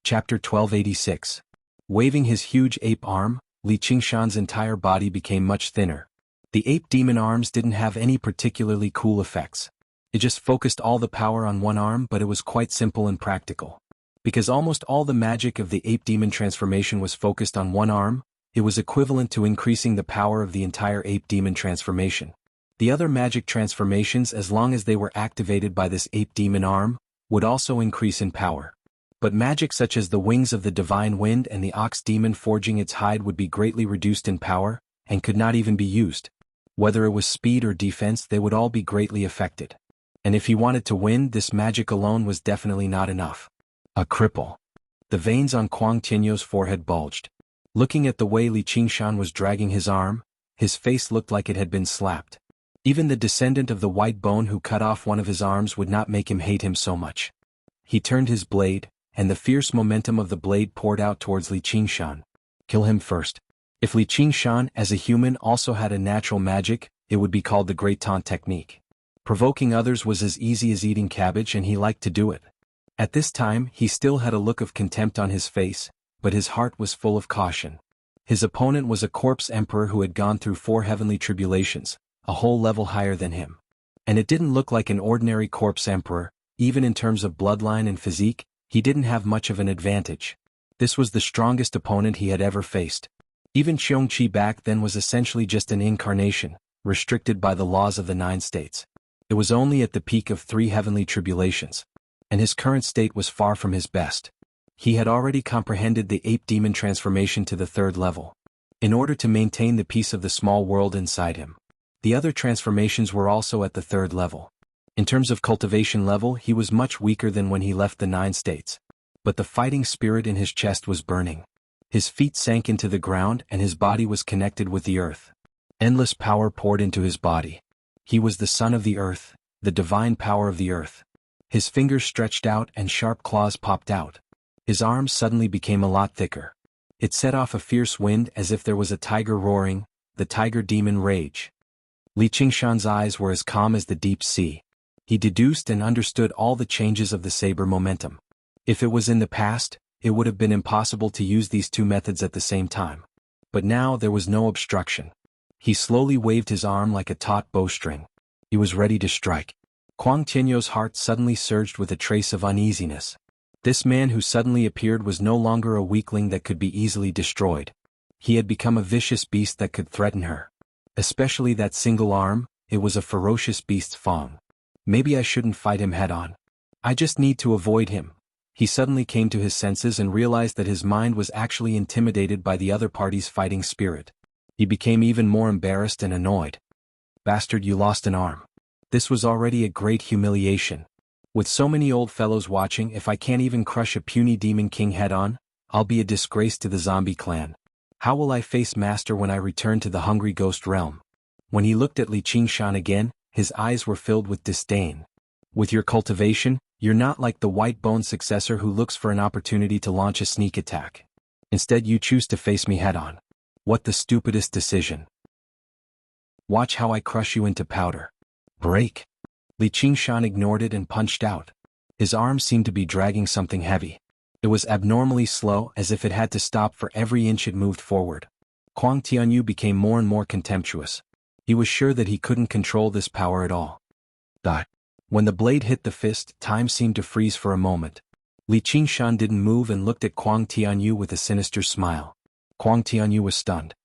Chapter 1286. Waving his huge ape arm, Li Qingshan's entire body became much thinner. The ape demon arms didn't have any particularly cool effects. It just focused all the power on one arm, but it was quite simple and practical. Because almost all the magic of the ape demon transformation was focused on one arm, it was equivalent to increasing the power of the entire ape demon transformation. The other magic transformations, as long as they were activated by this ape demon arm, would also increase in power. But magic such as the wings of the divine wind and the ox demon forging its hide would be greatly reduced in power, and could not even be used. Whether it was speed or defense, they would all be greatly affected. And if he wanted to win, this magic alone was definitely not enough. A cripple. The veins on Kuang Tianyou's forehead bulged. Looking at the way Li Qingshan was dragging his arm, his face looked like it had been slapped. Even the descendant of the white bone who cut off one of his arms would not make him hate him so much. He turned his blade, and the fierce momentum of the blade poured out towards Li Qingshan. Kill him first. If Li Qingshan, as a human, also had a natural magic, it would be called the Great Taunt Technique. Provoking others was as easy as eating cabbage, and he liked to do it. At this time, he still had a look of contempt on his face, but his heart was full of caution. His opponent was a corpse emperor who had gone through 4 heavenly tribulations, a whole level higher than him. And it didn't look like an ordinary corpse emperor. Even in terms of bloodline and physique, he didn't have much of an advantage. This was the strongest opponent he had ever faced. Even Qiongqi back then was essentially just an incarnation, restricted by the laws of the 9 states. It was only at the peak of 3 heavenly tribulations. And his current state was far from his best. He had already comprehended the ape demon transformation to the 3rd level. In order to maintain the peace of the small world inside him. The other transformations were also at the 3rd level. In terms of cultivation level, he was much weaker than when he left the 9 states. But the fighting spirit in his chest was burning. His feet sank into the ground and his body was connected with the earth. Endless power poured into his body. He was the son of the earth, the divine power of the earth. His fingers stretched out and sharp claws popped out. His arms suddenly became a lot thicker. It set off a fierce wind as if there was a tiger roaring, the tiger demon rage. Li Qingshan's eyes were as calm as the deep sea. He deduced and understood all the changes of the saber momentum. If it was in the past, it would have been impossible to use these 2 methods at the same time. But now there was no obstruction. He slowly waved his arm like a taut bowstring. He was ready to strike. Kuang Tianyou's heart suddenly surged with a trace of uneasiness. This man who suddenly appeared was no longer a weakling that could be easily destroyed. He had become a vicious beast that could threaten her. Especially that single arm, it was a ferocious beast's fang. Maybe I shouldn't fight him head-on. I just need to avoid him. He suddenly came to his senses and realized that his mind was actually intimidated by the other party's fighting spirit. He became even more embarrassed and annoyed. Bastard, you lost an arm. This was already a great humiliation. With so many old fellows watching, if I can't even crush a puny demon king head-on, I'll be a disgrace to the zombie clan. How will I face Master when I return to the hungry ghost realm? When he looked at Li Qingshan again, his eyes were filled with disdain. With your cultivation, you're not like the white bone successor who looks for an opportunity to launch a sneak attack. Instead you choose to face me head-on. What the stupidest decision. Watch how I crush you into powder. Break. Li Qingshan ignored it and punched out. His arm seemed to be dragging something heavy. It was abnormally slow, as if it had to stop for every inch it moved forward. Kuang Tianyou became more and more contemptuous. He was sure that he couldn't control this power at all. When the blade hit the fist, time seemed to freeze for a moment. Li Qingshan didn't move and looked at Kuang Tianyou with a sinister smile. Kuang Tianyou was stunned.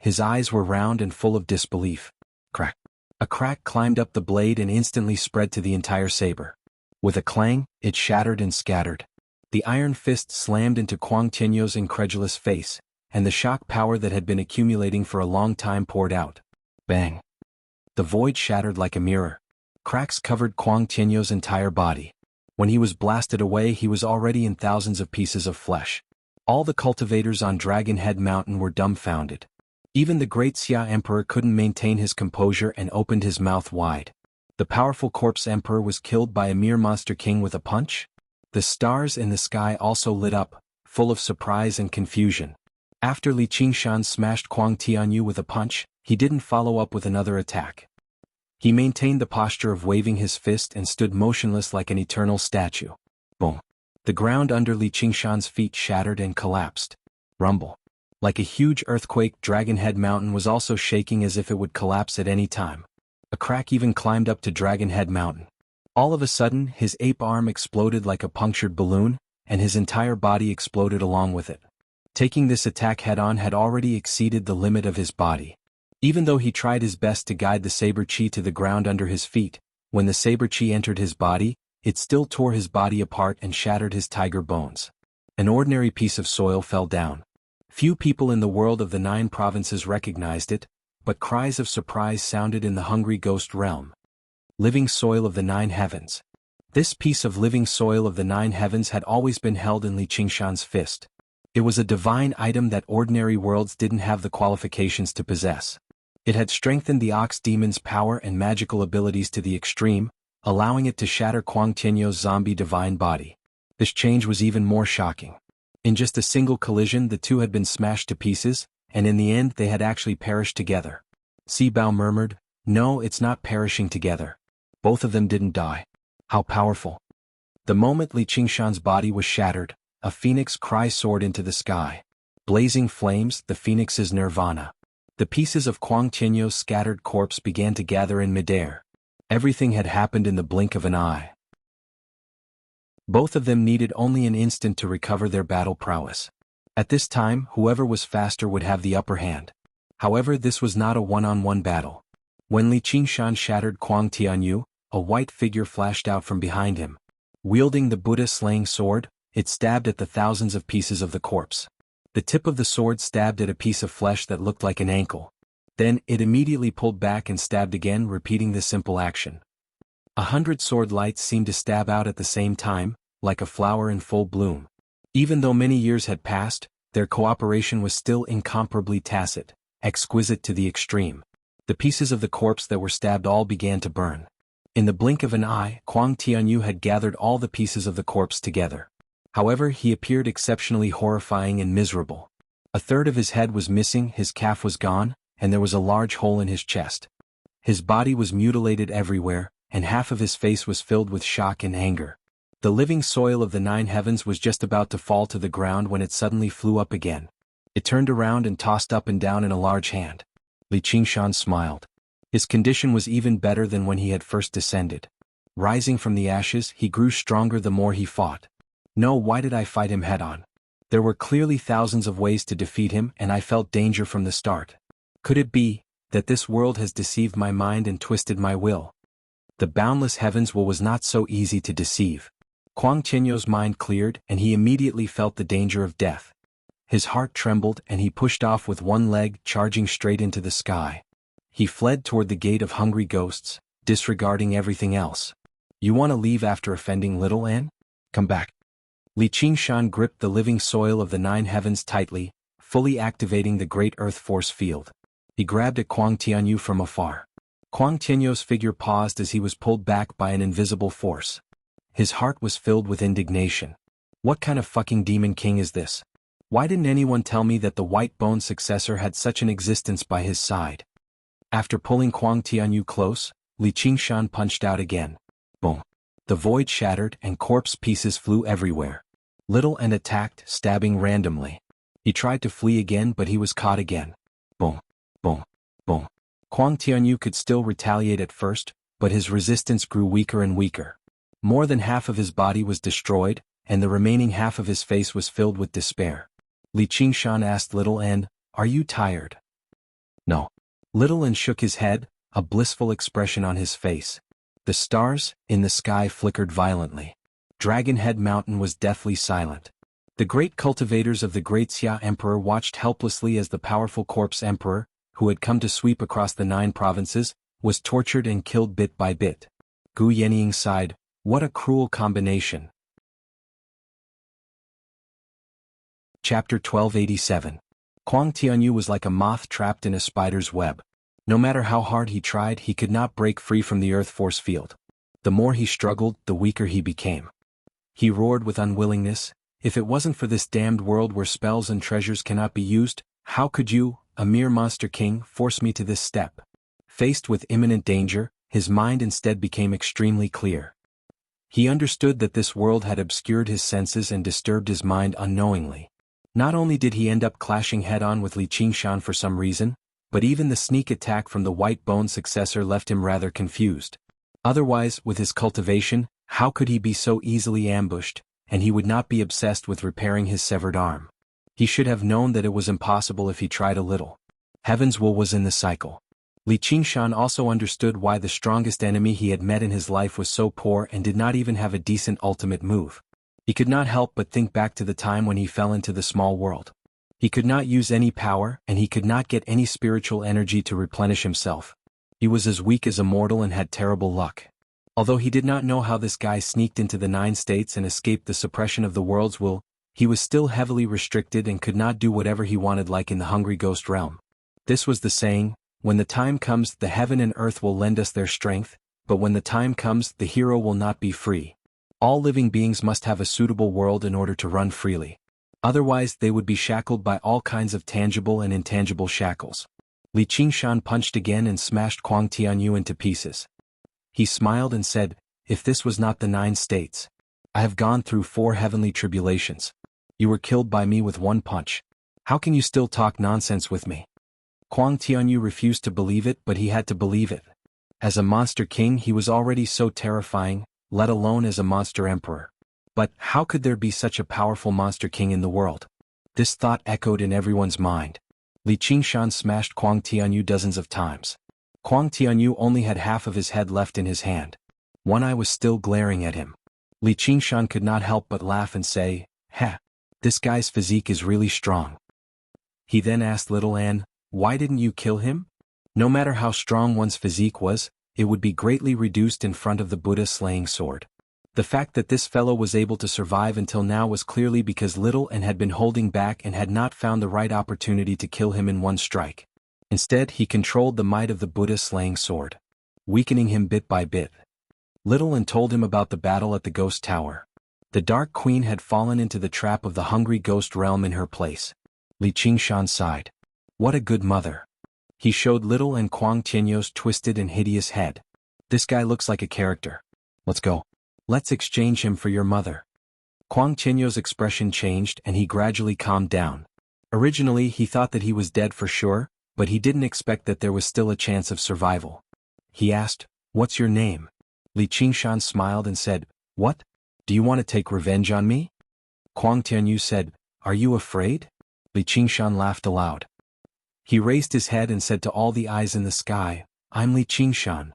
His eyes were round and full of disbelief. Crack. A crack climbed up the blade and instantly spread to the entire saber. With a clang, it shattered and scattered. The iron fist slammed into Kuang Tianyou's incredulous face, and the shock power that had been accumulating for a long time poured out. Bang. The void shattered like a mirror. Cracks covered Kuang Tianyou's entire body. When he was blasted away, he was already in thousands of pieces of flesh. All the cultivators on Dragon Head Mountain were dumbfounded. Even the great Xia Emperor couldn't maintain his composure and opened his mouth wide. The powerful corpse emperor was killed by a mere monster king with a punch? The stars in the sky also lit up, full of surprise and confusion. After Li Qingshan smashed Kuang Tianyou with a punch, he didn't follow up with another attack. He maintained the posture of waving his fist and stood motionless like an eternal statue. Boom. The ground under Li Qingshan's feet shattered and collapsed. Rumble. Like a huge earthquake, Dragonhead Mountain was also shaking as if it would collapse at any time. A crack even climbed up to Dragonhead Mountain. All of a sudden, his ape arm exploded like a punctured balloon, and his entire body exploded along with it. Taking this attack head-on had already exceeded the limit of his body. Even though he tried his best to guide the saber chi to the ground under his feet, when the saber chi entered his body, it still tore his body apart and shattered his tiger bones. An ordinary piece of soil fell down. Few people in the world of the 9 provinces recognized it, but cries of surprise sounded in the hungry ghost realm. Living soil of the 9 heavens. This piece of living soil of the 9 heavens had always been held in Li Qingshan's fist. It was a divine item that ordinary worlds didn't have the qualifications to possess. It had strengthened the ox demon's power and magical abilities to the extreme, allowing it to shatter Kuang Tianyou's zombie divine body. This change was even more shocking. In just a single collision, the two had been smashed to pieces, and in the end they had actually perished together. Sibao murmured, "No, it's not perishing together. Both of them didn't die. How powerful." The moment Li Qingshan's body was shattered, a phoenix cry soared into the sky. Blazing flames, the phoenix's nirvana. The pieces of Kuang Tianyou's scattered corpse began to gather in midair. Everything had happened in the blink of an eye. Both of them needed only an instant to recover their battle prowess. At this time, whoever was faster would have the upper hand. However, this was not a one-on-one battle. When Li Qingshan shattered Kuang Tianyou, a white figure flashed out from behind him. Wielding the Buddha-slaying sword, it stabbed at the thousands of pieces of the corpse. The tip of the sword stabbed at a piece of flesh that looked like an ankle. Then, it immediately pulled back and stabbed again, repeating the simple action. 100 sword lights seemed to stab out at the same time, like a flower in full bloom. Even though many years had passed, their cooperation was still incomparably tacit, exquisite to the extreme. The pieces of the corpse that were stabbed all began to burn. In the blink of an eye, Kuang Tianyou had gathered all the pieces of the corpse together. However, he appeared exceptionally horrifying and miserable. A third of his head was missing, his calf was gone, and there was a large hole in his chest. His body was mutilated everywhere, and half of his face was filled with shock and anger. The living soil of the 9 heavens was just about to fall to the ground when it suddenly flew up again. It turned around and tossed up and down in a large hand. Li Qingshan smiled. His condition was even better than when he had first descended. Rising from the ashes, he grew stronger the more he fought. No, why did I fight him head-on? There were clearly thousands of ways to defeat him, and I felt danger from the start. Could it be that this world has deceived my mind and twisted my will? The boundless heavens was not so easy to deceive. Kuang Tianyou's mind cleared, and he immediately felt the danger of death. His heart trembled, and he pushed off with one leg, charging straight into the sky. He fled toward the gate of hungry ghosts, disregarding everything else. "You want to leave after offending little N? Come back." Li Qingshan gripped the living soil of the 9 heavens tightly, fully activating the great earth force field. He grabbed at Kuang Tianyou from afar. Kuang Tianyou's figure paused as he was pulled back by an invisible force. His heart was filled with indignation. What kind of fucking demon king is this? Why didn't anyone tell me that the white-boned successor had such an existence by his side? After pulling Kuang Tianyou close, Li Qingshan punched out again. Boom. The void shattered and corpse pieces flew everywhere. Little N attacked, stabbing randomly. He tried to flee again, but he was caught again. Boom. Boom. Boom. Kuang Tianyou could still retaliate at first, but his resistance grew weaker and weaker. More than half of his body was destroyed, and the remaining half of his face was filled with despair. Li Qingshan asked Little N, "Are you tired?" "No." Little N shook his head, a blissful expression on his face. The stars in the sky flickered violently. Dragonhead Mountain was deathly silent. The great cultivators of the great Xia Emperor watched helplessly as the powerful corpse emperor, who had come to sweep across the 9 provinces, was tortured and killed bit by bit. Gu Yenying sighed, "What a cruel combination." Chapter 1287. Kuang Tianyou was like a moth trapped in a spider's web. No matter how hard he tried, he could not break free from the earth force field. The more he struggled, the weaker he became. He roared with unwillingness, "If it wasn't for this damned world where spells and treasures cannot be used, how could you, a mere monster king, force me to this step?" Faced with imminent danger, his mind instead became extremely clear. He understood that this world had obscured his senses and disturbed his mind unknowingly. Not only did he end up clashing head-on with Li Qingshan for some reason, but even the sneak attack from the White Bone successor left him rather confused. Otherwise, with his cultivation, how could he be so easily ambushed, and he would not be obsessed with repairing his severed arm? He should have known that it was impossible if he tried a little. Heaven's will was in the cycle. Li Qingshan also understood why the strongest enemy he had met in his life was so poor and did not even have a decent ultimate move. He could not help but think back to the time when he fell into the small world. He could not use any power and he could not get any spiritual energy to replenish himself. He was as weak as a mortal and had terrible luck. Although he did not know how this guy sneaked into the 9 states and escaped the suppression of the world's will, he was still heavily restricted and could not do whatever he wanted like in the Hungry Ghost realm. This was the saying, when the time comes the heaven and earth will lend us their strength, but when the time comes the hero will not be free. All living beings must have a suitable world in order to run freely. Otherwise they would be shackled by all kinds of tangible and intangible shackles. Li Qingshan punched again and smashed Kuang Tianyu into pieces. He smiled and said, "If this was not the 9 states. I have gone through 4 heavenly tribulations. You were killed by me with 1 punch. How can you still talk nonsense with me?" Kuang Tianyu refused to believe it, but he had to believe it. As a monster king he was already so terrifying, let alone as a monster emperor. But how could there be such a powerful monster king in the world? This thought echoed in everyone's mind. Li Qingshan smashed Kuang Tianyu dozens of times. Kuang Tianyu only had half of his head left in his hand. One eye was still glaring at him. Li Qingshan could not help but laugh and say, "Heh, this guy's physique is really strong." He then asked Little Anne, "Why didn't you kill him?" No matter how strong one's physique was, it would be greatly reduced in front of the Buddha-slaying sword. The fact that this fellow was able to survive until now was clearly because Little Anne had been holding back and had not found the right opportunity to kill him in one strike. Instead, he controlled the might of the Buddha-slaying sword, weakening him bit by bit. Little Anne told him about the battle at the Ghost Tower. The Dark Queen had fallen into the trap of the Hungry Ghost realm in her place. Li Qingshan sighed. What a good mother. He showed Little Anne Kuang Tianyu's twisted and hideous head. This guy looks like a character. Let's go. Let's exchange him for your mother. Kuang Tianyu's expression changed and he gradually calmed down. Originally he thought that he was dead for sure, but he didn't expect that there was still a chance of survival. He asked, "What's your name?" Li Qingshan smiled and said, "What? Do you want to take revenge on me?" Kuang Tianyu said, "Are you afraid?" Li Qingshan laughed aloud. He raised his head and said to all the eyes in the sky, "I'm Li Qingshan."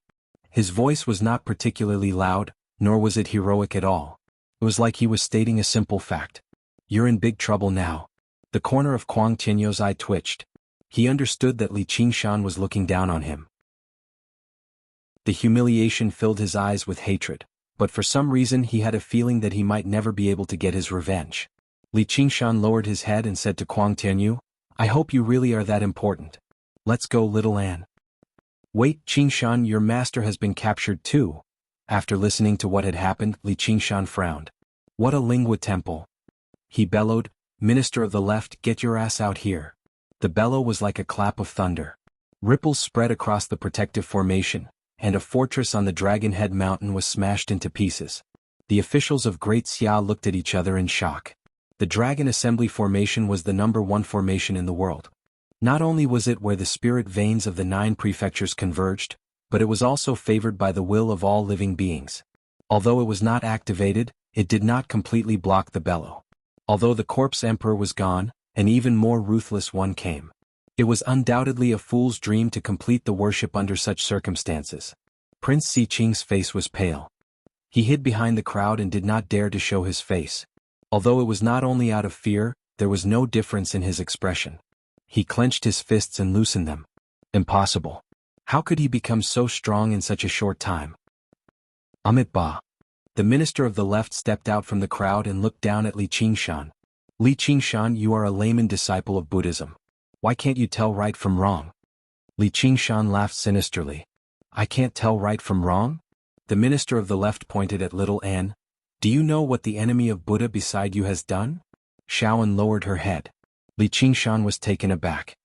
His voice was not particularly loud, nor was it heroic at all. It was like he was stating a simple fact. "You're in big trouble now." The corner of Kuang Tianyu's eye twitched. He understood that Li Qingshan was looking down on him. The humiliation filled his eyes with hatred, but for some reason he had a feeling that he might never be able to get his revenge. Li Qingshan lowered his head and said to Kuang Tianyu, "I hope you really are that important. Let's go, Little Anne." "Wait, Qingshan, your master has been captured too." After listening to what had happened, Li Qingshan frowned. "What a lingua temple." He bellowed, "Minister of the Left, get your ass out here." The bellow was like a clap of thunder. Ripples spread across the protective formation, and a fortress on the Dragon Head Mountain was smashed into pieces. The officials of Great Xia looked at each other in shock. The Dragon Assembly Formation was the #1 formation in the world. Not only was it where the spirit veins of the 9 prefectures converged, but it was also favored by the will of all living beings. Although it was not activated, it did not completely block the bellow. Although the corpse emperor was gone, an even more ruthless one came. It was undoubtedly a fool's dream to complete the worship under such circumstances. Prince Siqing's face was pale. He hid behind the crowd and did not dare to show his face. Although it was not only out of fear, there was no difference in his expression. He clenched his fists and loosened them. Impossible. How could he become so strong in such a short time? Amit Ba. The minister of the left stepped out from the crowd and looked down at Li Qingshan. "Li Qingshan, you are a layman disciple of Buddhism. Why can't you tell right from wrong?" Li Qingshan laughed sinisterly. "I can't tell right from wrong?" The minister of the left pointed at Little Anne. "Do you know what the enemy of Buddha beside you has done?" Shaoan lowered her head. Li Qingshan was taken aback.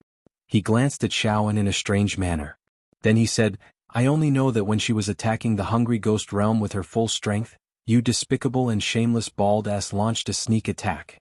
He glanced at Shaoan in a strange manner. Then he said, "I only know that when she was attacking the Hungry Ghost realm with her full strength, You despicable and shameless bald ass launched a sneak attack.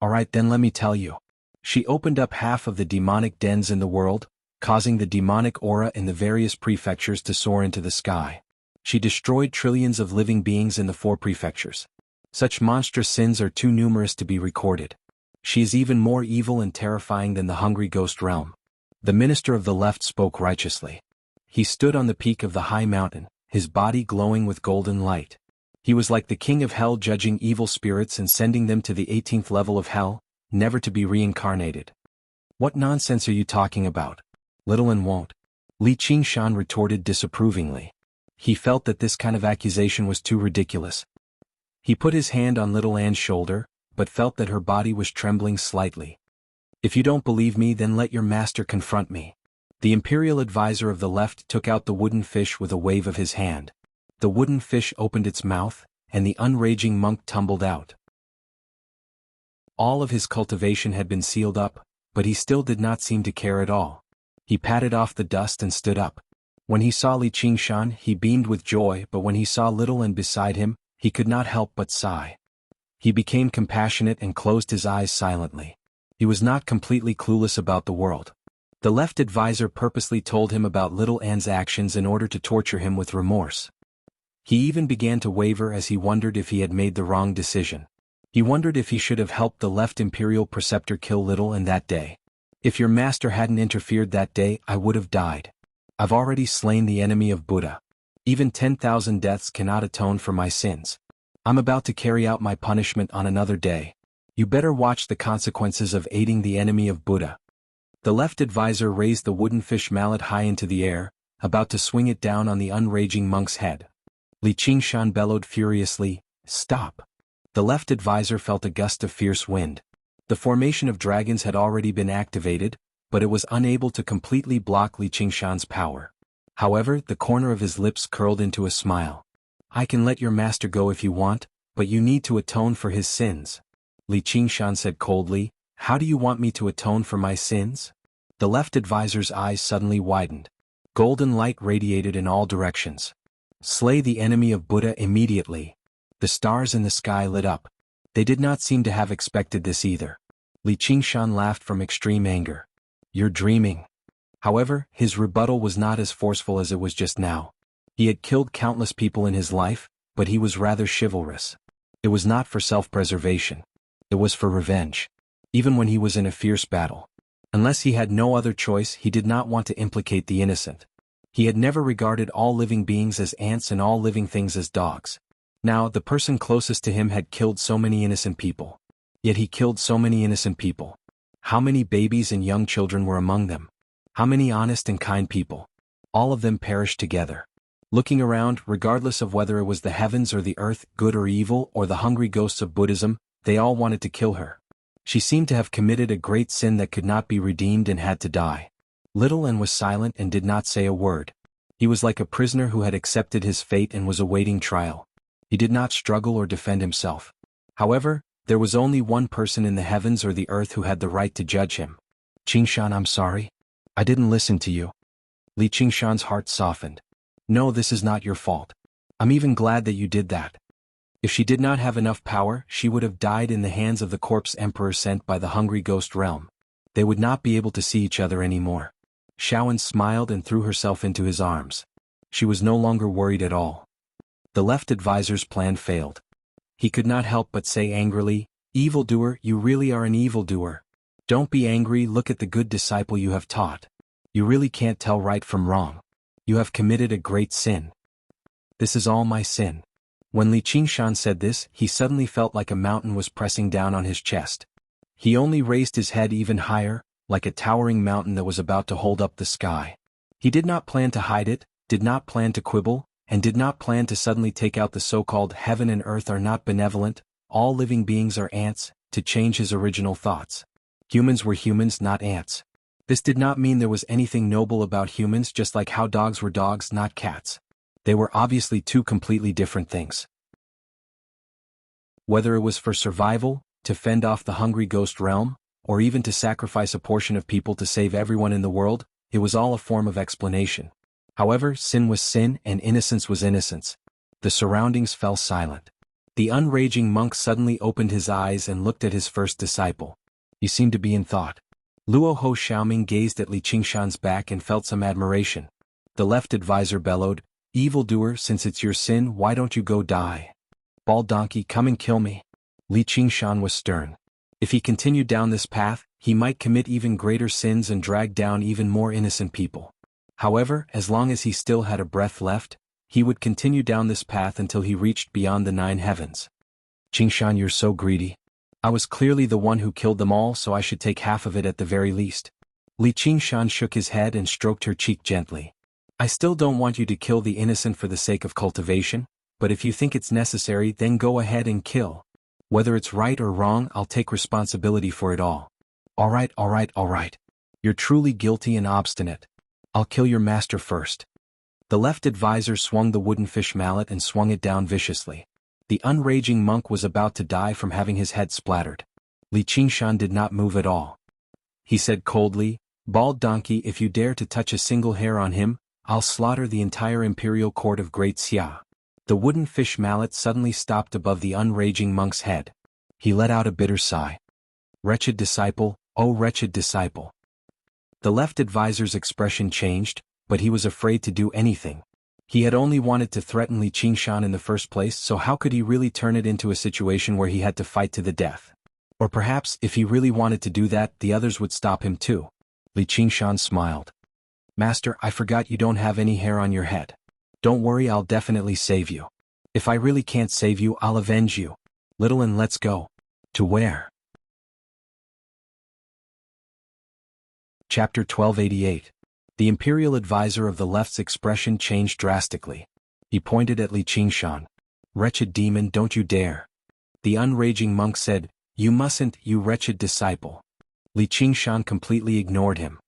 Alright then let me tell you. She opened up half of the demonic dens in the world, causing the demonic aura in the various prefectures to soar into the sky. She destroyed trillions of living beings in the 4 prefectures. Such monstrous sins are too numerous to be recorded. She is even more evil and terrifying than the hungry ghost realm. The minister of the left spoke righteously. He stood on the peak of the high mountain, his body glowing with golden light. He was like the king of hell, judging evil spirits and sending them to the 18th level of hell, never to be reincarnated. What nonsense are you talking about? Little An won't. Li Qingshan retorted disapprovingly. He felt that this kind of accusation was too ridiculous. He put his hand on Little An's shoulder, but felt that her body was trembling slightly. If you don't believe me, then let your master confront me. The imperial advisor of the left took out the wooden fish with a wave of his hand. The wooden fish opened its mouth, and the unraging monk tumbled out. All of his cultivation had been sealed up, but he still did not seem to care at all. He patted off the dust and stood up. When he saw Li Qingshan, he beamed with joy, but when he saw Little An beside him, he could not help but sigh. He became compassionate and closed his eyes silently. He was not completely clueless about the world. The left advisor purposely told him about Little An's actions in order to torture him with remorse. He even began to waver as he wondered if he had made the wrong decision. He wondered if he should have helped the left imperial preceptor kill Little An that day. If your master hadn't interfered that day, I would have died. I've already slain the enemy of Buddha. Even 10,000 deaths cannot atone for my sins. I'm about to carry out my punishment on another day. You better watch the consequences of aiding the enemy of Buddha. The left advisor raised the wooden fish mallet high into the air, about to swing it down on the unraging monk's head. Li Qingshan bellowed furiously, "Stop!" The left advisor felt a gust of fierce wind. The formation of dragons had already been activated, but it was unable to completely block Li Qingshan's power. However, the corner of his lips curled into a smile. "I can let your master go if you want, but you need to atone for his sins." Li Qingshan said coldly, "How do you want me to atone for my sins?" The left advisor's eyes suddenly widened. Golden light radiated in all directions. "Slay the enemy of Buddha immediately." The stars in the sky lit up. They did not seem to have expected this either. Li Qingshan laughed from extreme anger. "You're dreaming." However, his rebuttal was not as forceful as it was just now. He had killed countless people in his life, but he was rather chivalrous. It was not for self-preservation. It was for revenge. Even when he was in a fierce battle. Unless he had no other choice, he did not want to implicate the innocent. He had never regarded all living beings as ants and all living things as dogs. Now, the person closest to him had killed so many innocent people. Yet he killed so many innocent people. How many babies and young children were among them? How many honest and kind people? All of them perished together. Looking around, regardless of whether it was the heavens or the earth, good or evil, or the hungry ghosts of Buddhism, they all wanted to kill her. She seemed to have committed a great sin that could not be redeemed and had to die. Little An was silent and did not say a word. He was like a prisoner who had accepted his fate and was awaiting trial. He did not struggle or defend himself. However, there was only one person in the heavens or the earth who had the right to judge him. "Qingshan, I'm sorry. I didn't listen to you." Li Qingshan's heart softened. "No, this is not your fault. I'm even glad that you did that." If she did not have enough power, she would have died in the hands of the corpse emperor sent by the hungry ghost realm. They would not be able to see each other anymore. Shaoan smiled and threw herself into his arms. She was no longer worried at all. The left advisor's plan failed. He could not help but say angrily, "Evildoer, you really are an evildoer. Don't be angry, look at the good disciple you have taught. You really can't tell right from wrong. You have committed a great sin." "This is all my sin." When Li Qingshan said this, he suddenly felt like a mountain was pressing down on his chest. He only raised his head even higher, like a towering mountain that was about to hold up the sky. He did not plan to hide it, did not plan to quibble, and did not plan to suddenly take out the so-called heaven and earth are not benevolent, all living beings are ants, to change his original thoughts. Humans were humans, not ants. This did not mean there was anything noble about humans, just like how dogs were dogs, not cats. They were obviously two completely different things. Whether it was for survival, to fend off the hungry ghost realm, or even to sacrifice a portion of people to save everyone in the world, it was all a form of explanation. However, sin was sin and innocence was innocence. The surroundings fell silent. The unraging monk suddenly opened his eyes and looked at his first disciple. He seemed to be in thought. Luo Ho Xiaoming gazed at Li Qingshan's back and felt some admiration. The left advisor bellowed, "Evildoer, since it's your sin, why don't you go die? Bald donkey, come and kill me." Li Qingshan was stern. If he continued down this path, he might commit even greater sins and drag down even more innocent people. However, as long as he still had a breath left, he would continue down this path until he reached beyond the 9 heavens. "Qingshan, you're so greedy. I was clearly the one who killed them all, so I should take half of it at the very least." Li Qingshan shook his head and stroked her cheek gently. "I still don't want you to kill the innocent for the sake of cultivation, but if you think it's necessary, then go ahead and kill. Whether it's right or wrong, I'll take responsibility for it all." All right. You're truly guilty and obstinate. I'll kill your master first." The left advisor swung the wooden fish mallet and swung it down viciously. The unraging monk was about to die from having his head splattered. Li Qingshan did not move at all. He said coldly, "Bald donkey, if you dare to touch a single hair on him, I'll slaughter the entire imperial court of Great Xia." The wooden fish mallet suddenly stopped above the unraging monk's head. He let out a bitter sigh. "Wretched disciple, oh wretched disciple." The left advisor's expression changed, but he was afraid to do anything. He had only wanted to threaten Li Qingshan in the first place, so how could he really turn it into a situation where he had to fight to the death? Or perhaps, if he really wanted to do that, the others would stop him too. Li Qingshan smiled. "Master, I forgot you don't have any hair on your head. Don't worry, I'll definitely save you. If I really can't save you, I'll avenge you. Little and let's go." "To where?" Chapter 1288. The imperial advisor of the left's expression changed drastically. He pointed at Li Qingshan. "Wretched demon, don't you dare." The unraging monk said, "You mustn't, you wretched disciple." Li Qingshan completely ignored him.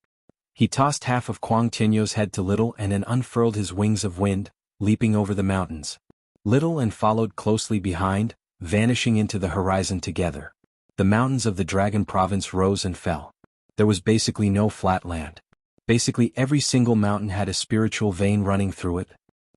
He tossed half of Kuang Tianyou's head to Little and then unfurled his wings of wind, leaping over the mountains. Little and followed closely behind, vanishing into the horizon together. The mountains of the Dragon Province rose and fell. There was basically no flat land. Basically every single mountain had a spiritual vein running through it.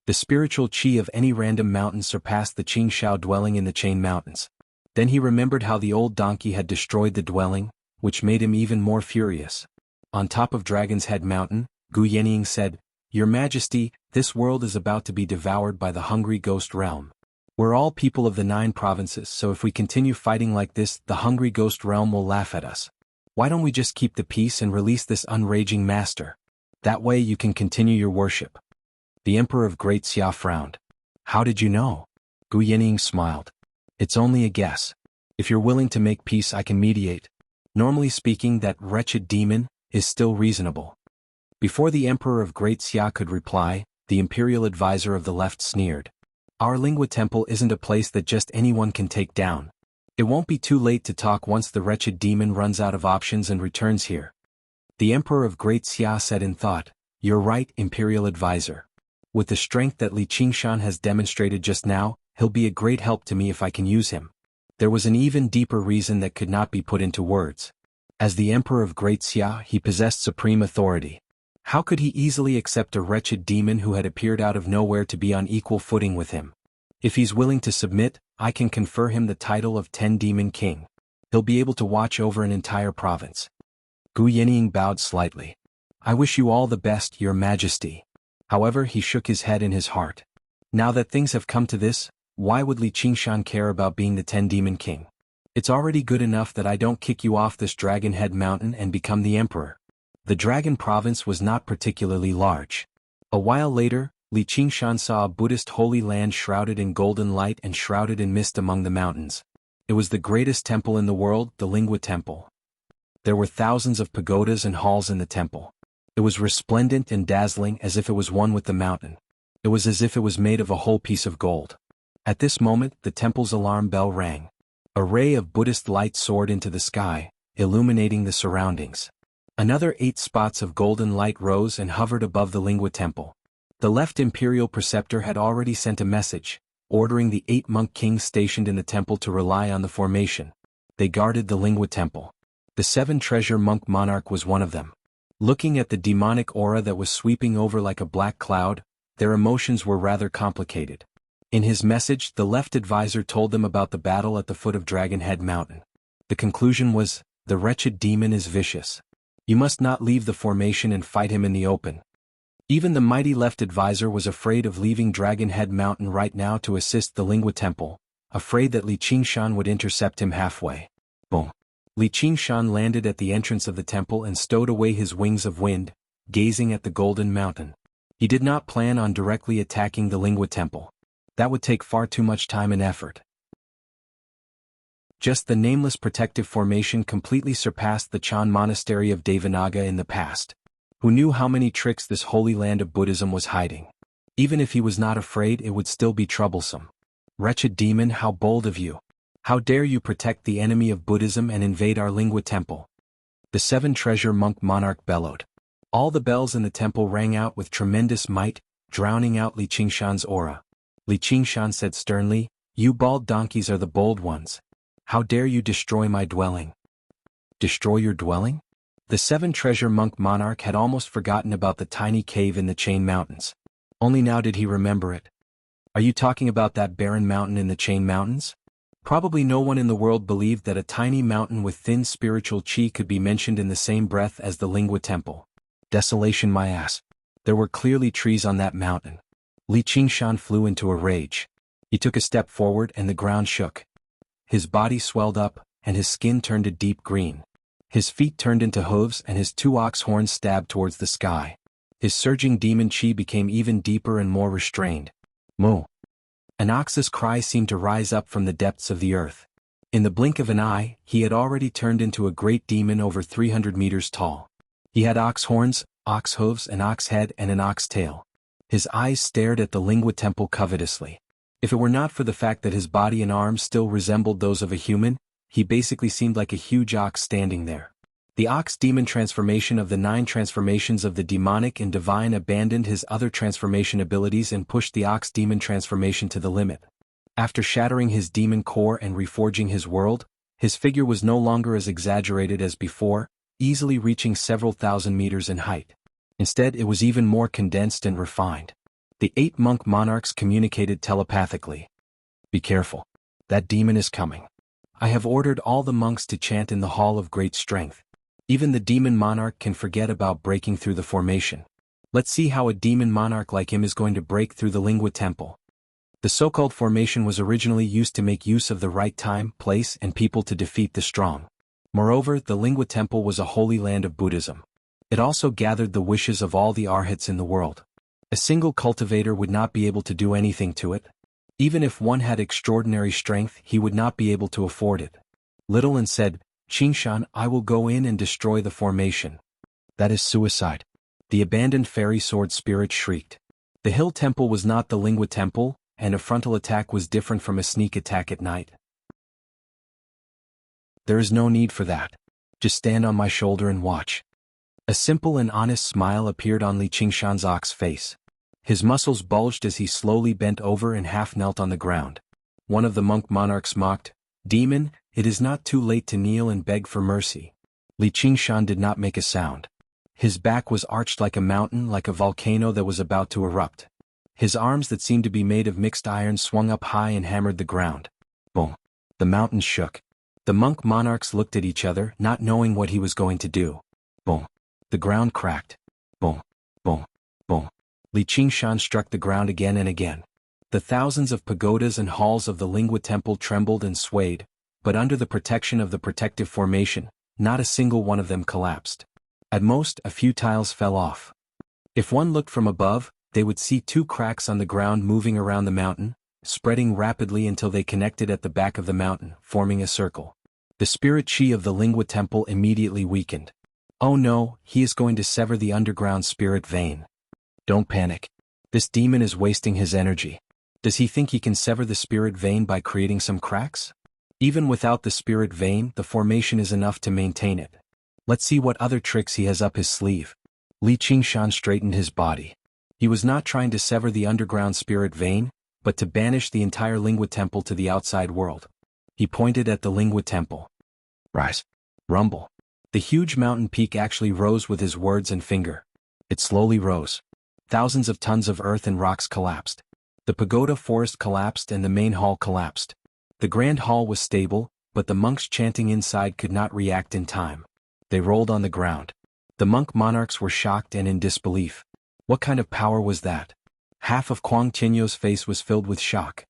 The spiritual chi of any random mountain surpassed the Qingshao dwelling in the Chain Mountains. Then he remembered how the old donkey had destroyed the dwelling, which made him even more furious. On top of Dragon's Head Mountain, Gu Yenying said, "Your Majesty, this world is about to be devoured by the hungry ghost realm. We're all people of the 9 provinces, so if we continue fighting like this, the hungry ghost realm will laugh at us. Why don't we just keep the peace and release this unraging master? That way you can continue your worship." The Emperor of Great Xia frowned. "How did you know?" Gu Yenying smiled. "It's only a guess. If you're willing to make peace, I can mediate. Normally speaking, that wretched demon is still reasonable." Before the Emperor of Great Xia could reply, the imperial advisor of the left sneered. "Our Lingua Temple isn't a place that just anyone can take down. It won't be too late to talk once the wretched demon runs out of options and returns here." The Emperor of Great Xia said in thought, "You're right, Imperial Advisor. With the strength that Li Qingshan has demonstrated just now, he'll be a great help to me if I can use him." There was an even deeper reason that could not be put into words. As the Emperor of Great Xia, he possessed supreme authority. How could he easily accept a wretched demon who had appeared out of nowhere to be on equal footing with him? If he's willing to submit, I can confer him the title of 10 Demon King. He'll be able to watch over an entire province. Gu Yenying bowed slightly. "I wish you all the best, Your Majesty." However, he shook his head in his heart. Now that things have come to this, why would Li Qingshan care about being the 10 Demon King? It's already good enough that I don't kick you off this Dragon Head Mountain and become the Emperor. The Dragon Province was not particularly large. A while later, Li Qingshan saw a Buddhist holy land shrouded in golden light and shrouded in mist among the mountains. It was the greatest temple in the world, the Lingua Temple. There were thousands of pagodas and halls in the temple. It was resplendent and dazzling as if it was one with the mountain. It was as if it was made of a whole piece of gold. At this moment, the temple's alarm bell rang. A ray of Buddhist light soared into the sky, illuminating the surroundings. Another 8 spots of golden light rose and hovered above the Lingua Temple. The left imperial preceptor had already sent a message, ordering the 8 monk kings stationed in the temple to rely on the formation. They guarded the Lingua Temple. The 7 treasure monk monarch was one of them. Looking at the demonic aura that was sweeping over like a black cloud, their emotions were rather complicated. In his message, the left advisor told them about the battle at the foot of Dragon Head Mountain. The conclusion was, "The wretched demon is vicious. You must not leave the formation and fight him in the open." Even the mighty left advisor was afraid of leaving Dragon Head Mountain right now to assist the Lingua Temple, afraid that Li Qingshan would intercept him halfway. Boom. Li Qingshan landed at the entrance of the temple and stowed away his wings of wind, gazing at the golden mountain. He did not plan on directly attacking the Lingua Temple. That would take far too much time and effort. Just the nameless protective formation completely surpassed the Chan monastery of Devanaga in the past. Who knew how many tricks this holy land of Buddhism was hiding? Even if he was not afraid, it would still be troublesome. Wretched demon, how bold of you! How dare you protect the enemy of Buddhism and invade our Lingua Temple? The seven-treasure monk monarch bellowed. All the bells in the temple rang out with tremendous might, drowning out Li Qingshan's aura. Li Qingshan said sternly, "You bald donkeys are the bold ones. How dare you destroy my dwelling?" Destroy your dwelling? The seven-treasure monk monarch had almost forgotten about the tiny cave in the Chain Mountains. Only now did he remember it. Are you talking about that barren mountain in the Chain Mountains? Probably no one in the world believed that a tiny mountain with thin spiritual chi could be mentioned in the same breath as the Lingua Temple. Desolation, my ass. There were clearly trees on that mountain. Li Qingshan flew into a rage. He took a step forward and the ground shook. His body swelled up, and his skin turned a deep green. His feet turned into hooves and his two ox horns stabbed towards the sky. His surging demon chi became even deeper and more restrained. Moo! An ox's cry seemed to rise up from the depths of the earth. In the blink of an eye, he had already turned into a great demon over 300 meters tall. He had ox horns, ox hooves, an ox head and an ox tail. His eyes stared at the Lingua Temple covetously. If it were not for the fact that his body and arms still resembled those of a human, he basically seemed like a huge ox standing there. The ox-demon transformation of the 9 transformations of the demonic and divine abandoned his other transformation abilities and pushed the ox-demon transformation to the limit. After shattering his demon core and reforging his world, his figure was no longer as exaggerated as before, easily reaching several thousand meters in height. Instead, it was even more condensed and refined. The 8 monk monarchs communicated telepathically. "Be careful. That demon is coming. I have ordered all the monks to chant in the Hall of Great Strength. Even the demon monarch can forget about breaking through the formation. Let's see how a demon monarch like him is going to break through the Lingua Temple." The so-called formation was originally used to make use of the right time, place, and people to defeat the strong. Moreover, the Lingua Temple was a holy land of Buddhism. It also gathered the wishes of all the arhats in the world. A single cultivator would not be able to do anything to it. Even if one had extraordinary strength, he would not be able to afford it. Little and said, "Qingshan, I will go in and destroy the formation." "That is suicide." The abandoned fairy sword spirit shrieked. The hill temple was not the Lingua Temple, and a frontal attack was different from a sneak attack at night. "There is no need for that. Just stand on my shoulder and watch." A simple and honest smile appeared on Li Qingshan's ox face. His muscles bulged as he slowly bent over and half knelt on the ground. One of the monk monarchs mocked, "Demon, it is not too late to kneel and beg for mercy." Li Qingshan did not make a sound. His back was arched like a mountain, like a volcano that was about to erupt. His arms that seemed to be made of mixed iron swung up high and hammered the ground. Boom! The mountain shook. The monk monarchs looked at each other, not knowing what he was going to do. Boom! The ground cracked. Boom! Boom! Boom! Li Qingshan struck the ground again and again. The thousands of pagodas and halls of the Lingua Temple trembled and swayed, but under the protection of the protective formation, not a single one of them collapsed. At most, a few tiles fell off. If one looked from above, they would see 2 cracks on the ground moving around the mountain, spreading rapidly until they connected at the back of the mountain, forming a circle. The spirit chi of the Lingua Temple immediately weakened. "Oh no, he is going to sever the underground spirit vein." "Don't panic. This demon is wasting his energy. Does he think he can sever the spirit vein by creating some cracks? Even without the spirit vein, the formation is enough to maintain it. Let's see what other tricks he has up his sleeve." Li Qingshan straightened his body. He was not trying to sever the underground spirit vein, but to banish the entire Lingua Temple to the outside world. He pointed at the Lingua Temple. "Rise. Rumble." The huge mountain peak actually rose with his words and finger. It slowly rose. Thousands of tons of earth and rocks collapsed. The pagoda forest collapsed and the main hall collapsed. The grand hall was stable, but the monks chanting inside could not react in time. They rolled on the ground. The monk monarchs were shocked and in disbelief. What kind of power was that? Half of Kuang Tianyou's face was filled with shock.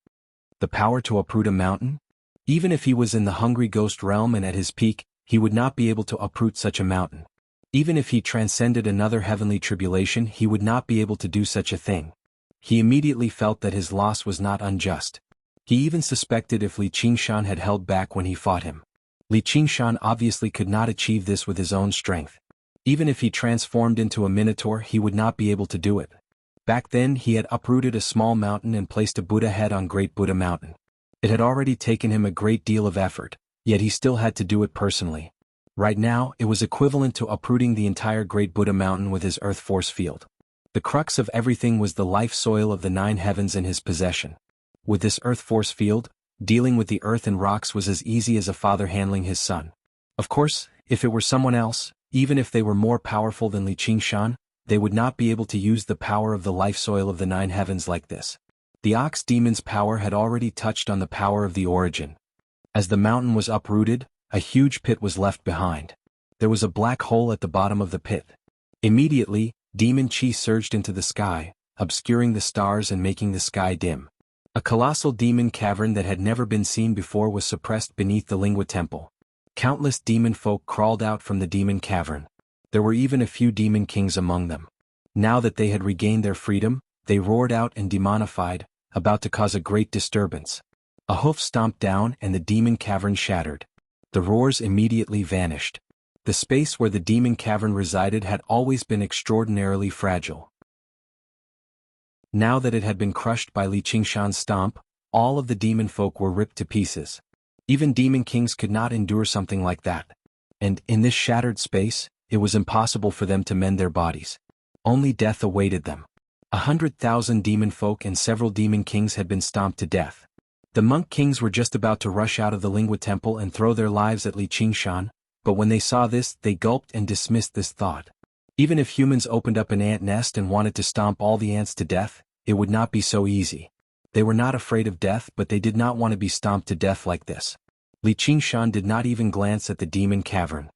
The power to uproot a mountain? Even if he was in the hungry ghost realm and at his peak, he would not be able to uproot such a mountain. Even if he transcended another heavenly tribulation, he would not be able to do such a thing. He immediately felt that his loss was not unjust. He even suspected if Li Qingshan had held back when he fought him. Li Qingshan obviously could not achieve this with his own strength. Even if he transformed into a minotaur, he would not be able to do it. Back then he had uprooted a small mountain and placed a Buddha head on Great Buddha Mountain. It had already taken him a great deal of effort, yet he still had to do it personally. Right now, it was equivalent to uprooting the entire Great Buddha Mountain with his earth force field. The crux of everything was the life soil of the 9 heavens in his possession. With this earth force field, dealing with the earth and rocks was as easy as a father handling his son. Of course, if it were someone else, even if they were more powerful than Li Qingshan, they would not be able to use the power of the life soil of the 9 heavens like this. The ox demon's power had already touched on the power of the origin. As the mountain was uprooted, a huge pit was left behind. There was a black hole at the bottom of the pit. Immediately, demon chi surged into the sky, obscuring the stars and making the sky dim. A colossal demon cavern that had never been seen before was suppressed beneath the Lingua Temple. Countless demon folk crawled out from the demon cavern. There were even a few demon kings among them. Now that they had regained their freedom, they roared out and demonified, about to cause a great disturbance. A hoof stomped down and the demon cavern shattered. The roars immediately vanished. The space where the demon cavern resided had always been extraordinarily fragile. Now that it had been crushed by Li Qingshan's stomp, all of the demon folk were ripped to pieces. Even demon kings could not endure something like that. And, in this shattered space, it was impossible for them to mend their bodies. Only death awaited them. 100,000 demon folk and several demon kings had been stomped to death. The monk kings were just about to rush out of the Lingua Temple and throw their lives at Li Qingshan, but when they saw this, they gulped and dismissed this thought. Even if humans opened up an ant nest and wanted to stomp all the ants to death, it would not be so easy. They were not afraid of death, but they did not want to be stomped to death like this. Li Qingshan did not even glance at the demon cavern.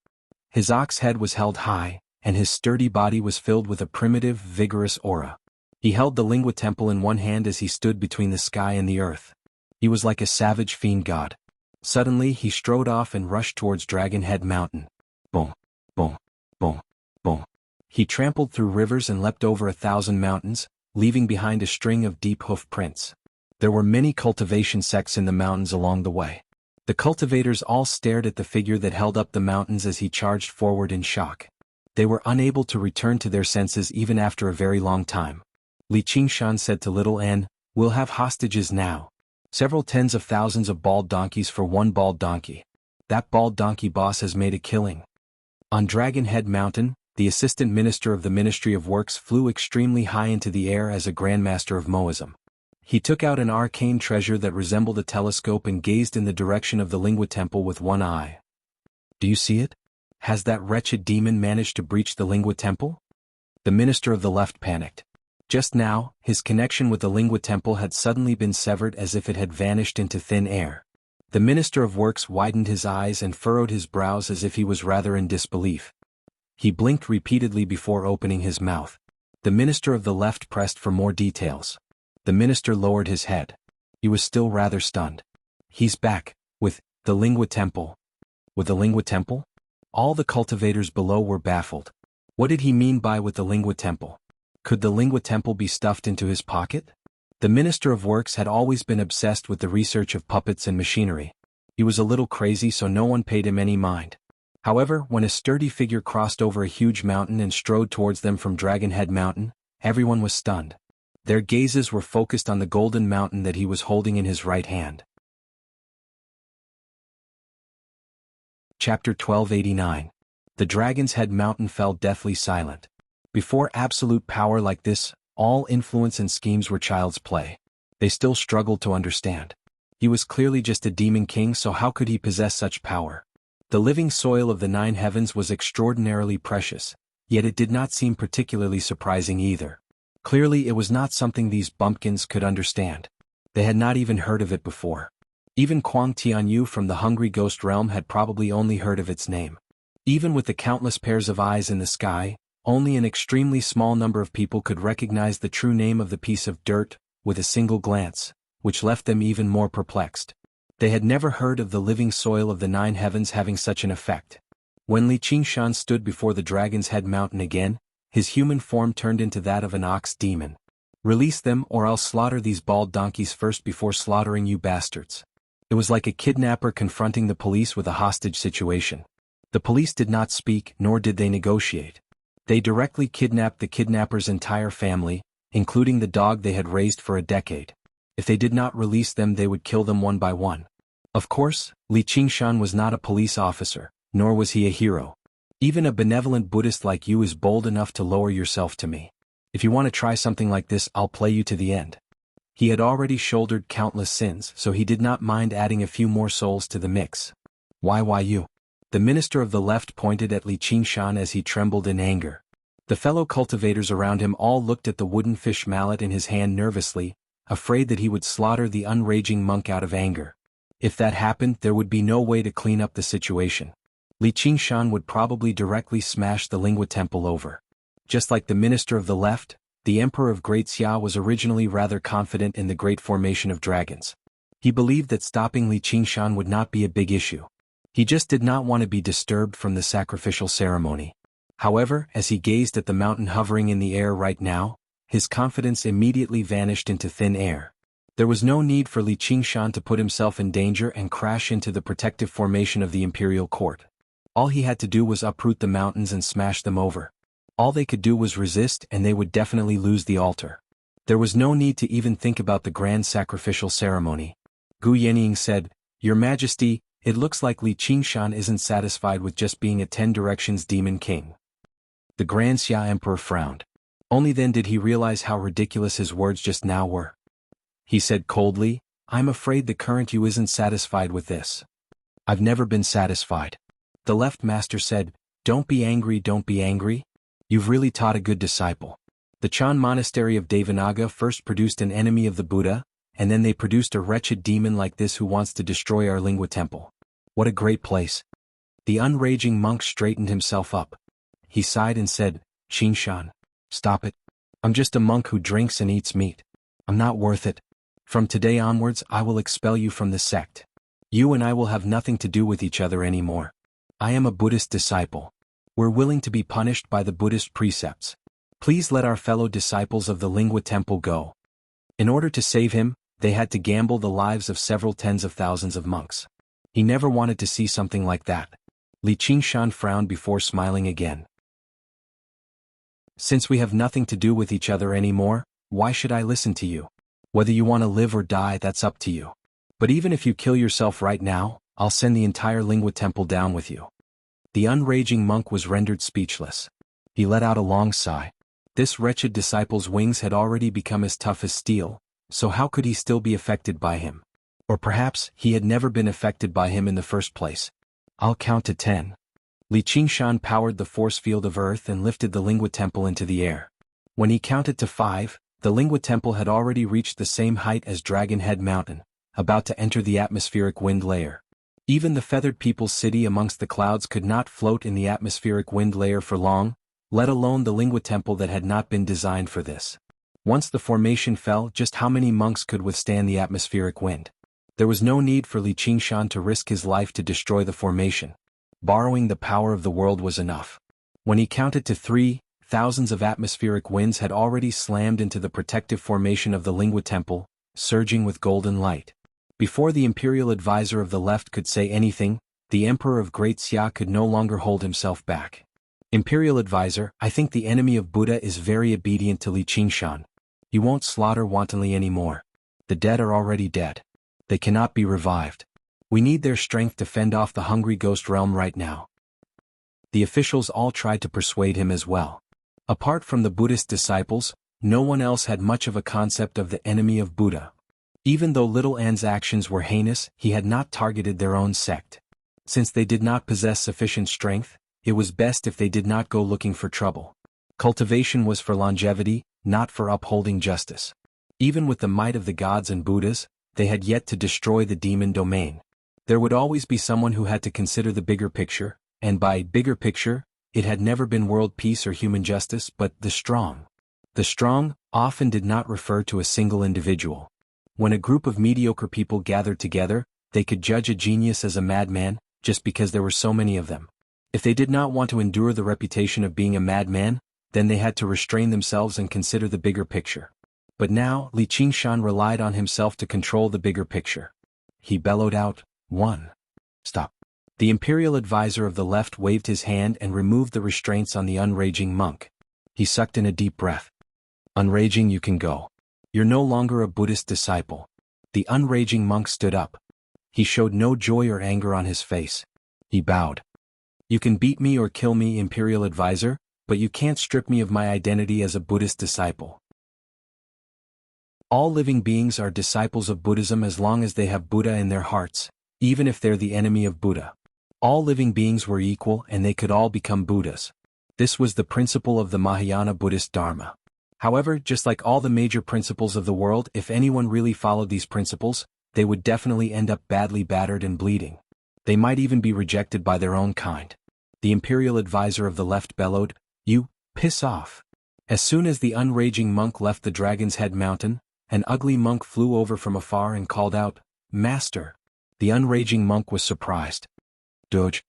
His ox head was held high, and his sturdy body was filled with a primitive, vigorous aura. He held the Lingua Temple in one hand as he stood between the sky and the earth. He was like a savage fiend god. Suddenly he strode off and rushed towards Dragon Head Mountain. Boom, boom, boom, boom. He trampled through rivers and leapt over 1,000 mountains, leaving behind a string of deep hoof prints. There were many cultivation sects in the mountains along the way. The cultivators all stared at the figure that held up the mountains as he charged forward in shock. They were unable to return to their senses even after a very long time. Li Qingshan said to Little N, "We'll have hostages now. Several tens of thousands of bald donkeys for one bald donkey. That bald donkey boss has made a killing." On Dragon Head Mountain, the assistant minister of the Ministry of Works flew extremely high into the air as a grandmaster of Moism. He took out an arcane treasure that resembled a telescope and gazed in the direction of the Lingua Temple with one eye. "Do you see it? Has that wretched demon managed to breach the Lingua Temple?" The minister of the left panicked. Just now, his connection with the Lingua Temple had suddenly been severed as if it had vanished into thin air. The Minister of Works widened his eyes and furrowed his brows as if he was rather in disbelief. He blinked repeatedly before opening his mouth. The Minister of the Left pressed for more details. The Minister lowered his head. He was still rather stunned. "He's back, with the Lingua Temple." With the Lingua Temple? All the cultivators below were baffled. What did he mean by with the Lingua Temple? Could the Lingua Temple be stuffed into his pocket? The Minister of Works had always been obsessed with the research of puppets and machinery. He was a little crazy, so no one paid him any mind. However, when a sturdy figure crossed over a huge mountain and strode towards them from Dragon Head Mountain, everyone was stunned. Their gazes were focused on the golden mountain that he was holding in his right hand. Chapter 1289. The Dragon's Head Mountain fell deathly silent. Before absolute power like this, all influence and schemes were child's play. They still struggled to understand. He was clearly just a demon king, so how could he possess such power? The living soil of the 9 heavens was extraordinarily precious, yet it did not seem particularly surprising either. Clearly it was not something these bumpkins could understand. They had not even heard of it before. Even Kuang Tianyu from the Hungry Ghost Realm had probably only heard of its name. Even with the countless pairs of eyes in the sky, only an extremely small number of people could recognize the true name of the piece of dirt with a single glance, which left them even more perplexed. They had never heard of the living soil of the Nine Heavens having such an effect. When Li Qingshan stood before the Dragon's Head mountain again, his human form turned into that of an ox demon. Release them or I'll slaughter these bald donkeys first before slaughtering you bastards. It was like a kidnapper confronting the police with a hostage situation. The police did not speak, nor did they negotiate. They directly kidnapped the kidnapper's entire family, including the dog they had raised for a decade. If they did not release them, they would kill them one by one. Of course, Li Qingshan was not a police officer, nor was he a hero. Even a benevolent Buddhist like you is bold enough to lower yourself to me. If you want to try something like this, I'll play you to the end. He had already shouldered countless sins, so he did not mind adding a few more souls to the mix. Why you? The minister of the left pointed at Li Qingshan as he trembled in anger. The fellow cultivators around him all looked at the wooden fish mallet in his hand nervously, afraid that he would slaughter the unraging monk out of anger. If that happened, there would be no way to clean up the situation. Li Qingshan would probably directly smash the Lingua Temple over. Just like the minister of the left, the emperor of Great Xia was originally rather confident in the great formation of dragons. He believed that stopping Li Qingshan would not be a big issue. He just did not want to be disturbed from the sacrificial ceremony. However, as he gazed at the mountain hovering in the air right now, his confidence immediately vanished into thin air. There was no need for Li Qingshan to put himself in danger and crash into the protective formation of the imperial court. All he had to do was uproot the mountains and smash them over. All they could do was resist, and they would definitely lose the altar. There was no need to even think about the grand sacrificial ceremony. Gu Yenying said, "Your Majesty, it looks like Li Qingshan isn't satisfied with just being a 10 Directions demon king." The Grand Xia Emperor frowned. Only then did he realize how ridiculous his words just now were. He said coldly, "I'm afraid the current you isn't satisfied with this." "I've never been satisfied." The left master said, "Don't be angry, don't be angry. You've really taught a good disciple." The Chan monastery of Devanaga first produced an enemy of the Buddha, and then they produced a wretched demon like this who wants to destroy our Lingua Temple. What a great place. The unraging monk straightened himself up. He sighed and said, "Qingshan, stop it. I'm just a monk who drinks and eats meat. I'm not worth it. From today onwards I will expel you from this sect. You and I will have nothing to do with each other anymore. I am a Buddhist disciple. We're willing to be punished by the Buddhist precepts. Please let our fellow disciples of the Lingua Temple go." In order to save him, they had to gamble the lives of several tens of thousands of monks. He never wanted to see something like that. Li Qingshan frowned before smiling again. "Since we have nothing to do with each other anymore, why should I listen to you? Whether you want to live or die, that's up to you. But even if you kill yourself right now, I'll send the entire Lingua Temple down with you." The unraging monk was rendered speechless. He let out a long sigh. This wretched disciple's wings had already become as tough as steel, so how could he still be affected by him? Or perhaps he had never been affected by him in the first place. "I'll count to 10. Li Qingshan powered the force field of earth and lifted the Lingua Temple into the air. When he counted to 5, the Lingua Temple had already reached the same height as Dragon Head Mountain, about to enter the atmospheric wind layer. Even the feathered people's city amongst the clouds could not float in the atmospheric wind layer for long, let alone the Lingua Temple that had not been designed for this. Once the formation fell, just how many monks could withstand the atmospheric wind? There was no need for Li Qingshan to risk his life to destroy the formation. Borrowing the power of the world was enough. When he counted to 3, thousands of atmospheric winds had already slammed into the protective formation of the Lingua Temple, surging with golden light. Before the imperial advisor of the left could say anything, the emperor of Great Xia could no longer hold himself back. "Imperial advisor, I think the enemy of Buddha is very obedient to Li Qingshan. He won't slaughter wantonly anymore. The dead are already dead. They cannot be revived. We need their strength to fend off the Hungry Ghost Realm right now." The officials all tried to persuade him as well. Apart from the Buddhist disciples, no one else had much of a concept of the enemy of Buddha. Even though Little An's actions were heinous, he had not targeted their own sect. Since they did not possess sufficient strength, it was best if they did not go looking for trouble. Cultivation was for longevity, not for upholding justice. Even with the might of the gods and Buddhas, they had yet to destroy the demon domain. There would always be someone who had to consider the bigger picture, and by bigger picture, it had never been world peace or human justice but the strong. The strong often did not refer to a single individual. When a group of mediocre people gathered together, they could judge a genius as a madman, just because there were so many of them. If they did not want to endure the reputation of being a madman, then they had to restrain themselves and consider the bigger picture. But now, Li Qingshan relied on himself to control the bigger picture. He bellowed out, "1. Stop." The imperial advisor of the left waved his hand and removed the restraints on the unraging monk. He sucked in a deep breath. "Unraging, you can go. You're no longer a Buddhist disciple." The unraging monk stood up. He showed no joy or anger on his face. He bowed. "You can beat me or kill me, imperial advisor, but you can't strip me of my identity as a Buddhist disciple. All living beings are disciples of Buddhism as long as they have Buddha in their hearts, even if they're the enemy of Buddha. All living beings were equal and they could all become Buddhas. This was the principle of the Mahayana Buddhist Dharma. However, just like all the major principles of the world, if anyone really followed these principles, they would definitely end up badly battered and bleeding. They might even be rejected by their own kind. The imperial advisor of the left bellowed, "You, piss off." As soon as the unraging monk left the Dragon's Head Mountain, an ugly monk flew over from afar and called out, "Master." The unraging monk was surprised. "Doge."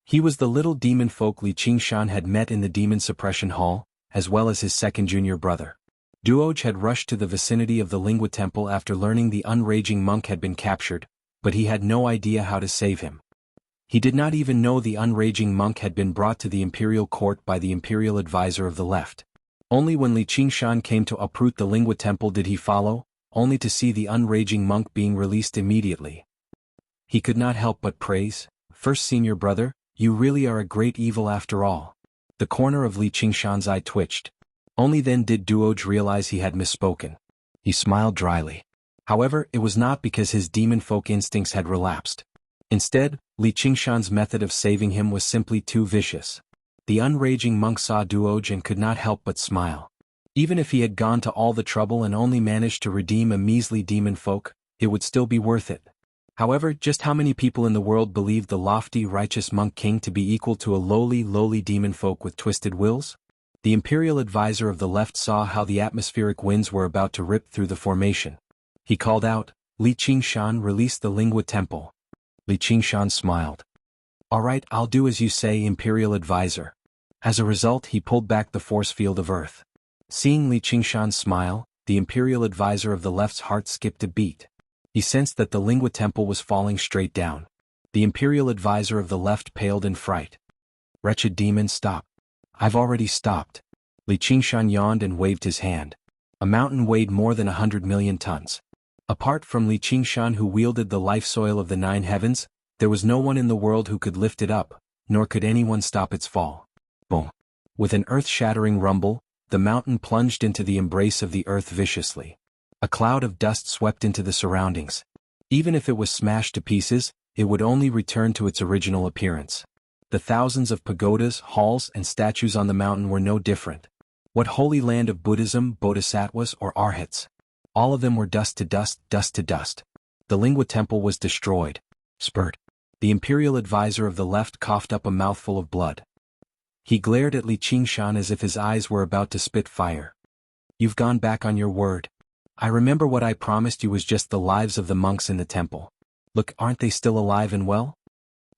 He was the little demon folk Li Qingshan had met in the demon suppression hall, as well as his second junior brother. Duoj had rushed to the vicinity of the Lingua Temple after learning the unraging monk had been captured, but he had no idea how to save him. He did not even know the unraging monk had been brought to the imperial court by the imperial advisor of the left. Only when Li Qingshan came to uproot the Lingua Temple did he follow, only to see the unraging monk being released immediately. He could not help but praise, "First senior brother, you really are a great evil after all." The corner of Li Qingshan's eye twitched. Only then did Duoj realize he had misspoken. He smiled dryly. However, it was not because his demon folk instincts had relapsed. Instead, Li Qingshan's method of saving him was simply too vicious. The unraging monk saw Duoj and could not help but smile. Even if he had gone to all the trouble and only managed to redeem a measly demon folk, it would still be worth it. However, just how many people in the world believed the lofty righteous monk king to be equal to a lowly demon folk with twisted wills? The imperial advisor of the left saw how the atmospheric winds were about to rip through the formation. He called out, "Li Qingshan, release the Lingua Temple." Li Qingshan smiled. "All right, I'll do as you say, imperial advisor." As a result, he pulled back the force field of earth. Seeing Li Qingshan smile, the imperial advisor of the left's heart skipped a beat. He sensed that the Lingua Temple was falling straight down. The imperial advisor of the left paled in fright. "Wretched demon, stop." "I've already stopped." Li Qingshan yawned and waved his hand. A mountain weighed more than 100 million tons. Apart from Li Qingshan, who wielded the life soil of the 9 heavens, there was no one in the world who could lift it up, nor could anyone stop its fall. Boom. With an earth-shattering rumble, the mountain plunged into the embrace of the earth viciously. A cloud of dust swept into the surroundings. Even if it was smashed to pieces, it would only return to its original appearance. The thousands of pagodas, halls, and statues on the mountain were no different. What holy land of Buddhism, bodhisattvas, or arhats? All of them were dust to dust, dust to dust. The Lingua Temple was destroyed. Spurt. The imperial advisor of the left coughed up a mouthful of blood. He glared at Li Qingshan as if his eyes were about to spit fire. "You've gone back on your word. I remember what I promised you was just the lives of the monks in the temple. Look, aren't they still alive and well?"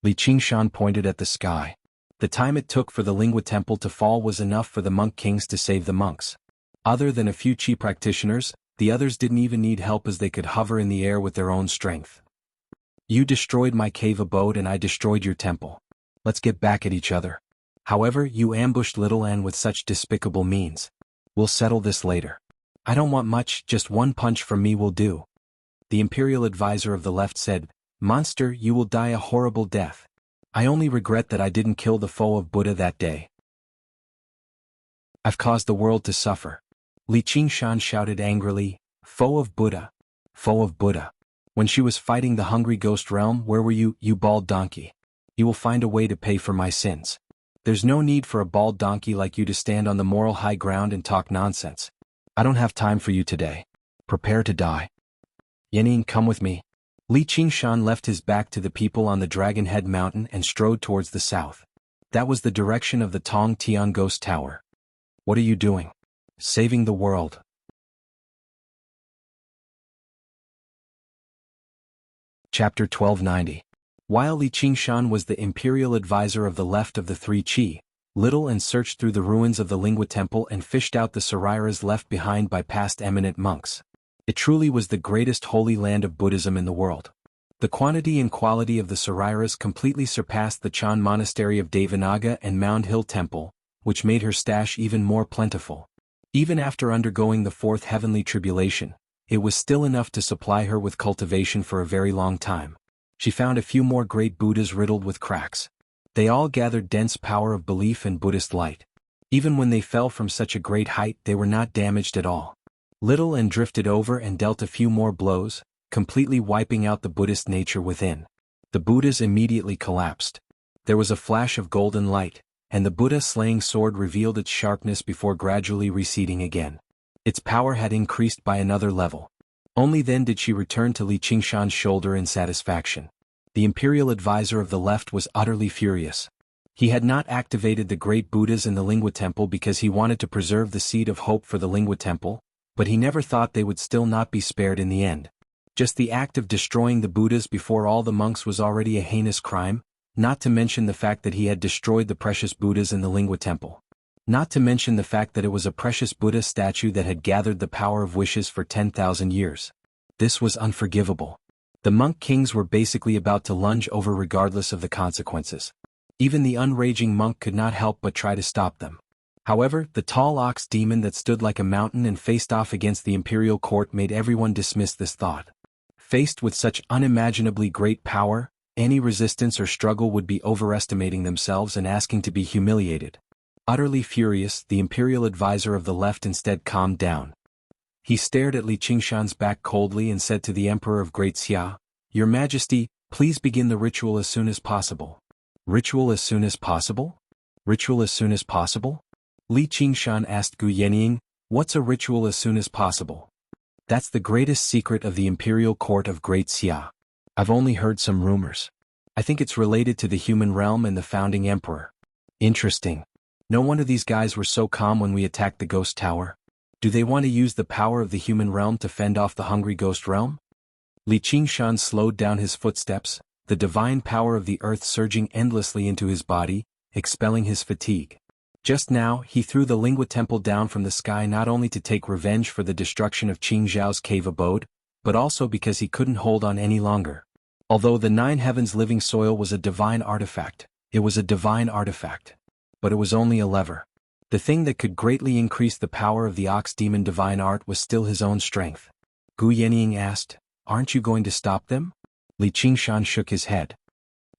Li Qingshan pointed at the sky. The time it took for the Lingua Temple to fall was enough for the monk kings to save the monks. Other than a few Qi practitioners, the others didn't even need help as they could hover in the air with their own strength. "You destroyed my cave abode and I destroyed your temple. Let's get back at each other. However, you ambushed Little Anne with such despicable means. We'll settle this later. I don't want much, just one punch from me will do." The imperial advisor of the left said, "Monster, you will die a horrible death. I only regret that I didn't kill the foe of Buddha that day. I've caused the world to suffer." Li Qingshan shouted angrily, "Foe of Buddha! Foe of Buddha! When she was fighting the hungry ghost realm, where were you, you bald donkey? You will find a way to pay for my sins." There's no need for a bald donkey like you to stand on the moral high ground and talk nonsense. I don't have time for you today. Prepare to die. Yanning, come with me. Li Qingshan left his back to the people on the Dragon Head Mountain and strode towards the south. That was the direction of the Tong Tian Ghost Tower. What are you doing? Saving the world. Chapter 1290. While Li Qingshan was the imperial advisor of the left of the three Qi, Little and searched through the ruins of the Lingua Temple and fished out the Sariras left behind by past eminent monks. It truly was the greatest holy land of Buddhism in the world. The quantity and quality of the Sariras completely surpassed the Chan Monastery of Devanaga and Mound Hill Temple, which made her stash even more plentiful. Even after undergoing the fourth heavenly tribulation, it was still enough to supply her with cultivation for a very long time. She found a few more great Buddhas riddled with cracks. They all gathered dense power of belief and Buddhist light. Even when they fell from such a great height, they were not damaged at all. Little and drifted over and dealt a few more blows, completely wiping out the Buddhist nature within. The Buddhas immediately collapsed. There was a flash of golden light, and the Buddha-slaying sword revealed its sharpness before gradually receding again. Its power had increased by another level. Only then did she return to Li Qingshan's shoulder in satisfaction. The imperial advisor of the left was utterly furious. He had not activated the great Buddhas in the Lingua Temple because he wanted to preserve the seed of hope for the Lingua Temple, but he never thought they would still not be spared in the end. Just the act of destroying the Buddhas before all the monks was already a heinous crime, not to mention the fact that he had destroyed the precious Buddhas in the Lingua Temple. Not to mention the fact that it was a precious Buddha statue that had gathered the power of wishes for 10,000 years. This was unforgivable. The monk kings were basically about to lunge over regardless of the consequences. Even the unraging monk could not help but try to stop them. However, the tall ox demon that stood like a mountain and faced off against the imperial court made everyone dismiss this thought. Faced with such unimaginably great power, any resistance or struggle would be overestimating themselves and asking to be humiliated. Utterly furious, the imperial advisor of the left instead calmed down. He stared at Li Qingshan's back coldly and said to the Emperor of Great Xia, "Your Majesty, please begin the ritual as soon as possible." Ritual as soon as possible? Ritual as soon as possible? Li Qingshan asked Gu Yenying, "What's a ritual as soon as possible?" "That's the greatest secret of the imperial court of Great Xia. I've only heard some rumors. I think it's related to the human realm and the founding emperor." "Interesting. No wonder these guys were so calm when we attacked the ghost tower. Do they want to use the power of the human realm to fend off the hungry ghost realm?" Li Qingshan slowed down his footsteps, the divine power of the earth surging endlessly into his body, expelling his fatigue. Just now, he threw the Lingua Temple down from the sky not only to take revenge for the destruction of Qing Zhao's cave abode, but also because he couldn't hold on any longer. Although the Nine Heavens living soil was a divine artifact, it was a divine artifact. But it was only a lever. The thing that could greatly increase the power of the ox demon divine art was still his own strength. Gu Yenying asked, "Aren't you going to stop them?" Li Qingshan shook his head.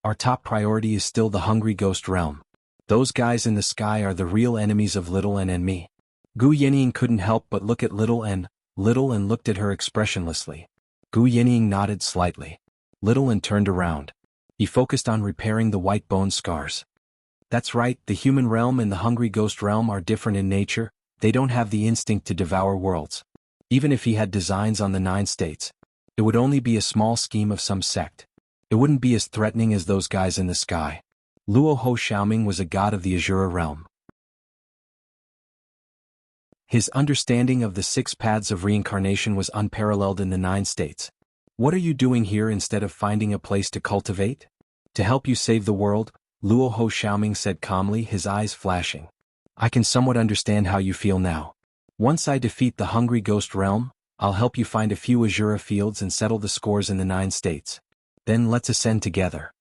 "Our top priority is still the hungry ghost realm. Those guys in the sky are the real enemies of Little N and me." Gu Yenying couldn't help but look at Little N looked at her expressionlessly. Gu Yenying nodded slightly. Little N turned around. He focused on repairing the white bone scars. "That's right, the human realm and the hungry ghost realm are different in nature, they don't have the instinct to devour worlds. Even if he had designs on the 9 states, it would only be a small scheme of some sect. It wouldn't be as threatening as those guys in the sky." Luo Ho Xiaoming was a god of the Azura realm. His understanding of the 6 paths of reincarnation was unparalleled in the 9 states. "What are you doing here instead of finding a place to cultivate?" "To help you save the world," Luo Ho Xiaoming said calmly, his eyes flashing. "I can somewhat understand how you feel now. Once I defeat the hungry ghost realm, I'll help you find a few Azura fields and settle the scores in the 9 states. Then let's ascend together."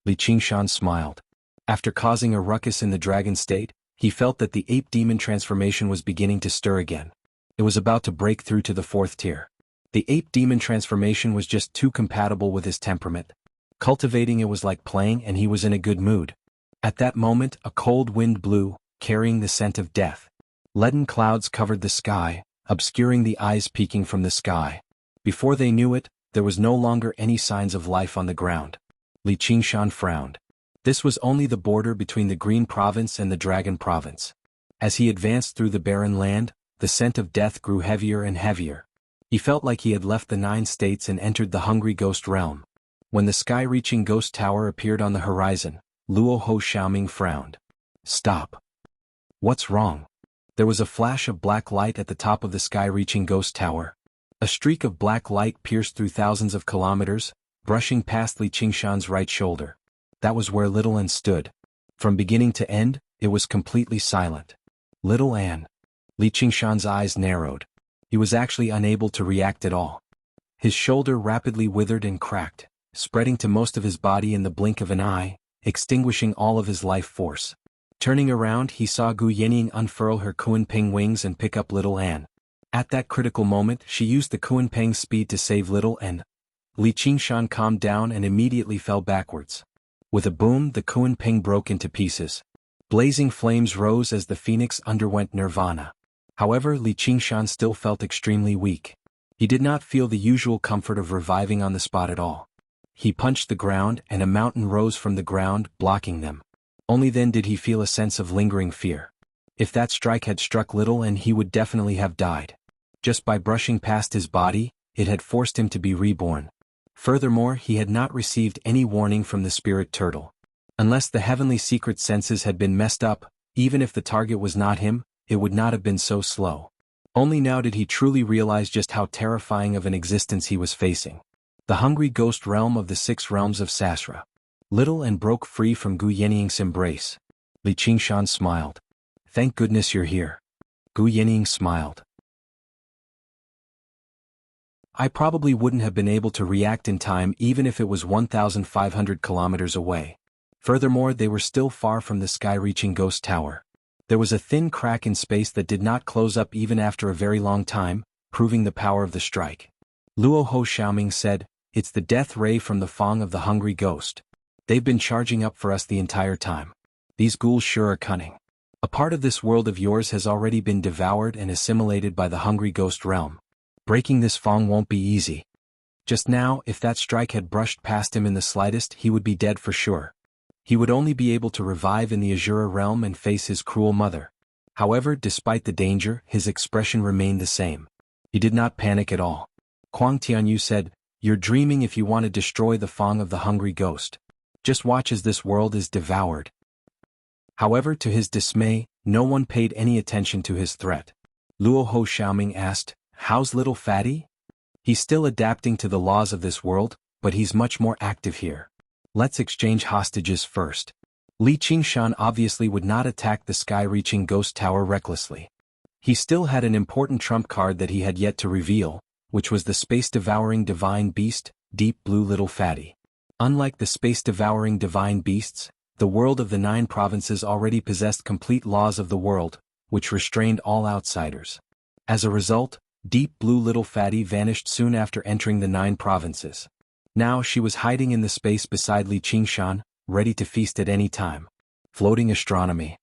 Li Qingshan smiled. After causing a ruckus in the dragon state, he felt that the ape demon transformation was beginning to stir again. It was about to break through to the 4th tier. The ape demon transformation was just too compatible with his temperament. Cultivating it was like playing, and he was in a good mood. At that moment, a cold wind blew, carrying the scent of death. Leaden clouds covered the sky, obscuring the eyes peeking from the sky. Before they knew it, there was no longer any signs of life on the ground. Li Qingshan frowned. This was only the border between the Green Province and the Dragon Province. As he advanced through the barren land, the scent of death grew heavier and heavier. He felt like he had left the 9 states and entered the hungry ghost realm. When the sky-reaching ghost tower appeared on the horizon, Luo Ho Xiaoming frowned. Stop. What's wrong? There was a flash of black light at the top of the sky-reaching ghost tower. A streak of black light pierced through thousands of kilometers, brushing past Li Qingshan's right shoulder. That was where Little Anne stood. From beginning to end, it was completely silent. Little Anne. Li Qingshan's eyes narrowed. He was actually unable to react at all. His shoulder rapidly withered and cracked, spreading to most of his body in the blink of an eye, extinguishing all of his life force. Turning around, he saw Gu Yening unfurl her Kunpeng wings and pick up Little Anne. At that critical moment, she used the Kunpeng's speed to save Little Anne. Li Qingshan calmed down and immediately fell backwards. With a boom, the Kunpeng broke into pieces. Blazing flames rose as the phoenix underwent nirvana. However, Li Qingshan still felt extremely weak. He did not feel the usual comfort of reviving on the spot at all. He punched the ground and a mountain rose from the ground, blocking them. Only then did he feel a sense of lingering fear. If that strike had struck Little Anne, he would definitely have died. Just by brushing past his body, it had forced him to be reborn. Furthermore, he had not received any warning from the spirit turtle. Unless the heavenly secret senses had been messed up, even if the target was not him, it would not have been so slow. Only now did he truly realize just how terrifying of an existence he was facing. The hungry ghost realm of the 6 realms of Sasra. Little Anne broke free from Gu Yening's embrace. Li Qingshan smiled. Thank goodness you're here. Gu Yening smiled. I probably wouldn't have been able to react in time even if it was 1,500 kilometers away. Furthermore, they were still far from the sky-reaching ghost tower. There was a thin crack in space that did not close up even after a very long time, proving the power of the strike. Luo Ho Xiaoming said, "It's the death ray from the Fang of the hungry ghost. They've been charging up for us the entire time. These ghouls sure are cunning. A part of this world of yours has already been devoured and assimilated by the hungry ghost realm. Breaking this Fang won't be easy." Just now, if that strike had brushed past him in the slightest, he would be dead for sure. He would only be able to revive in the Azura realm and face his cruel mother. However, despite the danger, his expression remained the same. He did not panic at all. Kuang Tianyu said, "You're dreaming if you want to destroy the Fang of the hungry ghost. Just watch as this world is devoured." However, to his dismay, no one paid any attention to his threat. Luo Ho Xiaoming asked, "How's little fatty?" "He's still adapting to the laws of this world, but he's much more active here. Let's exchange hostages first." Li Qingshan obviously would not attack the sky-reaching ghost tower recklessly. He still had an important trump card that he had yet to reveal, which was the space-devouring divine beast, Deep Blue Little Fatty. Unlike the space-devouring divine beasts, the world of the 9 provinces already possessed complete laws of the world, which restrained all outsiders. As a result, Deep Blue Little Fatty vanished soon after entering the 9 provinces. Now she was hiding in the space beside Li Qingshan, ready to feast at any time. Floating astronomy.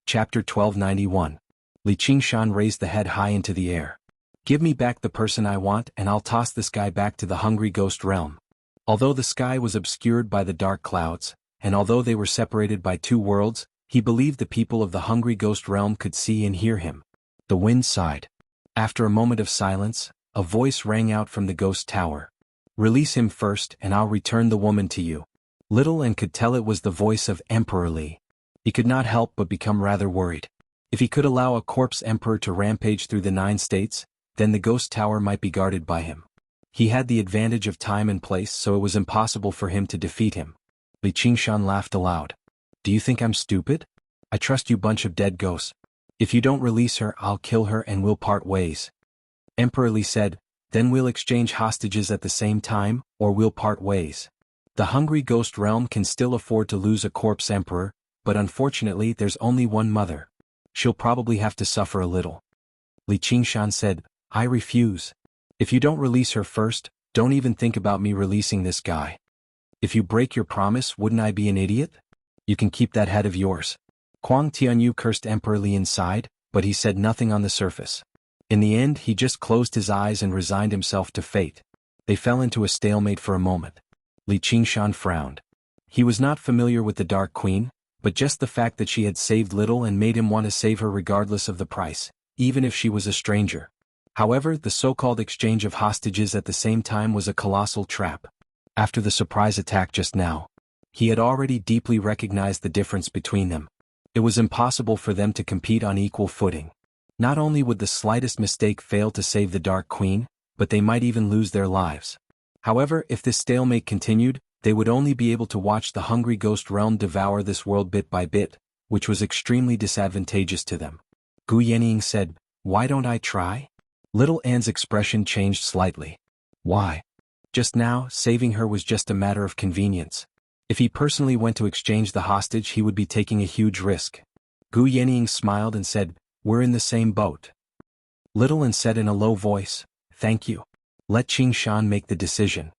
Chapter 1291. Li Qingshan raised the head high into the air. "Give me back the person I want and I'll toss this guy back to the hungry ghost realm." Although the sky was obscured by the dark clouds, and although they were separated by 2 worlds, he believed the people of the hungry ghost realm could see and hear him. The wind sighed. After a moment of silence, a voice rang out from the ghost tower. "Release him first and I'll return the woman to you." Little Anne could tell it was the voice of Emperor Li. He could not help but become rather worried. If he could allow a corpse emperor to rampage through the 9 states, then the ghost tower might be guarded by him. He had the advantage of time and place, so it was impossible for him to defeat him. Li Qingshan laughed aloud. "Do you think I'm stupid? I trust you bunch of dead ghosts. If you don't release her, I'll kill her and we'll part ways." Emperor Li said, "Then we'll exchange hostages at the same time, or we'll part ways. The hungry ghost realm can still afford to lose a corpse emperor, but unfortunately there's only one mother. She'll probably have to suffer a little." Li Qingshan said, "I refuse. If you don't release her first, don't even think about me releasing this guy. If you break your promise, wouldn't I be an idiot? You can keep that head of yours." Kuang Tianyu cursed Emperor Li inside, but he said nothing on the surface. In the end, he just closed his eyes and resigned himself to fate. They fell into a stalemate for a moment. Li Qingshan frowned. He was not familiar with the Dark Queen, but just the fact that she had saved little and made him want to save her regardless of the price, even if she was a stranger. However, the so-called exchange of hostages at the same time was a colossal trap. After the surprise attack just now, he had already deeply recognized the difference between them. It was impossible for them to compete on equal footing. Not only would the slightest mistake fail to save the Dark Queen, but they might even lose their lives. However, if this stalemate continued, they would only be able to watch the hungry ghost realm devour this world bit by bit, which was extremely disadvantageous to them. Gu Yenying said, "Why don't I try?" Little Anne's expression changed slightly. Why? Just now, saving her was just a matter of convenience. If he personally went to exchange the hostage, he would be taking a huge risk. Gu Yenying smiled and said, "We're in the same boat." Little Anne said in a low voice, "Thank you. Let Qingshan make the decision."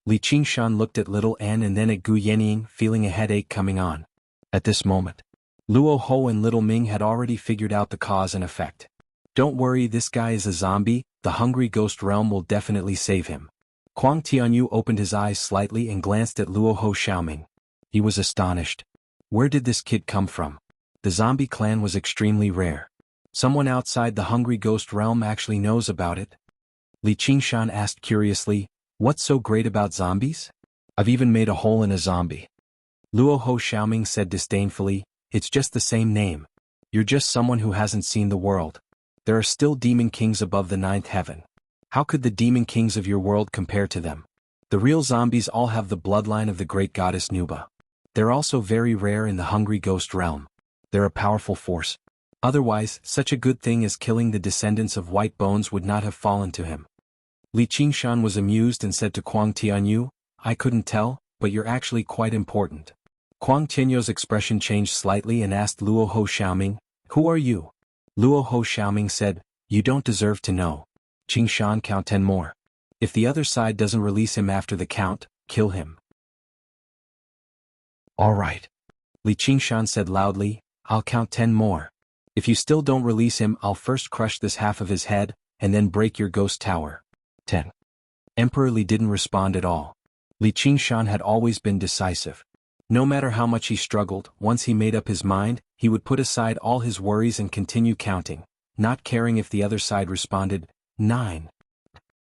Li Qingshan looked at Little Anne and then at Gu Yenying, feeling a headache coming on. At this moment, Luo Ho and Little Ming had already figured out the cause and effect. "Don't worry, this guy is a zombie, the hungry ghost realm will definitely save him." Kuang Tianyu opened his eyes slightly and glanced at Luo Ho Xiaoming. He was astonished. Where did this kid come from? The zombie clan was extremely rare. Someone outside the hungry ghost realm actually knows about it? Li Qingshan asked curiously, "What's so great about zombies? I've even made a hole in a zombie." Luo Ho Xiaoming said disdainfully, "It's just the same name. You're just someone who hasn't seen the world. There are still demon kings above the ninth heaven. How could the demon kings of your world compare to them? The real zombies all have the bloodline of the great goddess Nuba. They're also very rare in the hungry ghost realm. They're a powerful force. Otherwise, such a good thing as killing the descendants of White Bones would not have fallen to him." Li Qingshan was amused and said to Kuang Tianyu, "I couldn't tell, but you're actually quite important." Kuang Tianyu's expression changed slightly and asked Luo Ho Xiaoming, "Who are you?" Luo Ho Xiaoming said, "You don't deserve to know. Qingshan, count 10 more. If the other side doesn't release him after the count, kill him." "All right." Li Qingshan said loudly, "I'll count 10 more. If you still don't release him, I'll first crush this half of his head, and then break your ghost tower." 10. Emperor Li didn't respond at all. Li Qingshan had always been decisive. No matter how much he struggled, once he made up his mind, he would put aside all his worries and continue counting, not caring if the other side responded. 9.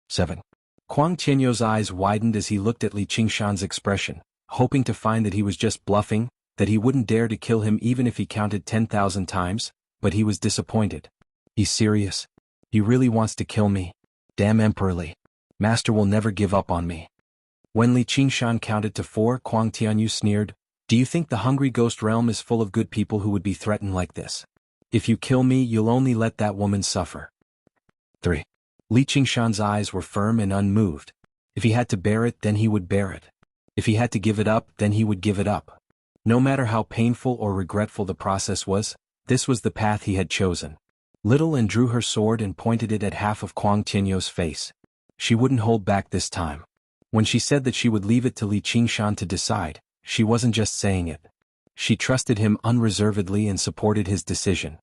7. Kuang Tianyu's eyes widened as he looked at Li Qingshan's expression, hoping to find that he was just bluffing, that he wouldn't dare to kill him even if he counted 10,000 times, but he was disappointed. He's serious. He really wants to kill me. Damn Emperor Li. Master will never give up on me. When Li Qingshan counted to 4, Kuang Tianyu sneered, "Do you think the hungry ghost realm is full of good people who would be threatened like this? If you kill me, you'll only let that woman suffer." 3. Li Qingshan's eyes were firm and unmoved. If he had to bear it, then he would bear it. If he had to give it up, then he would give it up. No matter how painful or regretful the process was, this was the path he had chosen. Little Anne drew her sword and pointed it at half of Kuang Tianyu's face. She wouldn't hold back this time. When she said that she would leave it to Li Qingshan to decide, she wasn't just saying it. She trusted him unreservedly and supported his decision.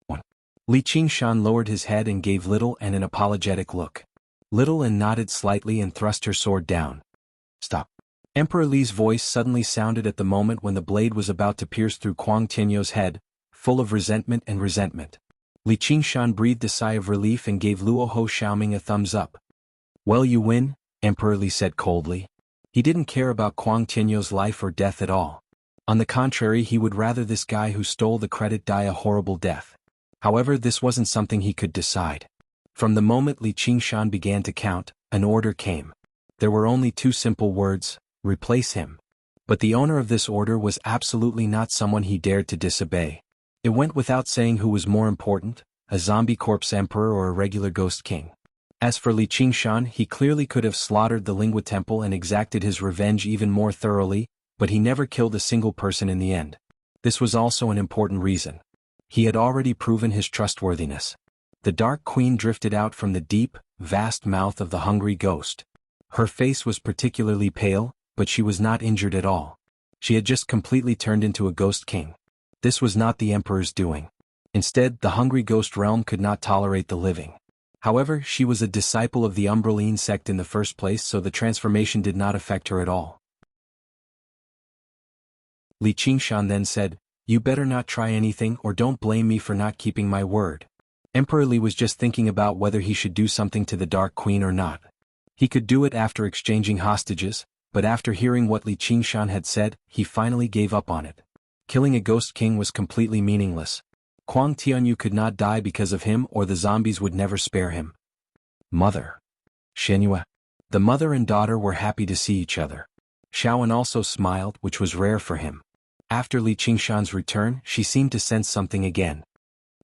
1. Li Qingshan lowered his head and gave Little Anne an apologetic look. Little Anne nodded slightly and thrust her sword down. "Stop." Emperor Li's voice suddenly sounded at the moment when the blade was about to pierce through Kuang Tianyu's head, full of resentment and resentment. Li Qingshan breathed a sigh of relief and gave Luo Ho Xiaoming a thumbs up. "Well, you win," Emperor Li said coldly. He didn't care about Kuang Tianyu's life or death at all. On the contrary, he would rather this guy who stole the credit die a horrible death. However, this wasn't something he could decide. From the moment Li Qingshan began to count, an order came. There were only 2 simple words: replace him. But the owner of this order was absolutely not someone he dared to disobey. It went without saying who was more important, a zombie corpse emperor or a regular ghost king. As for Li Qingshan, he clearly could have slaughtered the Lingua Temple and exacted his revenge even more thoroughly, but he never killed a single person in the end. This was also an important reason. He had already proven his trustworthiness. The Dark Queen drifted out from the deep, vast mouth of the hungry ghost. Her face was particularly pale, but she was not injured at all. She had just completely turned into a ghost king. This was not the emperor's doing. Instead, the hungry ghost realm could not tolerate the living. However, she was a disciple of the Umbraline sect in the first place, so the transformation did not affect her at all. Li Qingshan then said, "You better not try anything or don't blame me for not keeping my word." Emperor Li was just thinking about whether he should do something to the Dark Queen or not. He could do it after exchanging hostages, but after hearing what Li Qingshan had said, he finally gave up on it. Killing a ghost king was completely meaningless. Huang Tianyu could not die because of him, or the zombies would never spare him. Mother. Shenhua. The mother and daughter were happy to see each other. Xiaoan also smiled, which was rare for him. After Li Qingshan's return, she seemed to sense something again.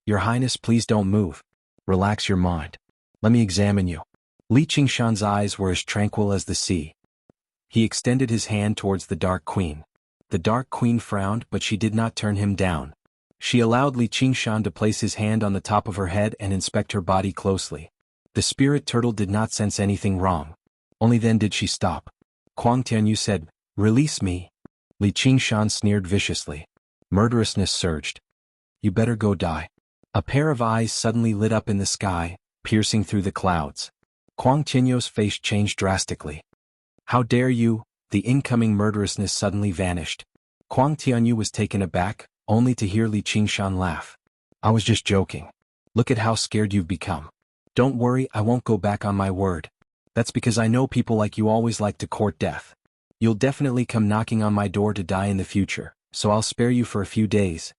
"Your Highness, please don't move. Relax your mind. Let me examine you." Li Qingshan's eyes were as tranquil as the sea. He extended his hand towards the Dark Queen. The Dark Queen frowned, but she did not turn him down. She allowed Li Qingshan to place his hand on the top of her head and inspect her body closely. The spirit turtle did not sense anything wrong. Only then did she stop. Huang Tianyu said, "Release me." Li Qingshan sneered viciously. Murderousness surged. "You better go die." A pair of eyes suddenly lit up in the sky, piercing through the clouds. Huang Tianyu's face changed drastically. "How dare you?" The incoming murderousness suddenly vanished. Huang Tianyu was taken aback, only to hear Li Qingshan laugh. "I was just joking. Look at how scared you've become. Don't worry, I won't go back on my word. That's because I know people like you always like to court death. You'll definitely come knocking on my door to die in the future, so I'll spare you for a few days."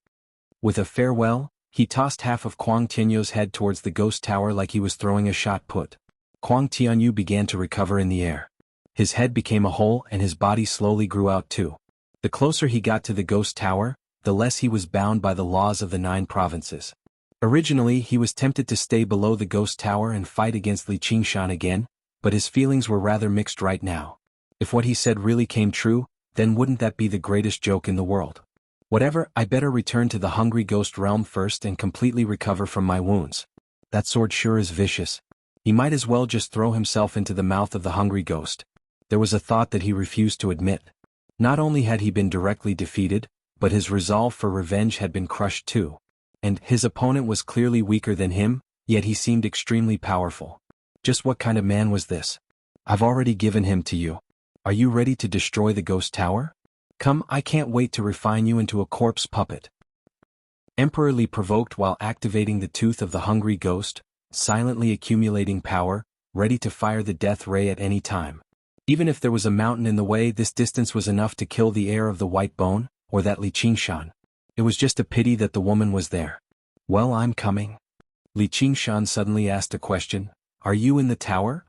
With a farewell, he tossed half of Huang Tianyu's head towards the ghost tower like he was throwing a shot put. Huang Tianyu began to recover in the air. His head became a hole and his body slowly grew out too. The closer he got to the ghost tower, the less he was bound by the laws of the 9 provinces. Originally he was tempted to stay below the ghost tower and fight against Li Qingshan again, but his feelings were rather mixed right now. If what he said really came true, then wouldn't that be the greatest joke in the world? Whatever, I better return to the hungry ghost realm first and completely recover from my wounds. That sword sure is vicious. He might as well just throw himself into the mouth of the hungry ghost. There was a thought that he refused to admit. Not only had he been directly defeated, but his resolve for revenge had been crushed too. And his opponent was clearly weaker than him, yet he seemed extremely powerful. Just what kind of man was this? "I've already given him to you. Are you ready to destroy the ghost tower? Come, I can't wait to refine you into a corpse puppet." Emperor Li provoked while activating the tooth of the hungry ghost, silently accumulating power, ready to fire the death ray at any time. Even if there was a mountain in the way, this distance was enough to kill the heir of the white bone, or that Li Qingshan. It was just a pity that the woman was there. "Well, I'm coming." Li Qingshan suddenly asked a question. "Are you in the tower?"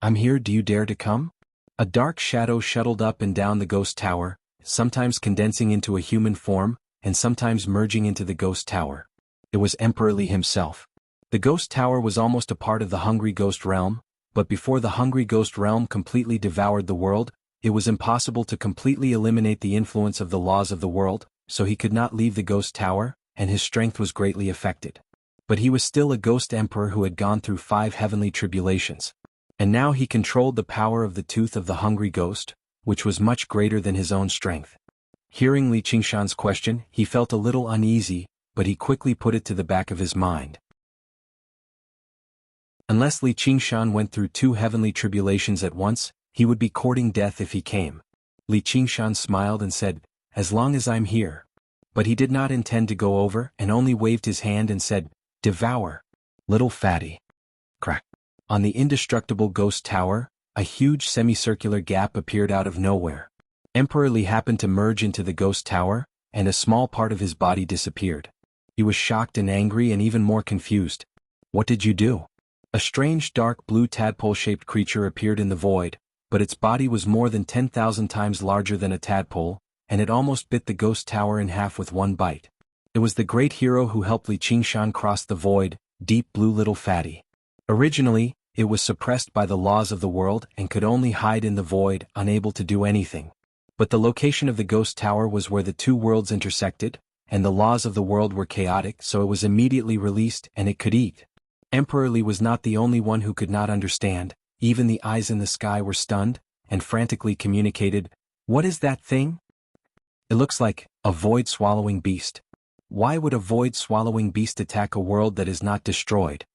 "I'm here, do you dare to come?" A dark shadow shuttled up and down the ghost tower, sometimes condensing into a human form, and sometimes merging into the ghost tower. It was Emperor Li himself. The ghost tower was almost a part of the hungry ghost realm, but before the hungry ghost realm completely devoured the world, it was impossible to completely eliminate the influence of the laws of the world, so he could not leave the ghost tower, and his strength was greatly affected. But he was still a ghost emperor who had gone through 5 heavenly tribulations. And now he controlled the power of the tooth of the hungry ghost, which was much greater than his own strength. Hearing Li Qingshan's question, he felt a little uneasy, but he quickly put it to the back of his mind. Unless Li Qingshan went through 2 heavenly tribulations at once, he would be courting death if he came. Li Qingshan smiled and said, "As long as I'm here." But he did not intend to go over and only waved his hand and said, "Devour. Little fatty." Crack. On the indestructible ghost tower, a huge semicircular gap appeared out of nowhere. Emperor Li happened to merge into the ghost tower, and a small part of his body disappeared. He was shocked and angry and even more confused. "What did you do?" A strange dark blue tadpole-shaped creature appeared in the void, but its body was more than 10,000 times larger than a tadpole, and it almost bit the ghost tower in half with one bite. It was the great hero who helped Li Qingshan cross the void, Deep Blue Little Fatty. Originally, it was suppressed by the laws of the world and could only hide in the void, unable to do anything. But the location of the ghost tower was where the 2 worlds intersected, and the laws of the world were chaotic, so it was immediately released and it could eat. Emperor Li was not the only one who could not understand. Even the eyes in the sky were stunned, and frantically communicated, "What is that thing?" "It looks like a void-swallowing beast." "Why would a void-swallowing beast attack a world that is not destroyed?"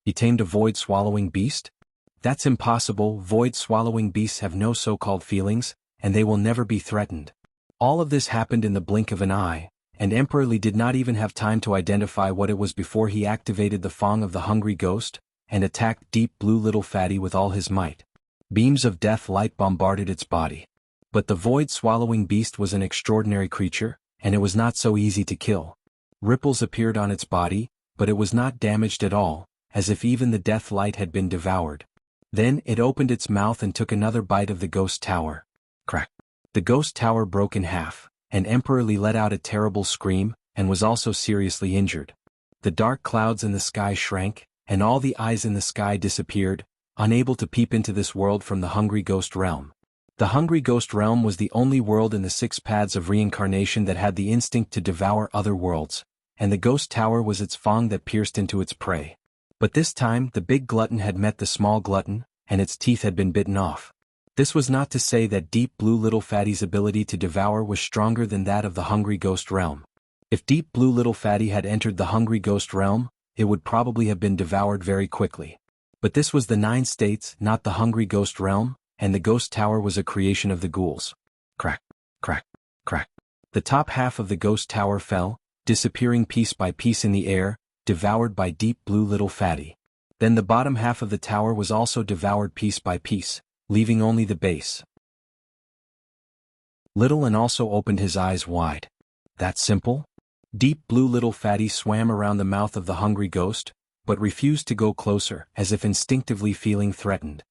He tamed a void-swallowing beast? That's impossible. Void-swallowing beasts have no so-called feelings, and they will never be threatened. All of this happened in the blink of an eye, and Emperor Li did not even have time to identify what it was before he activated the Fang of the Hungry Ghost, and attacked Deep Blue Little Fatty with all his might. Beams of death light bombarded its body. But the void-swallowing beast was an extraordinary creature, and it was not so easy to kill. Ripples appeared on its body, but it was not damaged at all, as if even the death light had been devoured. Then it opened its mouth and took another bite of the ghost tower. Crack. The ghost tower broke in half, and Emperor Li let out a terrible scream, and was also seriously injured. The dark clouds in the sky shrank, and all the eyes in the sky disappeared, unable to peep into this world from the Hungry Ghost Realm. The Hungry Ghost Realm was the only world in the 6 paths of reincarnation that had the instinct to devour other worlds, and the ghost tower was its fang that pierced into its prey. But this time the big glutton had met the small glutton, and its teeth had been bitten off. This was not to say that Deep Blue Little Fatty's ability to devour was stronger than that of the Hungry Ghost Realm. If Deep Blue Little Fatty had entered the Hungry Ghost Realm, it would probably have been devoured very quickly. But this was the 9 states, not the Hungry Ghost Realm, and the ghost tower was a creation of the ghouls. Crack, crack, crack. The top half of the ghost tower fell, disappearing piece by piece in the air, devoured by Deep Blue Little Fatty. Then the bottom half of the tower was also devoured piece by piece, leaving only the base. Little and also opened his eyes wide. That simple? Deep Blue Little Fatty swam around the mouth of the hungry ghost, but refused to go closer, as if instinctively feeling threatened.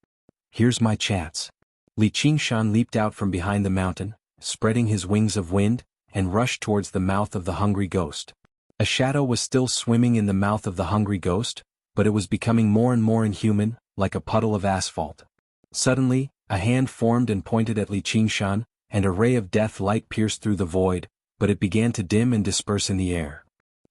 Here's my chance. Li Qingshan leaped out from behind the mountain, spreading his wings of wind, and rushed towards the mouth of the hungry ghost. A shadow was still swimming in the mouth of the hungry ghost, but it was becoming more and more inhuman, like a puddle of asphalt. Suddenly, a hand formed and pointed at Li Qingshan, and a ray of death light pierced through the void, but it began to dim and disperse in the air.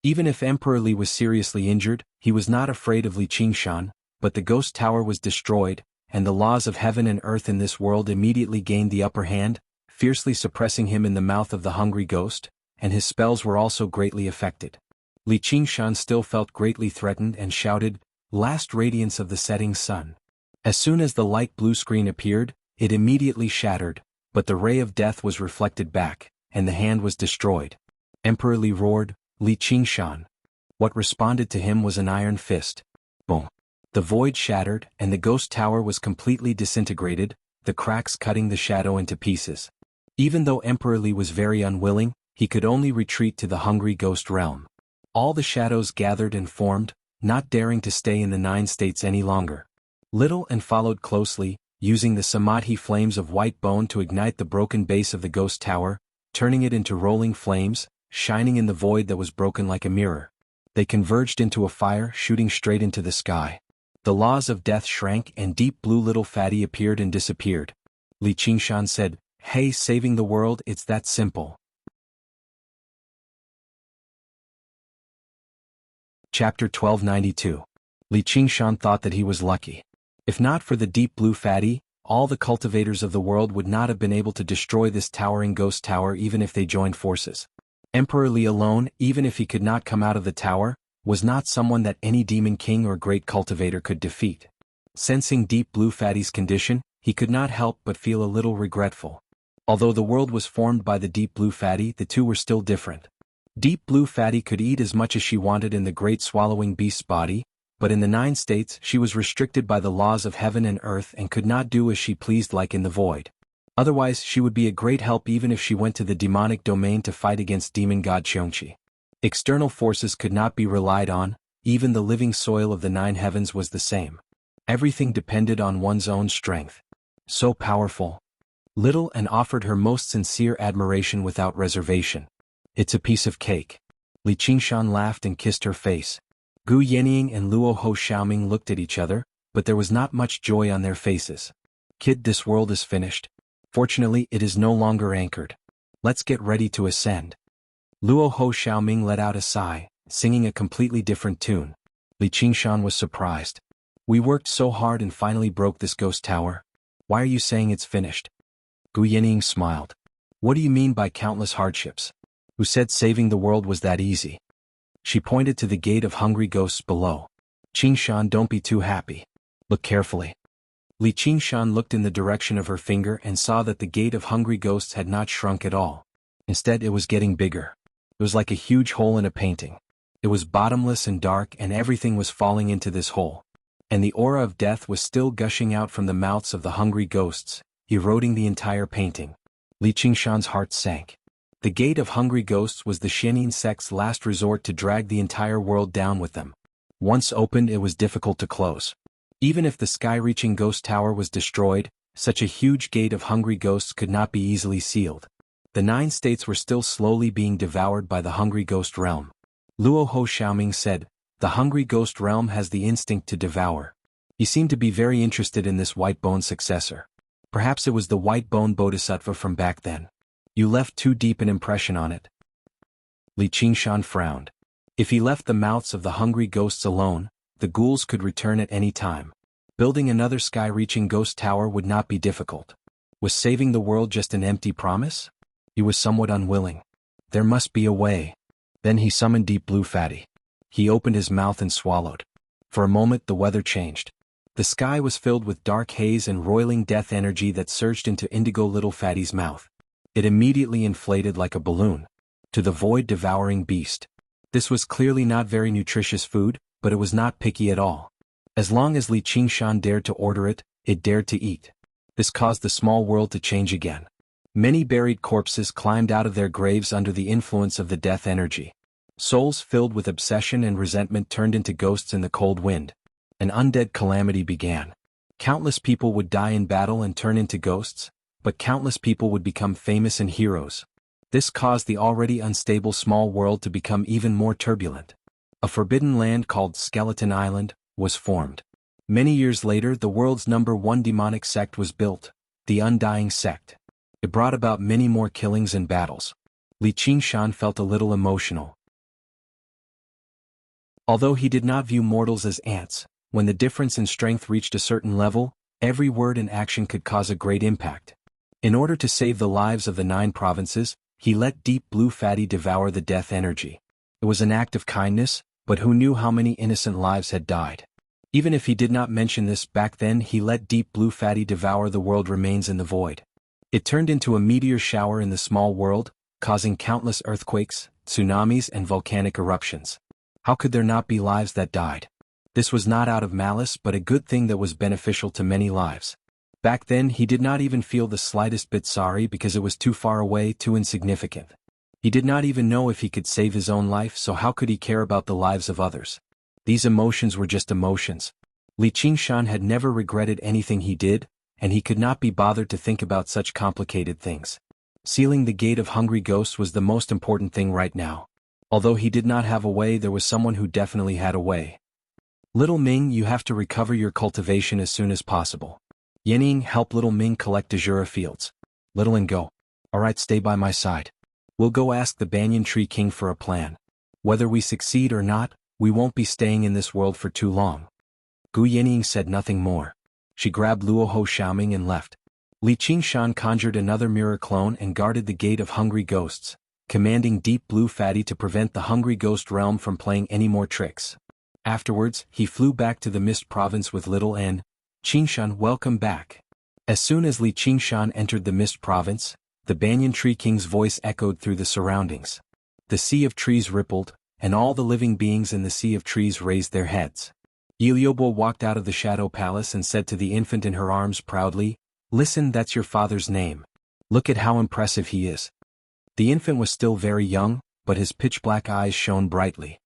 Even if Emperor Li was seriously injured, he was not afraid of Li Qingshan, but the ghost tower was destroyed, and the laws of heaven and earth in this world immediately gained the upper hand, fiercely suppressing him in the mouth of the hungry ghost, and his spells were also greatly affected. Li Qingshan still felt greatly threatened and shouted, "Last radiance of the setting sun." As soon as the light blue screen appeared, it immediately shattered, but the ray of death was reflected back, and the hand was destroyed. Emperor Li roared, "Li Qingshan." What responded to him was an iron fist. Boom. The void shattered, and the ghost tower was completely disintegrated, the cracks cutting the shadow into pieces. Even though Emperor Li was very unwilling, he could only retreat to the hungry ghost realm. All the shadows gathered and formed, not daring to stay in the 9 states any longer. Little and followed closely, using the samadhi flames of white bone to ignite the broken base of the ghost tower, turning it into rolling flames, shining in the void that was broken like a mirror. They converged into a fire shooting straight into the sky. The laws of death shrank and Deep Blue Little Fatty appeared and disappeared. Li Qingshan said, "Hey, saving the world, it's that simple." Chapter 1292. Li Qingshan thought that he was lucky. If not for the Deep Blue Fatty, all the cultivators of the world would not have been able to destroy this towering ghost tower even if they joined forces. Emperor Li alone, even if he could not come out of the tower, was not someone that any demon king or great cultivator could defeat. Sensing Deep Blue Fatty's condition, he could not help but feel a little regretful. Although the world was formed by the Deep Blue Fatty, the two were still different. Deep Blue Fatty could eat as much as she wanted in the great swallowing beast's body, but in the 9 states she was restricted by the laws of heaven and earth and could not do as she pleased like in the void. Otherwise she would be a great help even if she went to the demonic domain to fight against demon god Qiongqi. External forces could not be relied on, even the living soil of the 9 heavens was the same. Everything depended on one's own strength. So powerful. Little and offered her most sincere admiration without reservation. "It's a piece of cake." Li Qingshan laughed and kissed her face. Gu Yenying and Luo Ho Xiaoming looked at each other, but there was not much joy on their faces. "Kid, this world is finished. Fortunately, it is no longer anchored. Let's get ready to ascend." Luo Ho Xiaoming let out a sigh, singing a completely different tune. Li Qingshan was surprised. "We worked so hard and finally broke this ghost tower. Why are you saying it's finished?" Gu Yenying smiled. "What do you mean by countless hardships? Who said saving the world was that easy?" She pointed to the gate of hungry ghosts below. Qingshan, don't be too happy. Look carefully. Li Qingshan looked in the direction of her finger and saw that the gate of hungry ghosts had not shrunk at all. Instead, it was getting bigger. It was like a huge hole in a painting. It was bottomless and dark, and everything was falling into this hole. And the aura of death was still gushing out from the mouths of the hungry ghosts, eroding the entire painting. Li Qingshan's heart sank. The gate of hungry ghosts was the Xianyin sect's last resort to drag the entire world down with them. Once opened, it was difficult to close. Even if the sky-reaching ghost tower was destroyed, such a huge gate of hungry ghosts could not be easily sealed. The 9 states were still slowly being devoured by the hungry ghost realm. Luo Ho Xiaoming said, "The hungry ghost realm has the instinct to devour." He seemed to be very interested in this white bone successor. Perhaps it was the white bone bodhisattva from back then. You left too deep an impression on it. Li Qingshan frowned. If he left the mouths of the hungry ghosts alone, the ghouls could return at any time. Building another sky-reaching ghost tower would not be difficult. Was saving the world just an empty promise? He was somewhat unwilling. There must be a way. Then he summoned Deep Blue Fatty. He opened his mouth and swallowed. For a moment the weather changed. The sky was filled with dark haze and roiling death energy that surged into Indigo Little Fatty's mouth. It immediately inflated like a balloon. To the void-devouring beast. This was clearly not very nutritious food, but it was not picky at all. As long as Li Qingshan dared to order it, it dared to eat. This caused the small world to change again. Many buried corpses climbed out of their graves under the influence of the death energy. Souls filled with obsession and resentment turned into ghosts in the cold wind. An undead calamity began. Countless people would die in battle and turn into ghosts, but countless people would become famous and heroes. This caused the already unstable small world to become even more turbulent. A forbidden land called Skeleton Island was formed. Many years later, the world's #1 demonic sect was built, the Undying Sect. It brought about many more killings and battles. Li Qingshan felt a little emotional. Although he did not view mortals as ants, when the difference in strength reached a certain level, every word and action could cause a great impact. In order to save the lives of the 9 provinces, he let Deep Blue Fatty devour the death energy. It was an act of kindness, but who knew how many innocent lives had died? Even if he did not mention this back then, he let Deep Blue Fatty devour the world remains in the void. It turned into a meteor shower in the small world, causing countless earthquakes, tsunamis and volcanic eruptions. How could there not be lives that died? This was not out of malice but a good thing that was beneficial to many lives. Back then he did not even feel the slightest bit sorry because it was too far away, too insignificant. He did not even know if he could save his own life, so how could he care about the lives of others? These emotions were just emotions. Li Qingshan had never regretted anything he did, and he could not be bothered to think about such complicated things. Sealing the gate of hungry ghosts was the most important thing right now. Although he did not have a way, there was someone who definitely had a way. Little Ming, you have to recover your cultivation as soon as possible. Yening, help Little Ming collect Dejura fields. Little and go. Alright, stay by my side. We'll go ask the Banyan Tree King for a plan. Whether we succeed or not, we won't be staying in this world for too long. Gu Yening said nothing more. She grabbed Luo Ho Xiaoming and left. Li Qingshan conjured another mirror clone and guarded the gate of hungry ghosts, commanding Deep Blue Fatty to prevent the hungry ghost realm from playing any more tricks. Afterwards, he flew back to the Mist Province with Little N. Qingshan, welcome back. As soon as Li Qingshan entered the Mist Province, the Banyan Tree King's voice echoed through the surroundings. The sea of trees rippled, and all the living beings in the sea of trees raised their heads. Iliobo walked out of the Shadow Palace and said to the infant in her arms proudly, "Listen, that's your father's name. Look at how impressive he is." The infant was still very young, but his pitch-black eyes shone brightly.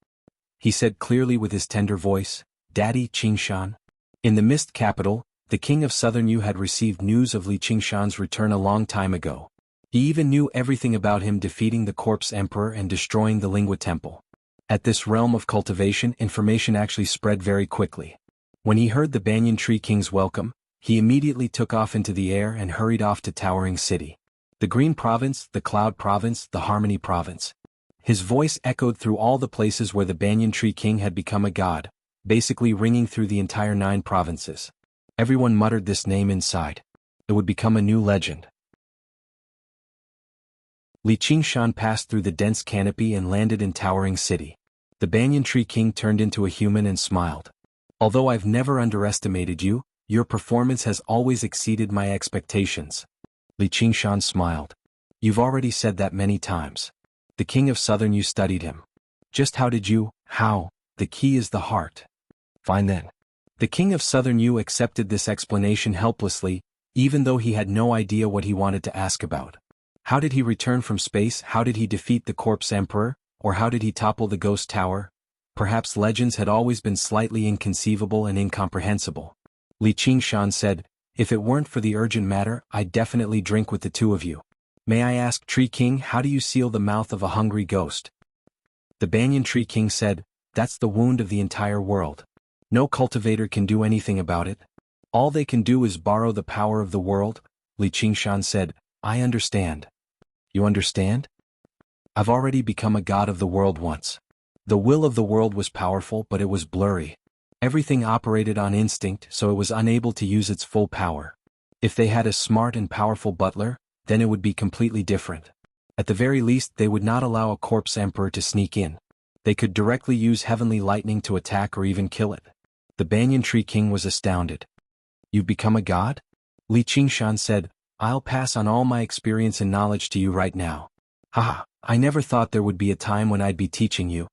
He said clearly with his tender voice, "Daddy, Qingshan." In the Mist Capital, the king of Southern Yu had received news of Li Qingshan's return a long time ago. He even knew everything about him defeating the Corpse Emperor and destroying the Lingua Temple. At this realm of cultivation, information actually spread very quickly. When he heard the Banyan Tree King's welcome, he immediately took off into the air and hurried off to Towering City. The Green Province, the Cloud Province, the Harmony Province. His voice echoed through all the places where the Banyan Tree King had become a god, basically ringing through the entire 9 provinces. Everyone muttered this name inside. It would become a new legend. Li Qingshan passed through the dense canopy and landed in Towering City. The Banyan Tree King turned into a human and smiled. Although I've never underestimated you, your performance has always exceeded my expectations. Li Qingshan smiled. You've already said that many times. The king of Southern Yu studied him. Just how did you? How? The key is the heart. Fine then. The king of Southern Yu accepted this explanation helplessly, even though he had no idea what he wanted to ask about. How did he return from space? How did he defeat the corpse emperor? Or how did he topple the ghost tower? Perhaps legends had always been slightly inconceivable and incomprehensible. Li Qingshan said, if it weren't for the urgent matter, I'd definitely drink with the two of you. May I ask, Tree King, how do you seal the mouth of a hungry ghost? The Banyan Tree King said, that's the wound of the entire world. No cultivator can do anything about it. All they can do is borrow the power of the world. Li Qingshan said, I understand. You understand? I've already become a god of the world once. The will of the world was powerful, but it was blurry. Everything operated on instinct, so it was unable to use its full power. If they had a smart and powerful butler, then it would be completely different. At the very least, they would not allow a corpse emperor to sneak in. They could directly use heavenly lightning to attack or even kill it. The Banyan Tree King was astounded. You've become a god? Li Qingshan said, I'll pass on all my experience and knowledge to you right now. Haha, I never thought there would be a time when I'd be teaching you.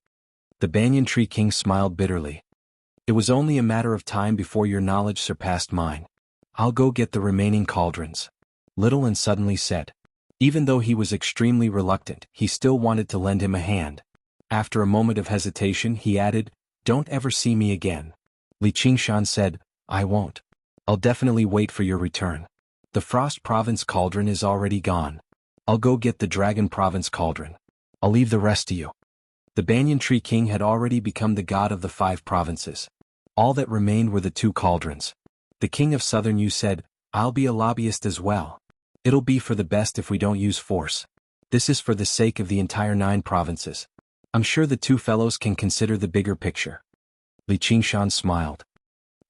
The Banyan Tree King smiled bitterly. It was only a matter of time before your knowledge surpassed mine. I'll go get the remaining cauldrons. Little and suddenly said. Even though he was extremely reluctant, he still wanted to lend him a hand. After a moment of hesitation, he added, don't ever see me again. Li Qingshan said, I won't. I'll definitely wait for your return. The Frost Province cauldron is already gone. I'll go get the Dragon Province cauldron. I'll leave the rest to you. The Banyan Tree King had already become the god of the 5 provinces. All that remained were the 2 cauldrons. The king of Southern Yu said, I'll be a lobbyist as well. It'll be for the best if we don't use force. This is for the sake of the entire 9 provinces. I'm sure the 2 fellows can consider the bigger picture. Li Qingshan smiled.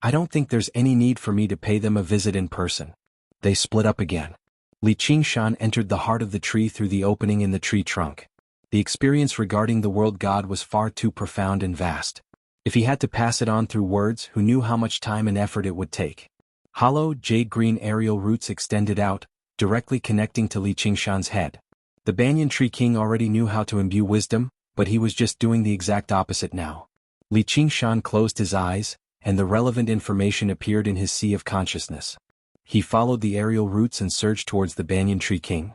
I don't think there's any need for me to pay them a visit in person. They split up again. Li Qingshan entered the heart of the tree through the opening in the tree trunk. The experience regarding the world god was far too profound and vast. If he had to pass it on through words, who knew how much time and effort it would take? Hollow, jade-green aerial roots extended out, directly connecting to Li Qingshan's head. The Banyan Tree King already knew how to imbue wisdom, but he was just doing the exact opposite now. Li Qingshan closed his eyes, and the relevant information appeared in his sea of consciousness. He followed the aerial roots and surged towards the Banyan Tree King.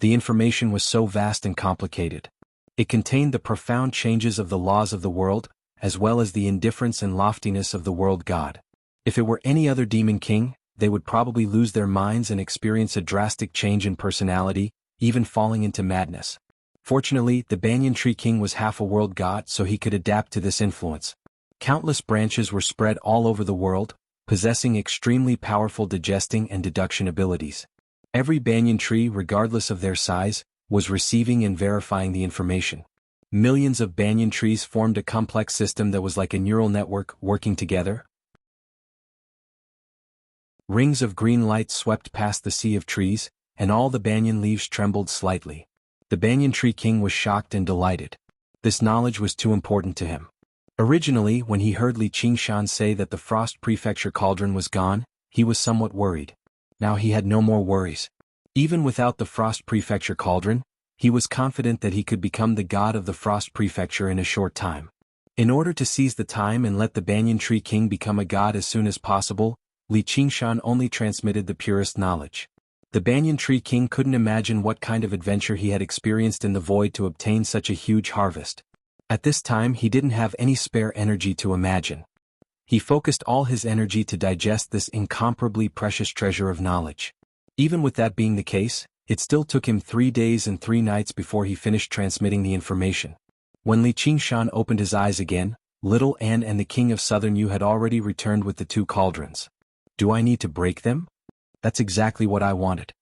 The information was so vast and complicated. It contained the profound changes of the laws of the world, as well as the indifference and loftiness of the world god. If it were any other demon king, they would probably lose their minds and experience a drastic change in personality, even falling into madness. Fortunately, the Banyan Tree King was half a world god, so he could adapt to this influence. Countless branches were spread all over the world, possessing extremely powerful digesting and deduction abilities. Every banyan tree, regardless of their size, was receiving and verifying the information. Millions of banyan trees formed a complex system that was like a neural network working together. Rings of green light swept past the sea of trees, and all the banyan leaves trembled slightly. The Banyan Tree King was shocked and delighted. This knowledge was too important to him. Originally, when he heard Li Qingshan say that the Frost Prefecture cauldron was gone, he was somewhat worried. Now he had no more worries. Even without the Frost Prefecture cauldron, he was confident that he could become the god of the Frost Prefecture in a short time. In order to seize the time and let the Banyan Tree King become a god as soon as possible, Li Qingshan only transmitted the purest knowledge. The Banyan Tree King couldn't imagine what kind of adventure he had experienced in the void to obtain such a huge harvest. At this time he didn't have any spare energy to imagine. He focused all his energy to digest this incomparably precious treasure of knowledge. Even with that being the case, it still took him 3 days and 3 nights before he finished transmitting the information. When Li Qingshan opened his eyes again, Little Anne and the King of Southern Yu had already returned with the 2 cauldrons. Do I need to break them? That's exactly what I wanted.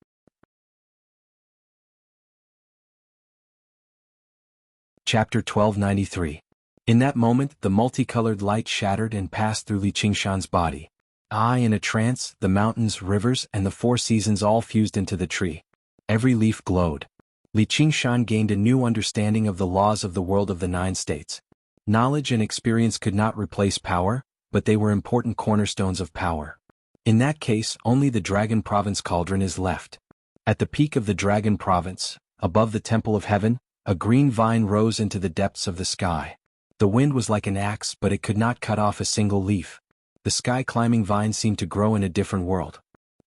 Chapter 1293. In that moment, the multicolored light shattered and passed through Li Qingshan's body. In a trance, the mountains, rivers, and the 4 seasons all fused into the tree. Every leaf glowed. Li Qingshan gained a new understanding of the laws of the world of the 9 states. Knowledge and experience could not replace power, but they were important cornerstones of power. In that case, only the Dragon Province cauldron is left. At the peak of the Dragon Province, above the Temple of Heaven, a green vine rose into the depths of the sky. The wind was like an axe, but it could not cut off a single leaf. The sky-climbing vine seemed to grow in a different world.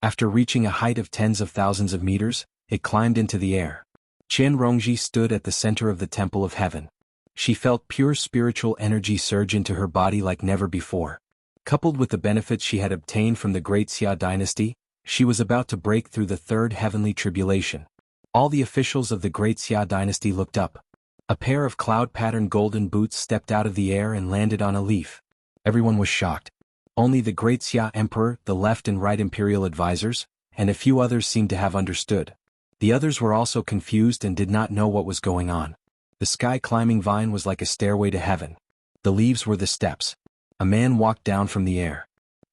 After reaching a height of tens of thousands of meters, it climbed into the air. Qian Rongji stood at the center of the Temple of Heaven. She felt pure spiritual energy surge into her body like never before. Coupled with the benefits she had obtained from the Great Xia dynasty, she was about to break through the third heavenly tribulation. All the officials of the Great Xia dynasty looked up. A pair of cloud-patterned golden boots stepped out of the air and landed on a leaf. Everyone was shocked. Only the Great Xia Emperor, the left and right imperial advisors, and a few others seemed to have understood. The others were also confused and did not know what was going on. The sky-climbing vine was like a stairway to heaven. The leaves were the steps. A man walked down from the air.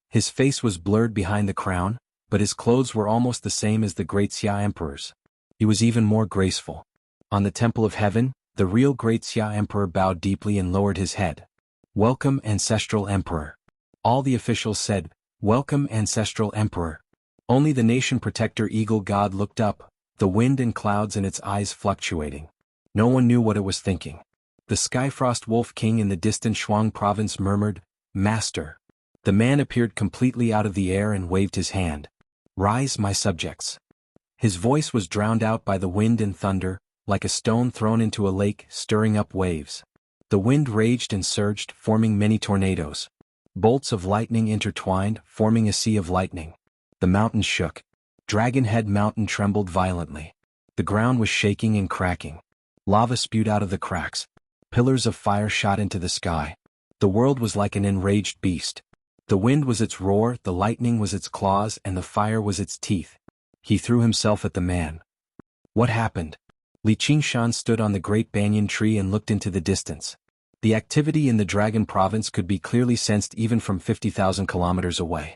His face was blurred behind the crown, but his clothes were almost the same as the Great Xia Emperor's. He was even more graceful. On the Temple of Heaven, the real Great Xia Emperor bowed deeply and lowered his head. "Welcome, Ancestral Emperor." All the officials said, "Welcome, Ancestral Emperor." Only the nation protector Eagle God looked up, the wind and clouds in its eyes fluctuating. No one knew what it was thinking. The Skyfrost Wolf King in the distant Shuang province murmured, "Master." The man appeared completely out of the air and waved his hand. "Rise, my subjects." His voice was drowned out by the wind and thunder, like a stone thrown into a lake, stirring up waves. The wind raged and surged, forming many tornadoes. Bolts of lightning intertwined, forming a sea of lightning. The mountains shook. Dragon Head Mountain trembled violently. The ground was shaking and cracking. Lava spewed out of the cracks. Pillars of fire shot into the sky. The world was like an enraged beast. The wind was its roar, the lightning was its claws, and the fire was its teeth. He threw himself at the man. What happened? Li Qingshan stood on the great banyan tree and looked into the distance. The activity in the Dragon Province could be clearly sensed even from 50,000 kilometers away.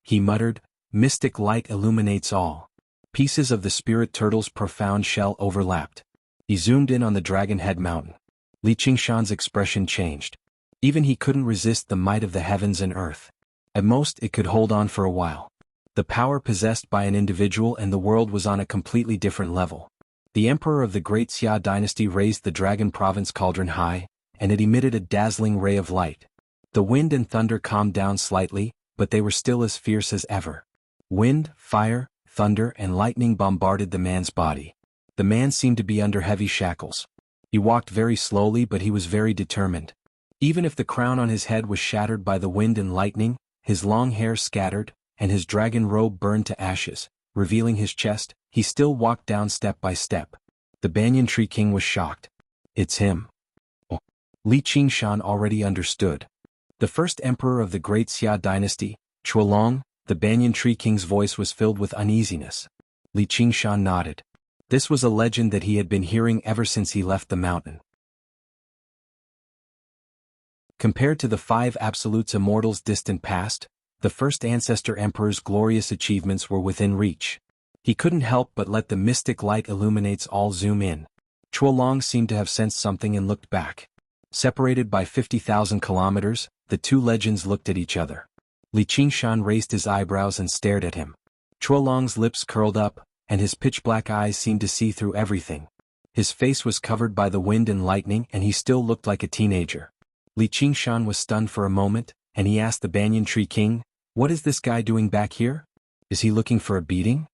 He muttered, "Mystic light illuminates all." Pieces of the spirit turtle's profound shell overlapped. He zoomed in on the Dragon Head Mountain. Li Qingshan's expression changed. Even he couldn't resist the might of the heavens and earth. At most it could hold on for a while. The power possessed by an individual and the world was on a completely different level. The emperor of the Great Xia dynasty raised the Dragon Province cauldron high, and it emitted a dazzling ray of light. The wind and thunder calmed down slightly, but they were still as fierce as ever. Wind, fire, thunder, and lightning bombarded the man's body. The man seemed to be under heavy shackles. He walked very slowly, but he was very determined. Even if the crown on his head was shattered by the wind and lightning, his long hair scattered, and his dragon robe burned to ashes, revealing his chest, he still walked down step by step. The Banyan Tree King was shocked. "It's him." Oh. Li Qingshan already understood. The first emperor of the Great Xia dynasty, Chuolong, the Banyan Tree King's voice was filled with uneasiness. Li Qingshan nodded. This was a legend that he had been hearing ever since he left the mountain. Compared to the 5 Absolutes Immortals' distant past, the first ancestor emperor's glorious achievements were within reach. He couldn't help but let the mystic light illuminates all zoom in. Chuolong seemed to have sensed something and looked back. Separated by 50,000 kilometers, the two legends looked at each other. Li Qingshan raised his eyebrows and stared at him. Chuolong's lips curled up, and his pitch-black eyes seemed to see through everything. His face was covered by the wind and lightning, and he still looked like a teenager. Li Qingshan was stunned for a moment, and he asked the Banyan Tree King, "What is this guy doing back here? Is he looking for a beating?"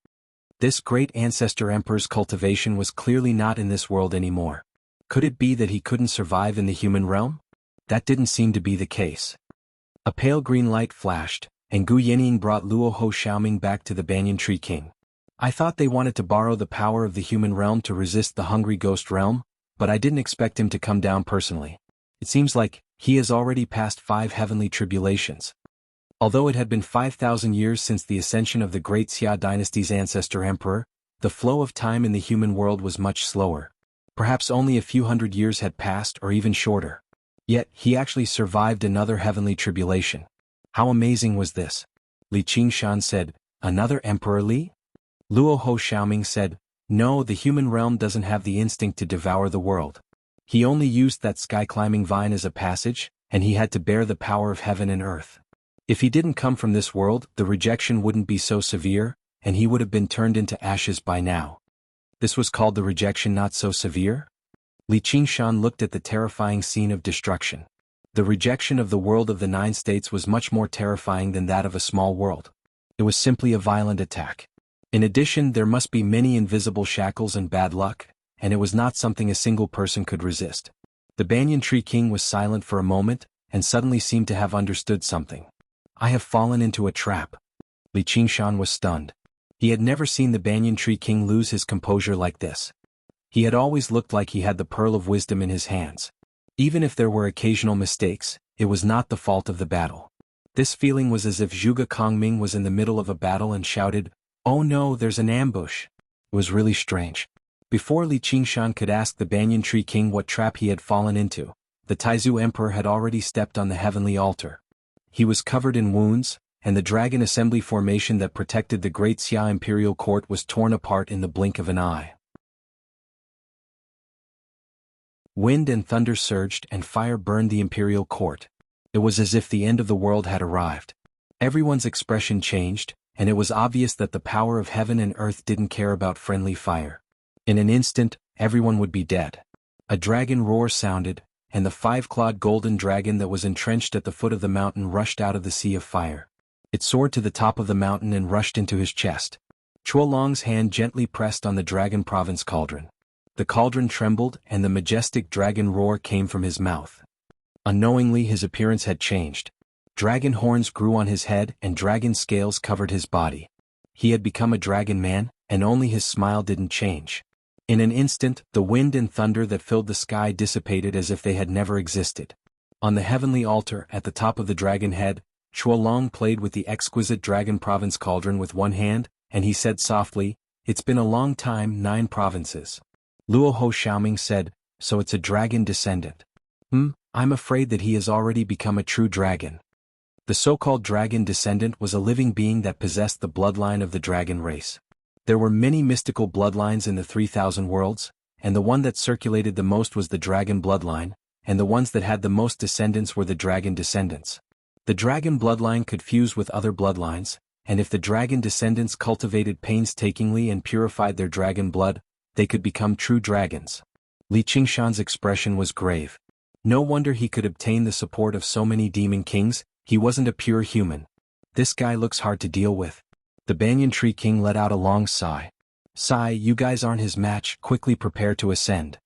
This great ancestor emperor's cultivation was clearly not in this world anymore. Could it be that he couldn't survive in the human realm? That didn't seem to be the case. A pale green light flashed, and Gu Yenying brought Luo Ho Xiaoming back to the Banyan Tree King. "I thought they wanted to borrow the power of the human realm to resist the hungry ghost realm, but I didn't expect him to come down personally. It seems like he has already passed 5 heavenly tribulations." Although it had been 5,000 years since the ascension of the Great Xia dynasty's ancestor emperor, the flow of time in the human world was much slower. Perhaps only a few hundred years had passed or even shorter. Yet, he actually survived another heavenly tribulation. How amazing was this? Li Qingshan said, "Another Emperor Li?" Luo Ho Xiaoming said, "No, the human realm doesn't have the instinct to devour the world. He only used that sky-climbing vine as a passage, and he had to bear the power of heaven and earth. If he didn't come from this world, the rejection wouldn't be so severe, and he would have been turned into ashes by now. This was called the rejection not so severe? Li Qingshan looked at the terrifying scene of destruction. The rejection of the world of the 9 states was much more terrifying than that of a small world. It was simply a violent attack. In addition, there must be many invisible shackles and bad luck, and it was not something a single person could resist. The Banyan Tree King was silent for a moment, and suddenly seemed to have understood something. I have fallen into a trap. Li Qingshan was stunned. He had never seen the Banyan Tree King lose his composure like this. He had always looked like he had the pearl of wisdom in his hands. Even if there were occasional mistakes, it was not the fault of the battle. This feeling was as if Zhuge Kongming was in the middle of a battle and shouted, "Oh no, there's an ambush." It was really strange. Before Li Qingshan could ask the Banyan Tree King what trap he had fallen into, the Taizu Emperor had already stepped on the heavenly altar. He was covered in wounds, and the dragon assembly formation that protected the Great Xia Imperial Court was torn apart in the blink of an eye. Wind and thunder surged and fire burned the Imperial Court. It was as if the end of the world had arrived. Everyone's expression changed, and it was obvious that the power of heaven and earth didn't care about friendly fire. In an instant, everyone would be dead. A dragon roar sounded, and the 5-clawed golden dragon that was entrenched at the foot of the mountain rushed out of the sea of fire. It soared to the top of the mountain and rushed into his chest. Chuolong's hand gently pressed on the dragon province cauldron. The cauldron trembled and the majestic dragon roar came from his mouth. Unknowingly his appearance had changed. Dragon horns grew on his head and dragon scales covered his body. He had become a dragon man, and only his smile didn't change. In an instant, the wind and thunder that filled the sky dissipated as if they had never existed. On the heavenly altar at the top of the dragon head, Chuolong played with the exquisite dragon province cauldron with one hand, and he said softly, "It's been a long time, 9 provinces." Luo Ho Xiaoming said, "So it's a dragon descendant." I'm afraid that he has already become a true dragon." The so-called dragon descendant was a living being that possessed the bloodline of the dragon race. There were many mystical bloodlines in the 3,000 worlds, and the one that circulated the most was the dragon bloodline, and the ones that had the most descendants were the dragon descendants. The dragon bloodline could fuse with other bloodlines, and if the dragon descendants cultivated painstakingly and purified their dragon blood, they could become true dragons. Li Qingshan's expression was grave. No wonder he could obtain the support of so many demon kings. He wasn't a pure human. This guy looks hard to deal with. The Banyan Tree King let out a long sigh. "Sigh, you guys aren't his match, quickly prepare to ascend."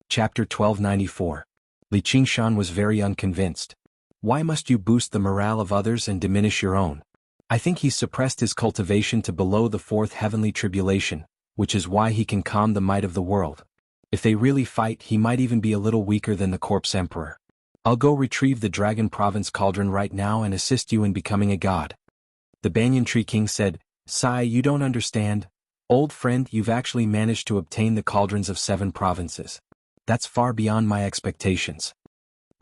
Chapter 1294. Li Qingshan was very unconvinced. Why must you boost the morale of others and diminish your own? I think he suppressed his cultivation to below the 4th heavenly tribulation, which is why he can calm the might of the world. If they really fight, he might even be a little weaker than the Corpse Emperor. I'll go retrieve the Dragon Province Cauldron right now and assist you in becoming a god. The Banyan Tree King said, "Sai, you don't understand. Old friend, you've actually managed to obtain the cauldrons of 7 provinces. That's far beyond my expectations."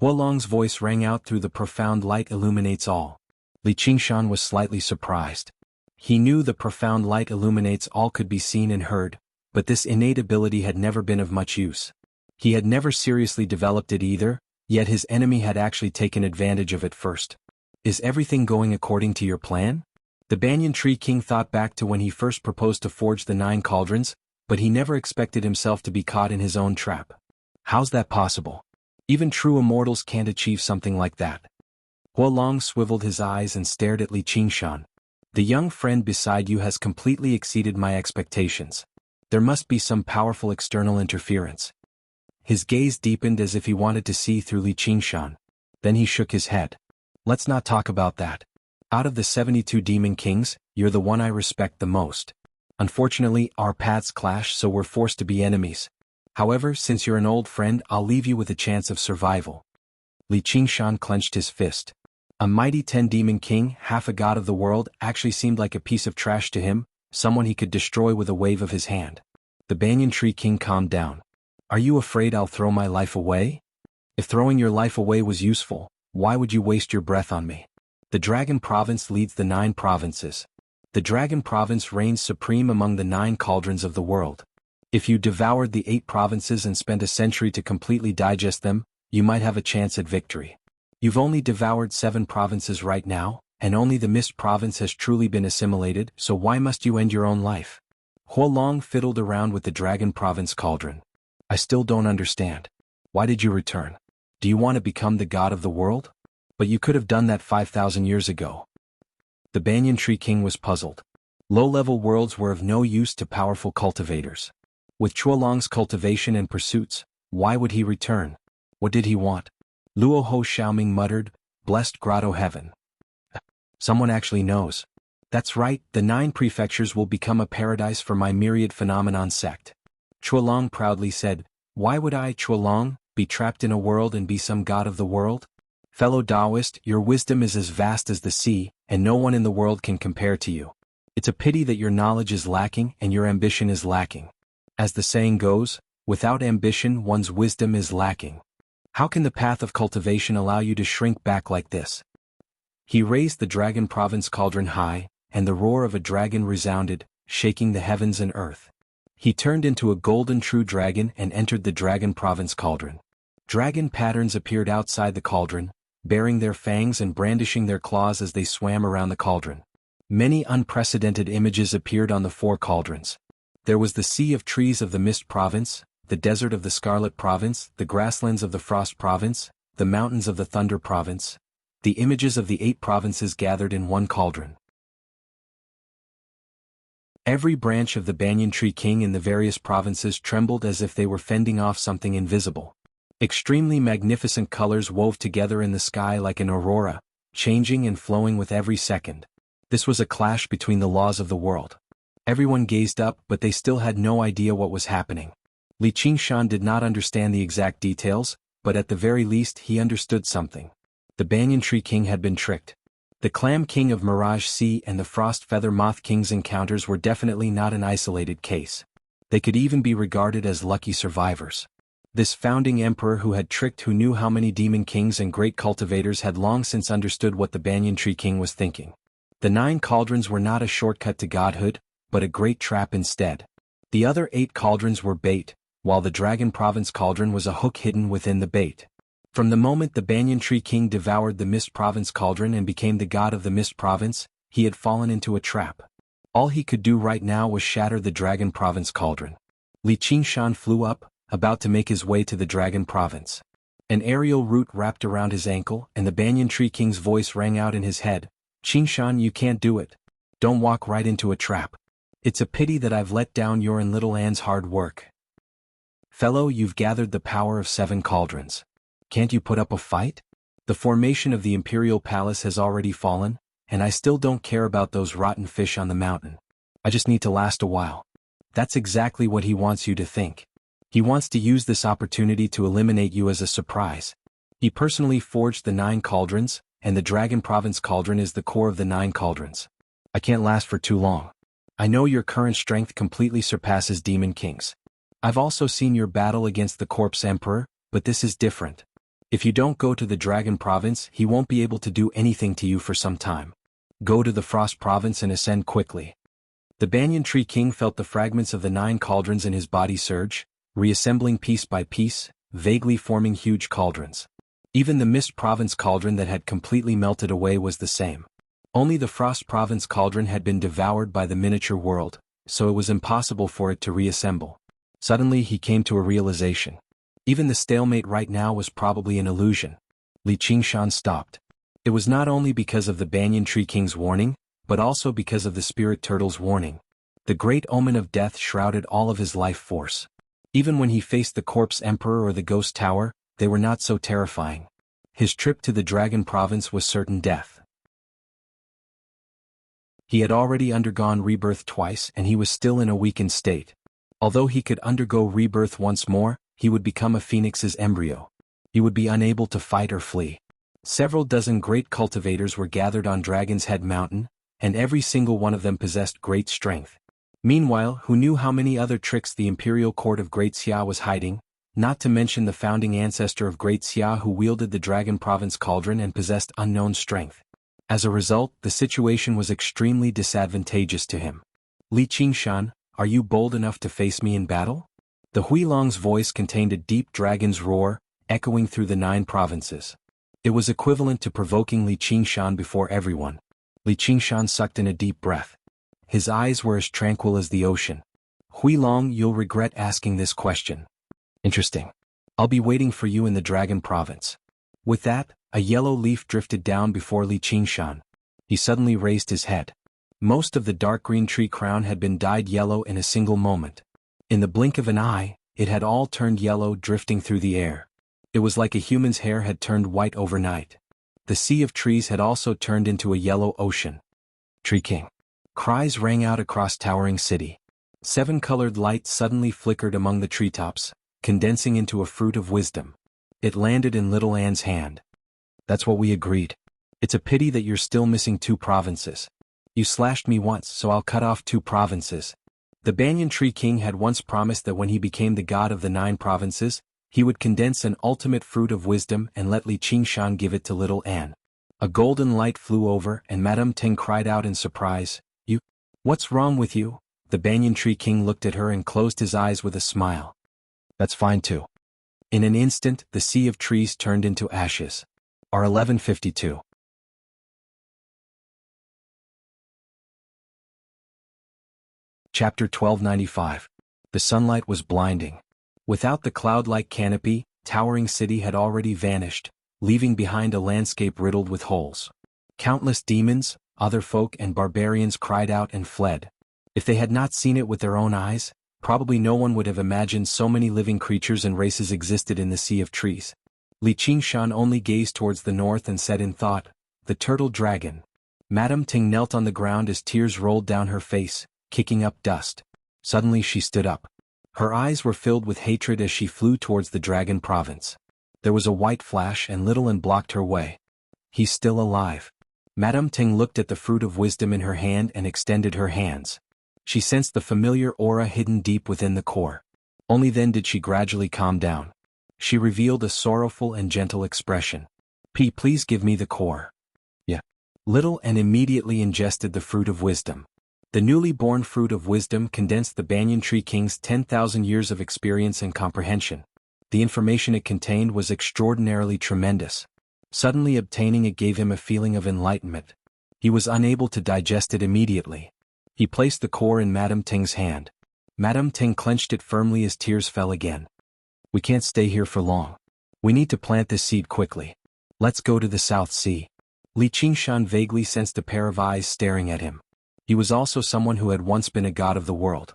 Huolong's voice rang out through the profound light illuminates all. Li Qingshan was slightly surprised. He knew the profound light illuminates all could be seen and heard, but this innate ability had never been of much use. He had never seriously developed it either, yet his enemy had actually taken advantage of it first. Is everything going according to your plan? The Banyan Tree King thought back to when he first proposed to forge the 9 cauldrons, but he never expected himself to be caught in his own trap. How's that possible? Even true immortals can't achieve something like that. Huolong swiveled his eyes and stared at Li Qingshan. The young friend beside you has completely exceeded my expectations. There must be some powerful external interference. His gaze deepened as if he wanted to see through Li Qingshan. Then he shook his head. Let's not talk about that. Out of the 72 demon kings, you're the one I respect the most. Unfortunately, our paths clash, so we're forced to be enemies. However, since you're an old friend, I'll leave you with a chance of survival. Li Qingshan clenched his fist. A mighty 10 demon king, half a god of the world, actually seemed like a piece of trash to him, someone he could destroy with a wave of his hand. The Banyan Tree King calmed down. Are you afraid I'll throw my life away? If throwing your life away was useful, why would you waste your breath on me? The Dragon Province leads the 9 provinces. The Dragon Province reigns supreme among the 9 cauldrons of the world. If you devoured the 8 provinces and spent a century to completely digest them, you might have a chance at victory. You've only devoured 7 provinces right now, and only the Mist province has truly been assimilated, so why must you end your own life? Huolong fiddled around with the Dragon Province cauldron. I still don't understand. Why did you return? Do you want to become the god of the world? But you could have done that 5,000 years ago. The Banyan Tree King was puzzled. Low-level worlds were of no use to powerful cultivators. With Chuolong's cultivation and pursuits, why would he return? What did he want? Luo Ho Xiaoming muttered, "Blessed grotto heaven." Someone actually knows. That's right, the 9 prefectures will become a paradise for my myriad phenomenon sect. Chuolong proudly said, "Why would I, Chuolong, be trapped in a world and be some god of the world? Fellow Taoist, your wisdom is as vast as the sea, and no one in the world can compare to you. It's a pity that your knowledge is lacking and your ambition is lacking. As the saying goes, without ambition one's wisdom is lacking. How can the path of cultivation allow you to shrink back like this?" He raised the Dragon Province cauldron high, and the roar of a dragon resounded, shaking the heavens and earth. He turned into a golden true dragon and entered the Dragon Province cauldron. Dragon patterns appeared outside the cauldron, baring their fangs and brandishing their claws as they swam around the cauldron. Many unprecedented images appeared on the 4 cauldrons. There was the Sea of Trees of the Mist Province, the Desert of the Scarlet Province, the Grasslands of the Frost Province, the Mountains of the Thunder Province. The images of the 8 provinces gathered in one cauldron. Every branch of the Banyan Tree King in the various provinces trembled as if they were fending off something invisible. Extremely magnificent colors wove together in the sky like an aurora, changing and flowing with every second. This was a clash between the laws of the world. Everyone gazed up, but they still had no idea what was happening. Li Qingshan did not understand the exact details, but at the very least he understood something. The Banyan Tree King had been tricked. The Clam King of Mirage Sea and the Frost Feather Moth King's encounters were definitely not an isolated case. They could even be regarded as lucky survivors. This founding emperor who had tricked who knew how many demon kings and great cultivators had long since understood what the Banyan Tree King was thinking. The 9 cauldrons were not a shortcut to godhood, but a great trap instead. The other 8 cauldrons were bait, while the Dragon Province cauldron was a hook hidden within the bait. From the moment the Banyan Tree King devoured the Mist Province cauldron and became the god of the Mist Province, he had fallen into a trap. All he could do right now was shatter the Dragon Province cauldron. Li Qingshan flew up, about to make his way to the Dragon Province. An aerial root wrapped around his ankle, and the Banyan Tree King's voice rang out in his head, "Qingshan, you can't do it. Don't walk right into a trap. It's a pity that I've let down your and little Anne's hard work. Fellow, you've gathered the power of 7 cauldrons. Can't you put up a fight? The formation of the Imperial Palace has already fallen, and I still don't care about those rotten fish on the mountain. I just need to last a while." That's exactly what he wants you to think. He wants to use this opportunity to eliminate you as a surprise. He personally forged the 9 cauldrons, and the Dragon Province cauldron is the core of the 9 cauldrons. I can't last for too long. I know your current strength completely surpasses Demon King's. I've also seen your battle against the Corpse Emperor, but this is different. If you don't go to the Dragon Province, he won't be able to do anything to you for some time. Go to the Frost Province and ascend quickly. The Banyan Tree King felt the fragments of the 9 cauldrons in his body surge, reassembling piece by piece, vaguely forming huge cauldrons. Even the Mist Province cauldron that had completely melted away was the same. Only the Frost Province cauldron had been devoured by the miniature world, so it was impossible for it to reassemble. Suddenly he came to a realization. Even the stalemate right now was probably an illusion. Li Qingshan stopped. It was not only because of the Banyan Tree King's warning, but also because of the Spirit Turtle's warning. The great omen of death shrouded all of his life force. Even when he faced the Corpse Emperor or the Ghost Tower, they were not so terrifying. His trip to the Dragon Province was certain death. He had already undergone rebirth twice and he was still in a weakened state. Although he could undergo rebirth once more, he would become a phoenix's embryo. He would be unable to fight or flee. Several dozen great cultivators were gathered on Dragon's Head Mountain, and every single one of them possessed great strength. Meanwhile, who knew how many other tricks the Imperial Court of Great Xia was hiding, not to mention the founding ancestor of Great Xia who wielded the Dragon Province cauldron and possessed unknown strength. As a result, the situation was extremely disadvantageous to him. Li Qingshan, are you bold enough to face me in battle? The Huilong's voice contained a deep dragon's roar, echoing through the 9 provinces. It was equivalent to provoking Li Qingshan before everyone. Li Qingshan sucked in a deep breath. His eyes were as tranquil as the ocean. Huilong, you'll regret asking this question. Interesting. I'll be waiting for you in the Dragon Province. With that, a yellow leaf drifted down before Li Qingshan. He suddenly raised his head. Most of the dark green tree crown had been dyed yellow in a single moment. In the blink of an eye, it had all turned yellow, drifting through the air. It was like a human's hair had turned white overnight. The sea of trees had also turned into a yellow ocean. Tree King. Cries rang out across Towering City. 7-colored light suddenly flickered among the treetops, condensing into a fruit of wisdom. It landed in Little Anne's hand. That's what we agreed. It's a pity that you're still missing 2 provinces. You slashed me once, so I'll cut off 2 provinces. The Banyan Tree King had once promised that when he became the god of the 9 provinces, he would condense an ultimate fruit of wisdom and let Li Qingshan give it to Little Anne. A golden light flew over and Madame Ting cried out in surprise, "You? What's wrong with you?" The Banyan Tree King looked at her and closed his eyes with a smile. That's fine too. In an instant, the sea of trees turned into ashes. R1152. Chapter 1295. The sunlight was blinding. Without the cloud-like canopy, Towering City had already vanished, leaving behind a landscape riddled with holes. Countless demons, other folk and barbarians cried out and fled. If they had not seen it with their own eyes, probably no one would have imagined so many living creatures and races existed in the sea of trees. Li Qingshan only gazed towards the north and said in thought, "The turtle dragon." Madame Ting knelt on the ground as tears rolled down her face, kicking up dust. Suddenly she stood up. Her eyes were filled with hatred as she flew towards the Dragon Province. There was a white flash and Little Anne blocked her way. He's still alive. Madame Ting looked at the fruit of wisdom in her hand and extended her hands. She sensed the familiar aura hidden deep within the core. Only then did she gradually calm down. She revealed a sorrowful and gentle expression. Please give me the core." "Yeah." Little Anne immediately ingested the fruit of wisdom. The newly born fruit of wisdom condensed the Banyan Tree King's 10,000 years of experience and comprehension. The information it contained was extraordinarily tremendous. Suddenly obtaining it gave him a feeling of enlightenment. He was unable to digest it immediately. He placed the core in Madame Ting's hand. Madame Ting clenched it firmly as tears fell again. "We can't stay here for long. We need to plant this seed quickly. Let's go to the South Sea." Li Qingshan vaguely sensed a pair of eyes staring at him. He was also someone who had once been a god of the world.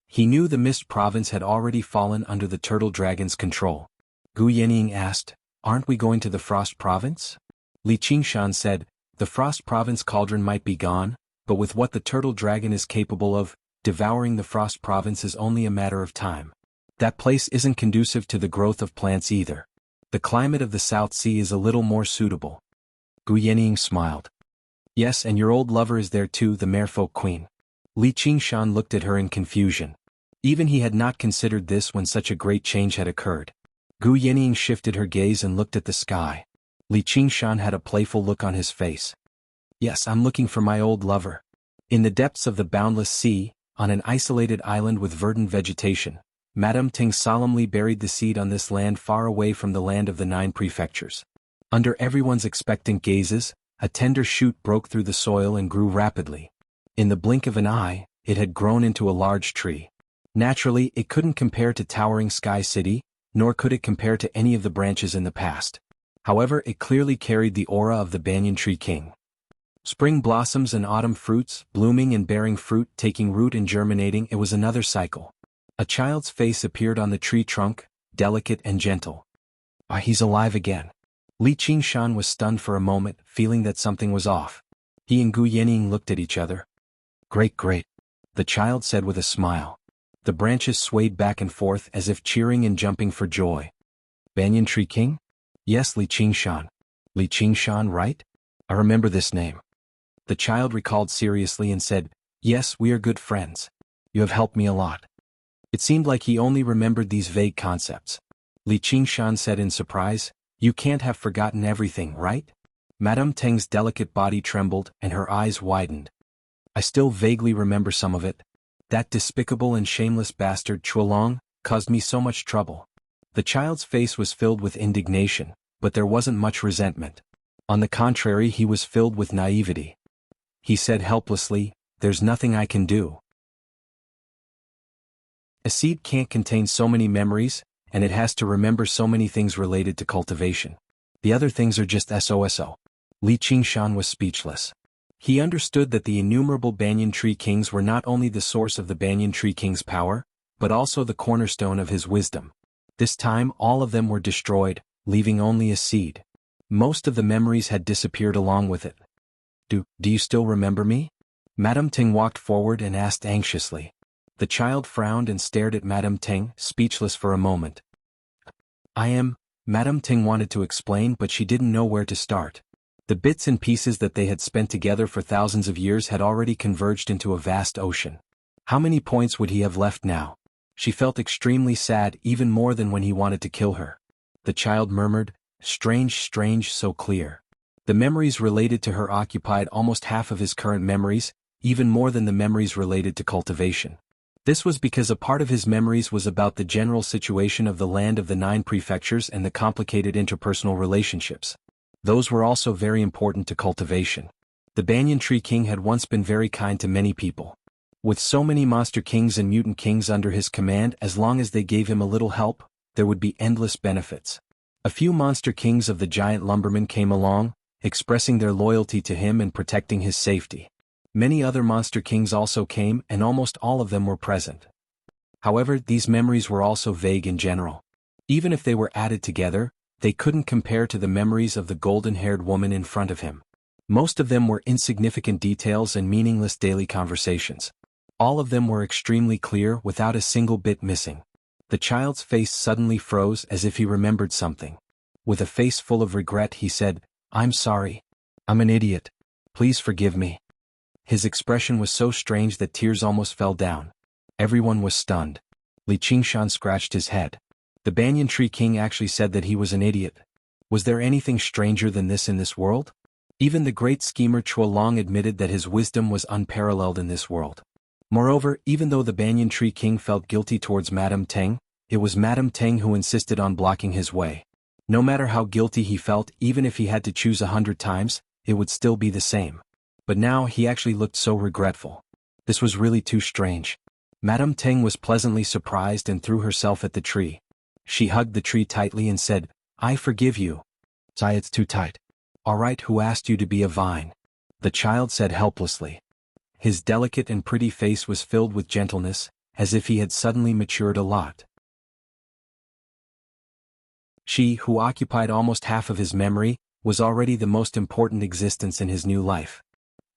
He knew the Mist Province had already fallen under the Turtle Dragon's control. Gu Yenying asked, "Aren't we going to the Frost Province?" Li Qingshan said, "The Frost Province cauldron might be gone, but with what the Turtle Dragon is capable of, devouring the Frost Province is only a matter of time. That place isn't conducive to the growth of plants either. The climate of the South Sea is a little more suitable." Gu Yenying smiled. "Yes, and your old lover is there too, the Merfolk Queen." Li Qingshan looked at her in confusion. Even he had not considered this when such a great change had occurred. Gu Yenying shifted her gaze and looked at the sky. Li Qingshan had a playful look on his face. "Yes, I'm looking for my old lover." In the depths of the boundless sea, on an isolated island with verdant vegetation, Madame Ting solemnly buried the seed on this land far away from the land of the 9 prefectures. Under everyone's expectant gazes, a tender shoot broke through the soil and grew rapidly. In the blink of an eye, it had grown into a large tree. Naturally, it couldn't compare to Towering Sky City, nor could it compare to any of the branches in the past. However, it clearly carried the aura of the Banyan Tree King. Spring blossoms and autumn fruits, blooming and bearing fruit, taking root and germinating, it was another cycle. A child's face appeared on the tree trunk, delicate and gentle. "Ah, he's alive again." Li Qingshan was stunned for a moment, feeling that something was off. He and Gu Yenying looked at each other. Great, the child said with a smile. The branches swayed back and forth as if cheering and jumping for joy. "Banyan Tree King?" "Yes, Li Qingshan." "Li Qingshan, right? I remember this name." The child recalled seriously and said, "Yes, we are good friends. You have helped me a lot." It seemed like he only remembered these vague concepts. Li Qingshan said in surprise, "You can't have forgotten everything, right?" Madame Teng's delicate body trembled and her eyes widened. "I still vaguely remember some of it." That despicable and shameless bastard Chuolong caused me so much trouble. The child's face was filled with indignation, but there wasn't much resentment. On the contrary, he was filled with naivety. He said helplessly, "There's nothing I can do. A seed can't contain so many memories, and it has to remember so many things related to cultivation. The other things are just SOSO. Li Qingshan was speechless. He understood that the innumerable banyan tree kings were not only the source of the banyan tree king's power, but also the cornerstone of his wisdom. This time all of them were destroyed, leaving only a seed. Most of the memories had disappeared along with it. Do you still remember me?" Madame Ting walked forward and asked anxiously. The child frowned and stared at Madame Ting, speechless for a moment. "I am," Madame Ting wanted to explain, but she didn't know where to start. The bits and pieces that they had spent together for thousands of years had already converged into a vast ocean. How many points would he have left now? She felt extremely sad, even more than when he wanted to kill her. The child murmured, "Strange, so clear." The memories related to her occupied almost half of his current memories, even more than the memories related to cultivation. This was because a part of his memories was about the general situation of the land of the 9 prefectures and the complicated interpersonal relationships. Those were also very important to cultivation. The Banyan Tree King had once been very kind to many people. With so many monster kings and mutant kings under his command, as long as they gave him a little help, there would be endless benefits. A few monster kings of the giant lumbermen came along, expressing their loyalty to him and protecting his safety. Many other monster kings also came, and almost all of them were present. However, these memories were also vague in general. Even if they were added together, they couldn't compare to the memories of the golden-haired woman in front of him. Most of them were insignificant details and meaningless daily conversations. All of them were extremely clear, without a single bit missing. The child's face suddenly froze as if he remembered something. With a face full of regret, he said, "I'm sorry. I'm an idiot. Please forgive me." His expression was so strange that tears almost fell down. Everyone was stunned. Li Qingshan scratched his head. The Banyan Tree King actually said that he was an idiot. Was there anything stranger than this in this world? Even the great schemer Chuolong admitted that his wisdom was unparalleled in this world. Moreover, even though the Banyan Tree King felt guilty towards Madame Teng, it was Madame Teng who insisted on blocking his way. No matter how guilty he felt, even if he had to choose 100 times, it would still be the same. But now he actually looked so regretful. This was really too strange. Madame Teng was pleasantly surprised and threw herself at the tree. She hugged the tree tightly and said, "I forgive you." "Sai, it's too tight." "All right, who asked you to be a vine?" the child said helplessly. His delicate and pretty face was filled with gentleness, as if he had suddenly matured a lot. She, who occupied almost half of his memory, was already the most important existence in his new life.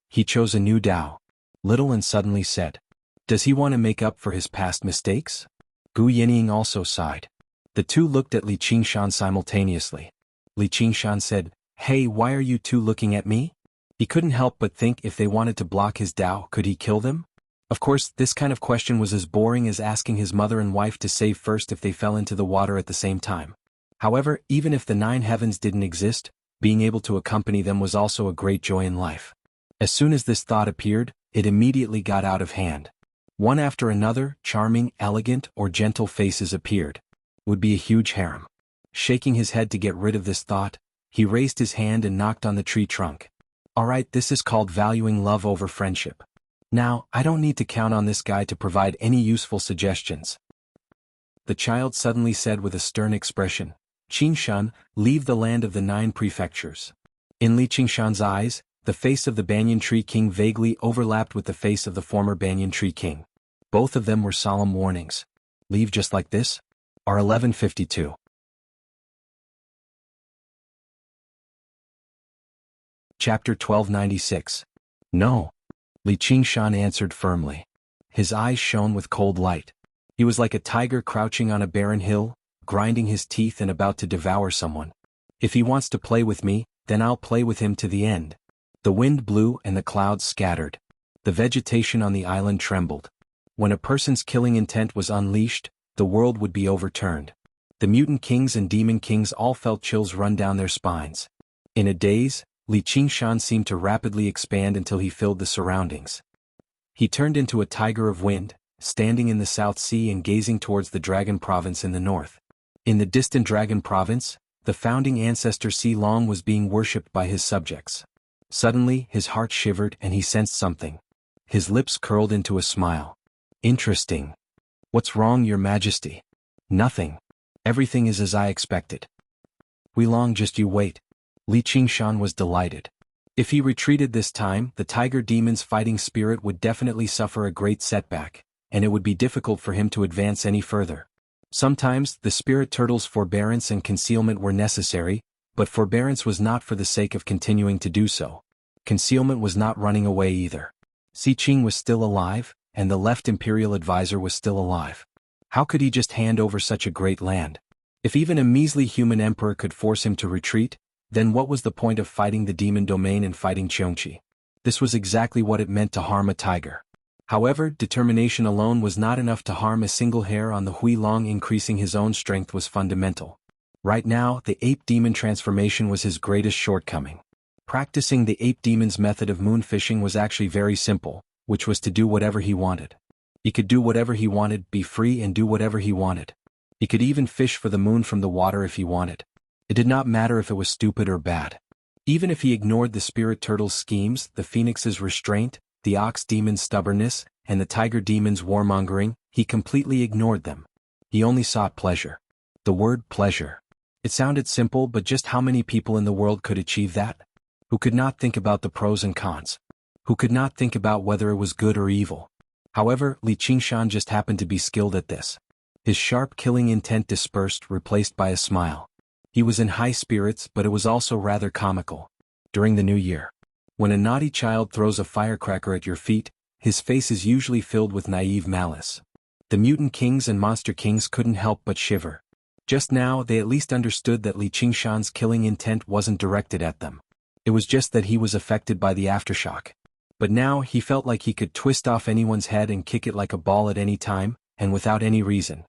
He chose a new Tao. Little and suddenly said, "Does he want to make up for his past mistakes?" Gu Yinying also sighed. The two looked at Li Qingshan simultaneously. Li Qingshan said, "Hey, why are you two looking at me?" He couldn't help but think, if they wanted to block his Tao, could he kill them? Of course, this kind of question was as boring as asking his mother and wife to save first if they fell into the water at the same time. However, even if the 9 heavens didn't exist, being able to accompany them was also a great joy in life. As soon as this thought appeared, it immediately got out of hand. One after another, charming, elegant, or gentle faces appeared. Would be a huge harem. Shaking his head to get rid of this thought, he raised his hand and knocked on the tree trunk. "Alright, this is called valuing love over friendship. Now, I don't need to count on this guy to provide any useful suggestions." The child suddenly said with a stern expression, "Qingshan, leave the land of the 9 prefectures." In Li Qingshan's eyes, the face of the Banyan Tree King vaguely overlapped with the face of the former Banyan Tree King. Both of them were solemn warnings. Leave just like this? R1152. Chapter 1296. No. Li Qingshan answered firmly. His eyes shone with cold light. He was like a tiger crouching on a barren hill, grinding his teeth and about to devour someone. If he wants to play with me, then I'll play with him to the end. The wind blew and the clouds scattered. The vegetation on the island trembled. When a person's killing intent was unleashed, the world would be overturned. The mutant kings and demon kings all felt chills run down their spines. In a daze, Li Qingshan seemed to rapidly expand until he filled the surroundings. He turned into a tiger of wind, standing in the South Sea and gazing towards the Dragon Province in the north. In the distant Dragon Province, the founding ancestor Si Long was being worshipped by his subjects. Suddenly, his heart shivered and he sensed something. His lips curled into a smile. Interesting. What's wrong, Your Majesty? Nothing. Everything is as I expected. Wei Long, just you wait. Li Qingshan was delighted. If he retreated this time, the tiger demon's fighting spirit would definitely suffer a great setback, and it would be difficult for him to advance any further. Sometimes, the spirit turtle's forbearance and concealment were necessary, but forbearance was not for the sake of continuing to do so. Concealment was not running away either. Si Qing was still alive, and the left imperial advisor was still alive. How could he just hand over such a great land? If even a measly human emperor could force him to retreat, then what was the point of fighting the demon domain and fighting Cheongqi? This was exactly what it meant to harm a tiger. However, determination alone was not enough to harm a single hair on the Hui Long. Increasing his own strength was fundamental. Right now, the ape demon transformation was his greatest shortcoming. Practicing the ape demon's method of moonfishing was actually very simple, which was to do whatever he wanted. He could do whatever he wanted, be free and do whatever he wanted. He could even fish for the moon from the water if he wanted. It did not matter if it was stupid or bad. Even if he ignored the spirit turtle's schemes, the phoenix's restraint, the ox demon's stubbornness, and the tiger demon's warmongering, he completely ignored them. He only sought pleasure. The word pleasure. It sounded simple, but just how many people in the world could achieve that? Who could not think about the pros and cons? Who could not think about whether it was good or evil? However, Li Qingshan just happened to be skilled at this. His sharp killing intent dispersed, replaced by a smile. He was in high spirits, but it was also rather comical. During the new year, when a naughty child throws a firecracker at your feet, his face is usually filled with naive malice. The mutant kings and monster kings couldn't help but shiver. Just now, they at least understood that Li Qingshan's killing intent wasn't directed at them. It was just that he was affected by the aftershock. But now, he felt like he could twist off anyone's head and kick it like a ball at any time, and without any reason.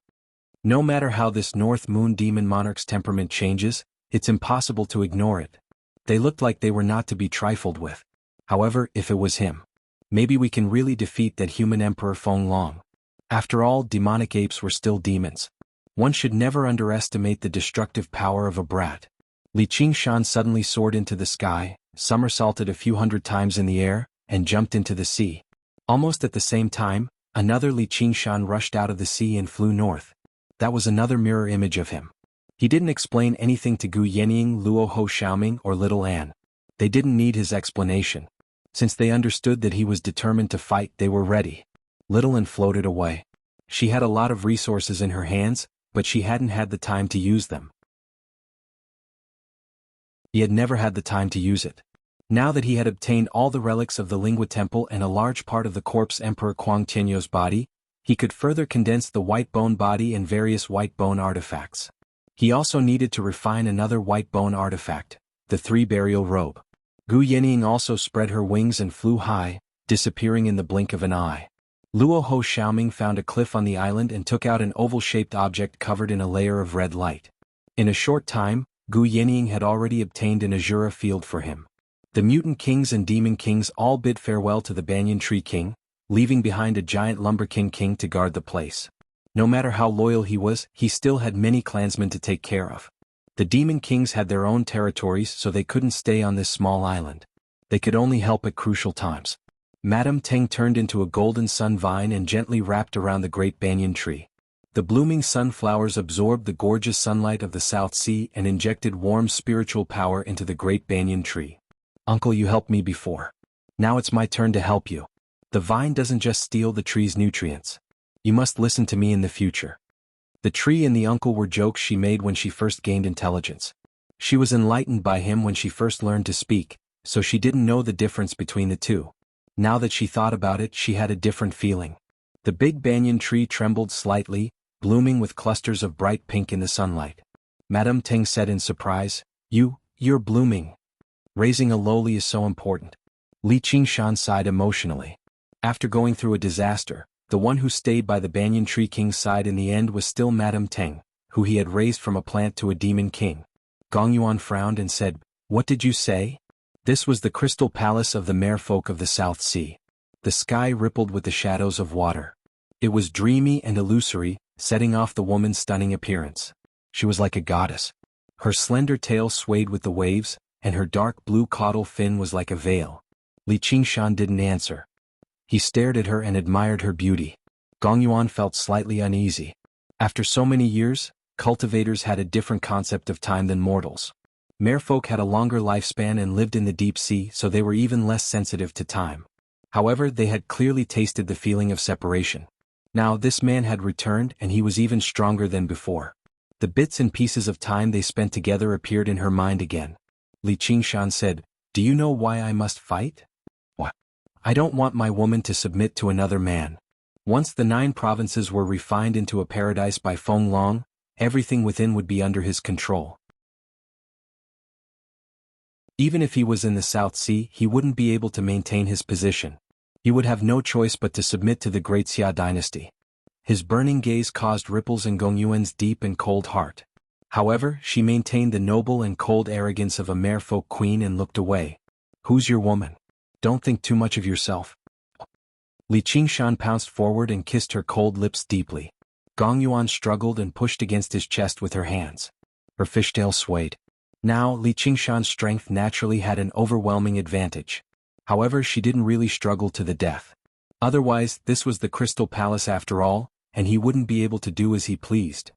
No matter how this North Moon Demon Monarch's temperament changes, it's impossible to ignore it. They looked like they were not to be trifled with. However, if it was him, maybe we can really defeat that human Emperor Feng Long. After all, demonic apes were still demons. One should never underestimate the destructive power of a brat. Li Qingshan suddenly soared into the sky, somersaulted a few hundred times in the air, and jumped into the sea. Almost at the same time, another Li Qingshan rushed out of the sea and flew north. That was another mirror image of him. He didn't explain anything to Gu Yenying, Luo Ho Xiaoming, or Little Anne. They didn't need his explanation. Since they understood that he was determined to fight, they were ready. Little Anne floated away. She had a lot of resources in her hands, but she hadn't had the time to use them. He had never had the time to use it. Now that he had obtained all the relics of the Lingua Temple and a large part of the corpse Emperor Kuang Tianyou's body, he could further condense the white bone body and various white bone artifacts. He also needed to refine another white bone artifact, the 3 burial robe. Gu Yenying also spread her wings and flew high, disappearing in the blink of an eye. Luo Ho Xiaoming found a cliff on the island and took out an oval-shaped object covered in a layer of red light. In a short time, Gu Yenying had already obtained an Azura field for him. The mutant kings and demon kings all bid farewell to the Banyan Tree King, leaving behind a giant lumberkin king to guard the place. No matter how loyal he was, he still had many clansmen to take care of. The demon kings had their own territories, so they couldn't stay on this small island. They could only help at crucial times. Madame Teng turned into a golden sun vine and gently wrapped around the great banyan tree. The blooming sunflowers absorbed the gorgeous sunlight of the South Sea and injected warm spiritual power into the great banyan tree. Uncle, you helped me before. Now it's my turn to help you. The vine doesn't just steal the tree's nutrients. You must listen to me in the future. The tree and the uncle were jokes she made when she first gained intelligence. She was enlightened by him when she first learned to speak, so she didn't know the difference between the two. Now that she thought about it, she had a different feeling. The big banyan tree trembled slightly, blooming with clusters of bright pink in the sunlight. Madame Teng said in surprise, You're blooming. Raising a lowly is so important. Li Qingshan sighed emotionally. After going through a disaster, the one who stayed by the Banyan Tree King's side in the end was still Madame Teng, who he had raised from a plant to a demon king. Gong Yuan frowned and said, What did you say? This was the crystal palace of the merfolk of the South Sea. The sky rippled with the shadows of water. It was dreamy and illusory, setting off the woman's stunning appearance. She was like a goddess. Her slender tail swayed with the waves, and her dark blue caudal fin was like a veil. Li Qingshan didn't answer. He stared at her and admired her beauty. Gong Yuan felt slightly uneasy. After so many years, cultivators had a different concept of time than mortals. Merfolk had a longer lifespan and lived in the deep sea, so they were even less sensitive to time. However, they had clearly tasted the feeling of separation. Now this man had returned and he was even stronger than before. The bits and pieces of time they spent together appeared in her mind again. Li Qingshan said, "Do you know why I must fight? What? I don't want my woman to submit to another man." Once the 9 provinces were refined into a paradise by Feng Long, everything within would be under his control. Even if he was in the South Sea, he wouldn't be able to maintain his position. He would have no choice but to submit to the great Xia dynasty. His burning gaze caused ripples in Gong Yuan's deep and cold heart. However, she maintained the noble and cold arrogance of a merfolk queen and looked away. "Who's your woman? Don't think too much of yourself." Li Qingshan pounced forward and kissed her cold lips deeply. Gong Yuan struggled and pushed against his chest with her hands. Her fishtail swayed. Now, Li Qingshan's strength naturally had an overwhelming advantage. However, she didn't really struggle to the death. Otherwise, this was the Crystal Palace after all, and he wouldn't be able to do as he pleased.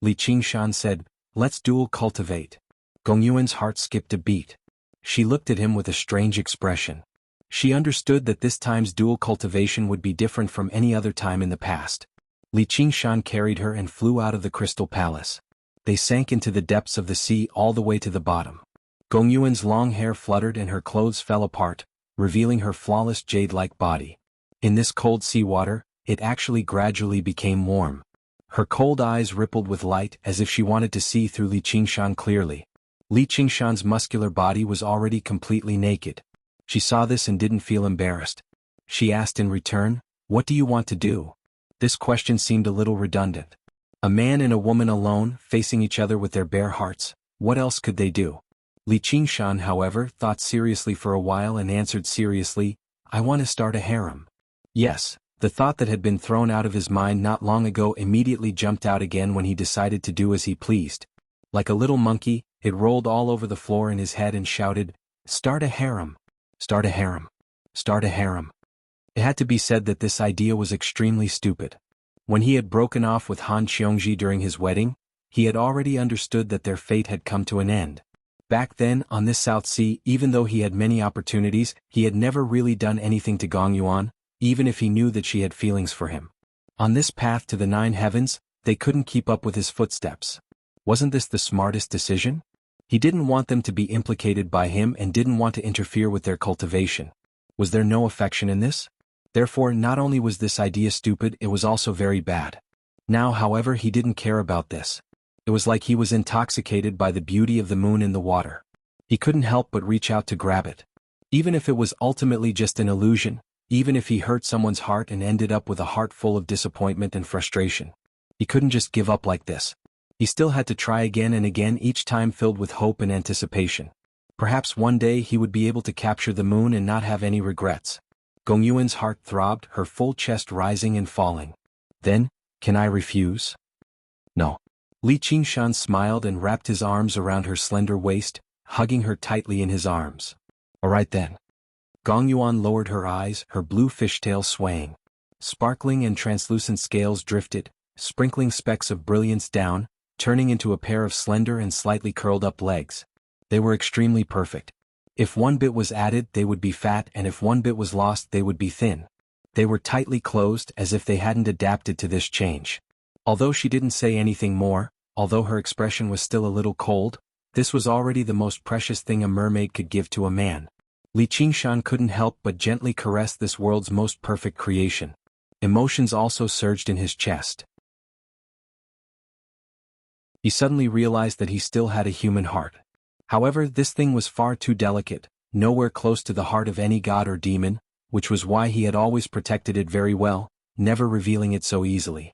Li Qingshan said, "Let's dual cultivate." Gong Yuan's heart skipped a beat. She looked at him with a strange expression. She understood that this time's dual cultivation would be different from any other time in the past. Li Qingshan carried her and flew out of the Crystal Palace. They sank into the depths of the sea all the way to the bottom. Gong Yuan's long hair fluttered and her clothes fell apart, revealing her flawless jade-like body. In this cold seawater, it actually gradually became warm. Her cold eyes rippled with light as if she wanted to see through Li Qingshan clearly. Li Qingshan's muscular body was already completely naked. She saw this and didn't feel embarrassed. She asked in return, "What do you want to do?" This question seemed a little redundant. A man and a woman alone, facing each other with their bare hearts, what else could they do? Li Qingshan, however, thought seriously for a while and answered seriously, "I want to start a harem." Yes, the thought that had been thrown out of his mind not long ago immediately jumped out again when he decided to do as he pleased. Like a little monkey, it rolled all over the floor in his head and shouted, "Start a harem! Start a harem! Start a harem!" It had to be said that this idea was extremely stupid. When he had broken off with Han Qiongji during his wedding, he had already understood that their fate had come to an end. Back then, on this South Sea, even though he had many opportunities, he had never really done anything to Gong Yuan, even if he knew that she had feelings for him. On this path to the 9 heavens, they couldn't keep up with his footsteps. Wasn't this the smartest decision? He didn't want them to be implicated by him and didn't want to interfere with their cultivation. Was there no affection in this? Therefore, not only was this idea stupid, it was also very bad. Now, however, he didn't care about this. It was like he was intoxicated by the beauty of the moon in the water. He couldn't help but reach out to grab it. Even if it was ultimately just an illusion, even if he hurt someone's heart and ended up with a heart full of disappointment and frustration, he couldn't just give up like this. He still had to try again and again, each time filled with hope and anticipation. Perhaps one day he would be able to capture the moon and not have any regrets. Gong Yuan's heart throbbed, her full chest rising and falling. Then, can I refuse? No. Li Qingshan smiled and wrapped his arms around her slender waist, hugging her tightly in his arms. All right then. Gong Yuan lowered her eyes, her blue fishtail swaying. Sparkling and translucent scales drifted, sprinkling specks of brilliance down, turning into a pair of slender and slightly curled up legs. They were extremely perfect. If one bit was added, they would be fat, and if one bit was lost, they would be thin. They were tightly closed as if they hadn't adapted to this change. Although she didn't say anything more, although her expression was still a little cold, this was already the most precious thing a mermaid could give to a man. Li Qingshan couldn't help but gently caress this world's most perfect creation. Emotions also surged in his chest. He suddenly realized that he still had a human heart. However, this thing was far too delicate, nowhere close to the heart of any god or demon, which was why he had always protected it very well, never revealing it so easily.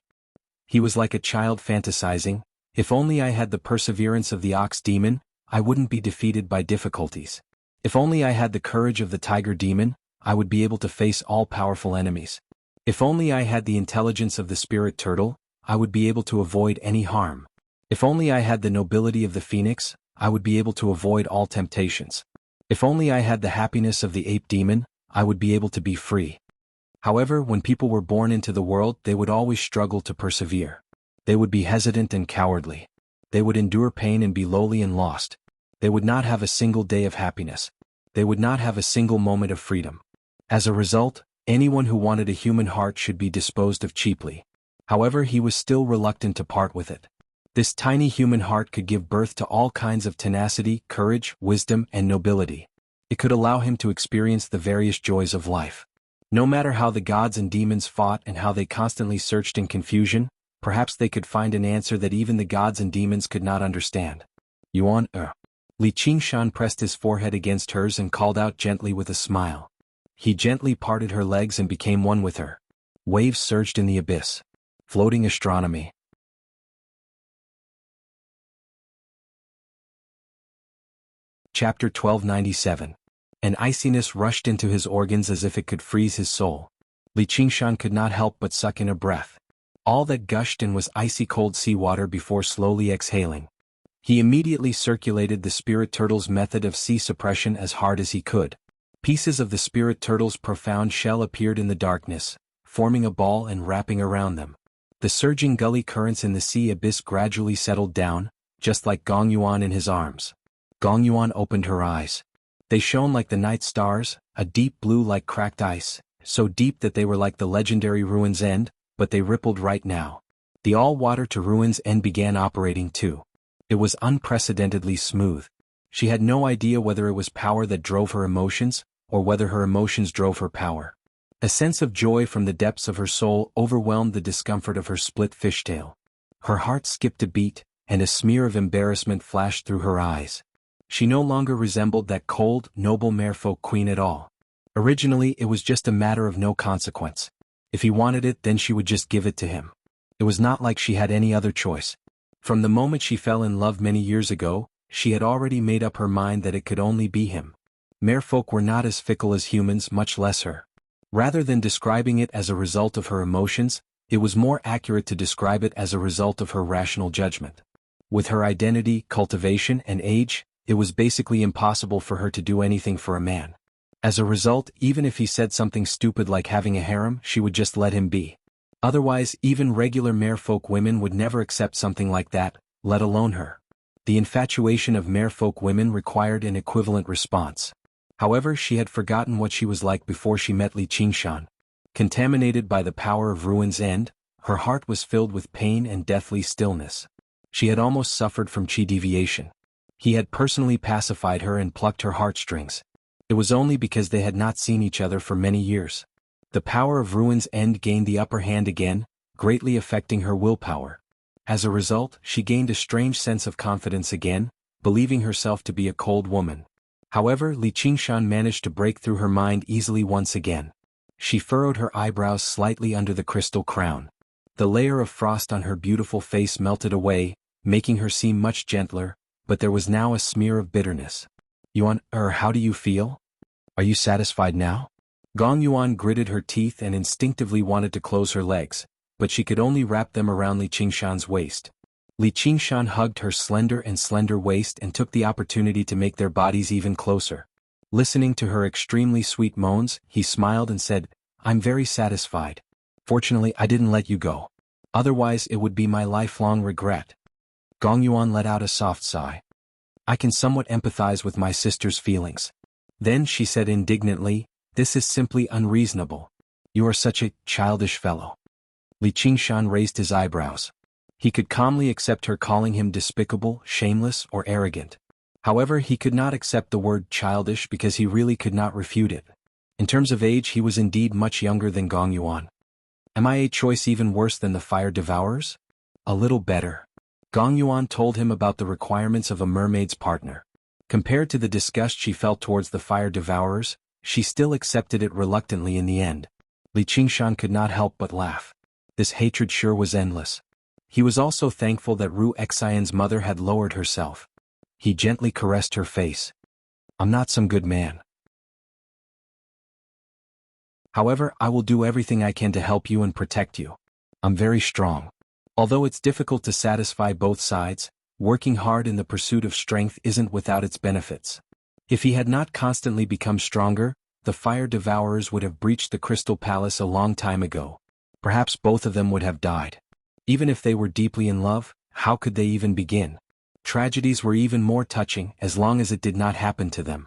He was like a child fantasizing, if only I had the perseverance of the ox demon, I wouldn't be defeated by difficulties. If only I had the courage of the tiger demon, I would be able to face all powerful enemies. If only I had the intelligence of the spirit turtle, I would be able to avoid any harm. If only I had the nobility of the phoenix, I would be able to avoid all temptations. If only I had the happiness of the ape demon, I would be able to be free. However, when people were born into the world, they would always struggle to persevere. They would be hesitant and cowardly. They would endure pain and be lowly and lost. They would not have a single day of happiness. They would not have a single moment of freedom. As a result, anyone who wanted a human heart should be disposed of cheaply. However, he was still reluctant to part with it. This tiny human heart could give birth to all kinds of tenacity, courage, wisdom, and nobility. It could allow him to experience the various joys of life. No matter how the gods and demons fought and how they constantly searched in confusion, perhaps they could find an answer that even the gods and demons could not understand. Yuan, Li Qingshan pressed his forehead against hers and called out gently with a smile. He gently parted her legs and became one with her. Waves surged in the abyss. Floating astronomy. Chapter 1297. An iciness rushed into his organs as if it could freeze his soul. Li Qingshan could not help but suck in a breath. All that gushed in was icy cold seawater before slowly exhaling. He immediately circulated the spirit turtle's method of sea suppression as hard as he could. Pieces of the spirit turtle's profound shell appeared in the darkness, forming a ball and wrapping around them. The surging gully currents in the sea abyss gradually settled down, just like Gong Yuan in his arms. Gong Yuan opened her eyes. They shone like the night stars, a deep blue like cracked ice, so deep that they were like the legendary Ruin's End, but they rippled right now. The all-water to Ruin's End began operating too. It was unprecedentedly smooth. She had no idea whether it was power that drove her emotions, or whether her emotions drove her power. A sense of joy from the depths of her soul overwhelmed the discomfort of her split fishtail. Her heart skipped a beat, and a smear of embarrassment flashed through her eyes. She no longer resembled that cold, noble merfolk queen at all. Originally, it was just a matter of no consequence. If he wanted it, then she would just give it to him. It was not like she had any other choice. From the moment she fell in love many years ago, she had already made up her mind that it could only be him. Merfolk were not as fickle as humans, much less her. Rather than describing it as a result of her emotions, it was more accurate to describe it as a result of her rational judgment. With her identity, cultivation, and age, it was basically impossible for her to do anything for a man. As a result, even if he said something stupid like having a harem, she would just let him be. Otherwise, even regular merfolk women would never accept something like that, let alone her. The infatuation of merfolk women required an equivalent response. However, she had forgotten what she was like before she met Li Qingshan. Contaminated by the power of Ruin's End, her heart was filled with pain and deathly stillness. She had almost suffered from chi deviation. He had personally pacified her and plucked her heartstrings. It was only because they had not seen each other for many years. The power of Ruin's End gained the upper hand again, greatly affecting her willpower. As a result, she gained a strange sense of confidence again, believing herself to be a cold woman. However, Li Qingshan managed to break through her mind easily once again. She furrowed her eyebrows slightly under the crystal crown. The layer of frost on her beautiful face melted away, making her seem much gentler, but there was now a smear of bitterness. Yuan, how do you feel? Are you satisfied now? Gong Yuan gritted her teeth and instinctively wanted to close her legs, but she could only wrap them around Li Qingshan's waist. Li Qingshan hugged her slender waist and took the opportunity to make their bodies even closer. Listening to her extremely sweet moans, he smiled and said, "I'm very satisfied. Fortunately, I didn't let you go. Otherwise, it would be my lifelong regret." Gong Yuan let out a soft sigh. "I can somewhat empathize with my sister's feelings." Then she said indignantly, "This is simply unreasonable. You are such a childish fellow." Li Qingshan raised his eyebrows. He could calmly accept her calling him despicable, shameless, or arrogant. However, he could not accept the word childish because he really could not refute it. In terms of age, he was indeed much younger than Gong Yuan. "Am I a choice even worse than the fire devourers?" "A little better." Gong Yuan told him about the requirements of a mermaid's partner. Compared to the disgust she felt towards the fire devourers, she still accepted it reluctantly in the end. Li Qingshan could not help but laugh. This hatred sure was endless. He was also thankful that Ru Xian's mother had lowered herself. He gently caressed her face. "I'm not some good man." However, I will do everything I can to help you and protect you. I'm very strong. Although it's difficult to satisfy both sides, working hard in the pursuit of strength isn't without its benefits. If he had not constantly become stronger, the fire devourers would have breached the Crystal Palace a long time ago. Perhaps both of them would have died. Even if they were deeply in love, how could they even begin? Tragedies were even more touching as long as it did not happen to them.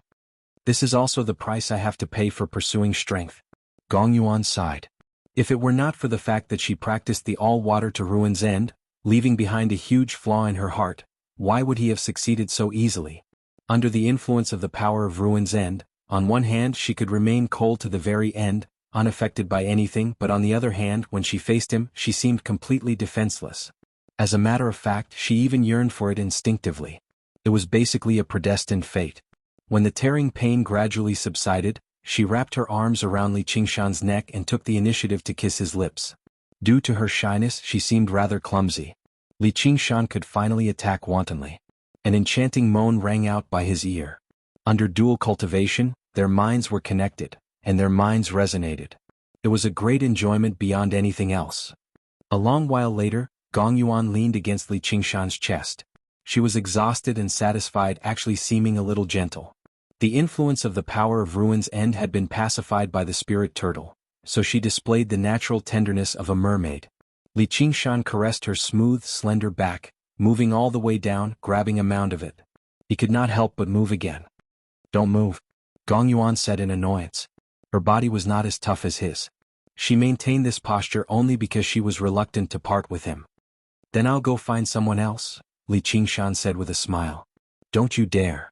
This is also the price I have to pay for pursuing strength. Gong Yuan sighed. If it were not for the fact that she practiced the all-water to ruin's end, leaving behind a huge flaw in her heart, why would he have succeeded so easily? Under the influence of the power of ruin's end, on one hand she could remain cold to the very end, unaffected by anything, but on the other hand when she faced him she seemed completely defenseless. As a matter of fact, she even yearned for it instinctively. It was basically a predestined fate. When the tearing pain gradually subsided, she wrapped her arms around Li Qingshan's neck and took the initiative to kiss his lips. Due to her shyness, she seemed rather clumsy. Li Qingshan could finally attack wantonly. An enchanting moan rang out by his ear. Under dual cultivation, their minds were connected, and their minds resonated. It was a great enjoyment beyond anything else. A long while later, Gong Yuan leaned against Li Qingshan's chest. She was exhausted and satisfied, actually seeming a little gentle. The influence of the power of ruin's end had been pacified by the spirit turtle, so she displayed the natural tenderness of a mermaid. Li Qingshan caressed her smooth, slender back, moving all the way down, grabbing a mound of it. He could not help but move again. "Don't move," Gong Yuan said in annoyance. Her body was not as tough as his. She maintained this posture only because she was reluctant to part with him. "Then I'll go find someone else," Li Qingshan said with a smile. "Don't you dare,"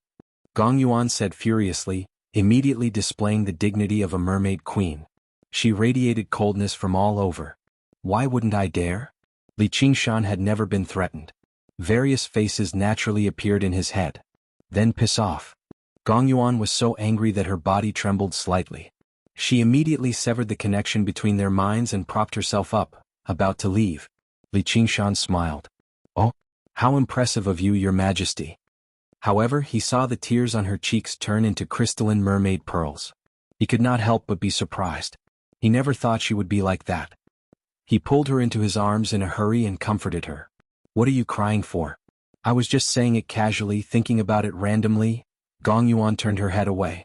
Gong Yuan said furiously, immediately displaying the dignity of a mermaid queen. She radiated coldness from all over. "Why wouldn't I dare?" Li Qingshan had never been threatened. Various faces naturally appeared in his head. "Then piss off." Gong Yuan was so angry that her body trembled slightly. She immediately severed the connection between their minds and propped herself up, about to leave. Li Qingshan smiled. "Oh, how impressive of you, Your Majesty." However, he saw the tears on her cheeks turn into crystalline mermaid pearls. He could not help but be surprised. He never thought she would be like that. He pulled her into his arms in a hurry and comforted her. "What are you crying for?" "I was just saying it casually, thinking about it randomly." Gong Yuan turned her head away.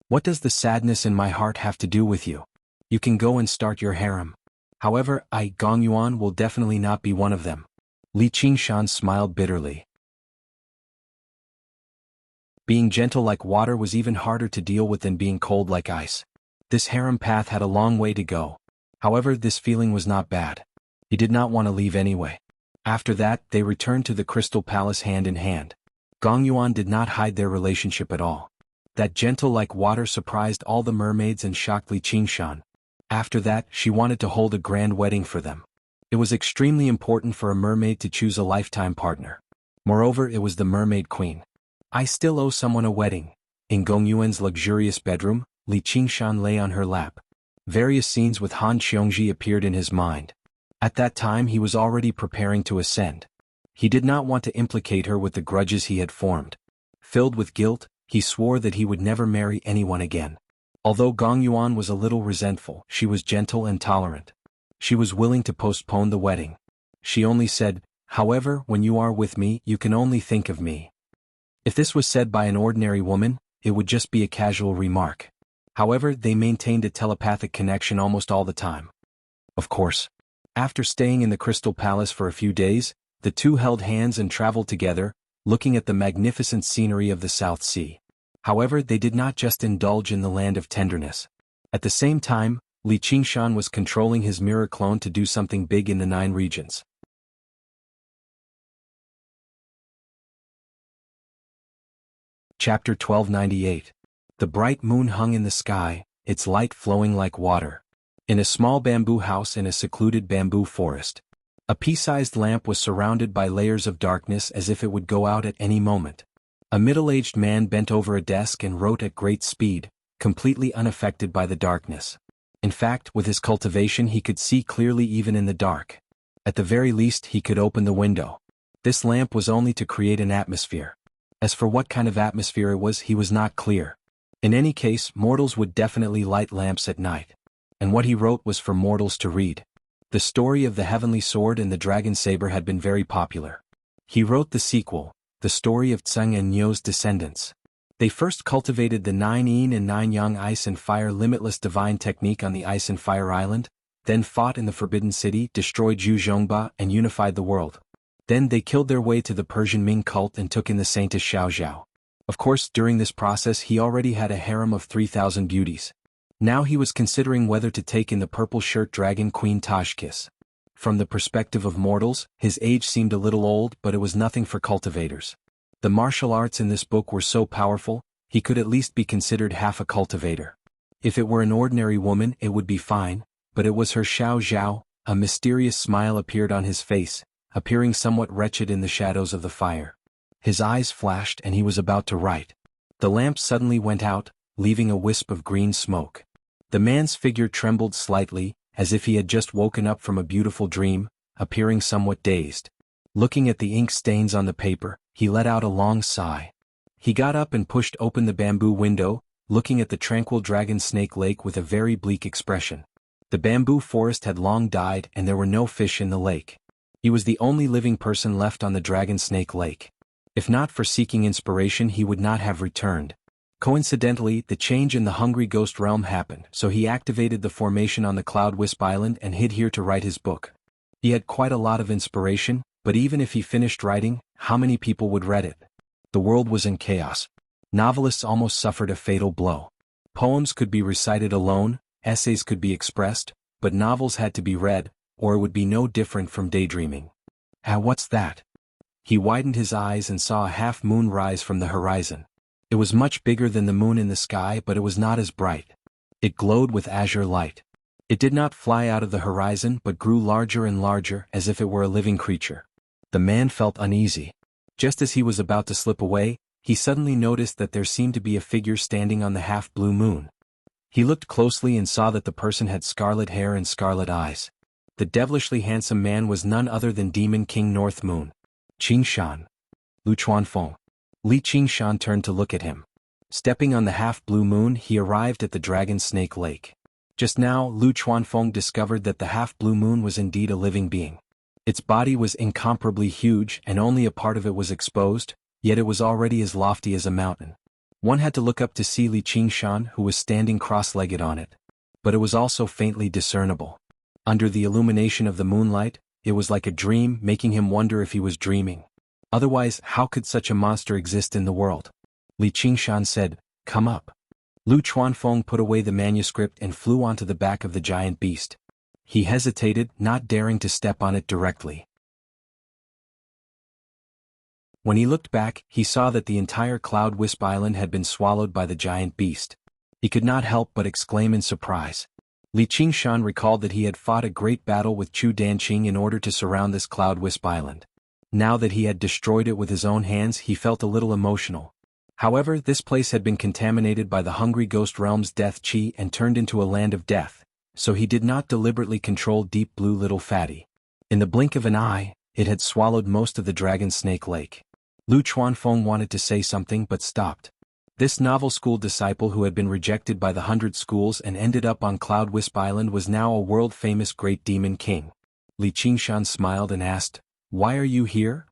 "What does the sadness in my heart have to do with you? You can go and start your harem. However, Gong Yuan, will definitely not be one of them." Li Qingshan smiled bitterly. Being gentle like water was even harder to deal with than being cold like ice. This harem path had a long way to go. However, this feeling was not bad. He did not want to leave anyway. After that, they returned to the Crystal Palace hand in hand. Gong Yuan did not hide their relationship at all. That gentle like water surprised all the mermaids and shocked Li Qingshan. After that, she wanted to hold a grand wedding for them. It was extremely important for a mermaid to choose a lifetime partner. Moreover, it was the mermaid queen. "I still owe someone a wedding." In Gong Yuan's luxurious bedroom, Li Qingshan lay on her lap. Various scenes with Han Xiongji appeared in his mind. At that time he was already preparing to ascend. He did not want to implicate her with the grudges he had formed. Filled with guilt, he swore that he would never marry anyone again. Although Gong Yuan was a little resentful, she was gentle and tolerant. She was willing to postpone the wedding. She only said, "However, when you are with me, you can only think of me." If this was said by an ordinary woman, it would just be a casual remark. However, they maintained a telepathic connection almost all the time. Of course. After staying in the Crystal Palace for a few days, the two held hands and traveled together, looking at the magnificent scenery of the South Sea. However, they did not just indulge in the land of tenderness. At the same time, Li Qingshan was controlling his mirror clone to do something big in the 9 regions. Chapter 1298. The bright moon hung in the sky, its light flowing like water. In a small bamboo house in a secluded bamboo forest. A pea-sized lamp was surrounded by layers of darkness as if it would go out at any moment. A middle-aged man bent over a desk and wrote at great speed, completely unaffected by the darkness. In fact, with his cultivation he could see clearly even in the dark. At the very least he could open the window. This lamp was only to create an atmosphere. As for what kind of atmosphere it was, he was not clear. In any case, mortals would definitely light lamps at night. and what he wrote was for mortals to read. The story of the Heavenly Sword and the Dragon Saber had been very popular. He wrote the sequel, the story of Tseng and Nyo's descendants. They first cultivated the 9 Yin and 9 Yang ice and fire limitless divine technique on the Ice and Fire Island, then fought in the Forbidden City, destroyed Zhu Zhongba and unified the world. Then they killed their way to the Persian Ming cult and took in the Saintess Xiao Zhao. Of course, during this process he already had a harem of 3,000 beauties. Now he was considering whether to take in the purple shirt dragon Queen Tashkis. From the perspective of mortals, his age seemed a little old, but it was nothing for cultivators. The martial arts in this book were so powerful, he could at least be considered half a cultivator. If it were an ordinary woman it would be fine, but it was her Xiao Zhao. A mysterious smile appeared on his face, appearing somewhat wretched in the shadows of the fire. His eyes flashed and he was about to write. The lamp suddenly went out, leaving a wisp of green smoke. The man's figure trembled slightly, as if he had just woken up from a beautiful dream, appearing somewhat dazed. Looking at the ink stains on the paper, he let out a long sigh. He got up and pushed open the bamboo window, looking at the tranquil dragon snake lake with a very bleak expression. The bamboo forest had long died and there were no fish in the lake. He was the only living person left on the dragon snake lake. If not for seeking inspiration he would not have returned. Coincidentally, the change in the Hungry Ghost realm happened, so he activated the formation on the Cloud Wisp Island and hid here to write his book. He had quite a lot of inspiration, but even if he finished writing, how many people would read it? The world was in chaos. Novelists almost suffered a fatal blow. Poems could be recited alone, essays could be expressed, but novels had to be read, or it would be no different from daydreaming. What's that? He widened his eyes and saw a half-moon rise from the horizon. It was much bigger than the moon in the sky, but it was not as bright. It glowed with azure light. It did not fly out of the horizon but grew larger and larger as if it were a living creature. The man felt uneasy. Just as he was about to slip away, he suddenly noticed that there seemed to be a figure standing on the half-blue moon. He looked closely and saw that the person had scarlet hair and scarlet eyes. The devilishly handsome man was none other than Demon King North Moon. Qingshan. Lu Chuanfeng. Li Qingshan turned to look at him. Stepping on the half-blue moon he arrived at the Dragon Snake Lake. Just now Lu Chuanfeng discovered that the half-blue moon was indeed a living being. Its body was incomparably huge and only a part of it was exposed, yet it was already as lofty as a mountain. One had to look up to see Li Qingshan, who was standing cross-legged on it. But it was also faintly discernible. Under the illumination of the moonlight, it was like a dream, making him wonder if he was dreaming. Otherwise, how could such a monster exist in the world? Li Qingshan said, "Come up." Lu Chuanfeng put away the manuscript and flew onto the back of the giant beast. He hesitated, not daring to step on it directly. When he looked back, he saw that the entire Cloud Wisp Island had been swallowed by the giant beast. He could not help but exclaim in surprise. Li Qingshan recalled that he had fought a great battle with Chu Danqing in order to surround this Cloud Wisp Island. Now that he had destroyed it with his own hands, he felt a little emotional. However, this place had been contaminated by the Hungry Ghost Realm's death chi and turned into a land of death, so he did not deliberately control Deep Blue Little Fatty. In the blink of an eye, it had swallowed most of the Dragon Snake Lake. Lu Chuanfeng wanted to say something but stopped. This novel school disciple who had been rejected by the 100 schools and ended up on Cloud Wisp Island was now a world-famous great demon king. Li Qingshan smiled and asked, "Why are you here?"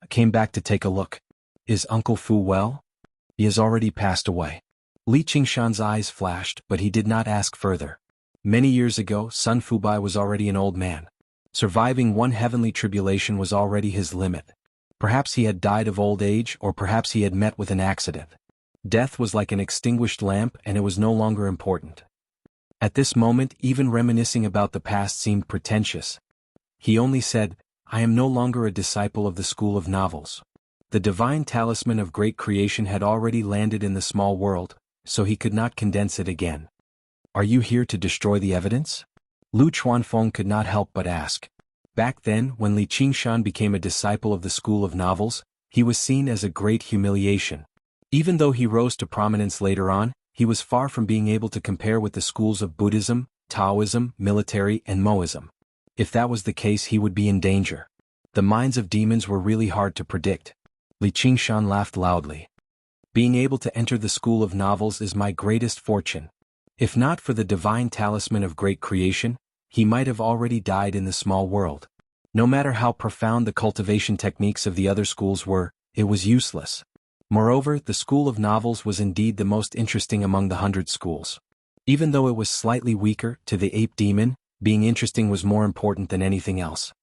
"I came back to take a look. Is Uncle Fu well?" "He has already passed away." Li Qingshan's eyes flashed, but he did not ask further. Many years ago, Sun Fubai was already an old man. Surviving one heavenly tribulation was already his limit. Perhaps he had died of old age, or perhaps he had met with an accident. Death was like an extinguished lamp and it was no longer important. At this moment, even reminiscing about the past seemed pretentious. He only said, "I am no longer a disciple of the school of novels." The divine talisman of great creation had already landed in the small world, so he could not condense it again. "Are you here to destroy the evidence?" Lu Chuanfeng could not help but ask. Back then, when Li Qingshan became a disciple of the school of novels, he was seen as a great humiliation. Even though he rose to prominence later on, he was far from being able to compare with the schools of Buddhism, Taoism, military, and Moism. If that was the case, he would be in danger. The minds of demons were really hard to predict. Li Qingshan laughed loudly. "Being able to enter the school of novels is my greatest fortune. If not for the divine talisman of great creation, he might have already died in the small world. No matter how profound the cultivation techniques of the other schools were, it was useless. Moreover, the school of novels was indeed the most interesting among the 100 schools. Even though it was slightly weaker, to the ape demon, being interesting was more important than anything else.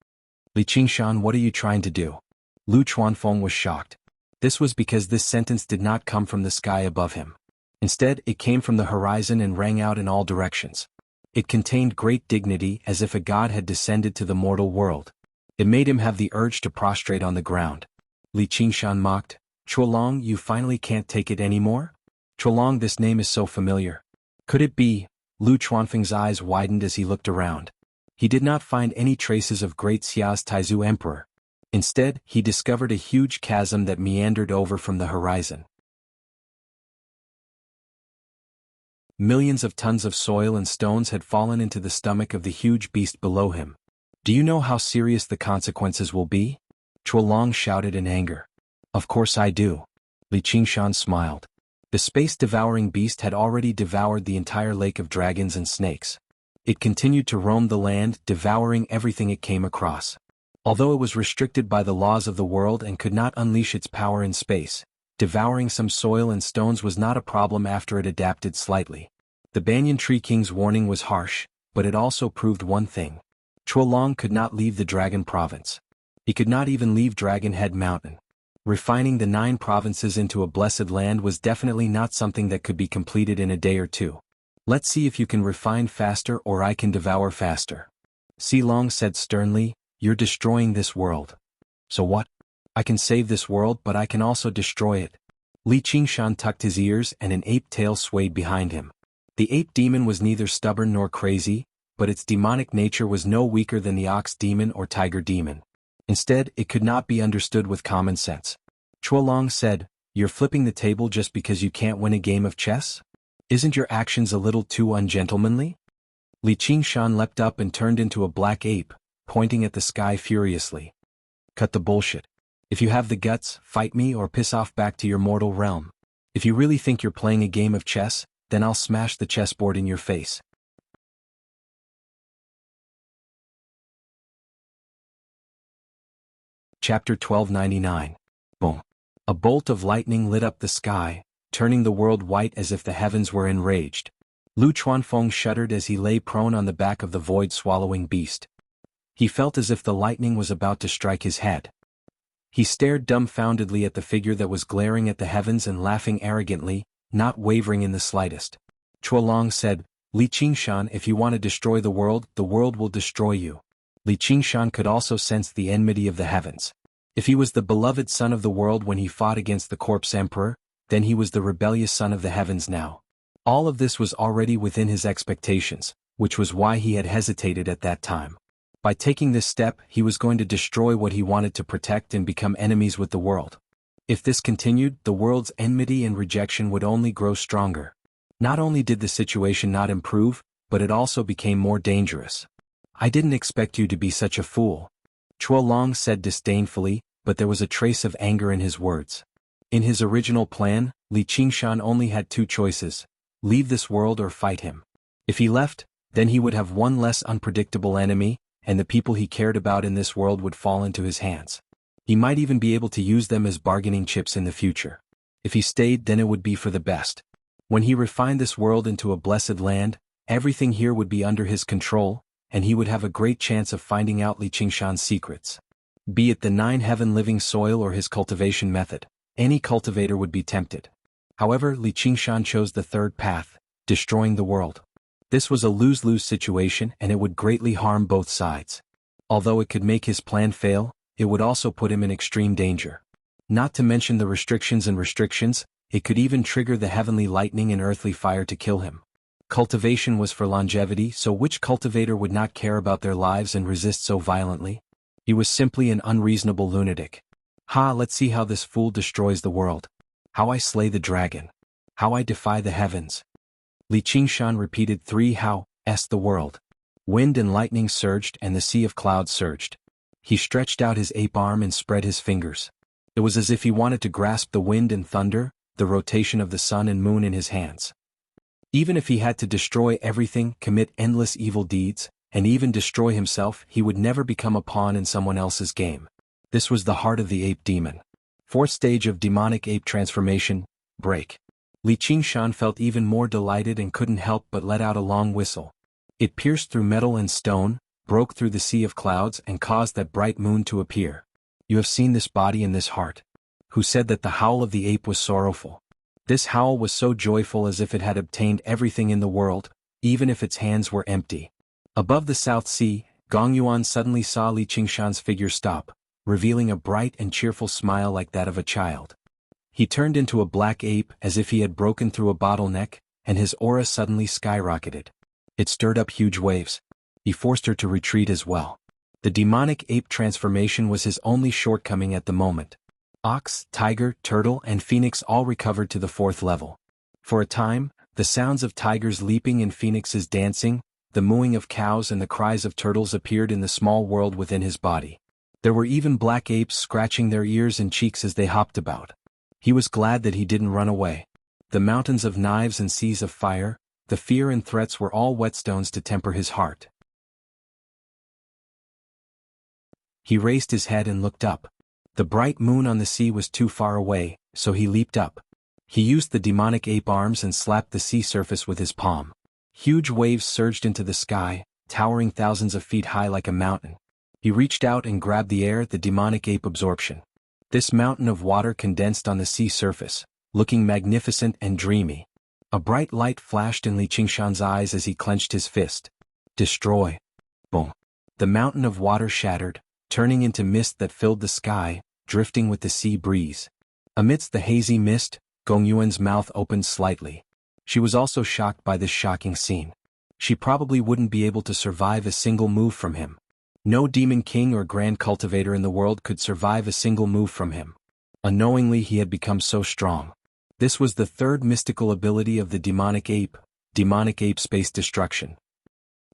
Li Qingshan, what are you trying to do? Lu Chuanfeng was shocked. This was because this sentence did not come from the sky above him. Instead, it came from the horizon and rang out in all directions. It contained great dignity, as if a god had descended to the mortal world. It made him have the urge to prostrate on the ground. Li Qingshan mocked, Chuolong, you finally can't take it anymore? Chuolong, this name is so familiar. Could it be? Lu Chuanfeng's eyes widened as he looked around. He did not find any traces of great Xia's Taizu emperor. Instead, he discovered a huge chasm that meandered over from the horizon. Millions of tons of soil and stones had fallen into the stomach of the huge beast below him. Do you know how serious the consequences will be? Chuolong shouted in anger. Of course I do. Li Qingshan smiled. The space-devouring beast had already devoured the entire lake of dragons and snakes. It continued to roam the land, devouring everything it came across. Although it was restricted by the laws of the world and could not unleash its power in space, devouring some soil and stones was not a problem after it adapted slightly. The Banyan Tree King's warning was harsh, but it also proved one thing. Chuolong could not leave the Dragon Province. He could not even leave Dragon Head Mountain. Refining the 9 provinces into a blessed land was definitely not something that could be completed in a day or two. Let's see if you can refine faster or I can devour faster. Silong said sternly, you're destroying this world. So what? I can save this world but I can also destroy it. Li Qingshan tucked his ears and an ape tail swayed behind him. The ape demon was neither stubborn nor crazy, but its demonic nature was no weaker than the ox demon or tiger demon. Instead, it could not be understood with common sense. Chuolong said, you're flipping the table just because you can't win a game of chess? Isn't your actions a little too ungentlemanly? Li Qingshan leapt up and turned into a black ape, pointing at the sky furiously. Cut the bullshit. If you have the guts, fight me or piss off back to your mortal realm. If you really think you're playing a game of chess, then I'll smash the chessboard in your face. Chapter 1299. Boom. A bolt of lightning lit up the sky, turning the world white as if the heavens were enraged. Lu Chuanfeng shuddered as he lay prone on the back of the void-swallowing beast. He felt as if the lightning was about to strike his head. He stared dumbfoundedly at the figure that was glaring at the heavens and laughing arrogantly, not wavering in the slightest. Chuolong said, Li Qingshan, if you want to destroy the world will destroy you. Li Qingshan could also sense the enmity of the heavens. If he was the beloved son of the world when he fought against the corpse emperor, then he was the rebellious son of the heavens now. All of this was already within his expectations, which was why he had hesitated at that time. By taking this step, he was going to destroy what he wanted to protect and become enemies with the world. If this continued, the world's enmity and rejection would only grow stronger. Not only did the situation not improve, but it also became more dangerous. I didn't expect you to be such a fool. Chuolong said disdainfully, but there was a trace of anger in his words. In his original plan, Li Qingshan only had 2 choices: leave this world or fight him. If he left, then he would have one less unpredictable enemy, and the people he cared about in this world would fall into his hands. He might even be able to use them as bargaining chips in the future. If he stayed, then it would be for the best. When he refined this world into a blessed land, everything here would be under his control, and he would have a great chance of finding out Li Qingshan's secrets. Be it the 9 heaven living soil or his cultivation method, any cultivator would be tempted. However, Li Qingshan chose the third path, destroying the world. This was a lose-lose situation and it would greatly harm both sides. Although it could make his plan fail, it would also put him in extreme danger. Not to mention the restrictions, it could even trigger the heavenly lightning and earthly fire to kill him. Cultivation was for longevity, so which cultivator would not care about their lives and resist so violently? He was simply an unreasonable lunatic. Let's see how this fool destroys the world. How I slay the dragon. How I defy the heavens. Li Qingshan repeated 3 how-s the world. Wind and lightning surged and the sea of clouds surged. He stretched out his ape arm and spread his fingers. It was as if he wanted to grasp the wind and thunder, the rotation of the sun and moon in his hands. Even if he had to destroy everything, commit endless evil deeds, and even destroy himself, he would never become a pawn in someone else's game. This was the heart of the ape demon. Fourth stage of demonic ape transformation, break. Li Qingshan felt even more delighted and couldn't help but let out a long whistle. It pierced through metal and stone, broke through the sea of clouds and caused that bright moon to appear. You have seen this body and this heart. Who said that the howl of the ape was sorrowful? This howl was so joyful as if it had obtained everything in the world, even if its hands were empty. Above the South Sea, Gong Yuan suddenly saw Li Qingshan's figure stop, revealing a bright and cheerful smile like that of a child. He turned into a black ape as if he had broken through a bottleneck, and his aura suddenly skyrocketed. It stirred up huge waves. He forced her to retreat as well. The demonic ape transformation was his only shortcoming at the moment. Ox, tiger, turtle, and phoenix all recovered to the 4th level. For a time, the sounds of tigers leaping and phoenixes dancing, the mooing of cows and the cries of turtles appeared in the small world within his body. There were even black apes scratching their ears and cheeks as they hopped about. He was glad that he didn't run away. The mountains of knives and seas of fire, the fear and threats were all whetstones to temper his heart. He raised his head and looked up. The bright moon on the sea was too far away, so he leaped up. He used the demonic ape arms and slapped the sea surface with his palm. Huge waves surged into the sky, towering thousands of feet high like a mountain. He reached out and grabbed the air, the demonic ape absorption. This mountain of water condensed on the sea surface, looking magnificent and dreamy. A bright light flashed in Li Qingshan's eyes as he clenched his fist. Destroy. Boom. The mountain of water shattered, turning into mist that filled the sky, drifting with the sea breeze. Amidst the hazy mist, Gong Yuan's mouth opened slightly. She was also shocked by this shocking scene. She probably wouldn't be able to survive a single move from him. No demon king or grand cultivator in the world could survive a single move from him. Unknowingly he had become so strong. This was the 3rd mystical ability of the demonic ape space destruction.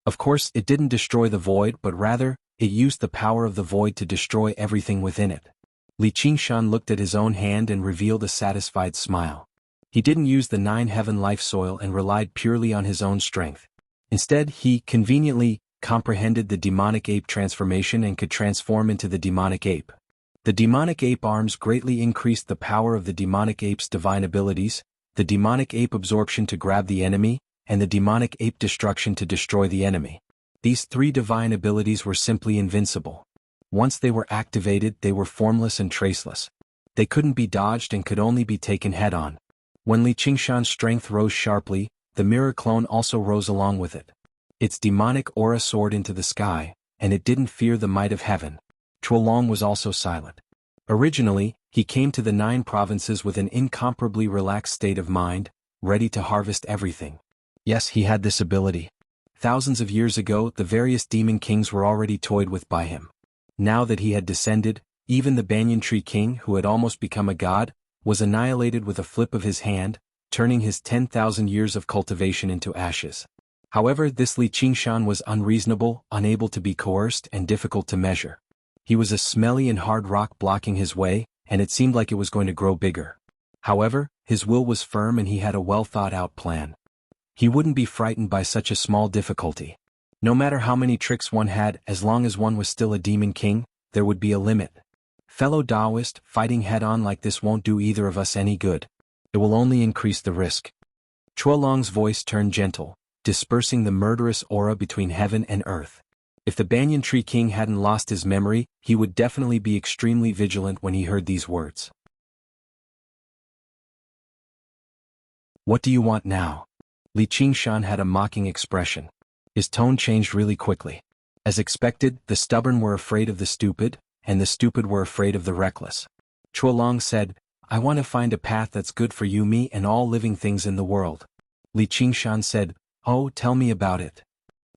Of course, it didn't destroy the void, but rather, it used the power of the void to destroy everything within it. Li Qingshan looked at his own hand and revealed a satisfied smile. He didn't use the 9 heaven life soil and relied purely on his own strength. Instead, he conveniently comprehended the demonic ape transformation and could transform into the demonic ape. The demonic ape arms greatly increased the power of the demonic ape's divine abilities, the demonic ape absorption to grab the enemy, and the demonic ape destruction to destroy the enemy. These 3 divine abilities were simply invincible. Once they were activated, they were formless and traceless. They couldn't be dodged and could only be taken head-on. When Li Qingshan's strength rose sharply, the mirror clone also rose along with it. Its demonic aura soared into the sky, and it didn't fear the might of heaven. Chuolong was also silent. Originally, he came to the 9 provinces with an incomparably relaxed state of mind, ready to harvest everything. Yes, he had this ability. Thousands of years ago, the various demon kings were already toyed with by him. Now that he had descended, even the banyan tree king, who had almost become a god, was annihilated with a flip of his hand, turning his 10,000 years of cultivation into ashes. However, this Li Qingshan was unreasonable, unable to be coerced, and difficult to measure. He was a smelly and hard rock blocking his way, and it seemed like it was going to grow bigger. However, his will was firm and he had a well-thought-out plan. He wouldn't be frightened by such a small difficulty. No matter how many tricks one had, as long as one was still a demon king, there would be a limit. Fellow Taoist, fighting head-on like this won't do either of us any good. It will only increase the risk. Chuolong's voice turned gentle, dispersing the murderous aura between heaven and earth. If the banyan tree king hadn't lost his memory, he would definitely be extremely vigilant when he heard these words. What do you want now? Li Qingshan had a mocking expression. His tone changed really quickly. As expected, the stubborn were afraid of the stupid, and the stupid were afraid of the reckless. Chuolong said, I want to find a path that's good for you, me, and all living things in the world. Li Qingshan said, Oh, tell me about it.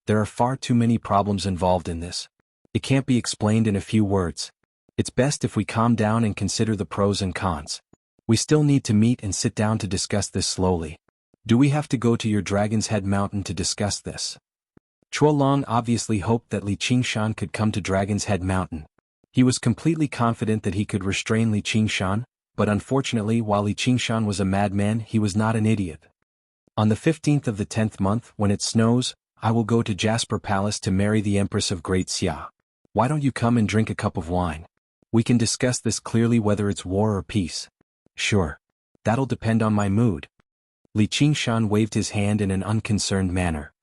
There are far too many problems involved in this. It can't be explained in a few words. It's best if we calm down and consider the pros and cons. We still need to meet and sit down to discuss this slowly. Do we have to go to your Dragon's Head Mountain to discuss this? Chuolong obviously hoped that Li Qingshan could come to Dragon's Head Mountain. He was completely confident that he could restrain Li Qingshan, but unfortunately while Li Qingshan was a madman, he was not an idiot. On the 15th of the 10th month, when it snows, I will go to Jasper Palace to marry the Empress of Great Xia. Why don't you come and drink a cup of wine? We can discuss this clearly, whether it's war or peace. Sure. That'll depend on my mood. Li Qingshan waved his hand in an unconcerned manner.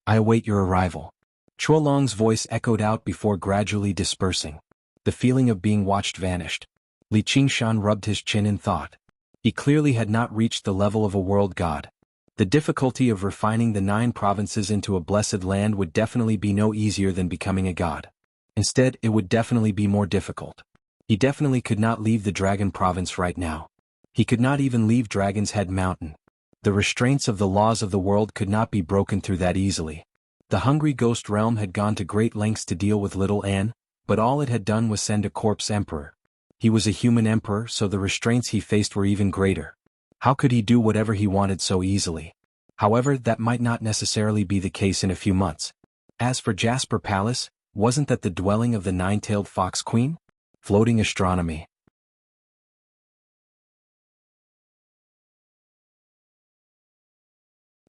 I await your arrival. Chuolong's voice echoed out before gradually dispersing. The feeling of being watched vanished. Li Qingshan rubbed his chin in thought. He clearly had not reached the level of a world god. The difficulty of refining the 9 provinces into a blessed land would definitely be no easier than becoming a god. Instead, it would definitely be more difficult. He definitely could not leave the Dragon Province right now. He could not even leave Dragon's Head Mountain. The restraints of the laws of the world could not be broken through that easily. The hungry ghost realm had gone to great lengths to deal with little Anne, but all it had done was send a corpse emperor. He was a human emperor, so the restraints he faced were even greater. How could he do whatever he wanted so easily? However, that might not necessarily be the case in a few months. As for Jasper Palace, wasn't that the dwelling of the 9-tailed fox queen? Floating astronomy.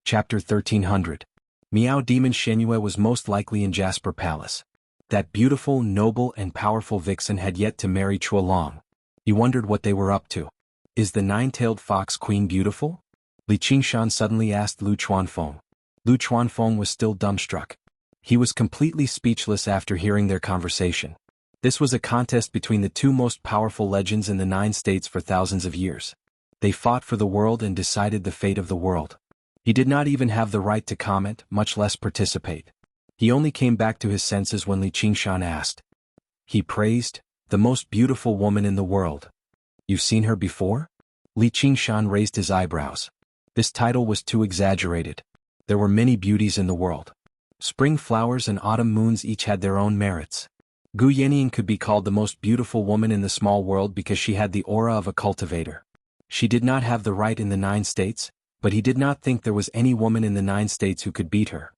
Chapter 1300. Miao Demon Shenyue was most likely in Jasper Palace. That beautiful, noble and powerful vixen had yet to marry Chuolong. He wondered what they were up to. Is the 9-tailed fox queen beautiful? Li Qingshan suddenly asked Lu Chuanfeng. Lu Chuanfeng was still dumbstruck. He was completely speechless after hearing their conversation. This was a contest between the 2 most powerful legends in the 9 states for thousands of years. They fought for the world and decided the fate of the world. He did not even have the right to comment, much less participate. He only came back to his senses when Li Qingshan asked. He praised, the most beautiful woman in the world. You've seen her before? Li Qingshan raised his eyebrows. This title was too exaggerated. There were many beauties in the world. Spring flowers and autumn moons each had their own merits. Gu Yannian could be called the most beautiful woman in the small world because she had the aura of a cultivator. She did not have the right in the 9 states, but he did not think there was any woman in the 9 states who could beat her.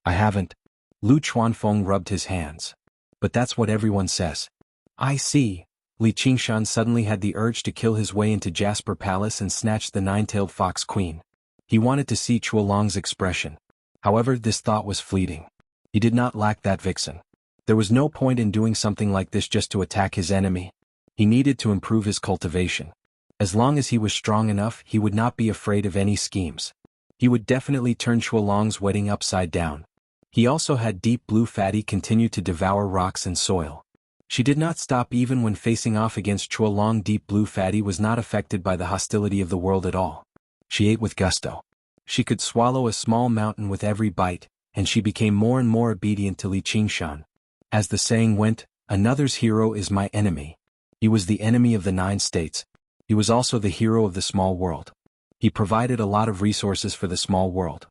I haven't. Lu Chuanfeng rubbed his hands. But that's what everyone says. I see. Li Qingshan suddenly had the urge to kill his way into Jasper Palace and snatch the 9-tailed fox queen. He wanted to see Chuolong's expression. However, this thought was fleeting. He did not lack that vixen. There was no point in doing something like this just to attack his enemy. He needed to improve his cultivation. As long as he was strong enough, he would not be afraid of any schemes. He would definitely turn Chuolong's wedding upside down. He also had Deep Blue Fatty continue to devour rocks and soil. She did not stop even when facing off against Chuolong. Deep Blue Fatty was not affected by the hostility of the world at all. She ate with gusto. She could swallow a small mountain with every bite, and she became more and more obedient to Li Qingshan. As the saying went, another's hero is my enemy. He was the enemy of the 9 states. He was also the hero of the small world. He provided a lot of resources for the small world.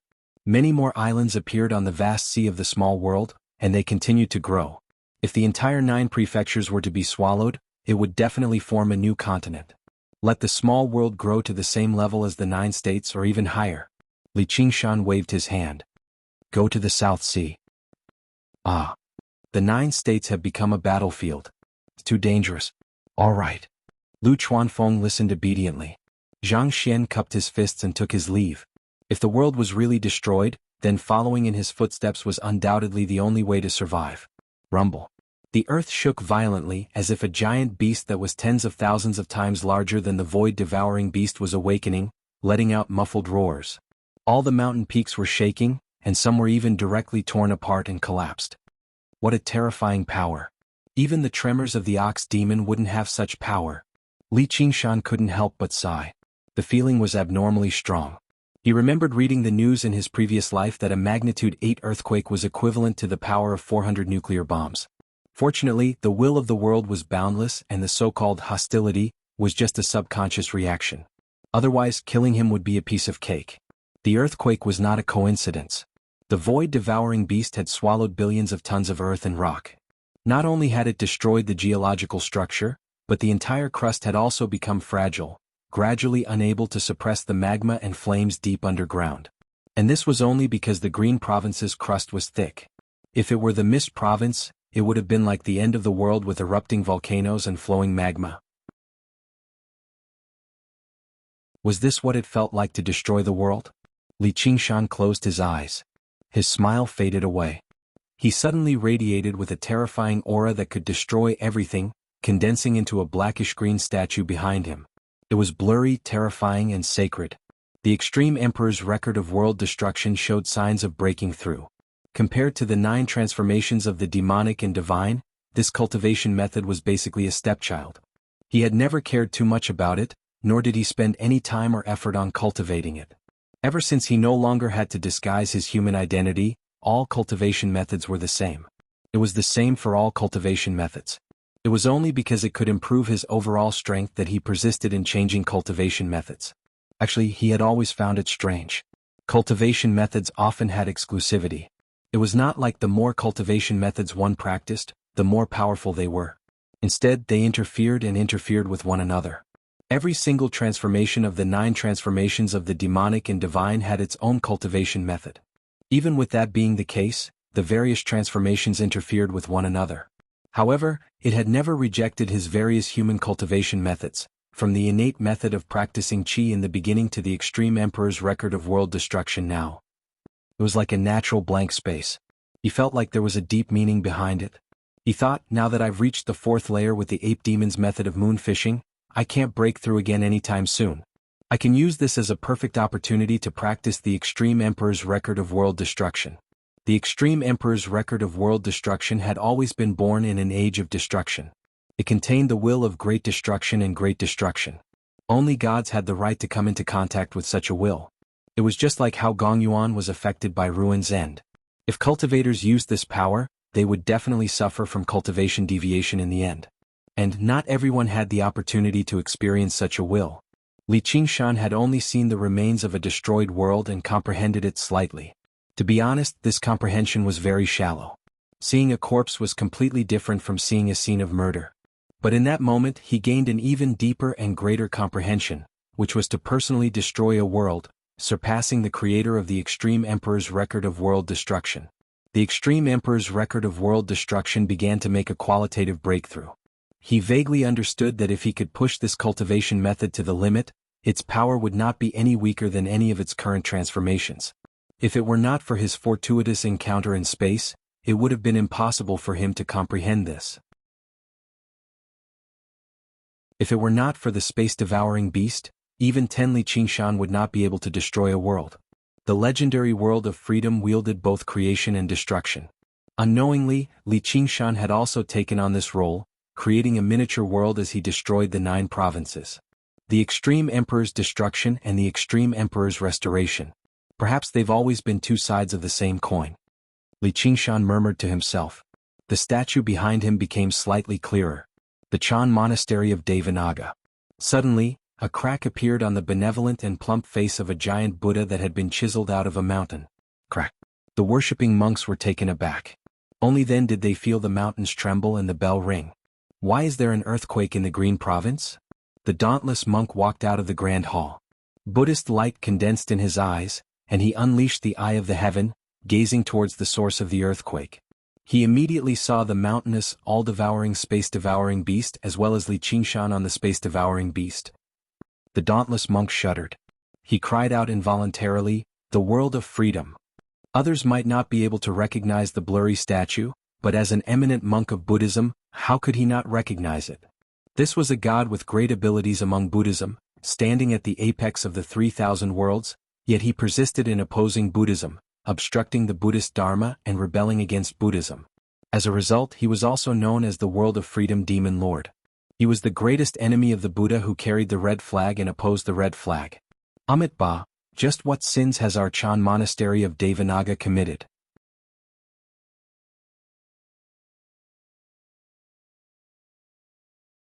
Many more islands appeared on the vast sea of the small world, and they continued to grow. If the entire 9 prefectures were to be swallowed, it would definitely form a new continent. Let the small world grow to the same level as the 9 states or even higher. Li Qingshan waved his hand. Go to the South Sea. Ah. The 9 states have become a battlefield. It's too dangerous. All right. Lu Chuanfeng listened obediently. Zhang Xian cupped his fists and took his leave. If the world was really destroyed, then following in his footsteps was undoubtedly the only way to survive. Rumble. The earth shook violently as if a giant beast that was tens of thousands of times larger than the void-devouring beast was awakening, letting out muffled roars. All the mountain peaks were shaking, and some were even directly torn apart and collapsed. What a terrifying power. Even the tremors of the ox demon wouldn't have such power. Li Qingshan couldn't help but sigh. The feeling was abnormally strong. He remembered reading the news in his previous life that a magnitude 8 earthquake was equivalent to the power of 400 nuclear bombs. Fortunately, the will of the world was boundless and the so-called hostility was just a subconscious reaction. Otherwise, killing him would be a piece of cake. The earthquake was not a coincidence. The void-devouring beast had swallowed billions of tons of earth and rock. Not only had it destroyed the geological structure, but the entire crust had also become fragile, gradually unable to suppress the magma and flames deep underground. And this was only because the Green Province's crust was thick. If it were the Mist Province, it would have been like the end of the world with erupting volcanoes and flowing magma. Was this what it felt like to destroy the world? Li Qingshan closed his eyes. His smile faded away. He suddenly radiated with a terrifying aura that could destroy everything, condensing into a blackish-green statue behind him. It was blurry, terrifying, and sacred. The Extreme Emperor's record of world destruction showed signs of breaking through. Compared to the 9 transformations of the demonic and divine, this cultivation method was basically a stepchild. He had never cared too much about it, nor did he spend any time or effort on cultivating it. Ever since he no longer had to disguise his human identity, all cultivation methods were the same. It was the same for all cultivation methods. It was only because it could improve his overall strength that he persisted in changing cultivation methods. Actually, he had always found it strange. Cultivation methods often had exclusivity. It was not like the more cultivation methods one practiced, the more powerful they were. Instead, they interfered with one another. Every single transformation of the 9 transformations of the demonic and divine had its own cultivation method. Even with that being the case, the various transformations interfered with one another. However, it had never rejected his various human cultivation methods, from the innate method of practicing qi in the beginning to the Extreme Emperor's record of world destruction now. It was like a natural blank space. He felt like there was a deep meaning behind it. He thought, now that I've reached the 4th layer with the ape demon's method of moon fishing, I can't break through again anytime soon. I can use this as a perfect opportunity to practice the Extreme Emperor's record of world destruction. The Extreme Emperor's record of world destruction had always been born in an age of destruction. It contained the will of great destruction and great destruction. Only gods had the right to come into contact with such a will. It was just like how Gongyuan was affected by Ruin's end. If cultivators used this power, they would definitely suffer from cultivation deviation in the end. And not everyone had the opportunity to experience such a will. Li Qingshan had only seen the remains of a destroyed world and comprehended it slightly. To be honest, this comprehension was very shallow. Seeing a corpse was completely different from seeing a scene of murder. But in that moment he gained an even deeper and greater comprehension, which was to personally destroy a world, surpassing the creator of the Extreme Emperor's record of world destruction. The Extreme Emperor's record of world destruction began to make a qualitative breakthrough. He vaguely understood that if he could push this cultivation method to the limit, its power would not be any weaker than any of its current transformations. If it were not for his fortuitous encounter in space, it would have been impossible for him to comprehend this. If it were not for the space-devouring beast, even Li Qingshan would not be able to destroy a world. The legendary world of freedom wielded both creation and destruction. Unknowingly, Li Qingshan had also taken on this role, creating a miniature world as he destroyed the 9 provinces. The Extreme Emperor's destruction and the Extreme Emperor's restoration. Perhaps they've always been 2 sides of the same coin. Li Qingshan murmured to himself. The statue behind him became slightly clearer. The Chan Monastery of Devanaga. Suddenly, a crack appeared on the benevolent and plump face of a giant Buddha that had been chiseled out of a mountain. Crack. The worshipping monks were taken aback. Only then did they feel the mountains tremble and the bell ring. Why is there an earthquake in the Green Province? The dauntless monk walked out of the grand hall. Buddhist light condensed in his eyes, and he unleashed the eye of the heaven, gazing towards the source of the earthquake. He immediately saw the mountainous, all-devouring space-devouring beast as well as Li Qingshan on the space-devouring beast. The dauntless monk shuddered. He cried out involuntarily, "The world of freedom." Others might not be able to recognize the blurry statue, but as an eminent monk of Buddhism, how could he not recognize it? This was a god with great abilities among Buddhism, standing at the apex of the 3,000 worlds, yet he persisted in opposing Buddhism, obstructing the Buddhist Dharma and rebelling against Buddhism. As a result, he was also known as the World of Freedom Demon Lord. He was the greatest enemy of the Buddha who carried the red flag and opposed the red flag. Amitabha, just what sins has our Chan Monastery of Devanaga committed?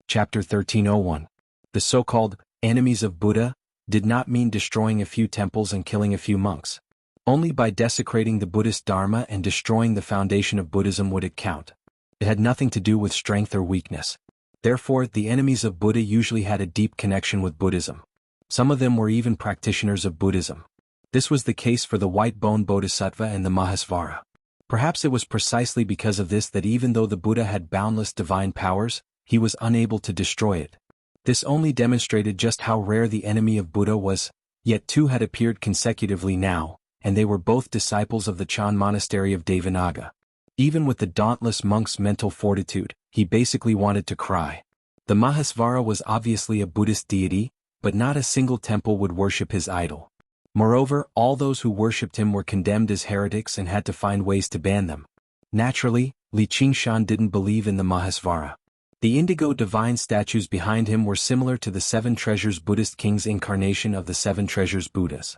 Chapter 1301. The so-called enemies of Buddha did not mean destroying a few temples and killing a few monks. Only by desecrating the Buddhist Dharma and destroying the foundation of Buddhism would it count. It had nothing to do with strength or weakness. Therefore, the enemies of Buddha usually had a deep connection with Buddhism. Some of them were even practitioners of Buddhism. This was the case for the white-bone Bodhisattva and the Mahasvara. Perhaps it was precisely because of this that even though the Buddha had boundless divine powers, he was unable to destroy it. This only demonstrated just how rare the enemy of Buddha was. Yet two had appeared consecutively now, and they were both disciples of the Chan monastery of Devanaga. Even with the dauntless monk's mental fortitude, he basically wanted to cry. The Mahasvara was obviously a Buddhist deity, but not a single temple would worship his idol. Moreover, all those who worshipped him were condemned as heretics and had to find ways to ban them. Naturally, Li Qingshan didn't believe in the Mahasvara. The indigo divine statues behind him were similar to the Seven Treasures Buddhist king's incarnation of the Seven Treasures Buddhas.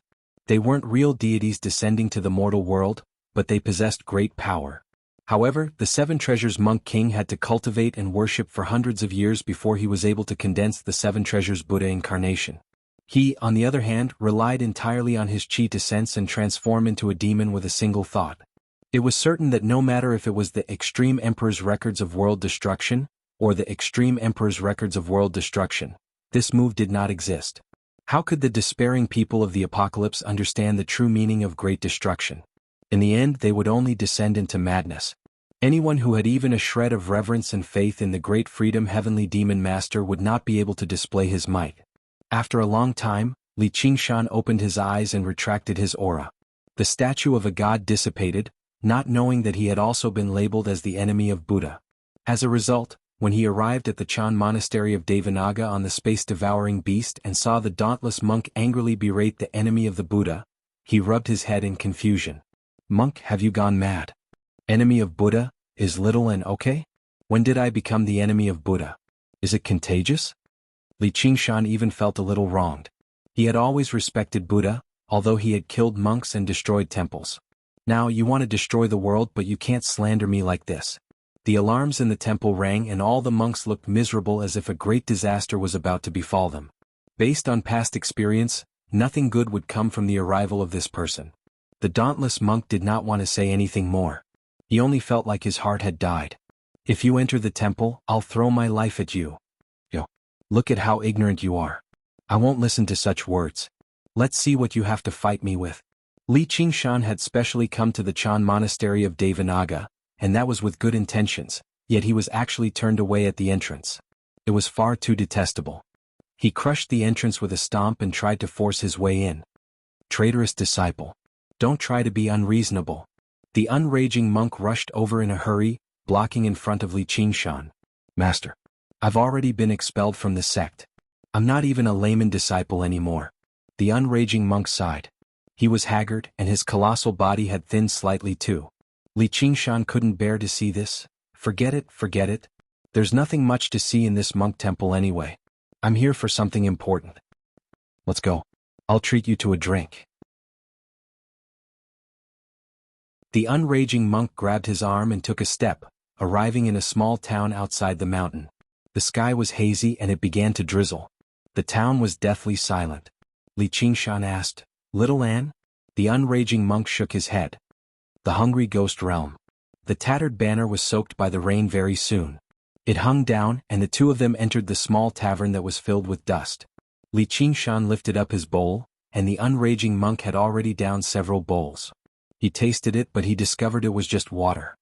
They weren't real deities descending to the mortal world, but they possessed great power. However, the Seven Treasures monk king had to cultivate and worship for hundreds of years before he was able to condense the Seven Treasures Buddha incarnation. He, on the other hand, relied entirely on his chi to sense and transform into a demon with a single thought. It was certain that no matter if it was the Extreme Emperor's records of world destruction, or the Extreme Emperor's records of world destruction, this move did not exist. How could the despairing people of the apocalypse understand the true meaning of great destruction? In the end, they would only descend into madness. Anyone who had even a shred of reverence and faith in the great freedom heavenly demon master would not be able to display his might. After a long time, Li Qingshan opened his eyes and retracted his aura. The statue of a god dissipated, not knowing that he had also been labeled as the enemy of Buddha. As a result, when he arrived at the Chan monastery of Devanaga on the space-devouring beast and saw the dauntless monk angrily berate the enemy of the Buddha, he rubbed his head in confusion. "Monk, have you gone mad? Enemy of Buddha, is little and okay? When did I become the enemy of Buddha? Is it contagious?" Li Qingshan even felt a little wronged. He had always respected Buddha, although he had killed monks and destroyed temples. Now you want to destroy the world, but you can't slander me like this. The alarms in the temple rang and all the monks looked miserable as if a great disaster was about to befall them. Based on past experience, nothing good would come from the arrival of this person. The dauntless monk did not want to say anything more. He only felt like his heart had died. "If you enter the temple, I'll throw my life at you. Yo, look at how ignorant you are. I won't listen to such words. Let's see what you have to fight me with." Li Qingshan had specially come to the Chan monastery of Devanaga, and that was with good intentions, yet he was actually turned away at the entrance. It was far too detestable. He crushed the entrance with a stomp and tried to force his way in. "Traitorous disciple. Don't try to be unreasonable." The unraging monk rushed over in a hurry, blocking in front of Li Qingshan. "Master, I've already been expelled from the sect. I'm not even a layman disciple anymore." The unraging monk sighed. He was haggard, and his colossal body had thinned slightly too. Li Qingshan couldn't bear to see this. Forget it. There's nothing much to see in this monk temple anyway. I'm here for something important. Let's go. I'll treat you to a drink." The unraging monk grabbed his arm and took a step, arriving in a small town outside the mountain. The sky was hazy and it began to drizzle. The town was deathly silent. Li Qingshan asked, "Little Anne?" The unraging monk shook his head. "The hungry ghost realm." The tattered banner was soaked by the rain very soon. It hung down and the two of them entered the small tavern that was filled with dust. Li Qingshan lifted up his bowl, and the unraging monk had already downed several bowls. He tasted it, but he discovered it was just water.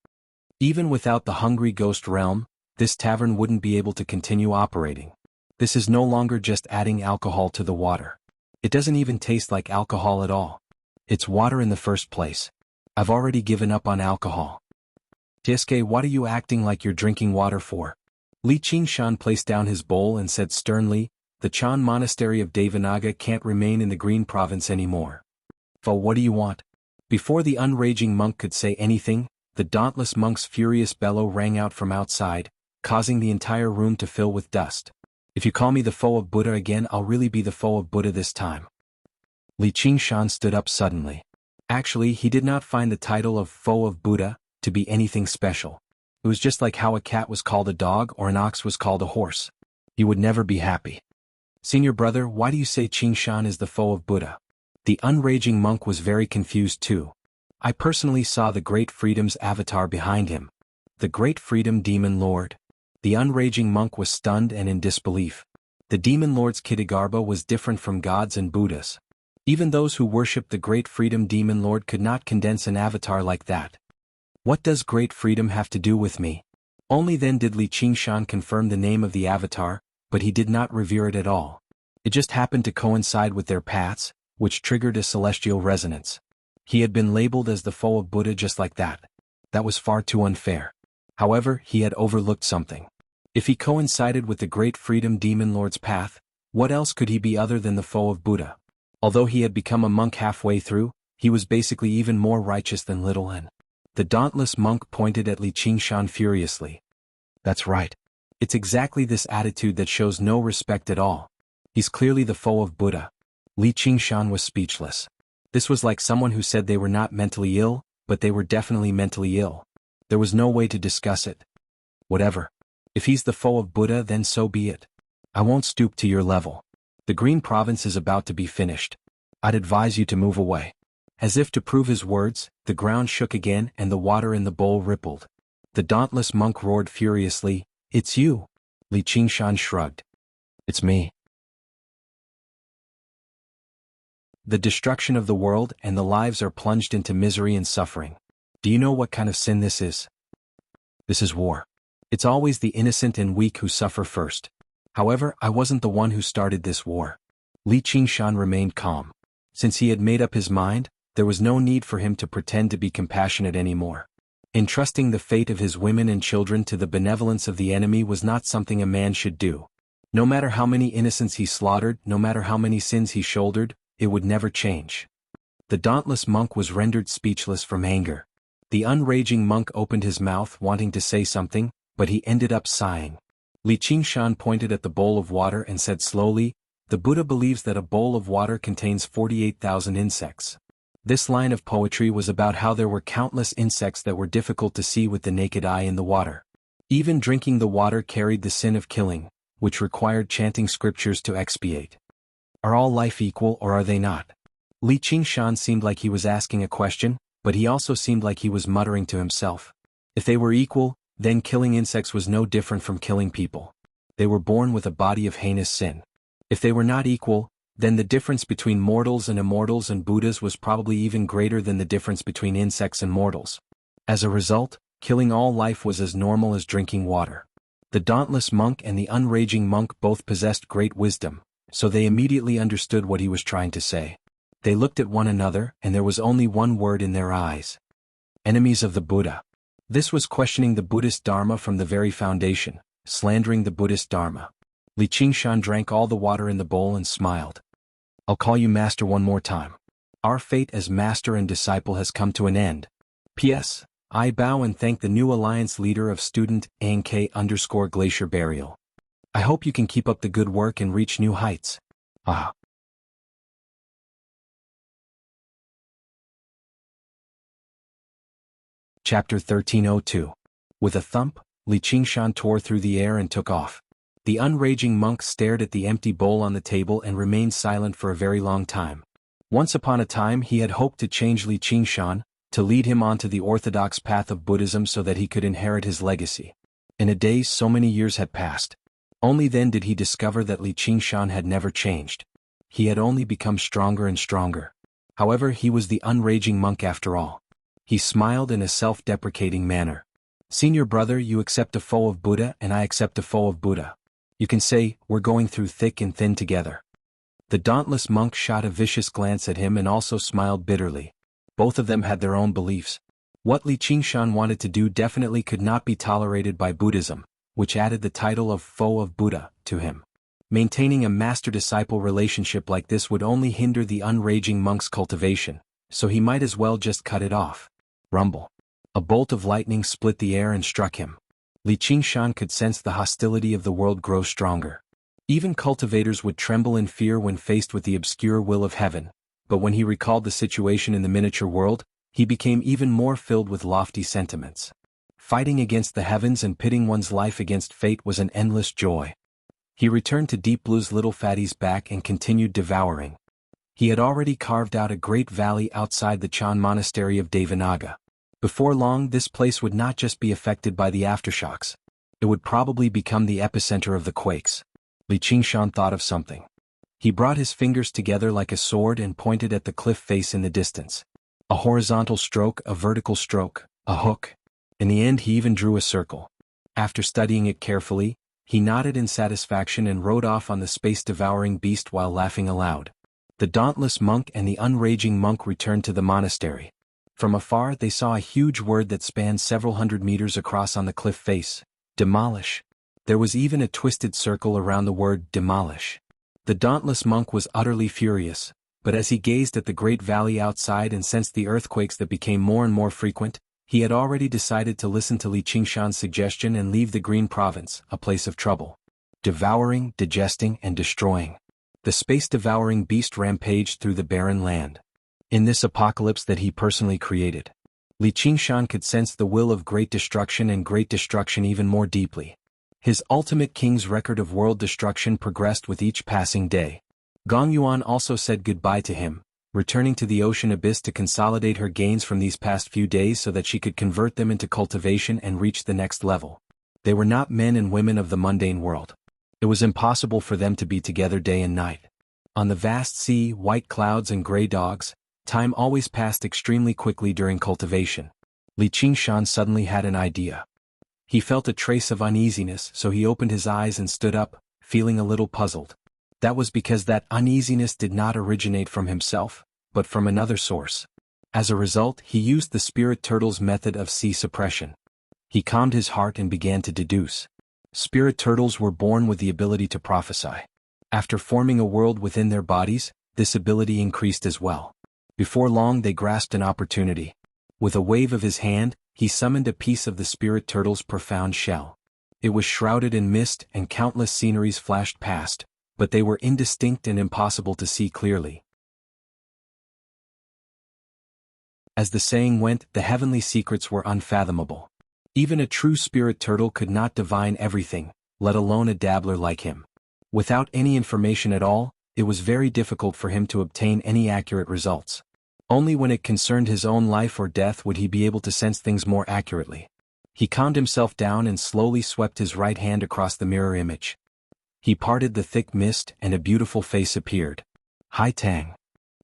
Even without the hungry ghost realm, this tavern wouldn't be able to continue operating. This is no longer just adding alcohol to the water. It doesn't even taste like alcohol at all. It's water in the first place. I've already given up on alcohol. "Tieske, what are you acting like you're drinking water for?" Li Qingshan placed down his bowl and said sternly, "The Chan monastery of Devanaga can't remain in the Green province anymore." "Well, what do you want?" Before the unraging monk could say anything, the dauntless monk's furious bellow rang out from outside, causing the entire room to fill with dust. "If you call me the foe of Buddha again, I'll really be the foe of Buddha this time." Li Qingshan stood up suddenly. Actually, he did not find the title of foe of Buddha to be anything special. It was just like how a cat was called a dog or an ox was called a horse. He would never be happy. "Senior brother, why do you say Qingshan is the foe of Buddha?" The unraging monk was very confused too. "I personally saw the Great Freedom's avatar behind him." "The Great Freedom Demon Lord?" The unraging monk was stunned and in disbelief. The Demon Lord's Kitagarbha was different from gods and Buddhas. Even those who worshipped the Great Freedom Demon Lord could not condense an avatar like that. "What does Great Freedom have to do with me?" Only then did Li Qingshan confirm the name of the avatar, but he did not revere it at all. It just happened to coincide with their paths, which triggered a celestial resonance. He had been labeled as the foe of Buddha just like that. That was far too unfair. However, he had overlooked something. If he coincided with the great freedom demon lord's path, what else could he be other than the foe of Buddha? Although he had become a monk halfway through, he was basically even more righteous than Little N. The dauntless monk pointed at Li Qingshan furiously. That's right. It's exactly this attitude that shows no respect at all. He's clearly the foe of Buddha. Li Qingshan was speechless. This was like someone who said they were not mentally ill, but they were definitely mentally ill. There was no way to discuss it. Whatever. If he's the foe of Buddha, then so be it. I won't stoop to your level. The Green Province is about to be finished. I'd advise you to move away. As if to prove his words, the ground shook again and the water in the bowl rippled. The dauntless monk roared furiously, "It's you!" Li Qingshan shrugged. "It's me." The destruction of the world and the lives are plunged into misery and suffering. Do you know what kind of sin this is? This is war. It's always the innocent and weak who suffer first. However, I wasn't the one who started this war. Li Qingshan remained calm. Since he had made up his mind, there was no need for him to pretend to be compassionate anymore. Entrusting the fate of his women and children to the benevolence of the enemy was not something a man should do. No matter how many innocents he slaughtered, no matter how many sins he shouldered, it would never change. The dauntless monk was rendered speechless from anger. The unraging monk opened his mouth wanting to say something, but he ended up sighing. Li Qingshan pointed at the bowl of water and said slowly, "The Buddha believes that a bowl of water contains 48,000 insects." This line of poetry was about how there were countless insects that were difficult to see with the naked eye in the water. Even drinking the water carried the sin of killing, which required chanting scriptures to expiate. Are all life equal or are they not? Li Qingshan seemed like he was asking a question, but he also seemed like he was muttering to himself. If they were equal, then killing insects was no different from killing people. They were born with a body of heinous sin. If they were not equal, then the difference between mortals and immortals and Buddhas was probably even greater than the difference between insects and mortals. As a result, killing all life was as normal as drinking water. The dauntless monk and the unraging monk both possessed great wisdom, so they immediately understood what he was trying to say. They looked at one another and there was only one word in their eyes. Enemies of the Buddha. This was questioning the Buddhist Dharma from the very foundation, slandering the Buddhist Dharma. Li Qingshan drank all the water in the bowl and smiled. I'll call you master one more time. Our fate as master and disciple has come to an end. P.S. I bow and thank the new alliance leader of student _Glacier Burial. I hope you can keep up the good work and reach new heights. Ah. Chapter 1302. With a thump, Li Qingshan tore through the air and took off. The unraging monk stared at the empty bowl on the table and remained silent for a very long time. Once upon a time he had hoped to change Li Qingshan, to lead him onto the orthodox path of Buddhism so that he could inherit his legacy. In a day so many years had passed. Only then did he discover that Li Qingshan had never changed. He had only become stronger and stronger. However, he was the unraging monk after all. He smiled in a self-deprecating manner. Senior brother, you accept a foe of Buddha and I accept a foe of Buddha. You can say, we're going through thick and thin together. The dauntless monk shot a vicious glance at him and also smiled bitterly. Both of them had their own beliefs. What Li Qingshan wanted to do definitely could not be tolerated by Buddhism, which added the title of foe of Buddha to him. Maintaining a master-disciple relationship like this would only hinder the unraging monk's cultivation, so he might as well just cut it off. Rumble. A bolt of lightning split the air and struck him. Li Qingshan could sense the hostility of the world grow stronger. Even cultivators would tremble in fear when faced with the obscure will of heaven, but when he recalled the situation in the miniature world, he became even more filled with lofty sentiments. Fighting against the heavens and pitting one's life against fate was an endless joy. He returned to Deep Blue's little fatty's back and continued devouring. He had already carved out a great valley outside the Chan monastery of Devanaga. Before long, this place would not just be affected by the aftershocks. It would probably become the epicenter of the quakes. Li Qingshan thought of something. He brought his fingers together like a sword and pointed at the cliff face in the distance. A horizontal stroke, a vertical stroke, a hook. In the end he even drew a circle. After studying it carefully, he nodded in satisfaction and rode off on the space-devouring beast while laughing aloud. The dauntless monk and the unraging monk returned to the monastery. From afar they saw a huge word that spanned several hundred meters across on the cliff face: demolish. There was even a twisted circle around the word demolish. The dauntless monk was utterly furious, but as he gazed at the great valley outside and sensed the earthquakes that became more and more frequent, he had already decided to listen to Li Qingshan's suggestion and leave the Green Province, a place of trouble. Devouring, digesting, and destroying. The space-devouring beast rampaged through the barren land. In this apocalypse that he personally created, Li Qingshan could sense the will of great destruction and great destruction even more deeply. His ultimate king's record of world destruction progressed with each passing day. Gong Yuan also said goodbye to him, returning to the ocean abyss to consolidate her gains from these past few days so that she could convert them into cultivation and reach the next level. They were not men and women of the mundane world. It was impossible for them to be together day and night. On the vast sea, white clouds and gray dogs, time always passed extremely quickly during cultivation. Li Qingshan suddenly had an idea. He felt a trace of uneasiness, so he opened his eyes and stood up, feeling a little puzzled. That was because that uneasiness did not originate from himself, but from another source. As a result, he used the spirit turtle's method of sea suppression. He calmed his heart and began to deduce. Spirit turtles were born with the ability to prophesy. After forming a world within their bodies, this ability increased as well. Before long they grasped an opportunity. With a wave of his hand, he summoned a piece of the spirit turtle's profound shell. It was shrouded in mist and countless sceneries flashed past, but they were indistinct and impossible to see clearly. As the saying went, the heavenly secrets were unfathomable. Even a true spirit turtle could not divine everything, let alone a dabbler like him. Without any information at all, it was very difficult for him to obtain any accurate results. Only when it concerned his own life or death would he be able to sense things more accurately. He calmed himself down and slowly swept his right hand across the mirror image. He parted the thick mist and a beautiful face appeared. Hai Tang.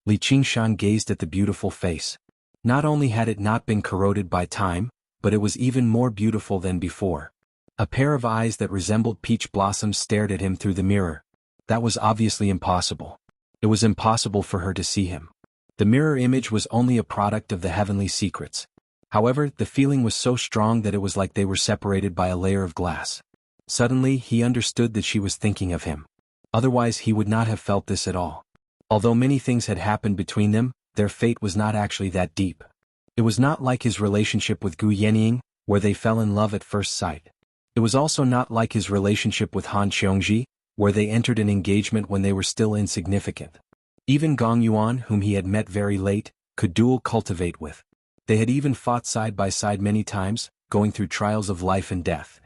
Li Qingshan gazed at the beautiful face. Not only had it not been corroded by time, but it was even more beautiful than before. A pair of eyes that resembled peach blossoms stared at him through the mirror. That was obviously impossible. It was impossible for her to see him. The mirror image was only a product of the heavenly secrets. However, the feeling was so strong that it was like they were separated by a layer of glass. Suddenly, he understood that she was thinking of him. Otherwise, he would not have felt this at all. Although many things had happened between them, their fate was not actually that deep. It was not like his relationship with Gu Yenying, where they fell in love at first sight. It was also not like his relationship with Han Qiongji, where they entered an engagement when they were still insignificant. Even Gong Yuan, whom he had met very late, could dual cultivate with. They had even fought side by side many times, going through trials of life and death.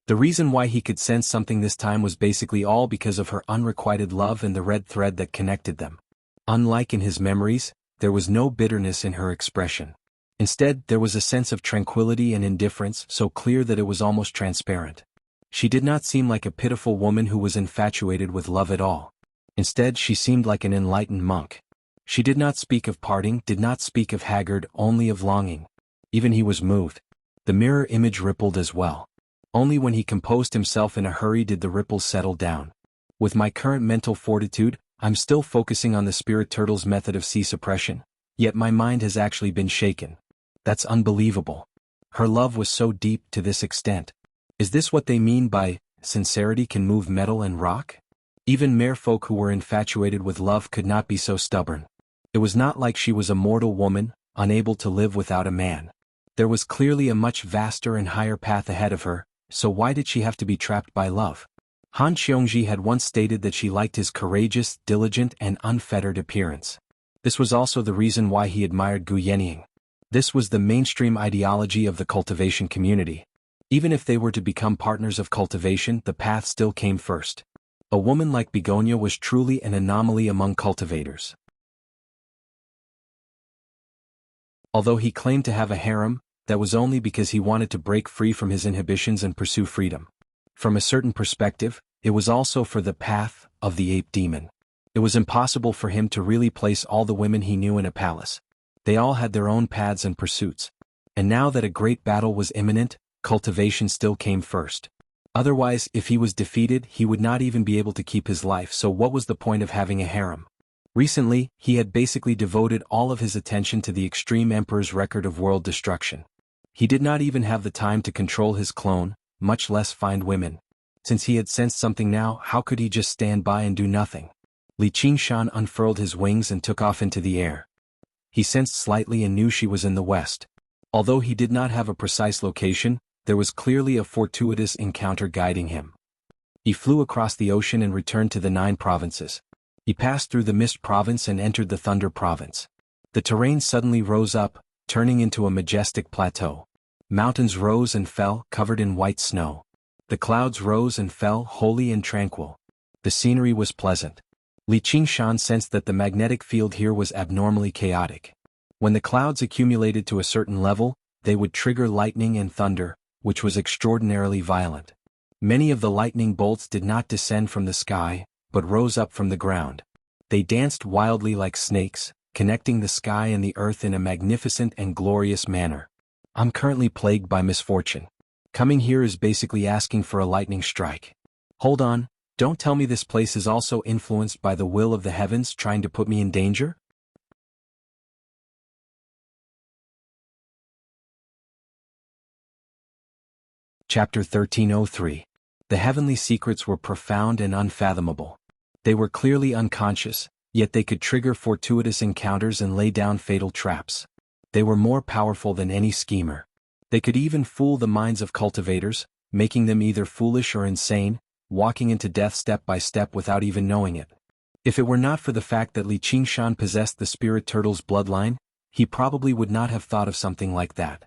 The reason why he could sense something this time was basically all because of her unrequited love and the red thread that connected them. Unlike in his memories, there was no bitterness in her expression. Instead, there was a sense of tranquility and indifference so clear that it was almost transparent. She did not seem like a pitiful woman who was infatuated with love at all. Instead, she seemed like an enlightened monk. She did not speak of parting, did not speak of haggard, only of longing. Even he was moved. The mirror image rippled as well. Only when he composed himself in a hurry did the ripples settle down. With my current mental fortitude, I'm still focusing on the spirit turtle's method of sea suppression, yet my mind has actually been shaken. That's unbelievable. Her love was so deep to this extent. Is this what they mean by, sincerity can move metal and rock? Even merfolk who were infatuated with love could not be so stubborn. It was not like she was a mortal woman, unable to live without a man. There was clearly a much vaster and higher path ahead of her, so why did she have to be trapped by love? Han Qiongji had once stated that she liked his courageous, diligent and unfettered appearance. This was also the reason why he admired Gu Yenying. This was the mainstream ideology of the cultivation community. Even if they were to become partners of cultivation, the path still came first. A woman like Begonia was truly an anomaly among cultivators. Although he claimed to have a harem, that was only because he wanted to break free from his inhibitions and pursue freedom. From a certain perspective, it was also for the path of the ape demon. It was impossible for him to really place all the women he knew in a palace. They all had their own paths and pursuits. And now that a great battle was imminent, cultivation still came first. Otherwise, if he was defeated, he would not even be able to keep his life, so what was the point of having a harem? Recently, he had basically devoted all of his attention to the Extreme Emperor's record of world destruction. He did not even have the time to control his clone, much less find women. Since he had sensed something now, how could he just stand by and do nothing? Li Qingshan unfurled his wings and took off into the air. He sensed slightly and knew she was in the west. Although he did not have a precise location, there was clearly a fortuitous encounter guiding him. He flew across the ocean and returned to the 9 provinces. He passed through the Mist Province and entered the Thunder Province. The terrain suddenly rose up, turning into a majestic plateau. Mountains rose and fell, covered in white snow. The clouds rose and fell, holy and tranquil. The scenery was pleasant. Li Qingshan sensed that the magnetic field here was abnormally chaotic. When the clouds accumulated to a certain level, they would trigger lightning and thunder, which was extraordinarily violent. Many of the lightning bolts did not descend from the sky, but rose up from the ground. They danced wildly like snakes, connecting the sky and the earth in a magnificent and glorious manner. I'm currently plagued by misfortune. Coming here is basically asking for a lightning strike. Hold on, don't tell me this place is also influenced by the will of the heavens trying to put me in danger? Chapter 1303. The heavenly secrets were profound and unfathomable. They were clearly unconscious, yet they could trigger fortuitous encounters and lay down fatal traps. They were more powerful than any schemer. They could even fool the minds of cultivators, making them either foolish or insane, walking into death step by step without even knowing it. If it were not for the fact that Li Qingshan possessed the spirit turtle's bloodline, he probably would not have thought of something like that.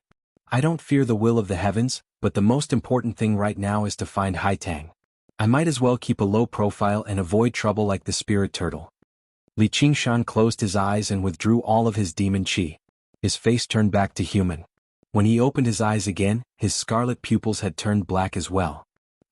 I don't fear the will of the heavens, but the most important thing right now is to find Haitang. I might as well keep a low profile and avoid trouble like the spirit turtle. Li Qingshan closed his eyes and withdrew all of his demon qi. His face turned back to human. When he opened his eyes again, his scarlet pupils had turned black as well.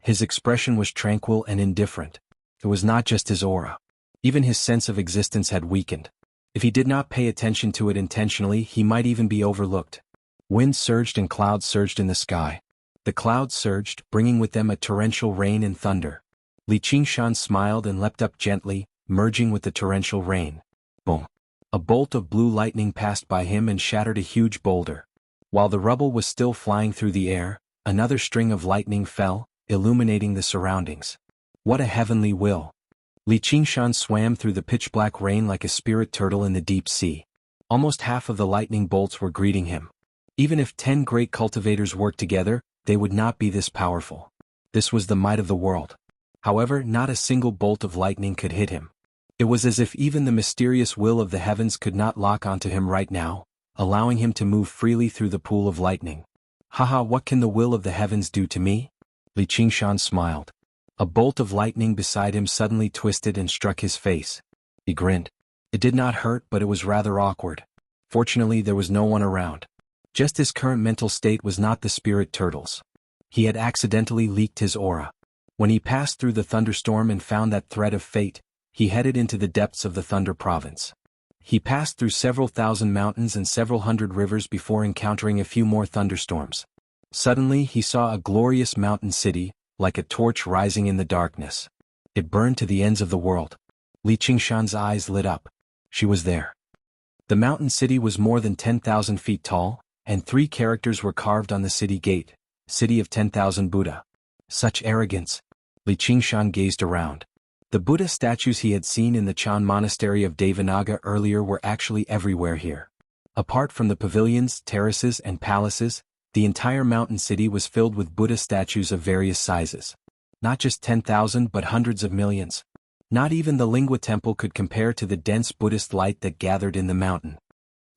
His expression was tranquil and indifferent. It was not just his aura. Even his sense of existence had weakened. If he did not pay attention to it intentionally, he might even be overlooked. Wind surged and clouds surged in the sky. The clouds surged, bringing with them a torrential rain and thunder. Li Qingshan smiled and leapt up gently, merging with the torrential rain. Boom! A bolt of blue lightning passed by him and shattered a huge boulder. While the rubble was still flying through the air, another string of lightning fell, illuminating the surroundings. What a heavenly will! Li Qingshan swam through the pitch-black rain like a spirit turtle in the deep sea. Almost half of the lightning bolts were greeting him. Even if 10 great cultivators worked together, they would not be this powerful. This was the might of the world. However, not a single bolt of lightning could hit him. It was as if even the mysterious will of the heavens could not lock onto him right now, allowing him to move freely through the pool of lightning. Haha, what can the will of the heavens do to me? Li Qingshan smiled. A bolt of lightning beside him suddenly twisted and struck his face. He grinned. It did not hurt, but it was rather awkward. Fortunately, there was no one around. Just his current mental state was not the spirit turtle's. He had accidentally leaked his aura. When he passed through the thunderstorm and found that thread of fate, he headed into the depths of the Thunder Province. He passed through several thousand mountains and several hundred rivers before encountering a few more thunderstorms. Suddenly he saw a glorious mountain city, like a torch rising in the darkness. It burned to the ends of the world. Li Qingshan's eyes lit up. She was there. The mountain city was more than 10,000 feet tall, and 3 characters were carved on the city gate, City of 10,000 Buddha. Such arrogance! Li Qingshan gazed around. The Buddha statues he had seen in the Chan monastery of Devanaga earlier were actually everywhere here. Apart from the pavilions, terraces, and palaces, the entire mountain city was filled with Buddha statues of various sizes. Not just 10,000 but hundreds of millions. Not even the Lingua Temple could compare to the dense Buddhist light that gathered in the mountain.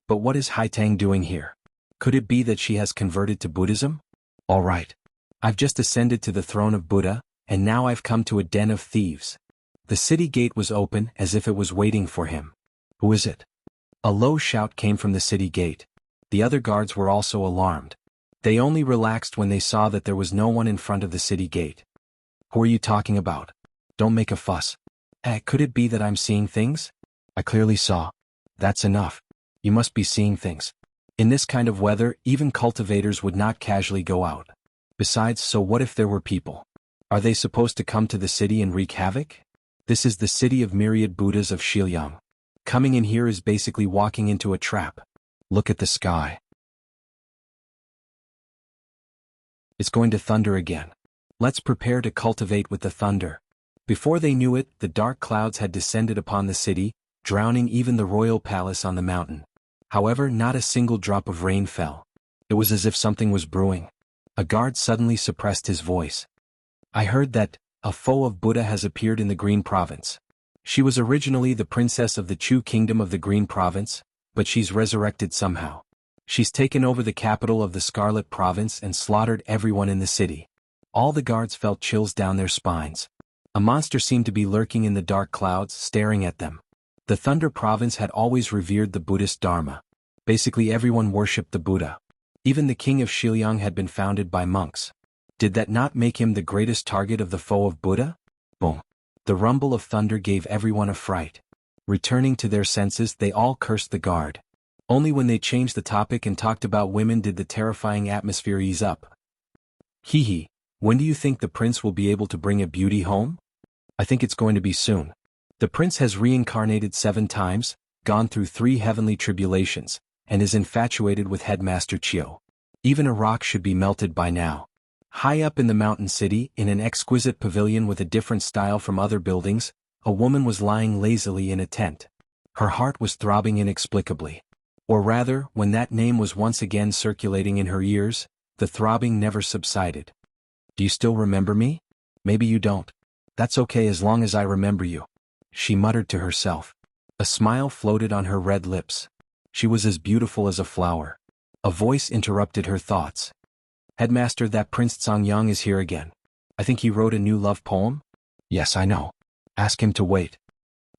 But what is Haitang doing here? Could it be that she has converted to Buddhism? All right. I've just ascended to the throne of Buddha, and now I've come to a den of thieves. The city gate was open as if it was waiting for him. Who is it? A low shout came from the city gate. The other guards were also alarmed. They only relaxed when they saw that there was no one in front of the city gate. Who are you talking about? Don't make a fuss. Could it be that I'm seeing things? I clearly saw. That's enough. You must be seeing things. In this kind of weather, even cultivators would not casually go out. Besides, so what if there were people? Are they supposed to come to the city and wreak havoc? This is the city of myriad Buddhas of Shilyang. Coming in here is basically walking into a trap. Look at the sky. It's going to thunder again. Let's prepare to cultivate with the thunder. Before they knew it, the dark clouds had descended upon the city, drowning even the royal palace on the mountain. However, not a single drop of rain fell. It was as if something was brewing. A guard suddenly suppressed his voice. I heard that a foe of Buddha has appeared in the Green Province. She was originally the princess of the Chu kingdom of the Green Province, but she's resurrected somehow. She's taken over the capital of the Scarlet Province and slaughtered everyone in the city. All the guards felt chills down their spines. A monster seemed to be lurking in the dark clouds, staring at them. The Thunder Province had always revered the Buddhist Dharma. Basically everyone worshipped the Buddha. Even the king of Xiliang had been founded by monks. Did that not make him the greatest target of the foe of Buddha? Boom. The rumble of thunder gave everyone a fright. Returning to their senses, they all cursed the guard. Only when they changed the topic and talked about women did the terrifying atmosphere ease up. Hee, when do you think the prince will be able to bring a beauty home? I think it's going to be soon. The prince has reincarnated 7 times, gone through 3 heavenly tribulations, and is infatuated with Headmaster Chiu. Even a rock should be melted by now. High up in the mountain city, in an exquisite pavilion with a different style from other buildings, a woman was lying lazily in a tent. Her heart was throbbing inexplicably. Or rather, when that name was once again circulating in her ears, the throbbing never subsided. Do you still remember me? Maybe you don't. That's okay as long as I remember you. She muttered to herself. A smile floated on her red lips. She was as beautiful as a flower. A voice interrupted her thoughts. Headmaster, that Prince Zongyang is here again. I think he wrote a new love poem? Yes, I know. Ask him to wait.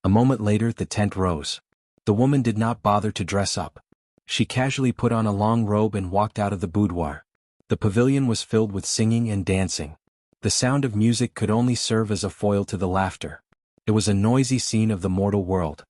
A moment later, the tent rose. The woman did not bother to dress up. She casually put on a long robe and walked out of the boudoir. The pavilion was filled with singing and dancing. The sound of music could only serve as a foil to the laughter. It was a noisy scene of the mortal world.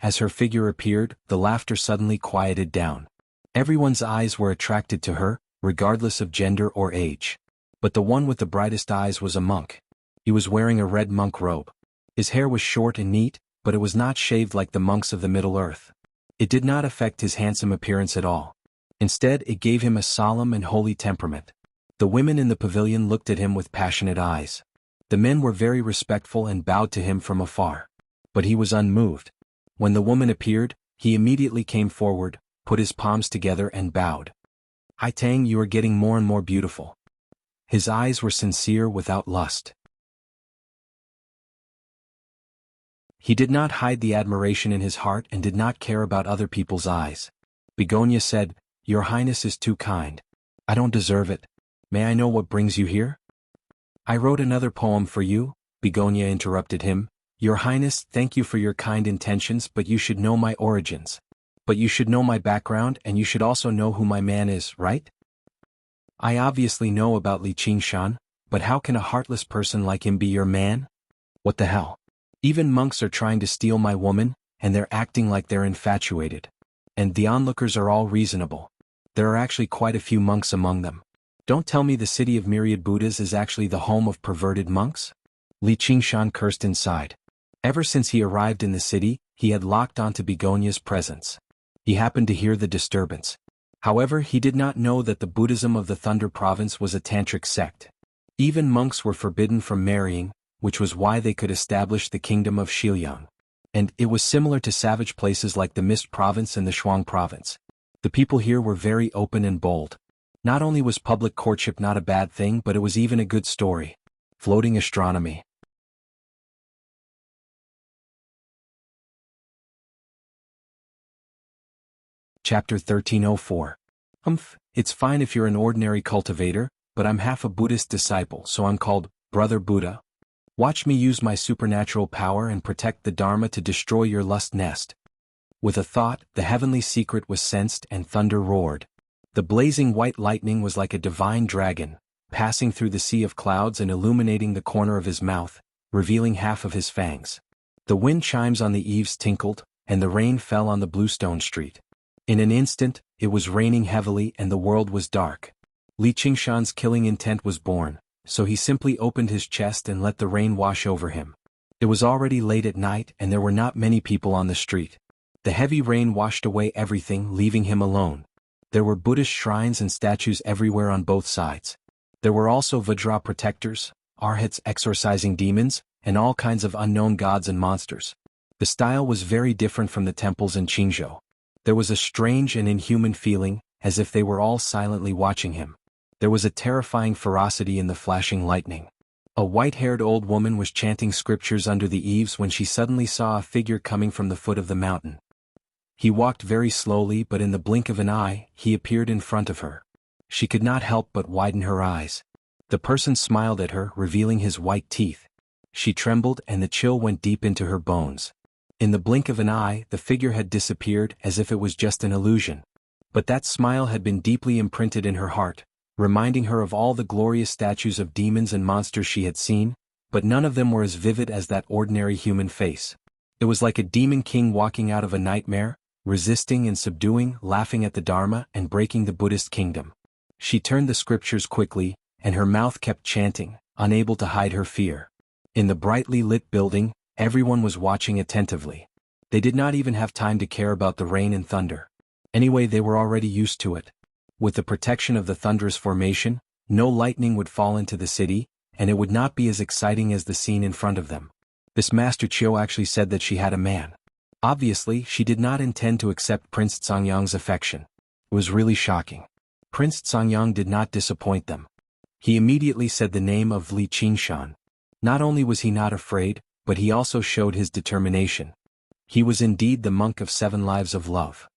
As her figure appeared, the laughter suddenly quieted down. Everyone's eyes were attracted to her, regardless of gender or age. But the one with the brightest eyes was a monk. He was wearing a red monk robe. His hair was short and neat, but it was not shaved like the monks of the Middle Earth. It did not affect his handsome appearance at all. Instead, it gave him a solemn and holy temperament. The women in the pavilion looked at him with passionate eyes. The men were very respectful and bowed to him from afar. But he was unmoved. When the woman appeared, he immediately came forward, put his palms together and bowed. Hai Tang, you are getting more and more beautiful. His eyes were sincere without lust. He did not hide the admiration in his heart and did not care about other people's eyes. Begonia said, Your Highness is too kind. I don't deserve it. May I know what brings you here? I wrote another poem for you, Begonia interrupted him. Your Highness, thank you for your kind intentions, but you should know my origins. But you should know my background and you should also know who my man is, right? I obviously know about Li Qingshan, but how can a heartless person like him be your man? What the hell? Even monks are trying to steal my woman, and they're acting like they're infatuated. And the onlookers are all reasonable. There are actually quite a few monks among them. Don't tell me the city of myriad Buddhas is actually the home of perverted monks? Li Qingshan cursed inside. Ever since he arrived in the city, he had locked onto Begonia's presence. He happened to hear the disturbance. However, he did not know that the Buddhism of the Thunder Province was a tantric sect. Even monks were forbidden from marrying, which was why they could establish the kingdom of Xiliang. And it was similar to savage places like the Mist Province and the Shuang Province. The people here were very open and bold. Not only was public courtship not a bad thing, but it was even a good story. Floating astronomy. Chapter 1304. It's fine if you're an ordinary cultivator, but I'm half a Buddhist disciple, so I'm called Brother Buddha. Watch me use my supernatural power and protect the Dharma to destroy your lust nest. With a thought, the heavenly secret was sensed and thunder roared. The blazing white lightning was like a divine dragon, passing through the sea of clouds and illuminating the corner of his mouth, revealing half of his fangs. The wind chimes on the eaves tinkled, and the rain fell on the bluestone street. In an instant, it was raining heavily and the world was dark. Li Qingshan's killing intent was born, so he simply opened his chest and let the rain wash over him. It was already late at night and there were not many people on the street. The heavy rain washed away everything, leaving him alone. There were Buddhist shrines and statues everywhere on both sides. There were also Vajra protectors, arhats exorcising demons, and all kinds of unknown gods and monsters. The style was very different from the temples in Qingzhou. There was a strange and inhuman feeling, as if they were all silently watching him. There was a terrifying ferocity in the flashing lightning. A white-haired old woman was chanting scriptures under the eaves when she suddenly saw a figure coming from the foot of the mountain. He walked very slowly, but in the blink of an eye, he appeared in front of her. She could not help but widen her eyes. The person smiled at her, revealing his white teeth. She trembled and the chill went deep into her bones. In the blink of an eye, the figure had disappeared as if it was just an illusion. But that smile had been deeply imprinted in her heart, reminding her of all the glorious statues of demons and monsters she had seen, but none of them were as vivid as that ordinary human face. It was like a demon king walking out of a nightmare, resisting and subduing, laughing at the Dharma and breaking the Buddhist kingdom. She turned the scriptures quickly, and her mouth kept chanting, unable to hide her fear. In the brightly lit building, everyone was watching attentively. They did not even have time to care about the rain and thunder. Anyway, they were already used to it. With the protection of the thunderous formation, no lightning would fall into the city, and it would not be as exciting as the scene in front of them. This Master Chiu actually said that she had a man. Obviously, she did not intend to accept Prince Songyang's affection. It was really shocking. Prince Songyang did not disappoint them. He immediately said the name of Li Qingshan. Not only was he not afraid, but he also showed his determination. He was indeed the monk of 7 lives of love.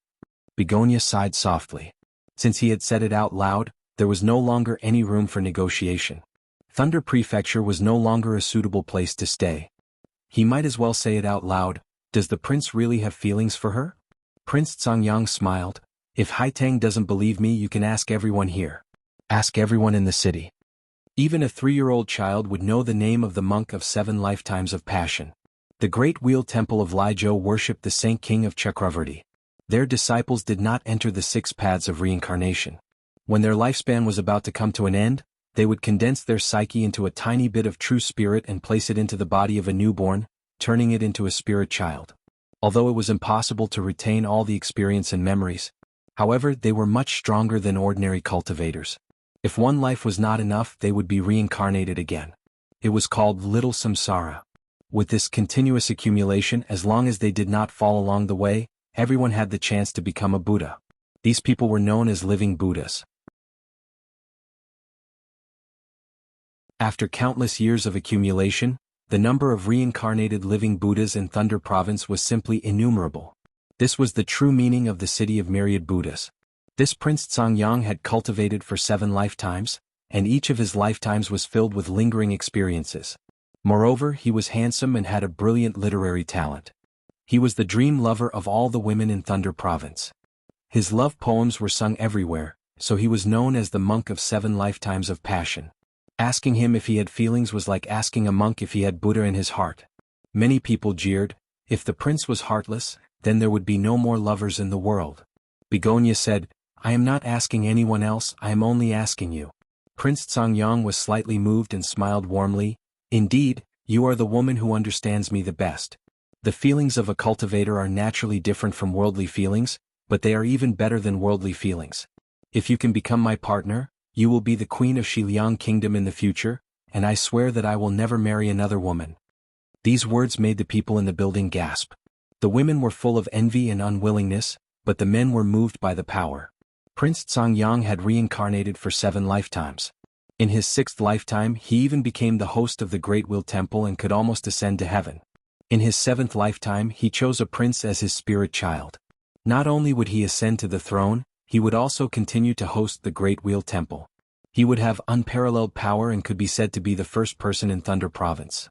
Begonia sighed softly. Since he had said it out loud, there was no longer any room for negotiation. Thunder Prefecture was no longer a suitable place to stay. He might as well say it out loud. Does the prince really have feelings for her? Prince Songyang smiled. If Haitang doesn't believe me, you can ask everyone here. Ask everyone in the city. Even a 3-year-old child would know the name of the monk of 7 lifetimes of passion. The Great Wheel Temple of Lijiu worshipped the Saint King of Chakravarti. Their disciples did not enter the 6 paths of reincarnation. When their lifespan was about to come to an end, they would condense their psyche into a tiny bit of true spirit and place it into the body of a newborn, turning it into a spirit child. Although it was impossible to retain all the experience and memories, however, they were much stronger than ordinary cultivators. If one life was not enough, they would be reincarnated again. It was called Little Samsara. With this continuous accumulation, as long as they did not fall along the way, everyone had the chance to become a Buddha. These people were known as living Buddhas. After countless years of accumulation, the number of reincarnated living Buddhas in Thunder Province was simply innumerable. This was the true meaning of the city of myriad Buddhas. This Prince Songyang had cultivated for 7 lifetimes, and each of his lifetimes was filled with lingering experiences. Moreover, he was handsome and had a brilliant literary talent. He was the dream lover of all the women in Thunder Province. His love poems were sung everywhere, so he was known as the monk of 7 lifetimes of passion. Asking him if he had feelings was like asking a monk if he had Buddha in his heart. Many people jeered. If the prince was heartless, then there would be no more lovers in the world. Begonia said, I am not asking anyone else, I am only asking you. Prince Songyang was slightly moved and smiled warmly. Indeed, you are the woman who understands me the best. The feelings of a cultivator are naturally different from worldly feelings, but they are even better than worldly feelings. If you can become my partner, you will be the queen of Xiliang Kingdom in the future, and I swear that I will never marry another woman. These words made the people in the building gasp. The women were full of envy and unwillingness, but the men were moved by the power. Prince Songyang had reincarnated for 7 lifetimes. In his 6th lifetime, he even became the host of the Great Wheel Temple and could almost ascend to heaven. In his 7th lifetime, he chose a prince as his spirit child. Not only would he ascend to the throne, he would also continue to host the Great Wheel Temple. He would have unparalleled power and could be said to be the first person in Thunder Province.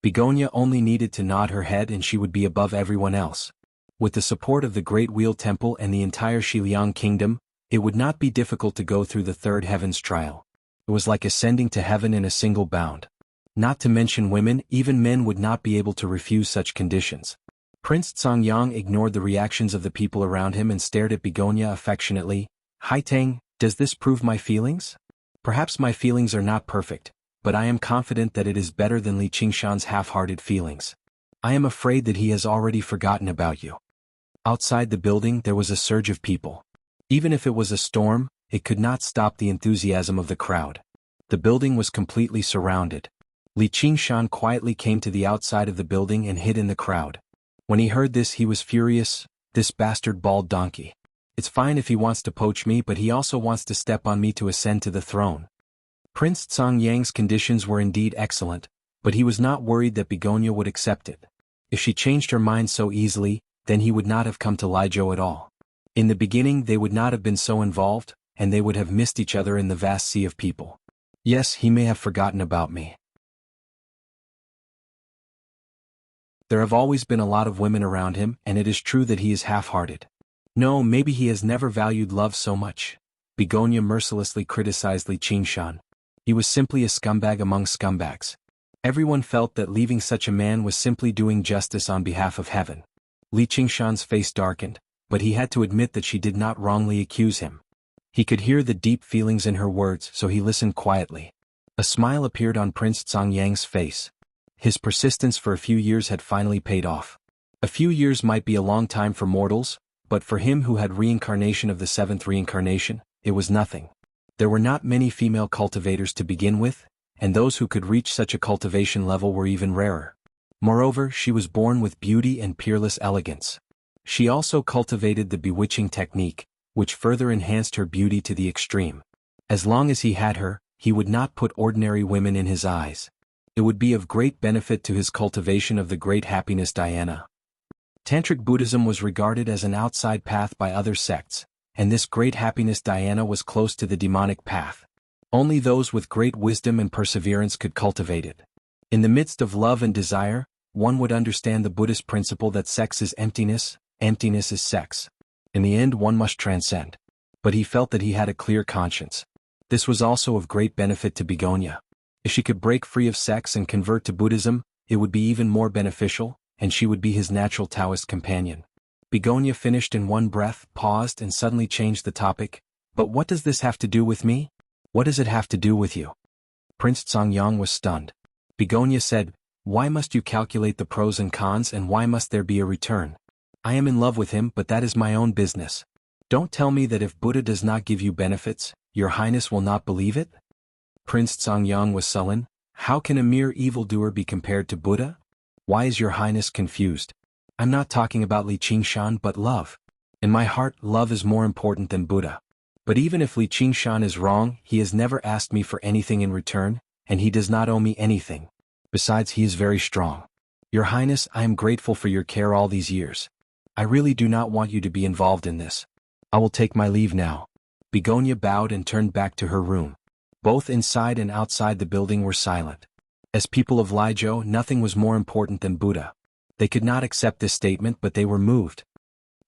Begonia only needed to nod her head and she would be above everyone else. With the support of the Great Wheel Temple and the entire Xiliang Kingdom, it would not be difficult to go through the 3rd heaven's trial. It was like ascending to heaven in a single bound. Not to mention women, even men would not be able to refuse such conditions. Prince Songyang ignored the reactions of the people around him and stared at Begonia affectionately. Haitang, does this prove my feelings? Perhaps my feelings are not perfect, but I am confident that it is better than Li Qingshan's half-hearted feelings. I am afraid that he has already forgotten about you. Outside the building there was a surge of people. Even if it was a storm, it could not stop the enthusiasm of the crowd. The building was completely surrounded. Li Qingshan quietly came to the outside of the building and hid in the crowd. When he heard this he was furious. This bastard bald donkey. It's fine if he wants to poach me, but he also wants to step on me to ascend to the throne. Prince Songyang's conditions were indeed excellent, but he was not worried that Begonia would accept it. If she changed her mind so easily, then he would not have come to Lizhou at all. In the beginning they would not have been so involved, and they would have missed each other in the vast sea of people. Yes, he may have forgotten about me. There have always been a lot of women around him, and it is true that he is half-hearted. No, maybe he has never valued love so much. Begonia mercilessly criticized Li Qingshan. He was simply a scumbag among scumbags. Everyone felt that leaving such a man was simply doing justice on behalf of heaven. Li Qingshan's face darkened, but he had to admit that she did not wrongly accuse him. He could hear the deep feelings in her words, so he listened quietly. A smile appeared on Prince Songyang's face. His persistence for a few years had finally paid off. A few years might be a long time for mortals, but for him who had reincarnation of the seventh reincarnation, it was nothing. There were not many female cultivators to begin with, and those who could reach such a cultivation level were even rarer. Moreover, she was born with beauty and peerless elegance. She also cultivated the bewitching technique, which further enhanced her beauty to the extreme. As long as he had her, he would not put ordinary women in his eyes. It would be of great benefit to his cultivation of the great happiness dhyana. Tantric Buddhism was regarded as an outside path by other sects, and this great happiness dhyana was close to the demonic path. Only those with great wisdom and perseverance could cultivate it. In the midst of love and desire, one would understand the Buddhist principle that sex is emptiness, emptiness is sex. In the end one must transcend. But he felt that he had a clear conscience. This was also of great benefit to Begonia. If she could break free of sex and convert to Buddhism, it would be even more beneficial, and she would be his natural Taoist companion. Begonia finished in one breath, paused and suddenly changed the topic. But what does this have to do with me? What does it have to do with you? Prince Songyang was stunned. Begonia said, "Why must you calculate the pros and cons, and why must there be a return? I am in love with him, but that is my own business. Don't tell me that if Buddha does not give you benefits, your highness will not believe it?" Prince Songyang was sullen. How can a mere evildoer be compared to Buddha? Why is your highness confused? I'm not talking about Li Qingshan but love. In my heart, love is more important than Buddha. But even if Li Qingshan is wrong, he has never asked me for anything in return, and he does not owe me anything. Besides, he is very strong. Your highness, I am grateful for your care all these years. I really do not want you to be involved in this. I will take my leave now. Begonia bowed and turned back to her room. Both inside and outside the building were silent. As people of Lizhou, nothing was more important than Buddha. They could not accept this statement, but they were moved.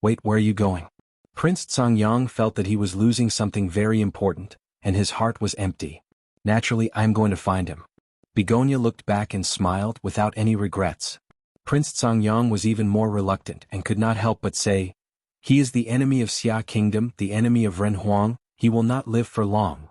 Wait, where are you going? Prince Songyang felt that he was losing something very important, and his heart was empty. Naturally, I am going to find him. Begonia looked back and smiled without any regrets. Prince Songyang was even more reluctant and could not help but say, "He is the enemy of Xia Kingdom, the enemy of Renhuang, he will not live for long."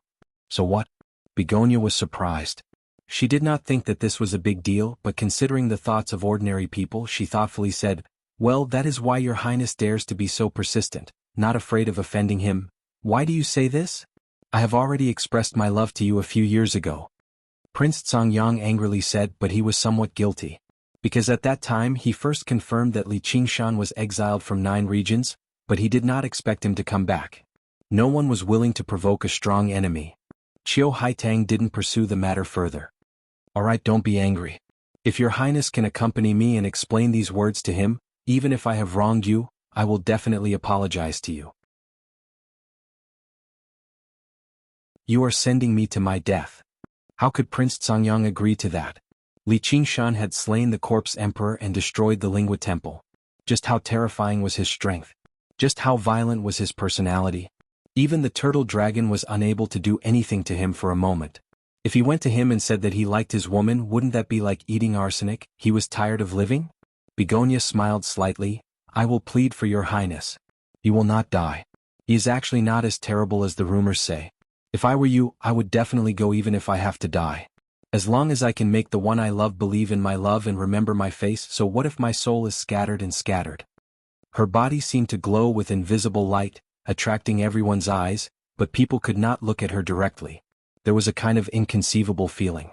So what? Begonia was surprised. She did not think that this was a big deal, but considering the thoughts of ordinary people, she thoughtfully said, "Well, that is why your highness dares to be so persistent, not afraid of offending him. Why do you say this? I have already expressed my love to you a few years ago." Prince Songyang angrily said, but he was somewhat guilty. Because at that time he first confirmed that Li Qingshan was exiled from 9 regions, but he did not expect him to come back. No one was willing to provoke a strong enemy. Qiu Haitang didn't pursue the matter further. "Alright, don't be angry. If your highness can accompany me and explain these words to him, even if I have wronged you, I will definitely apologize to you." "You are sending me to my death." How could Prince Songyang agree to that? Li Qingshan had slain the corpse emperor and destroyed the Lingua temple. Just how terrifying was his strength? Just how violent was his personality? Even the turtle dragon was unable to do anything to him for a moment. If he went to him and said that he liked his woman, wouldn't that be like eating arsenic? He was tired of living? Begonia smiled slightly. "I will plead for your highness. He will not die. He is actually not as terrible as the rumors say. If I were you, I would definitely go even if I have to die. As long as I can make the one I love believe in my love and remember my face, so what if my soul is scattered and scattered?" Her body seemed to glow with invisible light, attracting everyone's eyes, but people could not look at her directly. There was a kind of inconceivable feeling.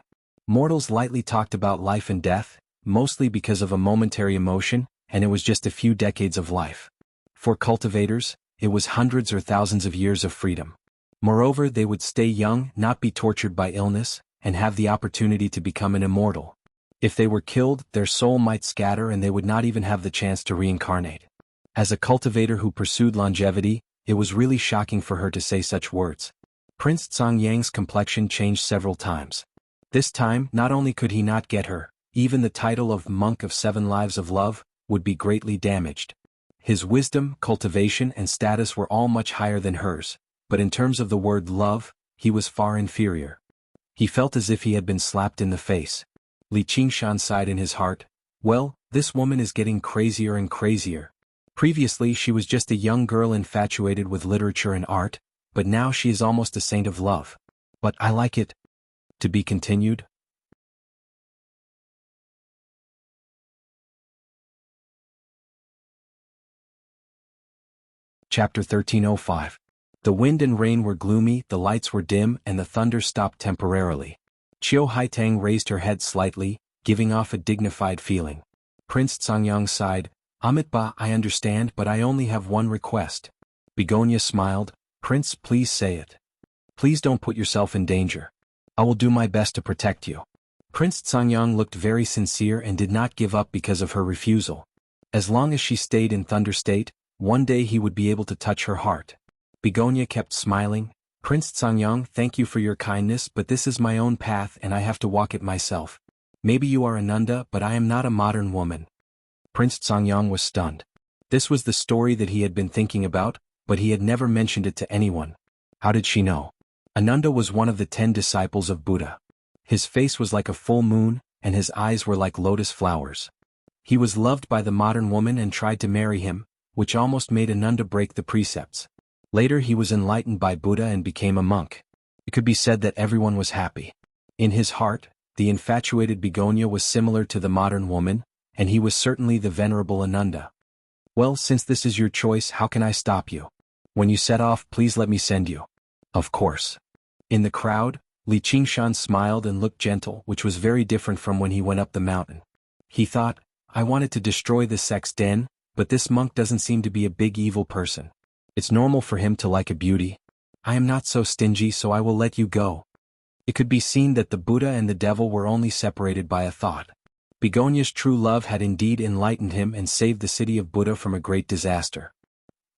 Mortals lightly talked about life and death, mostly because of a momentary emotion, and it was just a few decades of life. For cultivators, it was hundreds or thousands of years of freedom. Moreover, they would stay young, not be tortured by illness, and have the opportunity to become an immortal. If they were killed, their soul might scatter and they would not even have the chance to reincarnate. As a cultivator who pursued longevity, it was really shocking for her to say such words. Prince Songyang's complexion changed several times. This time, not only could he not get her, even the title of Monk of 7 Lives of Love would be greatly damaged. His wisdom, cultivation, and status were all much higher than hers, but in terms of the word love, he was far inferior. He felt as if he had been slapped in the face. Li Qingshan sighed in his heart, "Well, this woman is getting crazier and crazier. Previously she was just a young girl infatuated with literature and art, but now she is almost a saint of love. But I like it." To be continued. Chapter 1305. The wind and rain were gloomy, the lights were dim, and the thunder stopped temporarily. Qiu Haitang raised her head slightly, giving off a dignified feeling. Prince Songyang sighed, "Amitba, I understand, but I only have one request." Begonia smiled, "Prince, please say it. Please don't put yourself in danger. I will do my best to protect you." Prince Songyang looked very sincere and did not give up because of her refusal. As long as she stayed in Thunder State, one day he would be able to touch her heart. Begonia kept smiling, "Prince Songyang, thank you for your kindness, but this is my own path and I have to walk it myself. Maybe you are Ananda, but I am not a modern woman." Prince Songyang was stunned. This was the story that he had been thinking about, but he had never mentioned it to anyone. How did she know? Ananda was one of the 10 disciples of Buddha. His face was like a full moon, and his eyes were like lotus flowers. He was loved by the modern woman and tried to marry him, which almost made Ananda break the precepts. Later he was enlightened by Buddha and became a monk. It could be said that everyone was happy. In his heart, the infatuated Begonia was similar to the modern woman, and he was certainly the venerable Ananda. "Well, since this is your choice, how can I stop you? When you set off, please let me send you." "Of course." In the crowd, Li Qingshan smiled and looked gentle, which was very different from when he went up the mountain. He thought, "I wanted to destroy the sex den, but this monk doesn't seem to be a big evil person. It's normal for him to like a beauty. I am not so stingy, so I will let you go." It could be seen that the Buddha and the devil were only separated by a thought. Begonia's true love had indeed enlightened him and saved the city of Buddha from a great disaster.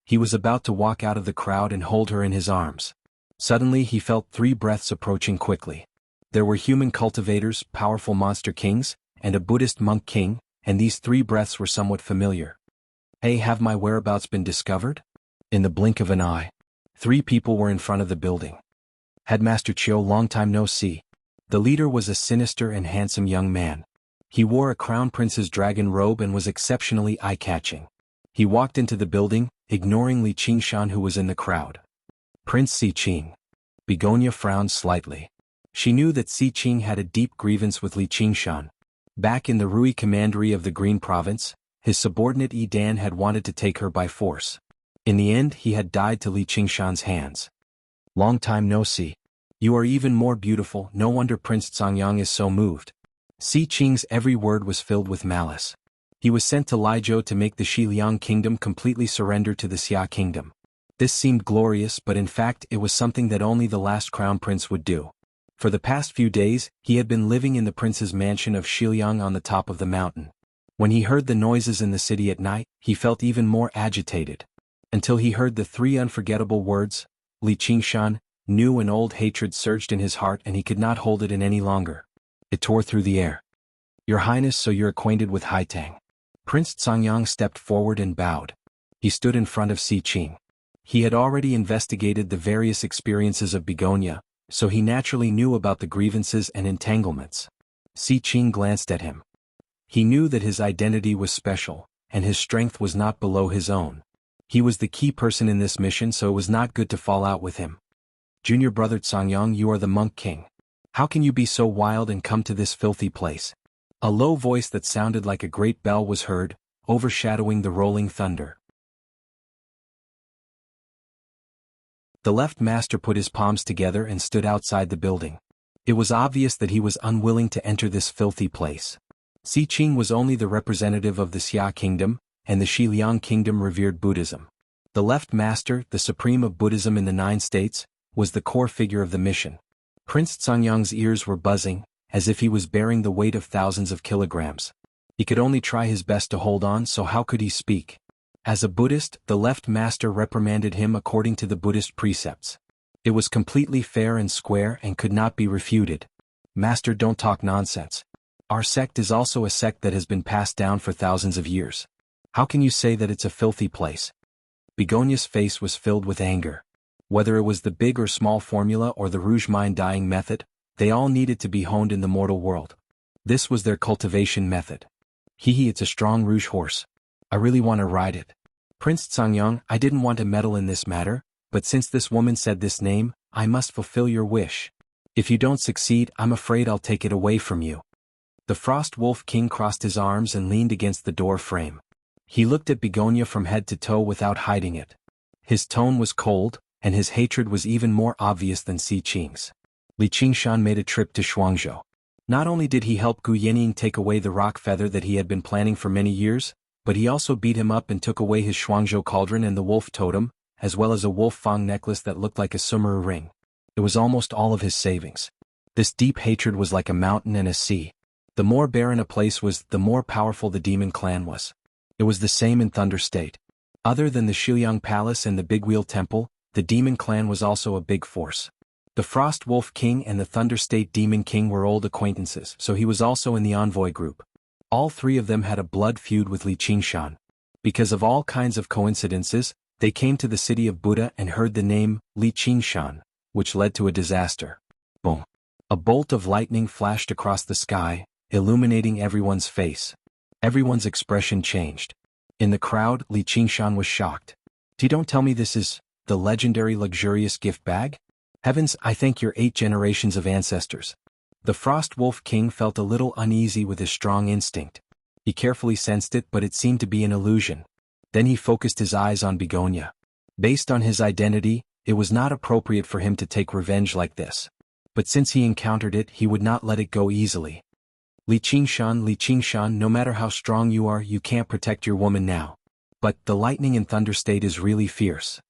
He was about to walk out of the crowd and hold her in his arms. Suddenly he felt 3 breaths approaching quickly. There were human cultivators, powerful monster kings, and a Buddhist monk king, and these 3 breaths were somewhat familiar. "Hey, have my whereabouts been discovered?" In the blink of an eye, 3 people were in front of the building. Headmaster Chiu, long time no see. The leader was a sinister and handsome young man. He wore a crown prince's dragon robe and was exceptionally eye-catching. He walked into the building, ignoring Li Qingshan who was in the crowd. "Prince Si Qing." Begonia frowned slightly. She knew that Si Qing had a deep grievance with Li Qingshan. Back in the Rui commandery of the Green Province, his subordinate Yi Dan had wanted to take her by force. In the end he had died to Li Qingshan's hands. "Long time no see. You are even more beautiful, no wonder Prince Songyang is so moved." Si Qing's every word was filled with malice. He was sent to Lizhou to make the Xiliang kingdom completely surrender to the Xia kingdom. This seemed glorious, but in fact it was something that only the last crown prince would do. For the past few days, he had been living in the prince's mansion of Xiliang on the top of the mountain. When he heard the noises in the city at night, he felt even more agitated. Until he heard the 3 unforgettable words, Li Qingshan, new and old hatred surged in his heart and he could not hold it in any longer. It tore through the air. "Your Highness, so you're acquainted with Haitang." Prince Songyang stepped forward and bowed. He stood in front of Si Qing. He had already investigated the various experiences of Begonia, so he naturally knew about the grievances and entanglements. Si Qing glanced at him. He knew that his identity was special, and his strength was not below his own. He was the key person in this mission, so it was not good to fall out with him. "Junior brother Songyang, you are the monk king. How can you be so wild and come to this filthy place?" A low voice that sounded like a great bell was heard, overshadowing the rolling thunder. The left master put his palms together and stood outside the building. It was obvious that he was unwilling to enter this filthy place. Xiqing was only the representative of the Xia kingdom, and the Xiliang kingdom revered Buddhism. The left master, the supreme of Buddhism in the 9 states, was the core figure of the mission. Prince Cangyang's ears were buzzing, as if he was bearing the weight of thousands of kilograms. He could only try his best to hold on, so how could he speak? As a Buddhist, the left master reprimanded him according to the Buddhist precepts. It was completely fair and square and could not be refuted. Master, don't talk nonsense. Our sect is also a sect that has been passed down for thousands of years. How can you say that it's a filthy place? Begonia's face was filled with anger. Whether it was the big or small formula or the rouge mind dyeing method, they all needed to be honed in the mortal world. This was their cultivation method. Hee, it's a strong rouge horse. I really want to ride it. Prince Cangyang, I didn't want to meddle in this matter, but since this woman said this name, I must fulfill your wish. If you don't succeed, I'm afraid I'll take it away from you. The Frost Wolf King crossed his arms and leaned against the door frame. He looked at Begonia from head to toe without hiding it. His tone was cold, and his hatred was even more obvious than Xiqing's. Li Qingshan made a trip to Shuangzhou. Not only did he help Gu Yenying take away the rock feather that he had been planning for many years, but he also beat him up and took away his Shuangzhou cauldron and the wolf totem, as well as a wolf fang necklace that looked like a sumeru ring. It was almost all of his savings. This deep hatred was like a mountain and a sea. The more barren a place was, the more powerful the demon clan was. It was the same in Thunder State. Other than the Shiliang Palace and the Big Wheel Temple, the demon clan was also a big force. The Frost Wolf King and the Thunder State Demon King were old acquaintances, so he was also in the envoy group. All 3 of them had a blood feud with Li Qingshan. Because of all kinds of coincidences, they came to the city of Buddha and heard the name Li Qingshan, which led to a disaster. Boom! A bolt of lightning flashed across the sky, illuminating everyone's face. Everyone's expression changed. In the crowd, Li Qingshan was shocked. Don't tell me this is the legendary luxurious gift bag? Heavens, I thank your 8 generations of ancestors. The Frost Wolf King felt a little uneasy with his strong instinct. He carefully sensed it, but it seemed to be an illusion. Then he focused his eyes on Begonia. Based on his identity, it was not appropriate for him to take revenge like this. But since he encountered it, he would not let it go easily. Li Qingshan, no matter how strong you are, you can't protect your woman now. But the lightning in Thunder State is really fierce.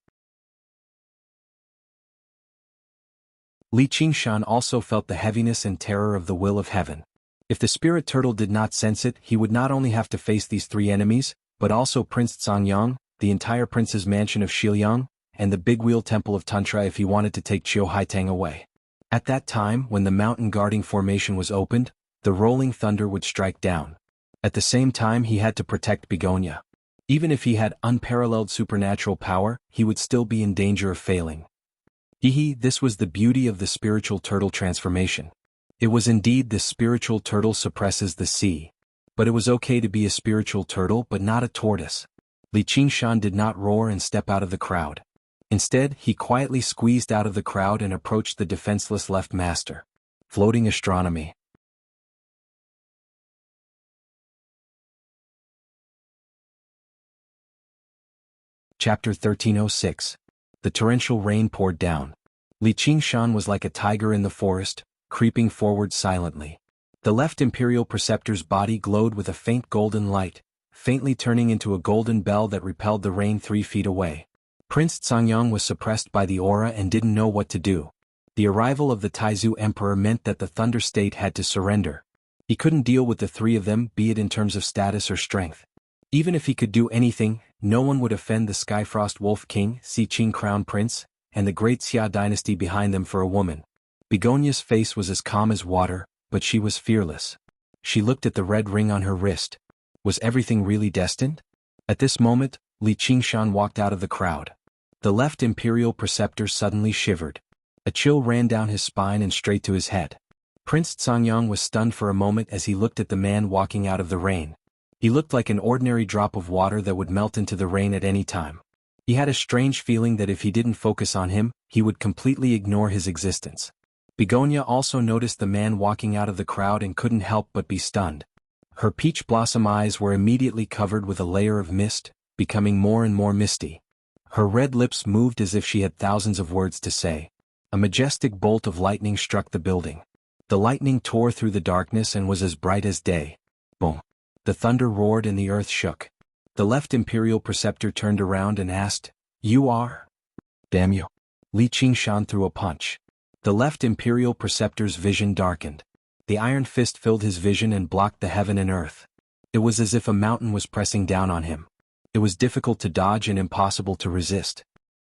Li Qingshan also felt the heaviness and terror of the will of heaven. If the spirit turtle did not sense it, he would not only have to face these 3 enemies, but also Prince Cangyang, the entire prince's mansion of Shiliang, and the Big Wheel Temple of Tantra if he wanted to take Qiu Haitang away. At that time, when the mountain guarding formation was opened, the rolling thunder would strike down. At the same time, he had to protect Begonia. Even if he had unparalleled supernatural power, he would still be in danger of failing. This was the beauty of the spiritual turtle transformation. It was indeed the spiritual turtle suppresses the sea. But it was okay to be a spiritual turtle but not a tortoise. Li Qingshan did not roar and step out of the crowd. Instead, he quietly squeezed out of the crowd and approached the defenseless left master. Floating astronomy. Chapter 1306. The torrential rain poured down. Li Qingshan was like a tiger in the forest, creeping forward silently. The left imperial preceptor's body glowed with a faint golden light, faintly turning into a golden bell that repelled the rain 3 feet away. Prince Cangyang was suppressed by the aura and didn't know what to do. The arrival of the Taizu Emperor meant that the Thunder State had to surrender. He couldn't deal with the 3 of them, be it in terms of status or strength. Even if he could do anything, no one would offend the Skyfrost Wolf King, Xiqing Crown Prince, and the great Xia dynasty behind them for a woman. Begonia's face was as calm as water, but she was fearless. She looked at the red ring on her wrist. Was everything really destined? At this moment, Li Qingshan walked out of the crowd. The left imperial preceptor suddenly shivered. A chill ran down his spine and straight to his head. Prince Cangyang was stunned for a moment as he looked at the man walking out of the rain. He looked like an ordinary drop of water that would melt into the rain at any time. He had a strange feeling that if he didn't focus on him, he would completely ignore his existence. Begonia also noticed the man walking out of the crowd and couldn't help but be stunned. Her peach blossom eyes were immediately covered with a layer of mist, becoming more and more misty. Her red lips moved as if she had thousands of words to say. A majestic bolt of lightning struck the building. The lightning tore through the darkness and was as bright as day. Boom! The thunder roared and the earth shook. The left Imperial Preceptor turned around and asked, "You are?" "Damn you." Li Qingshan threw a punch. The left Imperial Preceptor's vision darkened. The iron fist filled his vision and blocked the heaven and earth. It was as if a mountain was pressing down on him. It was difficult to dodge and impossible to resist.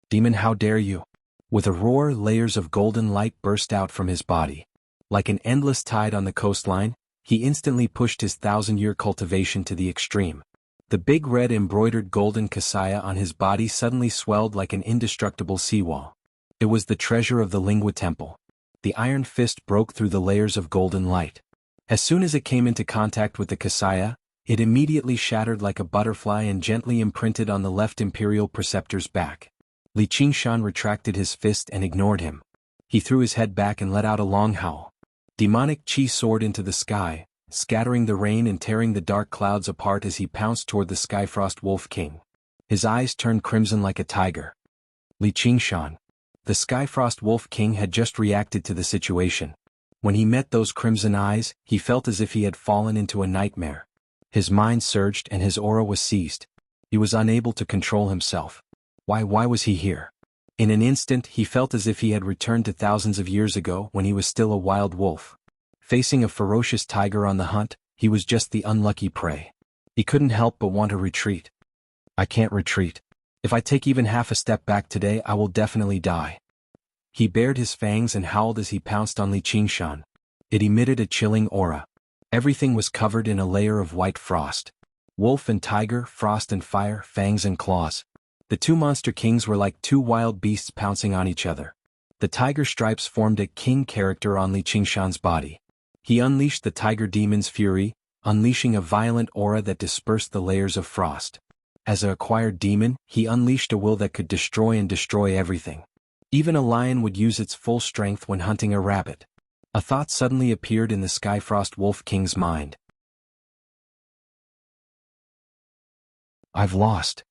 "Demon, how dare you!" With a roar, layers of golden light burst out from his body. Like an endless tide on the coastline, he instantly pushed his 1,000-year cultivation to the extreme. The big red embroidered golden kasaya on his body suddenly swelled like an indestructible seawall. It was the treasure of the Lingua Temple. The iron fist broke through the layers of golden light. As soon as it came into contact with the kasaya, it immediately shattered like a butterfly and gently imprinted on the left Imperial Preceptor's back. Li Qingshan retracted his fist and ignored him. He threw his head back and let out a long howl. Demonic chi soared into the sky, scattering the rain and tearing the dark clouds apart as he pounced toward the Skyfrost Wolf King. His eyes turned crimson like a tiger. Li Qingshan. The Skyfrost Wolf King had just reacted to the situation. When he met those crimson eyes, he felt as if he had fallen into a nightmare. His mind surged and his aura was seized. He was unable to control himself. Why was he here? In an instant he felt as if he had returned to thousands of years ago when he was still a wild wolf. Facing a ferocious tiger on the hunt, he was just the unlucky prey. He couldn't help but want to retreat. "I can't retreat. If I take even half a step back today, I will definitely die." He bared his fangs and howled as he pounced on Li Qingshan. It emitted a chilling aura. Everything was covered in a layer of white frost. Wolf and tiger, frost and fire, fangs and claws. The two monster kings were like two wild beasts pouncing on each other. The tiger stripes formed a king character on Li Qingshan's body. He unleashed the tiger demon's fury, unleashing a violent aura that dispersed the layers of frost. As an acquired demon, he unleashed a will that could destroy everything. Even a lion would use its full strength when hunting a rabbit. A thought suddenly appeared in the Skyfrost Wolf King's mind. "I've lost."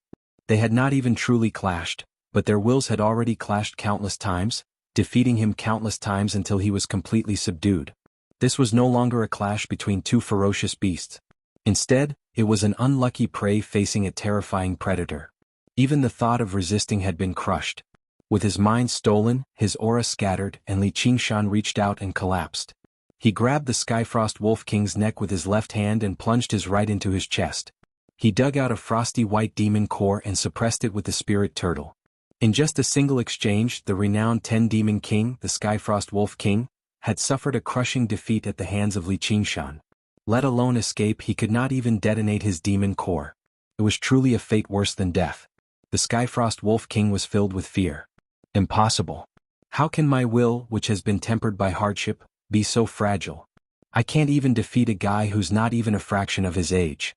They had not even truly clashed, but their wills had already clashed countless times, defeating him countless times until he was completely subdued. This was no longer a clash between two ferocious beasts. Instead, it was an unlucky prey facing a terrifying predator. Even the thought of resisting had been crushed. With his mind stolen, his aura scattered, and Li Qingshan reached out and collapsed. He grabbed the Skyfrost Wolf King's neck with his left hand and plunged his right into his chest. He dug out a frosty white demon core and suppressed it with the spirit turtle. In just a single exchange, the renowned 10-demon king, the Skyfrost Wolf King, had suffered a crushing defeat at the hands of Li Qingshan. Let alone escape, he could not even detonate his demon core. It was truly a fate worse than death. The Skyfrost Wolf King was filled with fear. Impossible. How can my will, which has been tempered by hardship, be so fragile? I can't even defeat a guy who's not even a fraction of his age.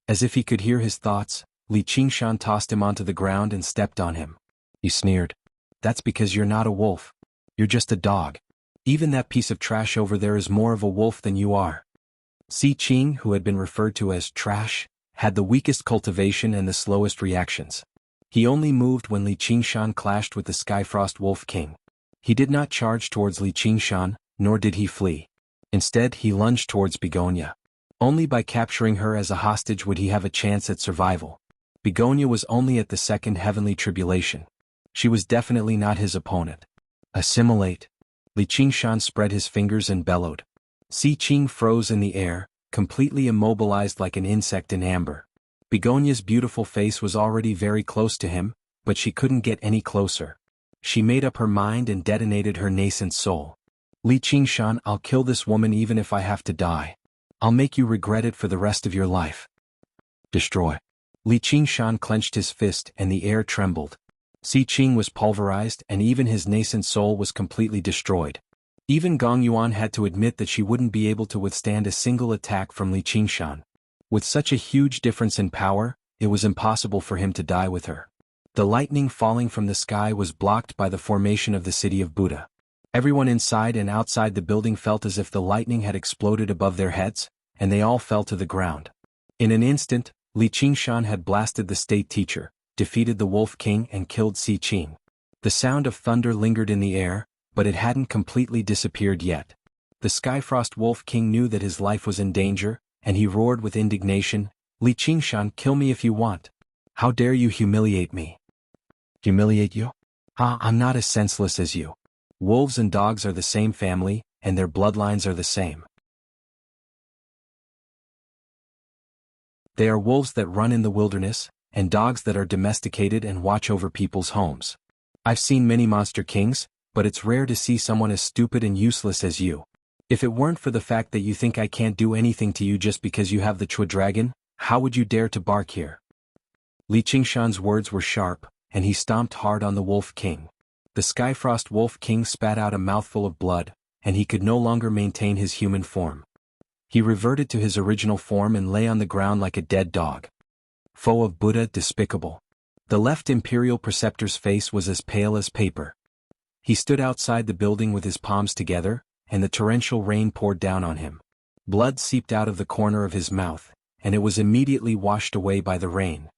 As if he could hear his thoughts, Li Qingshan tossed him onto the ground and stepped on him. He sneered. "That's because you're not a wolf. You're just a dog. Even that piece of trash over there is more of a wolf than you are." Si Qing, who had been referred to as trash, had the weakest cultivation and the slowest reactions. He only moved when Li Qingshan clashed with the Skyfrost Wolf King. He did not charge towards Li Qingshan, nor did he flee. Instead, he lunged towards Begonia. Only by capturing her as a hostage would he have a chance at survival. Begonia was only at the second heavenly tribulation. She was definitely not his opponent. "Assimilate." Li Qingshan spread his fingers and bellowed. Si Qing froze in the air, completely immobilized like an insect in amber. Begonia's beautiful face was already very close to him, but she couldn't get any closer. She made up her mind and detonated her nascent soul. "Li Qingshan, I'll kill this woman even if I have to die. I'll make you regret it for the rest of your life." "Destroy." Li Qingshan clenched his fist and the air trembled. Si Qing was pulverized and even his nascent soul was completely destroyed. Even Gong Yuan had to admit that she wouldn't be able to withstand a single attack from Li Qingshan. With such a huge difference in power, it was impossible for him to die with her. The lightning falling from the sky was blocked by the formation of the city of Buddha. Everyone inside and outside the building felt as if the lightning had exploded above their heads, and they all fell to the ground. In an instant, Li Qingshan had blasted the state teacher, defeated the Wolf King and killed Si Qing. The sound of thunder lingered in the air, but it hadn't completely disappeared yet. The Skyfrost Wolf King knew that his life was in danger, and he roared with indignation, "Li Qingshan, kill me if you want. How dare you humiliate me?" "Humiliate you? I'm not as senseless as you. Wolves and dogs are the same family, and their bloodlines are the same. They are wolves that run in the wilderness, and dogs that are domesticated and watch over people's homes. I've seen many monster kings, but it's rare to see someone as stupid and useless as you. If it weren't for the fact that you think I can't do anything to you just because you have the Chua dragon, how would you dare to bark here?" Li Qingshan's words were sharp, and he stomped hard on the Wolf King. The Skyfrost Wolf King spat out a mouthful of blood, and he could no longer maintain his human form. He reverted to his original form and lay on the ground like a dead dog. Foe of Buddha, despicable. The left Imperial Preceptor's face was as pale as paper. He stood outside the building with his palms together, and the torrential rain poured down on him. Blood seeped out of the corner of his mouth, and it was immediately washed away by the rain.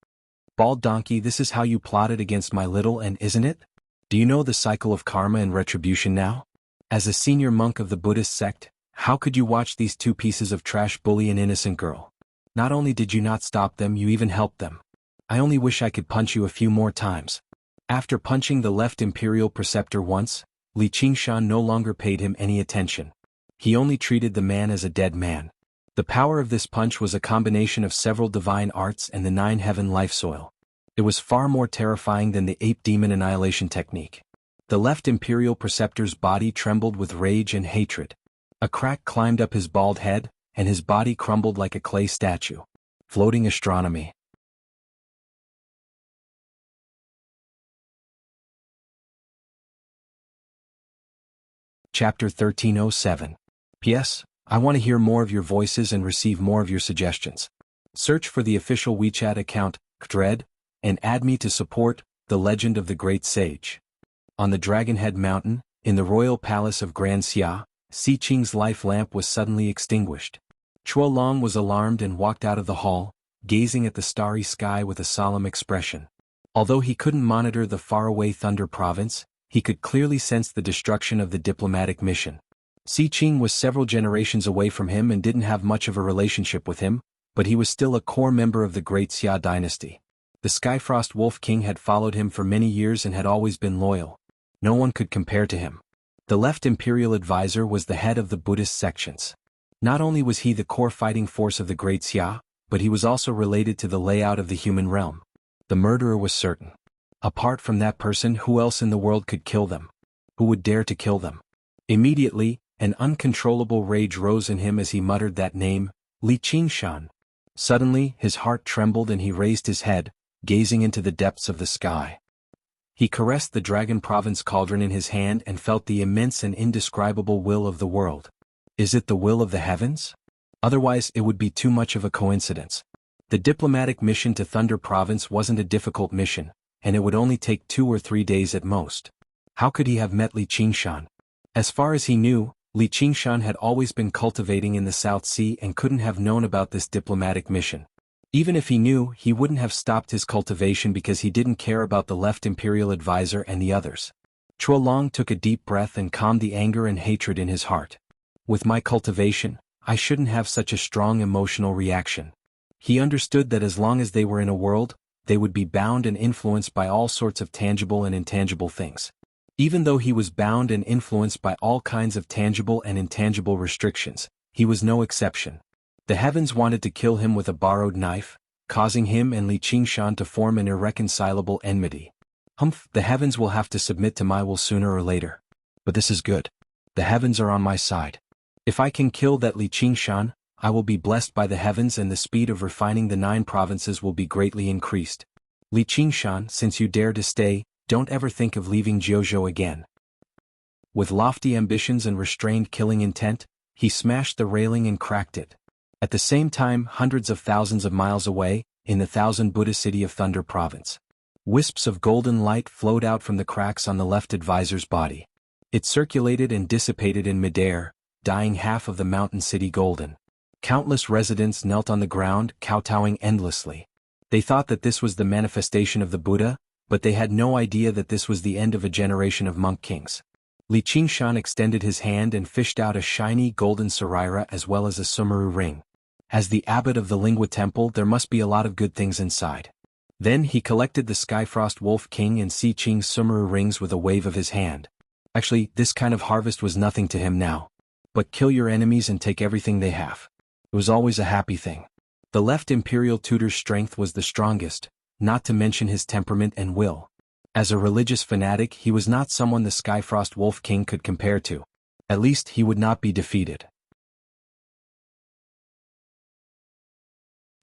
"Bald donkey, this is how you plotted against my little and isn't it? Do you know the cycle of karma and retribution now? As a senior monk of the Buddhist sect, how could you watch these two pieces of trash bully an innocent girl? Not only did you not stop them, you even helped them. I only wish I could punch you a few more times." After punching the left Imperial Preceptor once, Li Qingshan no longer paid him any attention. He only treated the man as a dead man. The power of this punch was a combination of several divine arts and the 9 heaven life soil. It was far more terrifying than the ape demon annihilation technique. The left Imperial Preceptor's body trembled with rage and hatred. A crack climbed up his bald head, and his body crumbled like a clay statue. Floating astronomy. Chapter 1307. P.S. I want to hear more of your voices and receive more of your suggestions. Search for the official WeChat account, Dread, and add me to support The Legend of the Great Sage. On the Dragonhead Mountain, in the royal palace of Grand Xia, Si Qing's life lamp was suddenly extinguished. Chua Long was alarmed and walked out of the hall, gazing at the starry sky with a solemn expression. Although he couldn't monitor the faraway Thunder Province, he could clearly sense the destruction of the diplomatic mission. Si Qing was several generations away from him and didn't have much of a relationship with him, but he was still a core member of the Great Xia dynasty. The Skyfrost Wolf King had followed him for many years and had always been loyal. No one could compare to him. The left Imperial Advisor was the head of the Buddhist sections. Not only was he the core fighting force of the Great Xia, but he was also related to the layout of the human realm. The murderer was certain. Apart from that person, who else in the world could kill them? Who would dare to kill them? Immediately, an uncontrollable rage rose in him as he muttered that name, Li Qingshan. Suddenly, his heart trembled and he raised his head, gazing into the depths of the sky. He caressed the Dragon Province cauldron in his hand and felt the immense and indescribable will of the world. Is it the will of the heavens? Otherwise it would be too much of a coincidence. The diplomatic mission to Thunder Province wasn't a difficult mission, and it would only take 2 or 3 days at most. How could he have met Li Qingshan? As far as he knew, Li Qingshan had always been cultivating in the South Sea and couldn't have known about this diplomatic mission. Even if he knew, he wouldn't have stopped his cultivation because he didn't care about the left Imperial Advisor and the others. Chua Long took a deep breath and calmed the anger and hatred in his heart. With my cultivation, I shouldn't have such a strong emotional reaction. He understood that as long as they were in a world, they would be bound and influenced by all sorts of tangible and intangible things. Even though he was bound and influenced by all kinds of tangible and intangible restrictions, he was no exception. The heavens wanted to kill him with a borrowed knife, causing him and Li Qingshan to form an irreconcilable enmity. The heavens will have to submit to my will sooner or later. But this is good. The heavens are on my side. If I can kill that Li Qingshan, I will be blessed by the heavens and the speed of refining the 9 provinces will be greatly increased. Li Qingshan, since you dare to stay, don't ever think of leaving Jianghu again. With lofty ambitions and restrained killing intent, he smashed the railing and cracked it. At the same time, hundreds of thousands of miles away, in the 1000 Buddha city of Thunder Province, wisps of golden light flowed out from the cracks on the left advisor's body. It circulated and dissipated in midair, dyeing half of the mountain city golden. Countless residents knelt on the ground, kowtowing endlessly. They thought that this was the manifestation of the Buddha, but they had no idea that this was the end of a generation of monk kings. Li Qingshan extended his hand and fished out a shiny golden saraira as well as a sumeru ring. As the abbot of the Lingua Temple, there must be a lot of good things inside. Then he collected the Skyfrost Wolf King and Si Ching's sumeru rings with a wave of his hand. Actually, this kind of harvest was nothing to him now. But kill your enemies and take everything they have. It was always a happy thing. The left imperial tutor's strength was the strongest, not to mention his temperament and will. As a religious fanatic, he was not someone the Skyfrost Wolf King could compare to. At least he would not be defeated.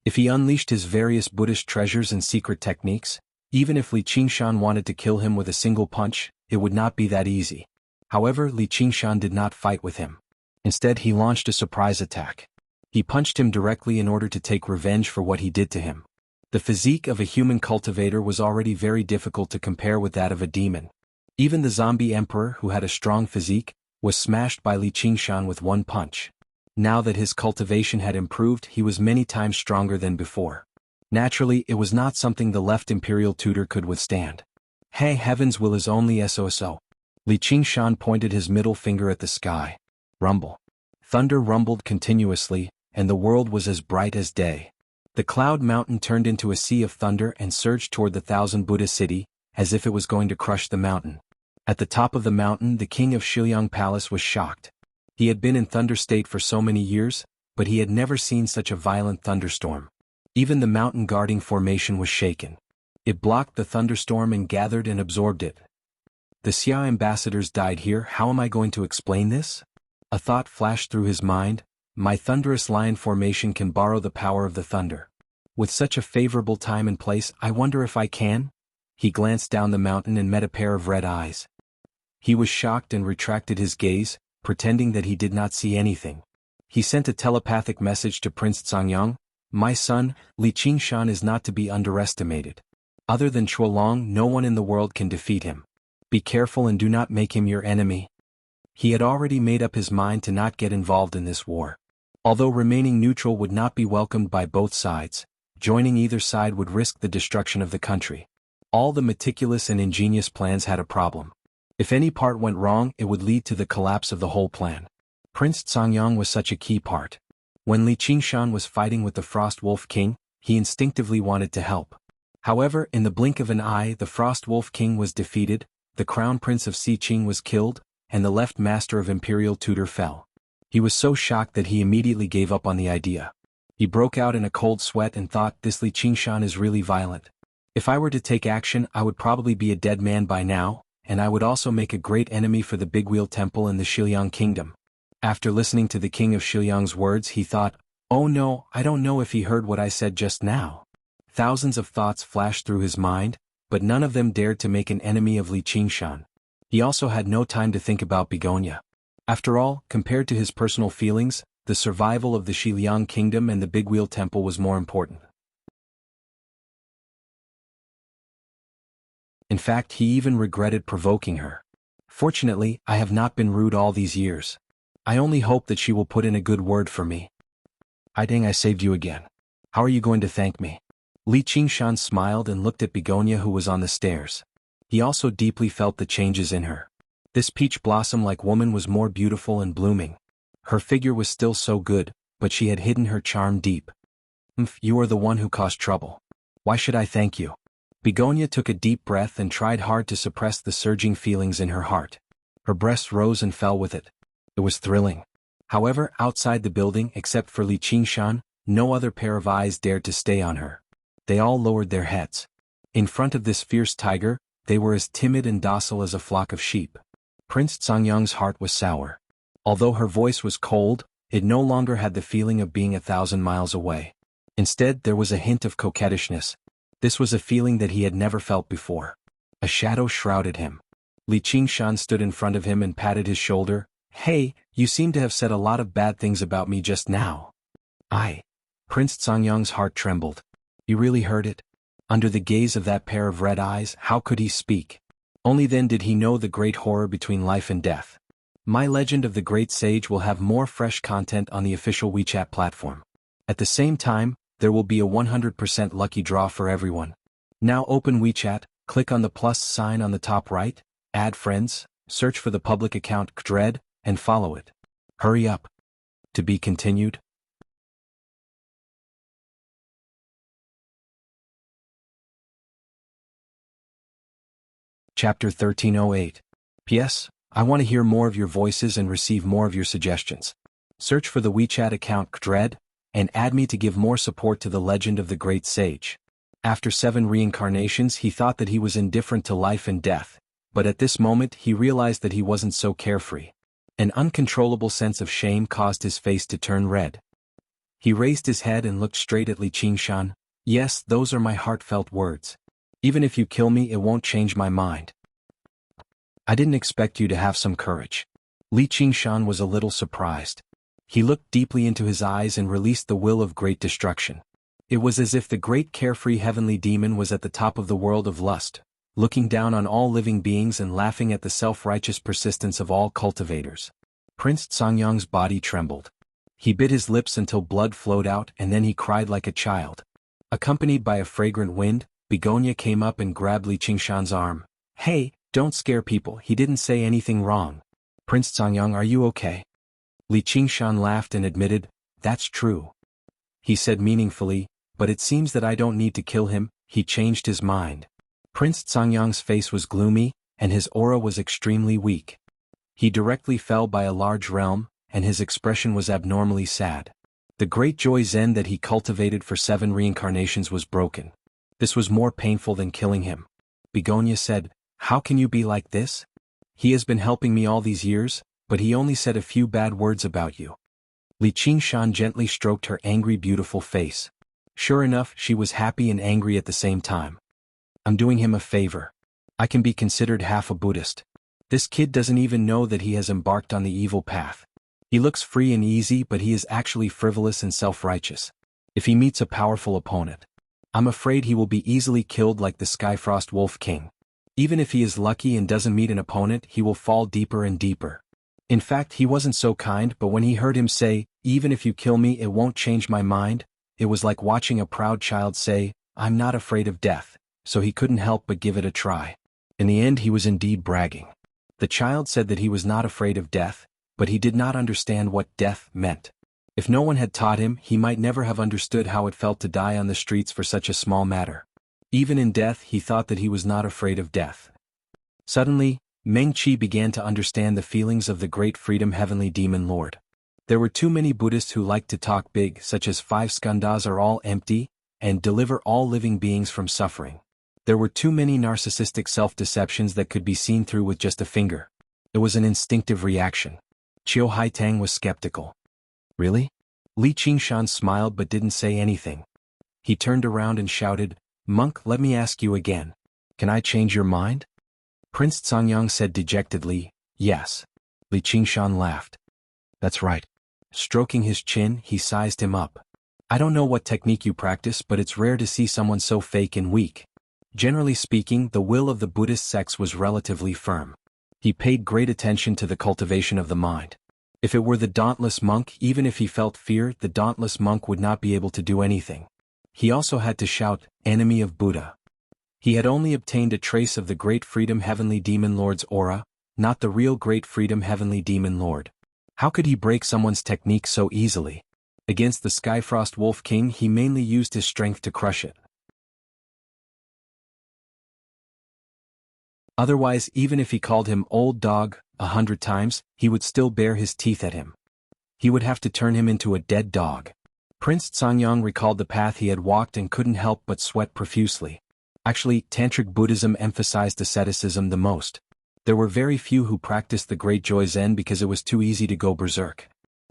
If he unleashed his various Buddhist treasures and secret techniques, even if Li Qingshan wanted to kill him with a single punch, it would not be that easy. However, Li Qingshan did not fight with him. Instead, he launched a surprise attack. He punched him directly in order to take revenge for what he did to him. The physique of a human cultivator was already very difficult to compare with that of a demon. Even the zombie emperor, who had a strong physique, was smashed by Li Qingshan with one punch. Now that his cultivation had improved, he was many times stronger than before. Naturally, it was not something the left imperial tutor could withstand. Hey, heaven's will is only SOSO. Li Qingshan pointed his middle finger at the sky. Rumble. Thunder rumbled continuously, and the world was as bright as day. The cloud mountain turned into a sea of thunder and surged toward the Thousand Buddha city, as if it was going to crush the mountain. At the top of the mountain, the king of Shiliang Palace was shocked. He had been in thunder state for so many years, but he had never seen such a violent thunderstorm. Even the mountain guarding formation was shaken. It blocked the thunderstorm and gathered and absorbed it. The Xia ambassadors died here. How am I going to explain this? A thought flashed through his mind. My thunderous lion formation can borrow the power of the thunder. With such a favorable time and place, I wonder if I can? He glanced down the mountain and met a pair of red eyes. He was shocked and retracted his gaze, pretending that he did not see anything. He sent a telepathic message to Prince Cangyang. My son, Li Qingshan is not to be underestimated. Other than Chuolong, no one in the world can defeat him. Be careful and do not make him your enemy. He had already made up his mind to not get involved in this war. Although remaining neutral would not be welcomed by both sides, joining either side would risk the destruction of the country. All the meticulous and ingenious plans had a problem. If any part went wrong, it would lead to the collapse of the whole plan. Prince Cangyang was such a key part. When Li Qingshan was fighting with the Frost Wolf King, he instinctively wanted to help. However, in the blink of an eye, the Frost Wolf King was defeated, the Crown Prince of Si Ching was killed, and the left Master of Imperial Tutor fell. He was so shocked that he immediately gave up on the idea. He broke out in a cold sweat and thought, this Li Qingshan is really violent. If I were to take action, I would probably be a dead man by now, and I would also make a great enemy for the Big Wheel Temple and the Shiliang Kingdom. After listening to the king of Shiliang's words, he thought, oh no, I don't know if he heard what I said just now. Thousands of thoughts flashed through his mind, but none of them dared to make an enemy of Li Qingshan. He also had no time to think about Begonia. After all, compared to his personal feelings, the survival of the Shiliang Kingdom and the Big Wheel Temple was more important. In fact, he even regretted provoking her. Fortunately, I have not been rude all these years. I only hope that she will put in a good word for me. Dang, I saved you again. How are you going to thank me? Li Qingshan smiled and looked at Begonia, who was on the stairs. He also deeply felt the changes in her. This peach blossom-like woman was more beautiful and blooming. Her figure was still so good, but she had hidden her charm deep. You are the one who caused trouble. Why should I thank you? Begonia took a deep breath and tried hard to suppress the surging feelings in her heart. Her breast rose and fell with it. It was thrilling. However, outside the building, except for Li Qingshan, no other pair of eyes dared to stay on her. They all lowered their heads. In front of this fierce tiger, they were as timid and docile as a flock of sheep. Prince Cangyang's heart was sour. Although her voice was cold, it no longer had the feeling of being 1,000 miles away. Instead, there was a hint of coquettishness. This was a feeling that he had never felt before. A shadow shrouded him. Li Qingshan stood in front of him and patted his shoulder. Hey, you seem to have said a lot of bad things about me just now. Prince Cangyang's heart trembled. You really heard it? Under the gaze of that pair of red eyes, how could he speak? Only then did he know the great horror between life and death. My Legend of the Great Sage will have more fresh content on the official WeChat platform. At the same time, there will be a 100% lucky draw for everyone. Now open WeChat, click on the plus sign on the top right, add friends, search for the public account Dread, and follow it. Hurry up. To be continued. Chapter 1308. P.S. I want to hear more of your voices and receive more of your suggestions. Search for the WeChat account Dread, and add me to give more support to the legend of the great sage. After 7 reincarnations he thought that he was indifferent to life and death, but at this moment he realized that he wasn't so carefree. An uncontrollable sense of shame caused his face to turn red. He raised his head and looked straight at Li Qingshan. Yes, those are my heartfelt words. Even if you kill me, it won't change my mind. I didn't expect you to have some courage. Li Qingshan was a little surprised. He looked deeply into his eyes and released the will of great destruction. It was as if the great carefree heavenly demon was at the top of the world of lust, looking down on all living beings and laughing at the self-righteous persistence of all cultivators. Prince Songyang's body trembled. He bit his lips until blood flowed out, and then he cried like a child. Accompanied by a fragrant wind, Begonia came up and grabbed Li Qingshan's arm. Hey, don't scare people, he didn't say anything wrong. Prince Songyang, are you okay? Li Qingshan laughed and admitted, that's true. He said meaningfully, but it seems that I don't need to kill him. He changed his mind. Prince Songyang's face was gloomy, and his aura was extremely weak. He directly fell by a large realm, and his expression was abnormally sad. The great joy Zen that he cultivated for 7 reincarnations was broken. This was more painful than killing him. Begonia said, how can you be like this? He has been helping me all these years, but he only said a few bad words about you. Li Qingshan gently stroked her angry beautiful face. Sure enough, she was happy and angry at the same time. I'm doing him a favor. I can be considered half a Buddhist. This kid doesn't even know that he has embarked on the evil path. He looks free and easy, but he is actually frivolous and self-righteous. If he meets a powerful opponent, I'm afraid he will be easily killed like the Skyfrost Wolf King. Even if he is lucky and doesn't meet an opponent, he will fall deeper and deeper. In fact, he wasn't so kind, but when he heard him say, even if you kill me, it won't change my mind, it was like watching a proud child say, I'm not afraid of death, so he couldn't help but give it a try. In the end, he was indeed bragging. The child said that he was not afraid of death, but he did not understand what death meant. If no one had taught him, he might never have understood how it felt to die on the streets for such a small matter. Even in death, he thought that he was not afraid of death. Suddenly, Meng Qi began to understand the feelings of the great freedom heavenly demon lord. There were too many Buddhists who liked to talk big, such as 5 skandhas are all empty, and deliver all living beings from suffering. There were too many narcissistic self-deceptions that could be seen through with just a finger. It was an instinctive reaction. Qiu Haitang was skeptical. Really? Li Qingshan smiled but didn't say anything. He turned around and shouted, Monk, let me ask you again. Can I change your mind? Prince Songyang said dejectedly, yes. Li Qingshan laughed. That's right. Stroking his chin, he sized him up. I don't know what technique you practice, but it's rare to see someone so fake and weak. Generally speaking, the will of the Buddhist sects was relatively firm. He paid great attention to the cultivation of the mind. If it were the dauntless monk, even if he felt fear, the dauntless monk would not be able to do anything. He also had to shout, enemy of Buddha. He had only obtained a trace of the great freedom heavenly demon lord's aura, not the real great freedom heavenly demon lord. How could he break someone's technique so easily? Against the Skyfrost Wolf King, he mainly used his strength to crush it. Otherwise, even if he called him old dog 100 times, he would still bare his teeth at him. He would have to turn him into a dead dog. Prince Songyang recalled the path he had walked and couldn't help but sweat profusely. Actually, Tantric Buddhism emphasized asceticism the most. There were very few who practiced the great joy Zen because it was too easy to go berserk.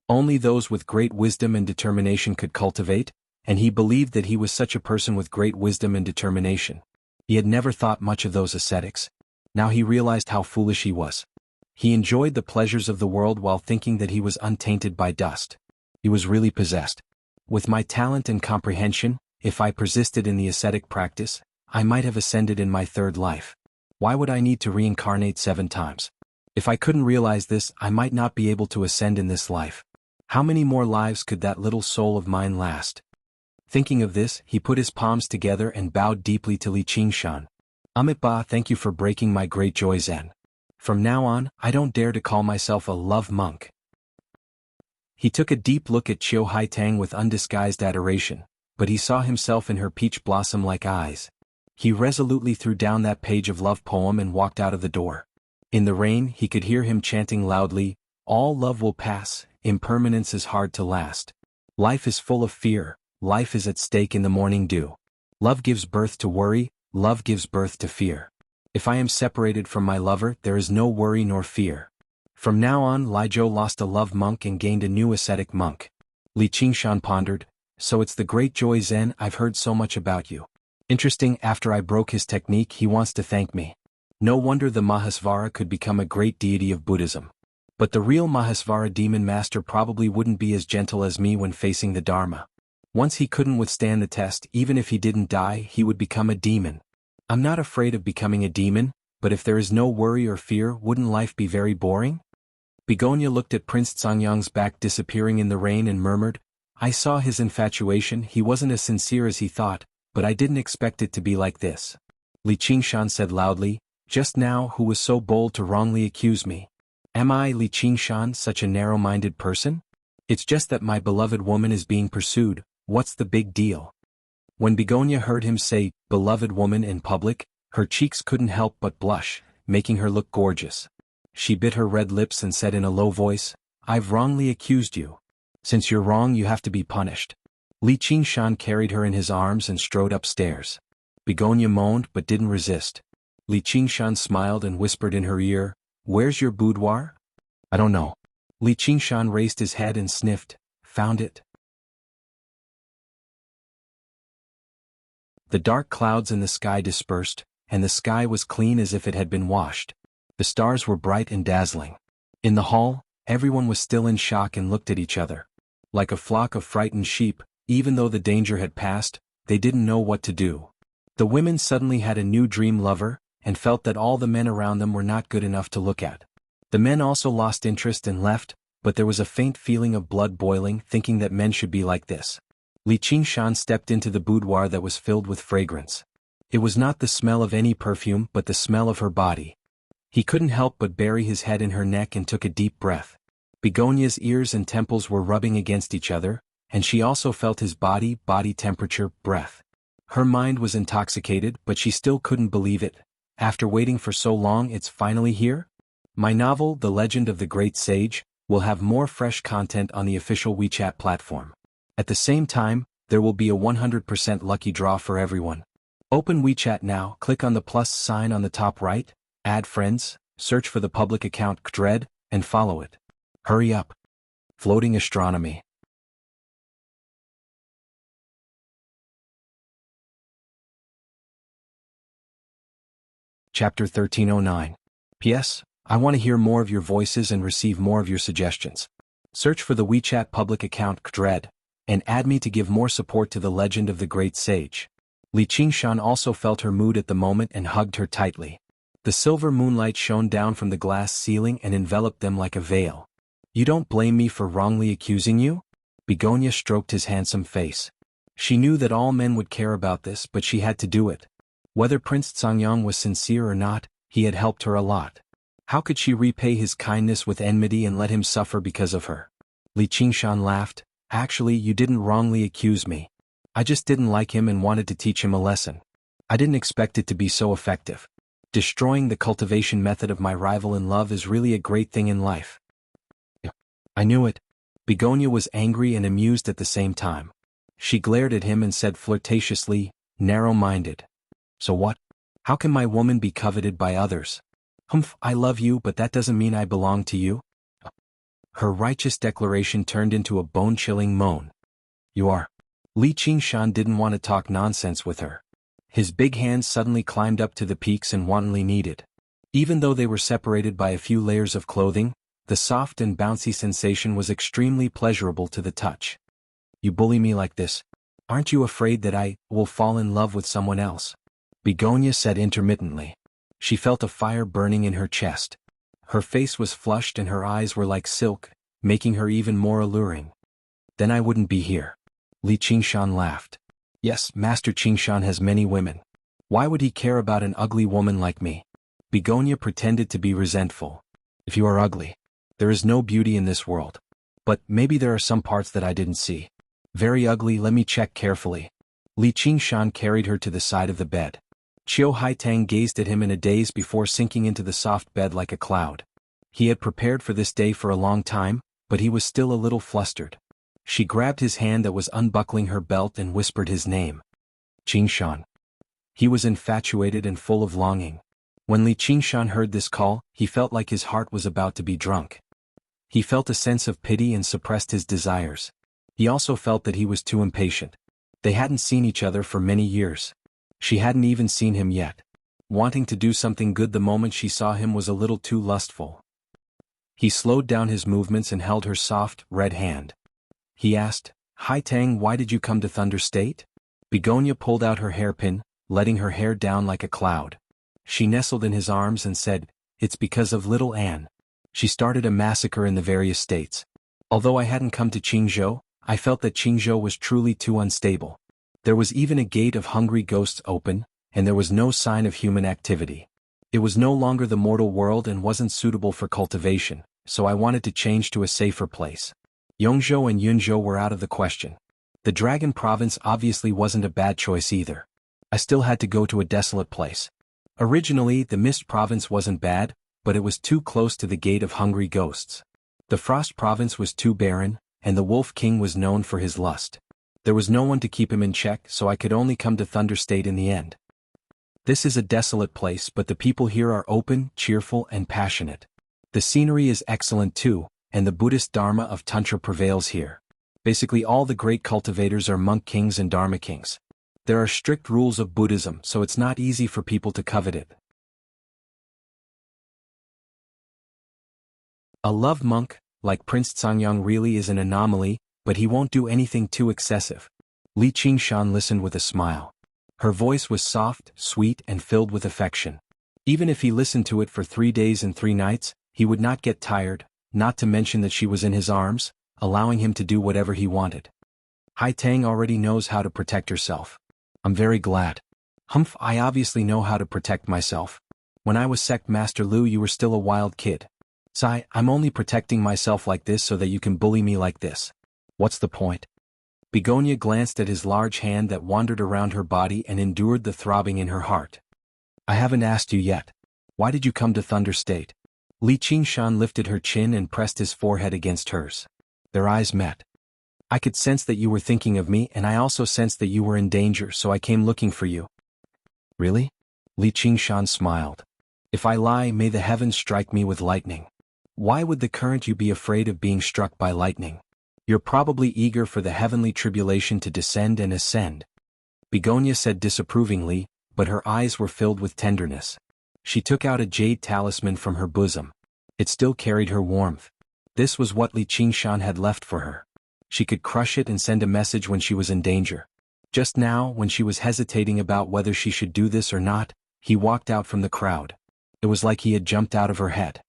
Only those with great wisdom and determination could cultivate, and he believed that he was such a person with great wisdom and determination. He had never thought much of those ascetics. Now he realized how foolish he was. He enjoyed the pleasures of the world while thinking that he was untainted by dust. He was really possessed. With my talent and comprehension, if I persisted in the ascetic practice, I might have ascended in my 3rd life. Why would I need to reincarnate 7 times? If I couldn't realize this, I might not be able to ascend in this life. How many more lives could that little soul of mine last? Thinking of this, he put his palms together and bowed deeply to Li Qingshan. Amitabha, thank you for breaking my great joy Zen. From now on, I don't dare to call myself a love monk. He took a deep look at Qiu Haitang with undisguised adoration, but he saw himself in her peach blossom-like eyes. He resolutely threw down that page of love poem and walked out of the door. In the rain, he could hear him chanting loudly, "All love will pass, impermanence is hard to last. Life is full of fear, life is at stake in the morning dew. Love gives birth to worry, love gives birth to fear. If I am separated from my lover, there is no worry nor fear." From now on, Li Zhou lost a love monk and gained a new ascetic monk. Li Qingshan pondered, so it's the great joy Zen. I've heard so much about you. Interesting, after I broke his technique he wants to thank me. No wonder the Mahasvara could become a great deity of Buddhism. But the real Mahasvara demon master probably wouldn't be as gentle as me when facing the Dharma. Once he couldn't withstand the test, even if he didn't die, he would become a demon. I'm not afraid of becoming a demon, but if there is no worry or fear, wouldn't life be very boring? Begonia looked at Prince Cangyang's back disappearing in the rain and murmured, I saw his infatuation, he wasn't as sincere as he thought, but I didn't expect it to be like this. Li Qingshan said loudly, just now who was so bold to wrongly accuse me? Am I, Li Qingshan, such a narrow-minded person? It's just that my beloved woman is being pursued, what's the big deal? When Begonia heard him say, beloved woman in public, her cheeks couldn't help but blush, making her look gorgeous. She bit her red lips and said in a low voice, I've wrongly accused you. Since you're wrong you have to be punished. Li Qingshan carried her in his arms and strode upstairs. Begonia moaned but didn't resist. Li Qingshan smiled and whispered in her ear, where's your boudoir? I don't know. Li Qingshan raised his head and sniffed, found it. The dark clouds in the sky dispersed, and the sky was clean as if it had been washed. The stars were bright and dazzling. In the hall, everyone was still in shock and looked at each other. Like a flock of frightened sheep, even though the danger had passed, they didn't know what to do. The women suddenly had a new dream lover, and felt that all the men around them were not good enough to look at. The men also lost interest and left, but there was a faint feeling of blood boiling, thinking that men should be like this. Li Qingshan stepped into the boudoir that was filled with fragrance. It was not the smell of any perfume but the smell of her body. He couldn't help but bury his head in her neck and took a deep breath. Begonia's ears and temples were rubbing against each other, and she also felt his body temperature, breath. Her mind was intoxicated, but she still couldn't believe it. After waiting for so long, it's finally here? My novel, The Legend of the Great Sage, will have more fresh content on the official WeChat platform. At the same time, there will be a 100% lucky draw for everyone. Open WeChat now, click on the plus sign on the top right, add friends, search for the public account Dread, and follow it. Hurry up. Floating Astronomy. Chapter 1309. P.S. I want to hear more of your voices and receive more of your suggestions. Search for the WeChat public account Dread, and add me to give more support to the legend of the great sage. Li Qingshan also felt her mood at the moment and hugged her tightly. The silver moonlight shone down from the glass ceiling and enveloped them like a veil. You don't blame me for wrongly accusing you? Begonia stroked his handsome face. She knew that all men would care about this, but she had to do it. Whether Prince Cangyang was sincere or not, he had helped her a lot. How could she repay his kindness with enmity and let him suffer because of her? Li Qingshan laughed. Actually, you didn't wrongly accuse me. I just didn't like him and wanted to teach him a lesson. I didn't expect it to be so effective. Destroying the cultivation method of my rival in love is really a great thing in life. I knew it. Begonia was angry and amused at the same time. She glared at him and said flirtatiously, narrow-minded. So what? How can my woman be coveted by others? Humph, I love you, but that doesn't mean I belong to you. Her righteous declaration turned into a bone-chilling moan. You are. Li Qingshan didn't want to talk nonsense with her. His big hands suddenly climbed up to the peaks and wantonly kneaded. Even though they were separated by a few layers of clothing, the soft and bouncy sensation was extremely pleasurable to the touch. You bully me like this. Aren't you afraid that I will fall in love with someone else? Begonia said intermittently. She felt a fire burning in her chest. Her face was flushed and her eyes were like silk, making her even more alluring. Then I wouldn't be here. Li Qingshan laughed. Yes, Master Qingshan has many women. Why would he care about an ugly woman like me? Begonia pretended to be resentful. If you are ugly, there is no beauty in this world. But maybe there are some parts that I didn't see. Very ugly, let me check carefully. Li Qingshan carried her to the side of the bed. Qiu Haitang gazed at him in a daze before sinking into the soft bed like a cloud. He had prepared for this day for a long time, but he was still a little flustered. She grabbed his hand that was unbuckling her belt and whispered his name. Qingshan. He was infatuated and full of longing. When Li Qingshan heard this call, he felt like his heart was about to be drunk. He felt a sense of pity and suppressed his desires. He also felt that he was too impatient. They hadn't seen each other for many years. She hadn't even seen him yet. Wanting to do something good the moment she saw him was a little too lustful. He slowed down his movements and held her soft, red hand. He asked, Haitang, why did you come to Thunder State? Begonia pulled out her hairpin, letting her hair down like a cloud. She nestled in his arms and said, It's because of little Anne. She started a massacre in the various states. Although I hadn't come to Qingzhou, I felt that Qingzhou was truly too unstable. There was even a gate of hungry ghosts open, and there was no sign of human activity. It was no longer the mortal world and wasn't suitable for cultivation, so I wanted to change to a safer place. Yongzhou and Yunzhou were out of the question. The Dragon Province obviously wasn't a bad choice either. I still had to go to a desolate place. Originally, the Mist Province wasn't bad, but it was too close to the gate of hungry ghosts. The Frost Province was too barren, and the Wolf King was known for his lust. There was no one to keep him in check, so I could only come to Thunder State in the end. This is a desolate place, but the people here are open, cheerful, and passionate. The scenery is excellent too, and the Buddhist Dharma of Tantra prevails here. Basically all the great cultivators are monk kings and Dharma kings. There are strict rules of Buddhism, so it's not easy for people to covet it. A love monk, like Prince Cangyang, really is an anomaly, but he won't do anything too excessive. Li Qingshan listened with a smile. Her voice was soft, sweet, and filled with affection. Even if he listened to it for 3 days and 3 nights, he would not get tired, not to mention that she was in his arms, allowing him to do whatever he wanted. Haitang already knows how to protect herself. I'm very glad. Humph, I obviously know how to protect myself. When I was Sect Master Lu, you were still a wild kid. Sai, I'm only protecting myself like this so that you can bully me like this. What's the point? Begonia glanced at his large hand that wandered around her body and endured the throbbing in her heart. I haven't asked you yet. Why did you come to Thunder State? Li Qingshan lifted her chin and pressed his forehead against hers. Their eyes met. I could sense that you were thinking of me, and I also sensed that you were in danger, so I came looking for you. Really? Li Qingshan smiled. If I lie, may the heavens strike me with lightning. Why would the current you be afraid of being struck by lightning? You're probably eager for the heavenly tribulation to descend and ascend. Begonia said disapprovingly, but her eyes were filled with tenderness. She took out a jade talisman from her bosom. It still carried her warmth. This was what Li Qingshan had left for her. She could crush it and send a message when she was in danger. Just now, when she was hesitating about whether she should do this or not, he walked out from the crowd. It was like he had jumped out of her head.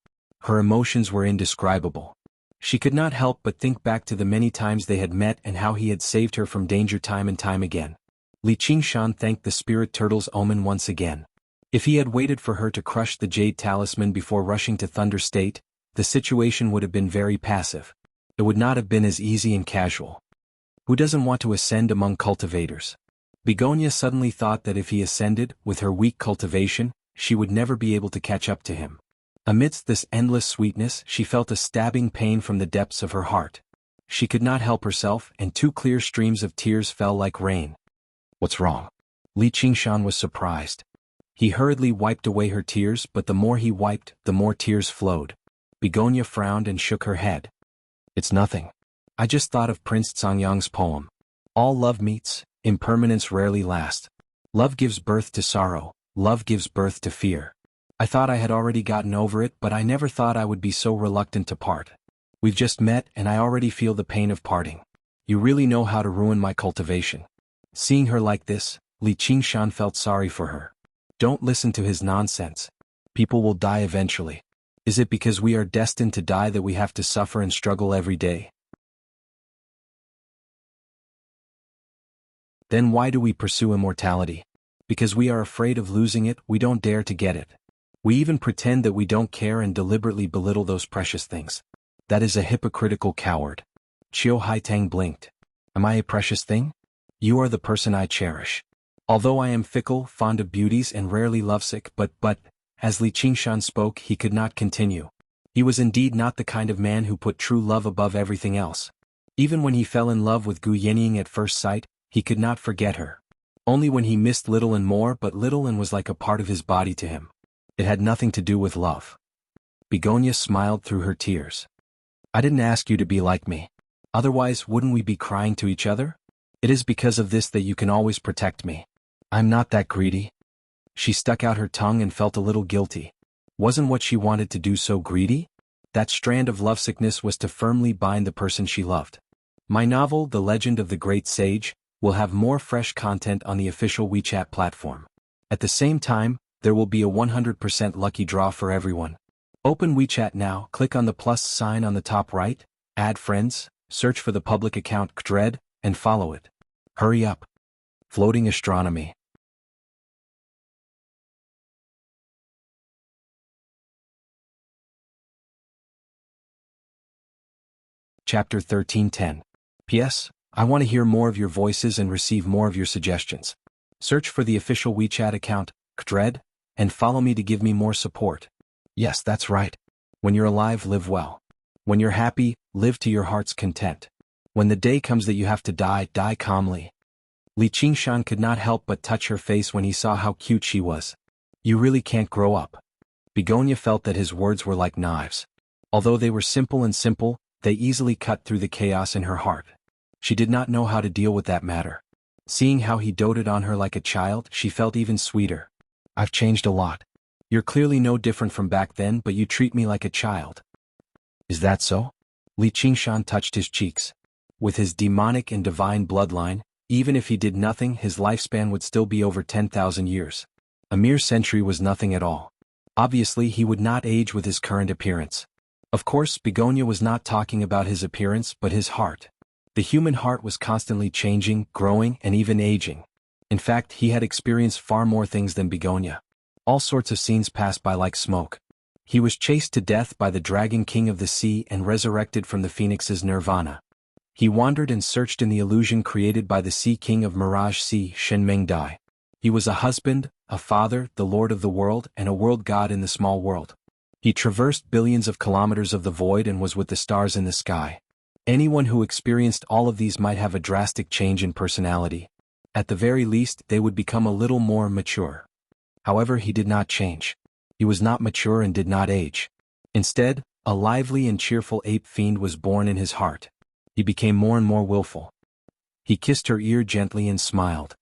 Her emotions were indescribable. She could not help but think back to the many times they had met and how he had saved her from danger time and time again. Li Qingshan thanked the spirit turtle's omen once again. If he had waited for her to crush the jade talisman before rushing to Thunder State, the situation would have been very passive. It would not have been as easy and casual. Who doesn't want to ascend among cultivators? Begonia suddenly thought that if he ascended, with her weak cultivation, she would never be able to catch up to him. Amidst this endless sweetness, she felt a stabbing pain from the depths of her heart. She could not help herself, and 2 clear streams of tears fell like rain. What's wrong? Li Qingshan was surprised. He hurriedly wiped away her tears, but the more he wiped, the more tears flowed. Begonia frowned and shook her head. It's nothing. I just thought of Prince Cangyang's poem. All love meets, impermanence rarely lasts. Love gives birth to sorrow, love gives birth to fear. I thought I had already gotten over it, but I never thought I would be so reluctant to part. We've just met and I already feel the pain of parting. You really know how to ruin my cultivation. Seeing her like this, Li Qingshan felt sorry for her. Don't listen to his nonsense. People will die eventually. Is it because we are destined to die that we have to suffer and struggle every day? Then why do we pursue immortality? Because we are afraid of losing it, we don't dare to get it. We even pretend that we don't care and deliberately belittle those precious things. That is a hypocritical coward. Qiu Haitang blinked. Am I a precious thing? You are the person I cherish. Although I am fickle, fond of beauties and rarely lovesick, but, as Li Qingshan spoke, he could not continue. He was indeed not the kind of man who put true love above everything else. Even when he fell in love with Gu Yenying at first sight, he could not forget her. Only when he missed Little and more, but Little and was like a part of his body to him. It had nothing to do with love. Begonia smiled through her tears. I didn't ask you to be like me. Otherwise, wouldn't we be crying to each other? It is because of this that you can always protect me. I'm not that greedy. She stuck out her tongue and felt a little guilty. Wasn't what she wanted to do so greedy? That strand of lovesickness was to firmly bind the person she loved. My novel, The Legend of the Great Sage, will have more fresh content on the official WeChat platform. At the same time, there will be a 100% lucky draw for everyone. Open WeChat now, click on the plus sign on the top right, add friends, search for the public account Kdred, and follow it. Hurry up. Floating Astronomy. Chapter 13:10. P.S. I want to hear more of your voices and receive more of your suggestions. Search for the official WeChat account, Kdred, and follow me to give me more support. Yes, that's right. When you're alive, live well. When you're happy, live to your heart's content. When the day comes that you have to die, die calmly. Li Qingshan could not help but touch her face when he saw how cute she was. You really can't grow up. Begonia felt that his words were like knives. Although they were simple, they easily cut through the chaos in her heart. She did not know how to deal with that matter. Seeing how he doted on her like a child, she felt even sweeter. I've changed a lot. You're clearly no different from back then, but you treat me like a child. Is that so? Li Qingshan touched his cheeks. With his demonic and divine bloodline, even if he did nothing, his lifespan would still be over 10,000 years. A mere century was nothing at all. Obviously, he would not age with his current appearance. Of course, Begonia was not talking about his appearance, but his heart. The human heart was constantly changing, growing, and even aging. In fact, he had experienced far more things than Begonia. All sorts of scenes passed by like smoke. He was chased to death by the Dragon King of the Sea and resurrected from the Phoenix's nirvana. He wandered and searched in the illusion created by the Sea King of Mirage Sea, Shenmeng Dai. He was a husband, a father, the lord of the world, and a world god in the small world. He traversed billions of kilometers of the void and was with the stars in the sky. Anyone who experienced all of these might have a drastic change in personality. At the very least, they would become a little more mature. However, he did not change. He was not mature and did not age. Instead, a lively and cheerful ape fiend was born in his heart. He became more and more willful. He kissed her ear gently and smiled.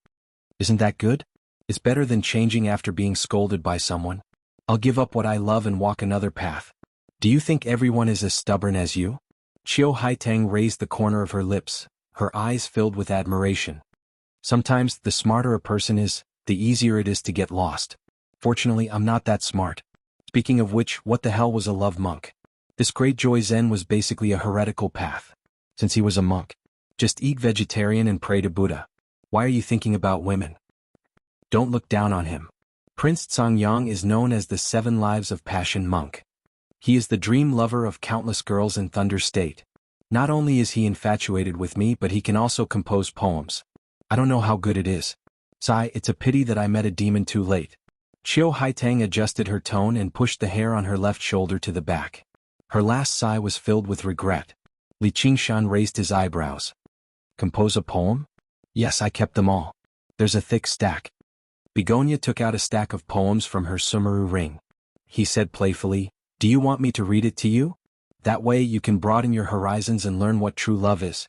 Isn't that good? It's better than changing after being scolded by someone. I'll give up what I love and walk another path. Do you think everyone is as stubborn as you? Qiu Haitang raised the corner of her lips, her eyes filled with admiration. Sometimes, the smarter a person is, the easier it is to get lost. Fortunately, I'm not that smart. Speaking of which, what the hell was a love monk? This great Joy Zen was basically a heretical path. Since he was a monk. Just eat vegetarian and pray to Buddha. Why are you thinking about women? Don't look down on him. Prince Cangyang is known as the 7 Lives of Passion monk. He is the dream lover of countless girls in Thunder State. Not only is he infatuated with me, but he can also compose poems. I don't know how good it is. Sigh, it's a pity that I met a demon too late. Qiu Haitang adjusted her tone and pushed the hair on her left shoulder to the back. Her last sigh was filled with regret. Li Qingshan raised his eyebrows. Compose a poem? Yes, I kept them all. There's a thick stack. Begonia took out a stack of poems from her sumaru ring. He said playfully, do you want me to read it to you? That way you can broaden your horizons and learn what true love is.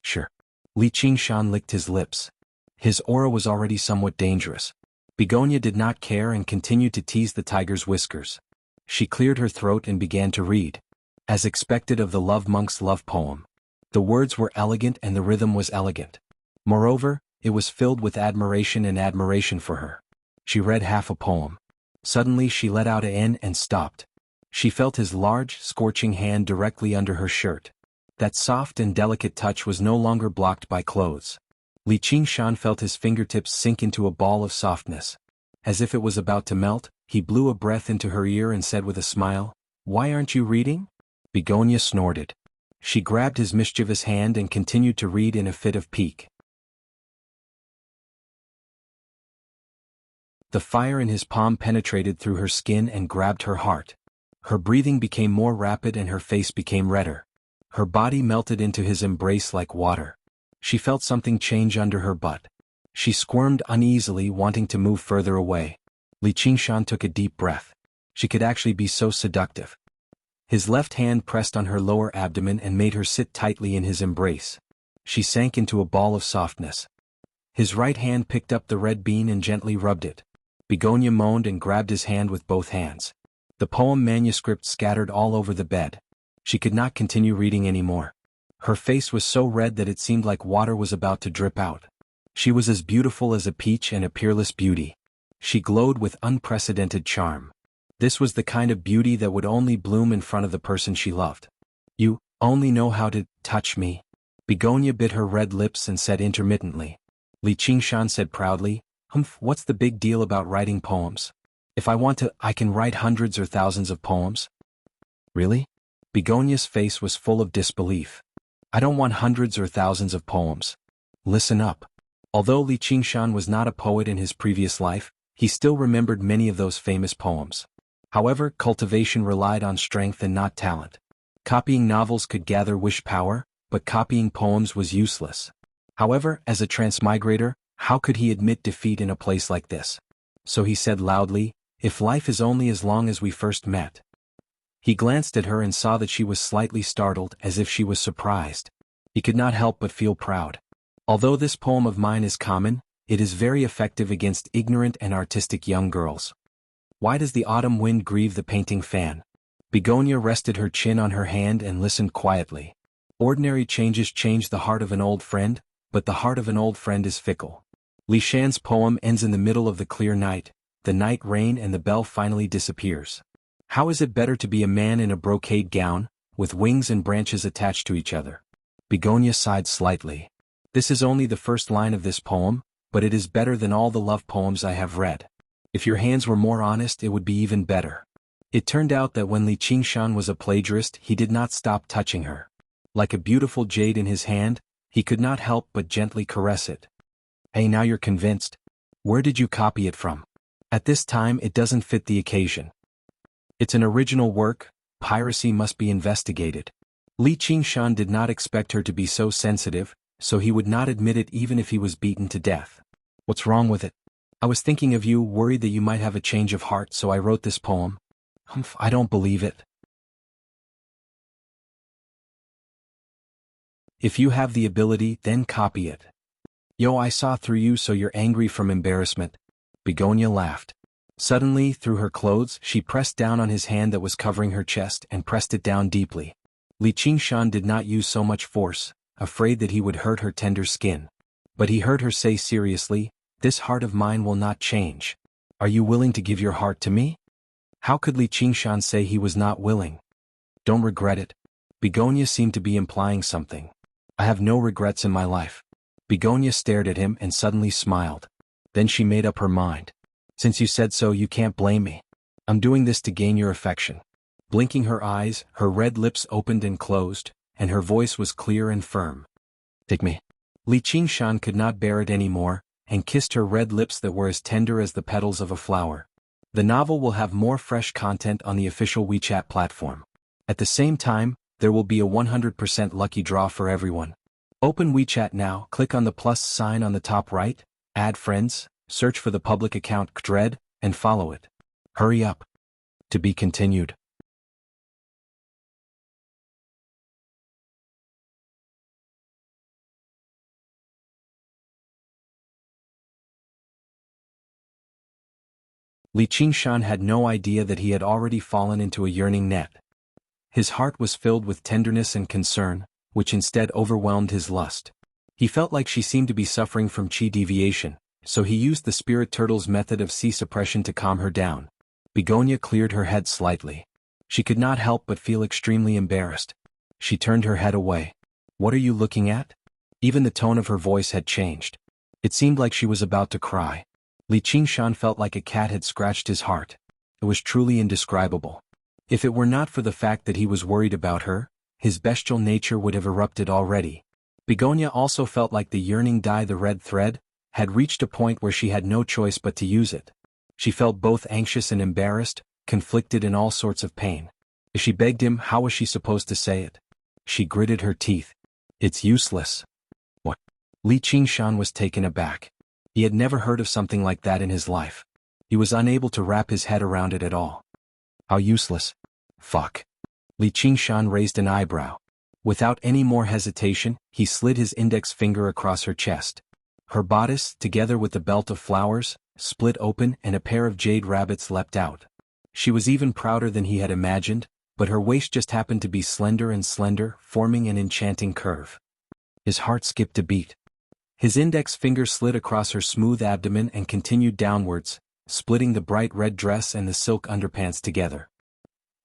Sure. Li Qingshan licked his lips. His aura was already somewhat dangerous. Begonia did not care and continued to tease the tiger's whiskers. She cleared her throat and began to read. As expected of the love monk's love poem. The words were elegant and the rhythm was elegant. Moreover, it was filled with admiration for her. She read half a poem. Suddenly she let out an N and stopped. She felt his large, scorching hand directly under her shirt. That soft and delicate touch was no longer blocked by clothes. Li Qingshan felt his fingertips sink into a ball of softness. As if it was about to melt, he blew a breath into her ear and said with a smile, "Why aren't you reading?" Begonia snorted. She grabbed his mischievous hand and continued to read in a fit of pique. The fire in his palm penetrated through her skin and grabbed her heart. Her breathing became more rapid and her face became redder. Her body melted into his embrace like water. She felt something change under her butt. She squirmed uneasily, wanting to move further away. Li Qingshan took a deep breath. She could actually be so seductive. His left hand pressed on her lower abdomen and made her sit tightly in his embrace. She sank into a ball of softness. His right hand picked up the red bean and gently rubbed it. Begonia moaned and grabbed his hand with both hands. The poem manuscript scattered all over the bed. She could not continue reading anymore. Her face was so red that it seemed like water was about to drip out. She was as beautiful as a peach and a peerless beauty. She glowed with unprecedented charm. This was the kind of beauty that would only bloom in front of the person she loved. "You only know how to touch me." Begonia bit her red lips and said intermittently. Li Qingshan said proudly, "Humph, what's the big deal about writing poems? If I want to, I can write hundreds or thousands of poems." "Really?" Begonia's face was full of disbelief. "I don't want hundreds or thousands of poems. Listen up." Although Li Qingshan was not a poet in his previous life, he still remembered many of those famous poems. However, cultivation relied on strength and not talent. Copying novels could gather wish power, but copying poems was useless. However, as a transmigrator, how could he admit defeat in a place like this? So he said loudly, "If life is only as long as we first met." He glanced at her and saw that she was slightly startled, as if she was surprised. He could not help but feel proud. Although this poem of mine is common, it is very effective against ignorant and artistic young girls. Why does the autumn wind grieve the painting fan? Begonia rested her chin on her hand and listened quietly. Ordinary changes change the heart of an old friend, but the heart of an old friend is fickle. Li Shan's poem ends in the middle of the clear night, the night rain and the bell finally disappears. How is it better to be a man in a brocade gown, with wings and branches attached to each other? Begonia sighed slightly. This is only the first line of this poem, but it is better than all the love poems I have read. If your hands were more honest, it would be even better. It turned out that when Li Qingshan was a plagiarist, he did not stop touching her. Like a beautiful jade in his hand, he could not help but gently caress it. "Hey, now you're convinced? Where did you copy it from? At this time it doesn't fit the occasion. It's an original work, piracy must be investigated." Li Qingshan did not expect her to be so sensitive, so he would not admit it even if he was beaten to death. "What's wrong with it? I was thinking of you, worried that you might have a change of heart, so I wrote this poem." "Humph, I don't believe it." "If you have the ability, then copy it." "Yo, I saw through you, so you're angry from embarrassment." Begonia laughed. Suddenly, through her clothes, she pressed down on his hand that was covering her chest and pressed it down deeply. Li Qingshan did not use so much force, afraid that he would hurt her tender skin. But he heard her say seriously, "This heart of mine will not change. Are you willing to give your heart to me?" How could Li Qingshan say he was not willing? "Don't regret it." Begonia seemed to be implying something. "I have no regrets in my life." Begonia stared at him and suddenly smiled. Then she made up her mind. "Since you said so, you can't blame me. I'm doing this to gain your affection." Blinking her eyes, her red lips opened and closed, and her voice was clear and firm. "Take me." Li Qingshan could not bear it anymore, and kissed her red lips that were as tender as the petals of a flower. The novel will have more fresh content on the official WeChat platform. At the same time, there will be a 100% lucky draw for everyone. Open WeChat now, click on the plus sign on the top right, add friends, search for the public account Dread, and follow it. Hurry up. To be continued. Li Qingshan had no idea that he had already fallen into a yearning net. His heart was filled with tenderness and concern, which instead overwhelmed his lust. He felt like she seemed to be suffering from chi deviation, so he used the spirit turtle's method of chi suppression to calm her down. Begonia cleared her head slightly. She could not help but feel extremely embarrassed. She turned her head away. "What are you looking at?" Even the tone of her voice had changed. It seemed like she was about to cry. Li Qingshan felt like a cat had scratched his heart. It was truly indescribable. If it were not for the fact that he was worried about her, his bestial nature would have erupted already. Begonia also felt like the yearning dye, the red thread, had reached a point where she had no choice but to use it. She felt both anxious and embarrassed, conflicted in all sorts of pain. If she begged him, how was she supposed to say it? She gritted her teeth. It's useless. What? Li Qingshan was taken aback. He had never heard of something like that in his life. He was unable to wrap his head around it at all. How useless? Fuck. Li Qingshan raised an eyebrow. Without any more hesitation, he slid his index finger across her chest. Her bodice, together with the belt of flowers, split open and a pair of jade rabbits leapt out. She was even prouder than he had imagined, but her waist just happened to be slender, forming an enchanting curve. His heart skipped a beat. His index finger slid across her smooth abdomen and continued downwards, splitting the bright red dress and the silk underpants together.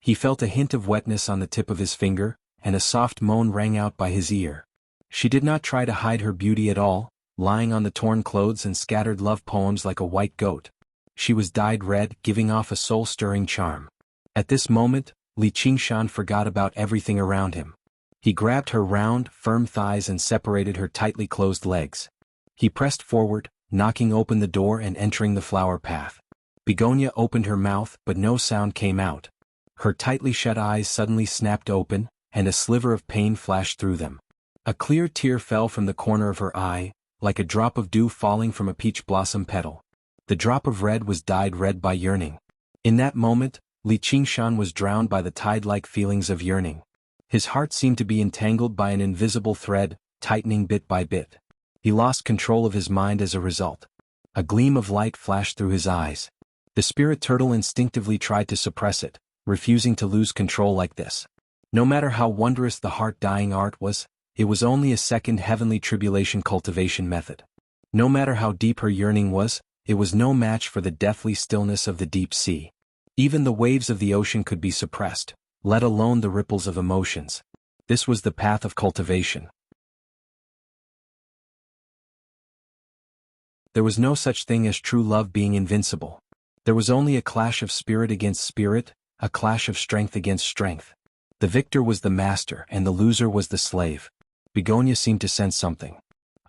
He felt a hint of wetness on the tip of his finger, and a soft moan rang out by his ear. She did not try to hide her beauty at all, lying on the torn clothes and scattered love poems like a white goat. She was dyed red, giving off a soul-stirring charm. At this moment, Li Qingshan forgot about everything around him. He grabbed her round, firm thighs and separated her tightly closed legs. He pressed forward, knocking open the door and entering the flower path. Begonia opened her mouth, but no sound came out. Her tightly shut eyes suddenly snapped open, and a sliver of pain flashed through them. A clear tear fell from the corner of her eye, like a drop of dew falling from a peach blossom petal. The drop of red was dyed red by yearning. In that moment, Li Qingshan was drowned by the tide-like feelings of yearning. His heart seemed to be entangled by an invisible thread, tightening bit by bit. He lost control of his mind as a result. A gleam of light flashed through his eyes. The spirit turtle instinctively tried to suppress it, refusing to lose control like this. No matter how wondrous the heart-dying art was, it was only a second heavenly tribulation cultivation method. No matter how deep her yearning was, it was no match for the deathly stillness of the deep sea. Even the waves of the ocean could be suppressed, let alone the ripples of emotions. This was the path of cultivation. There was no such thing as true love being invincible. There was only a clash of spirit against spirit, a clash of strength against strength. The victor was the master and the loser was the slave. Begonia seemed to sense something.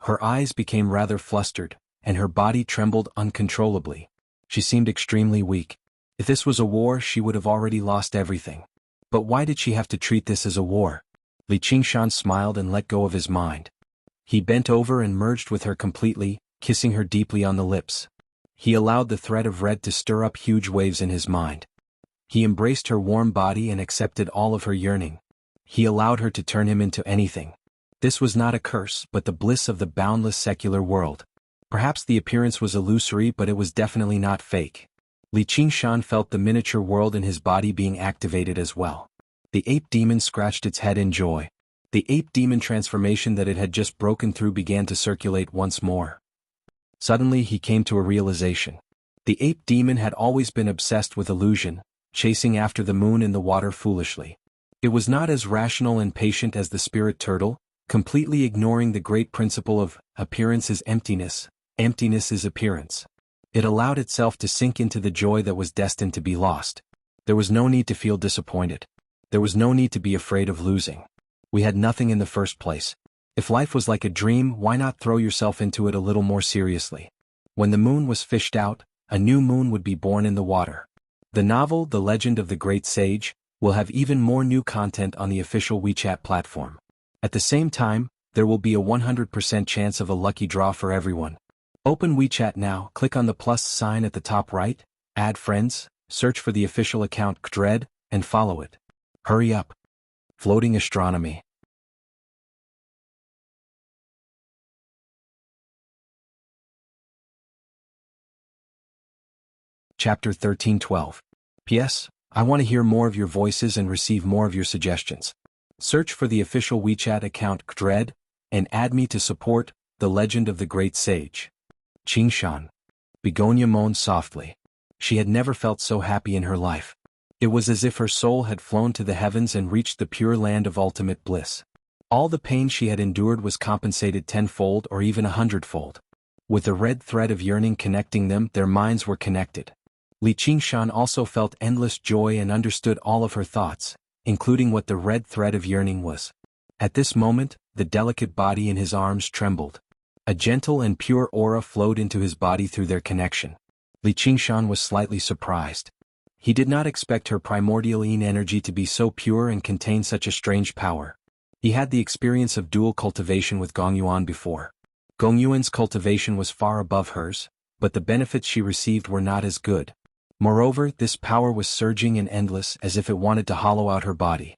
Her eyes became rather flustered, and her body trembled uncontrollably. She seemed extremely weak. If this was a war, she would have already lost everything. But why did she have to treat this as a war? Li Qingshan smiled and let go of his mind. He bent over and merged with her completely, kissing her deeply on the lips. He allowed the thread of red to stir up huge waves in his mind. He embraced her warm body and accepted all of her yearning. He allowed her to turn him into anything. This was not a curse, but the bliss of the boundless secular world. Perhaps the appearance was illusory, but it was definitely not fake. Li Qingshan felt the miniature world in his body being activated as well. The ape demon scratched its head in joy. The ape demon transformation that it had just broken through began to circulate once more. Suddenly he came to a realization. The ape demon had always been obsessed with illusion, chasing after the moon in the water foolishly. It was not as rational and patient as the spirit turtle, completely ignoring the great principle of appearance is emptiness, emptiness is appearance. It allowed itself to sink into the joy that was destined to be lost. There was no need to feel disappointed. There was no need to be afraid of losing. We had nothing in the first place. If life was like a dream, why not throw yourself into it a little more seriously? When the moon was fished out, a new moon would be born in the water. The novel, The Legend of the Great Sage, will have even more new content on the official WeChat platform. At the same time, there will be a 100% chance of a lucky draw for everyone. Open WeChat now, click on the plus sign at the top right, add friends, search for the official account Dread, and follow it. Hurry up. Floating Astronomy. Chapter 1312. P.S. I want to hear more of your voices and receive more of your suggestions. Search for the official WeChat account Dread, and add me to support The Legend of the Great Sage. Qingshan. Begonia moaned softly. She had never felt so happy in her life. It was as if her soul had flown to the heavens and reached the pure land of ultimate bliss. All the pain she had endured was compensated tenfold or even 100-fold. With the red thread of yearning connecting them, their minds were connected. Li Qingshan also felt endless joy and understood all of her thoughts, including what the red thread of yearning was. At this moment, the delicate body in his arms trembled. A gentle and pure aura flowed into his body through their connection. Li Qingshan was slightly surprised. He did not expect her primordial yin energy to be so pure and contain such a strange power. He had the experience of dual cultivation with Gongyuan before. Gongyuan's cultivation was far above hers, but the benefits she received were not as good. Moreover, this power was surging and endless as if it wanted to hollow out her body.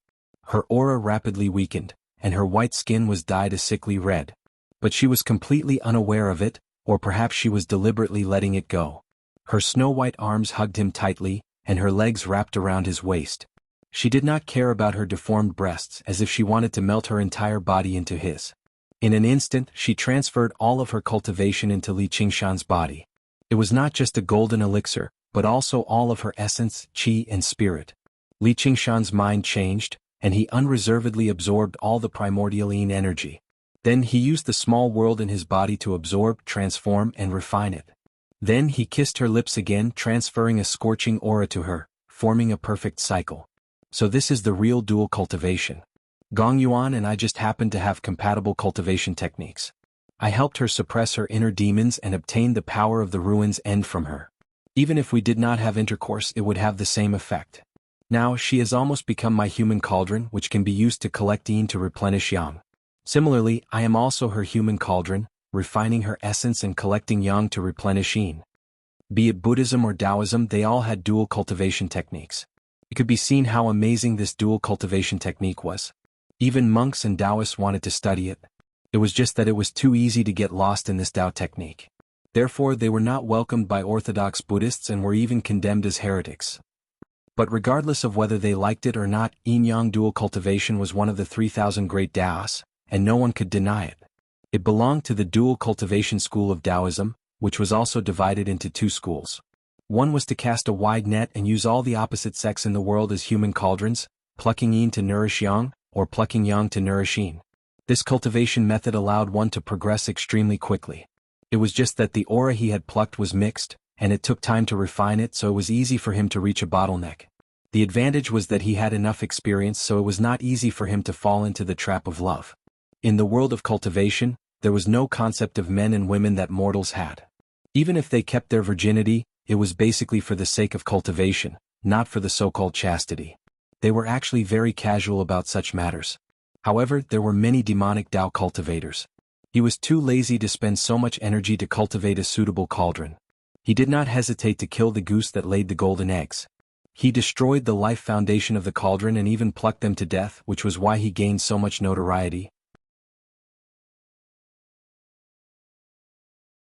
Her aura rapidly weakened, and her white skin was dyed a sickly red. But she was completely unaware of it, or perhaps she was deliberately letting it go. Her snow-white arms hugged him tightly, and her legs wrapped around his waist. She did not care about her deformed breasts as if she wanted to melt her entire body into his. In an instant, she transferred all of her cultivation into Li Qingshan's body. It was not just a golden elixir, but also all of her essence, qi and spirit. Li Qingshan's mind changed, and he unreservedly absorbed all the primordial yin energy. Then he used the small world in his body to absorb, transform, and refine it. Then he kissed her lips again, transferring a scorching aura to her, forming a perfect cycle. So this is the real dual cultivation. Gongyuan and I just happened to have compatible cultivation techniques. I helped her suppress her inner demons and obtained the power of the ruin's end from her. Even if we did not have intercourse, it would have the same effect. Now she has almost become my human cauldron, which can be used to collect yin to replenish yang. Similarly, I am also her human cauldron, refining her essence and collecting yang to replenish yin. Be it Buddhism or Taoism, they all had dual cultivation techniques. It could be seen how amazing this dual cultivation technique was. Even monks and Taoists wanted to study it. It was just that it was too easy to get lost in this Tao technique. Therefore, they were not welcomed by Orthodox Buddhists and were even condemned as heretics. But regardless of whether they liked it or not, yin-yang dual cultivation was one of the 3,000 great Taoists, and no one could deny it. It belonged to the dual cultivation school of Taoism, which was also divided into two schools. One was to cast a wide net and use all the opposite sex in the world as human cauldrons, plucking yin to nourish yang, or plucking yang to nourish yin. This cultivation method allowed one to progress extremely quickly. It was just that the aura he had plucked was mixed, and it took time to refine it, so it was easy for him to reach a bottleneck. The advantage was that he had enough experience, so it was not easy for him to fall into the trap of love. In the world of cultivation, there was no concept of men and women that mortals had. Even if they kept their virginity, it was basically for the sake of cultivation, not for the so-called chastity. They were actually very casual about such matters. However, there were many demonic Tao cultivators. He was too lazy to spend so much energy to cultivate a suitable cauldron. He did not hesitate to kill the goose that laid the golden eggs. He destroyed the life foundation of the cauldron and even plucked them to death, which was why he gained so much notoriety.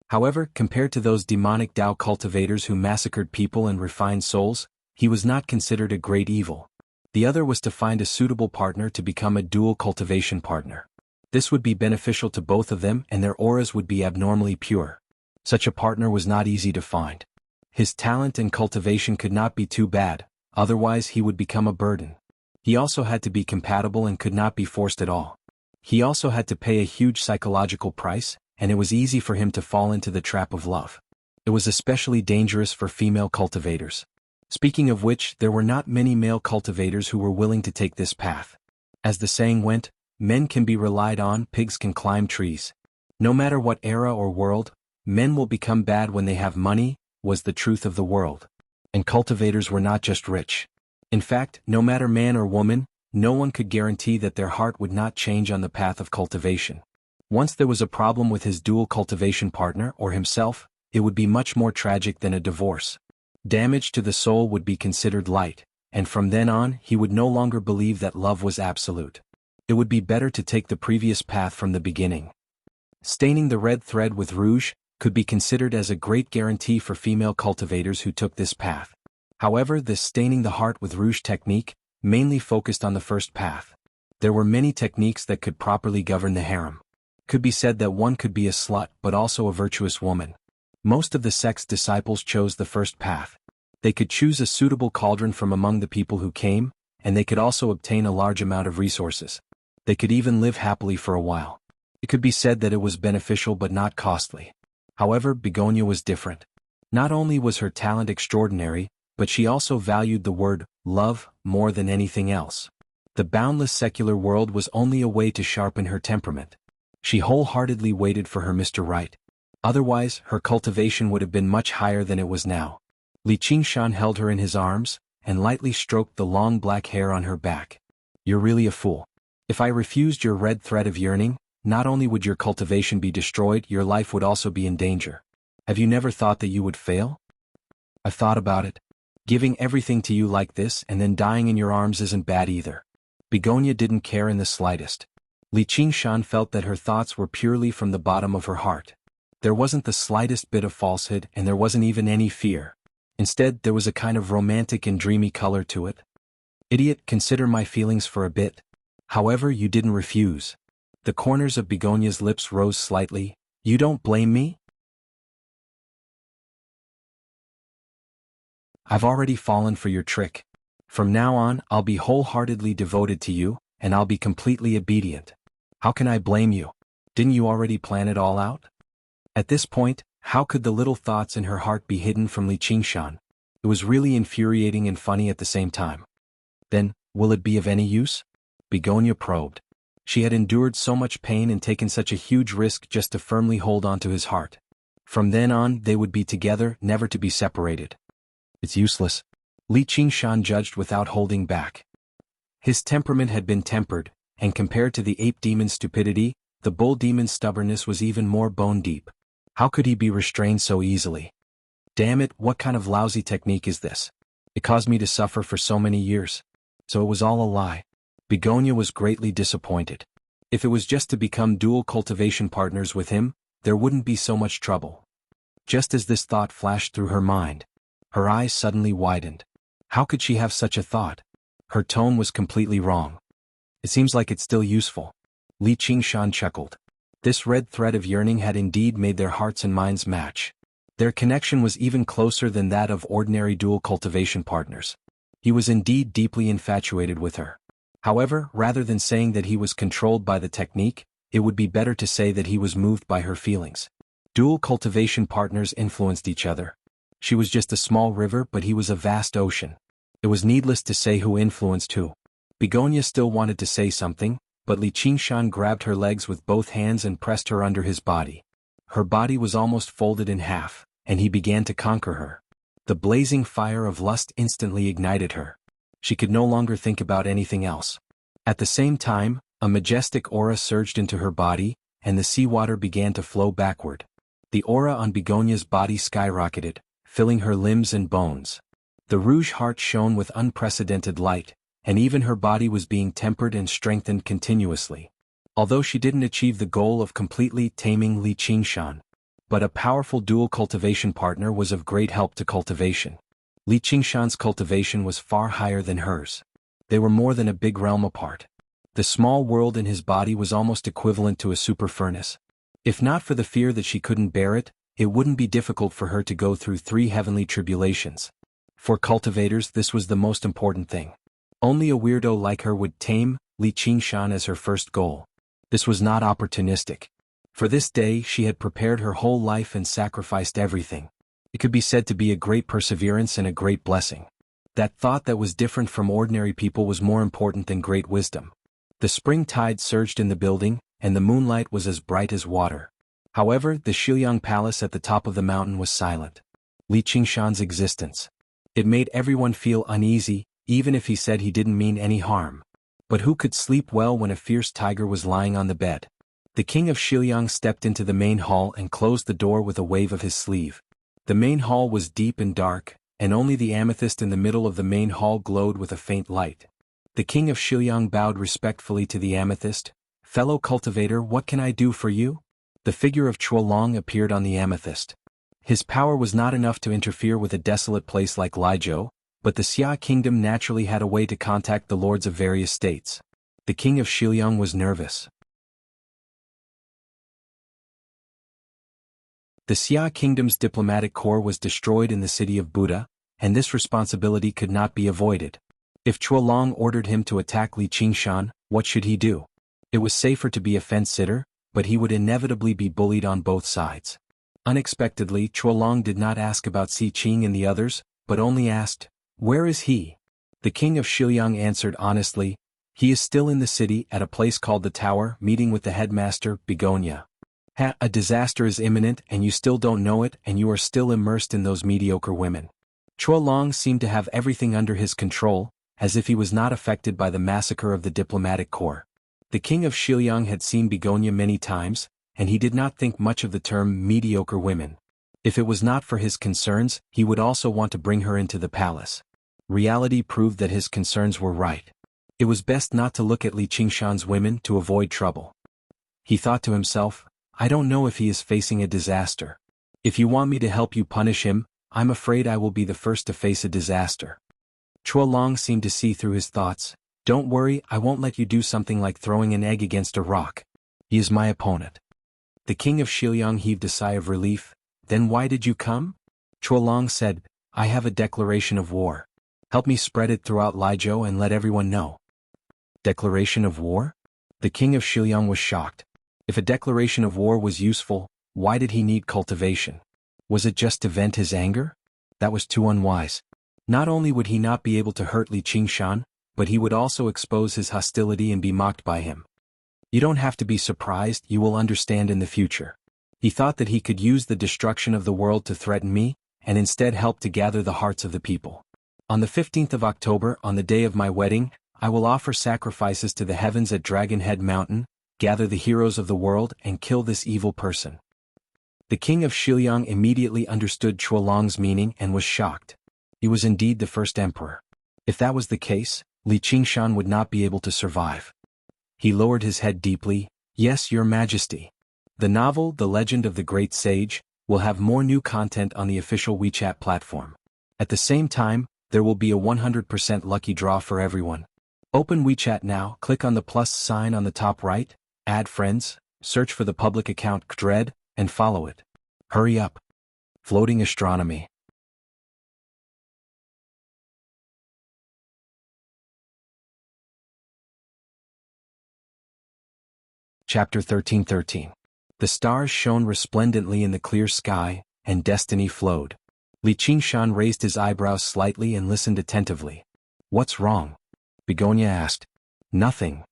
However, compared to those demonic Tao cultivators who massacred people and refined souls, he was not considered a great evil. The other was to find a suitable partner to become a dual cultivation partner. This would be beneficial to both of them and their auras would be abnormally pure. Such a partner was not easy to find. His talent and cultivation could not be too bad, otherwise he would become a burden. He also had to be compatible and could not be forced at all. He also had to pay a huge psychological price, and it was easy for him to fall into the trap of love. It was especially dangerous for female cultivators. Speaking of which, there were not many male cultivators who were willing to take this path. As the saying went, men can be relied on, pigs can climb trees. No matter what era or world, men will become bad when they have money, was the truth of the world. And cultivators were not just rich. In fact, no matter man or woman, no one could guarantee that their heart would not change on the path of cultivation. Once there was a problem with his dual cultivation partner or himself, it would be much more tragic than a divorce. Damage to the soul would be considered light, and from then on he would no longer believe that love was absolute. It would be better to take the previous path from the beginning. Staining the red thread with rouge could be considered as a great guarantee for female cultivators who took this path. However, this staining the heart with rouge technique mainly focused on the first path. There were many techniques that could properly govern the harem. Could be said that one could be a slut but also a virtuous woman. Most of the sect's disciples chose the first path. They could choose a suitable cauldron from among the people who came, and they could also obtain a large amount of resources. They could even live happily for a while. It could be said that it was beneficial but not costly. However, Begonia was different. Not only was her talent extraordinary, but she also valued the word love more than anything else. The boundless secular world was only a way to sharpen her temperament. She wholeheartedly waited for her Mr. Right. Otherwise, her cultivation would have been much higher than it was now. Li Qingshan held her in his arms, and lightly stroked the long black hair on her back. You're really a fool. If I refused your red thread of yearning, not only would your cultivation be destroyed, your life would also be in danger. Have you never thought that you would fail? I've thought about it. Giving everything to you like this and then dying in your arms isn't bad either. Begonia didn't care in the slightest. Li Qingshan felt that her thoughts were purely from the bottom of her heart. There wasn't the slightest bit of falsehood, and there wasn't even any fear. Instead, there was a kind of romantic and dreamy color to it. Idiot, consider my feelings for a bit. However, you didn't refuse. The corners of Begonia's lips rose slightly. You don't blame me? I've already fallen for your trick. From now on, I'll be wholeheartedly devoted to you, and I'll be completely obedient. How can I blame you? Didn't you already plan it all out? At this point, how could the little thoughts in her heart be hidden from Li Qingshan? It was really infuriating and funny at the same time. Then, will it be of any use? Begonia probed. She had endured so much pain and taken such a huge risk just to firmly hold on to his heart. From then on, they would be together, never to be separated. It's useless. Li Qingshan judged without holding back. His temperament had been tempered, and compared to the ape demon's stupidity, the bull demon's stubbornness was even more bone-deep. How could he be restrained so easily? Damn it, what kind of lousy technique is this? It caused me to suffer for so many years. So it was all a lie. Begonia was greatly disappointed. If it was just to become dual cultivation partners with him, there wouldn't be so much trouble. Just as this thought flashed through her mind, her eyes suddenly widened. How could she have such a thought? Her tone was completely wrong. It seems like it's still useful. Li Qingshan chuckled. This red thread of yearning had indeed made their hearts and minds match. Their connection was even closer than that of ordinary dual cultivation partners. He was indeed deeply infatuated with her. However, rather than saying that he was controlled by the technique, it would be better to say that he was moved by her feelings. Dual cultivation partners influenced each other. She was just a small river, but he was a vast ocean. It was needless to say who influenced who. Begonia still wanted to say something, but Li Qingshan grabbed her legs with both hands and pressed her under his body. Her body was almost folded in half, and he began to conquer her. The blazing fire of lust instantly ignited her. She could no longer think about anything else. At the same time, a majestic aura surged into her body, and the seawater began to flow backward. The aura on Begonia's body skyrocketed, filling her limbs and bones. The rouge heart shone with unprecedented light, and even her body was being tempered and strengthened continuously. Although she didn't achieve the goal of completely taming Li Qingshan, but a powerful dual cultivation partner was of great help to cultivation. Li Qingshan's cultivation was far higher than hers. They were more than a big realm apart. The small world in his body was almost equivalent to a super furnace. If not for the fear that she couldn't bear it, it wouldn't be difficult for her to go through 3 heavenly tribulations. For cultivators, this was the most important thing. Only a weirdo like her would tame Li Qingshan as her first goal. This was not opportunistic. For this day she had prepared her whole life and sacrificed everything. It could be said to be a great perseverance and a great blessing. That thought that was different from ordinary people was more important than great wisdom. The spring tide surged in the building, and the moonlight was as bright as water. However, the Shiliang Palace at the top of the mountain was silent. Li Qingshan's existence. It made everyone feel uneasy, even if he said he didn't mean any harm. But who could sleep well when a fierce tiger was lying on the bed? The king of Shiliang stepped into the main hall and closed the door with a wave of his sleeve. The main hall was deep and dark, and only the amethyst in the middle of the main hall glowed with a faint light. The king of Shiliang bowed respectfully to the amethyst. "Fellow cultivator, what can I do for you?" The figure of Chuolong appeared on the amethyst. His power was not enough to interfere with a desolate place like Lijiao, but the Xia kingdom naturally had a way to contact the lords of various states. The king of Shiliang was nervous. The Xia kingdom's diplomatic corps was destroyed in the city of Buddha, and this responsibility could not be avoided. If Chuolong ordered him to attack Li Qingshan, what should he do? It was safer to be a fence-sitter, but he would inevitably be bullied on both sides. Unexpectedly, Chuolong did not ask about Si Qing and the others, but only asked, "Where is he?" The king of Shiliang answered honestly, "He is still in the city at a place called the Tower, meeting with the headmaster, Begonia." A disaster is imminent and you still don't know it, and you are still immersed in those mediocre women. Chuolong seemed to have everything under his control, as if he was not affected by the massacre of the diplomatic corps. The king of Shiliang had seen Begonia many times, and he did not think much of the term mediocre women. If it was not for his concerns, he would also want to bring her into the palace. Reality proved that his concerns were right. It was best not to look at Li Qingshan's women to avoid trouble. He thought to himself, "I don't know if he is facing a disaster. If you want me to help you punish him, I'm afraid I will be the first to face a disaster." Chuolong seemed to see through his thoughts. "Don't worry, I won't let you do something like throwing an egg against a rock. He is my opponent." The king of Shiliang heaved a sigh of relief. "Then why did you come?" Chuolong said, "I have a declaration of war. Help me spread it throughout Lizhou and let everyone know." Declaration of war? The king of Shiliang was shocked. If a declaration of war was useful, why did he need cultivation? Was it just to vent his anger? That was too unwise. Not only would he not be able to hurt Li Qingshan, but he would also expose his hostility and be mocked by him. "You don't have to be surprised, you will understand in the future." He thought that he could use the destruction of the world to threaten me, and instead help to gather the hearts of the people. On the 15th of October, on the day of my wedding, I will offer sacrifices to the heavens at Dragon Head Mountain, gather the heroes of the world and kill this evil person. The king of Shiliang immediately understood Chuolong's meaning and was shocked. He was indeed the first emperor. If that was the case, Li Qingshan would not be able to survive. He lowered his head deeply. "Yes, your majesty. The novel, The Legend of the Great Sage, will have more new content on the official WeChat platform. At the same time, there will be a 100% lucky draw for everyone. Open WeChat now, click on the plus sign on the top right, add friends, search for the public account Dread, and follow it. Hurry up." Floating astronomy. Chapter 1313. The stars shone resplendently in the clear sky, and destiny flowed. Li Qingshan raised his eyebrows slightly and listened attentively. "What's wrong?" Begonia asked. "Nothing."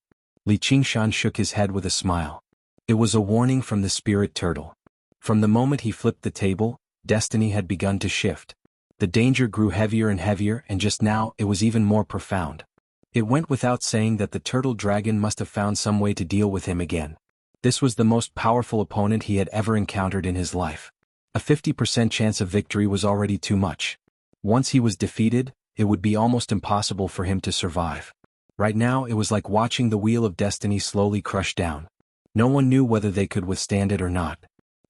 Li Qingshan shook his head with a smile. It was a warning from the spirit turtle. From the moment he flipped the table, destiny had begun to shift. The danger grew heavier and heavier, and just now it was even more profound. It went without saying that the turtle dragon must have found some way to deal with him again. This was the most powerful opponent he had ever encountered in his life. A 50% chance of victory was already too much. Once he was defeated, it would be almost impossible for him to survive. Right now it was like watching the wheel of destiny slowly crush down. No one knew whether they could withstand it or not.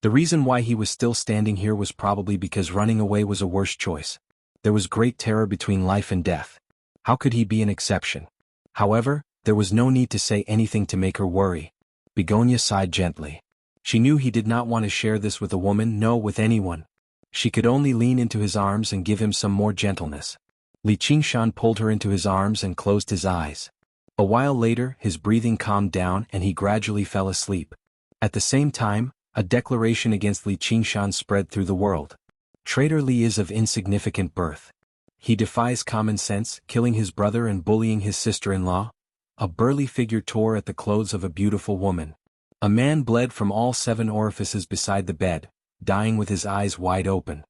The reason why he was still standing here was probably because running away was a worse choice. There was great terror between life and death. How could he be an exception? However, there was no need to say anything to make her worry. Begonia sighed gently. She knew he did not want to share this with a woman, no, with anyone. She could only lean into his arms and give him some more gentleness. Li Qingshan pulled her into his arms and closed his eyes. A while later, his breathing calmed down and he gradually fell asleep. At the same time, a declaration against Li Qingshan spread through the world. Traitor Li is of insignificant birth. He defies common sense, killing his brother and bullying his sister-in-law. A burly figure tore at the clothes of a beautiful woman. A man bled from all 7 orifices beside the bed, dying with his eyes wide open.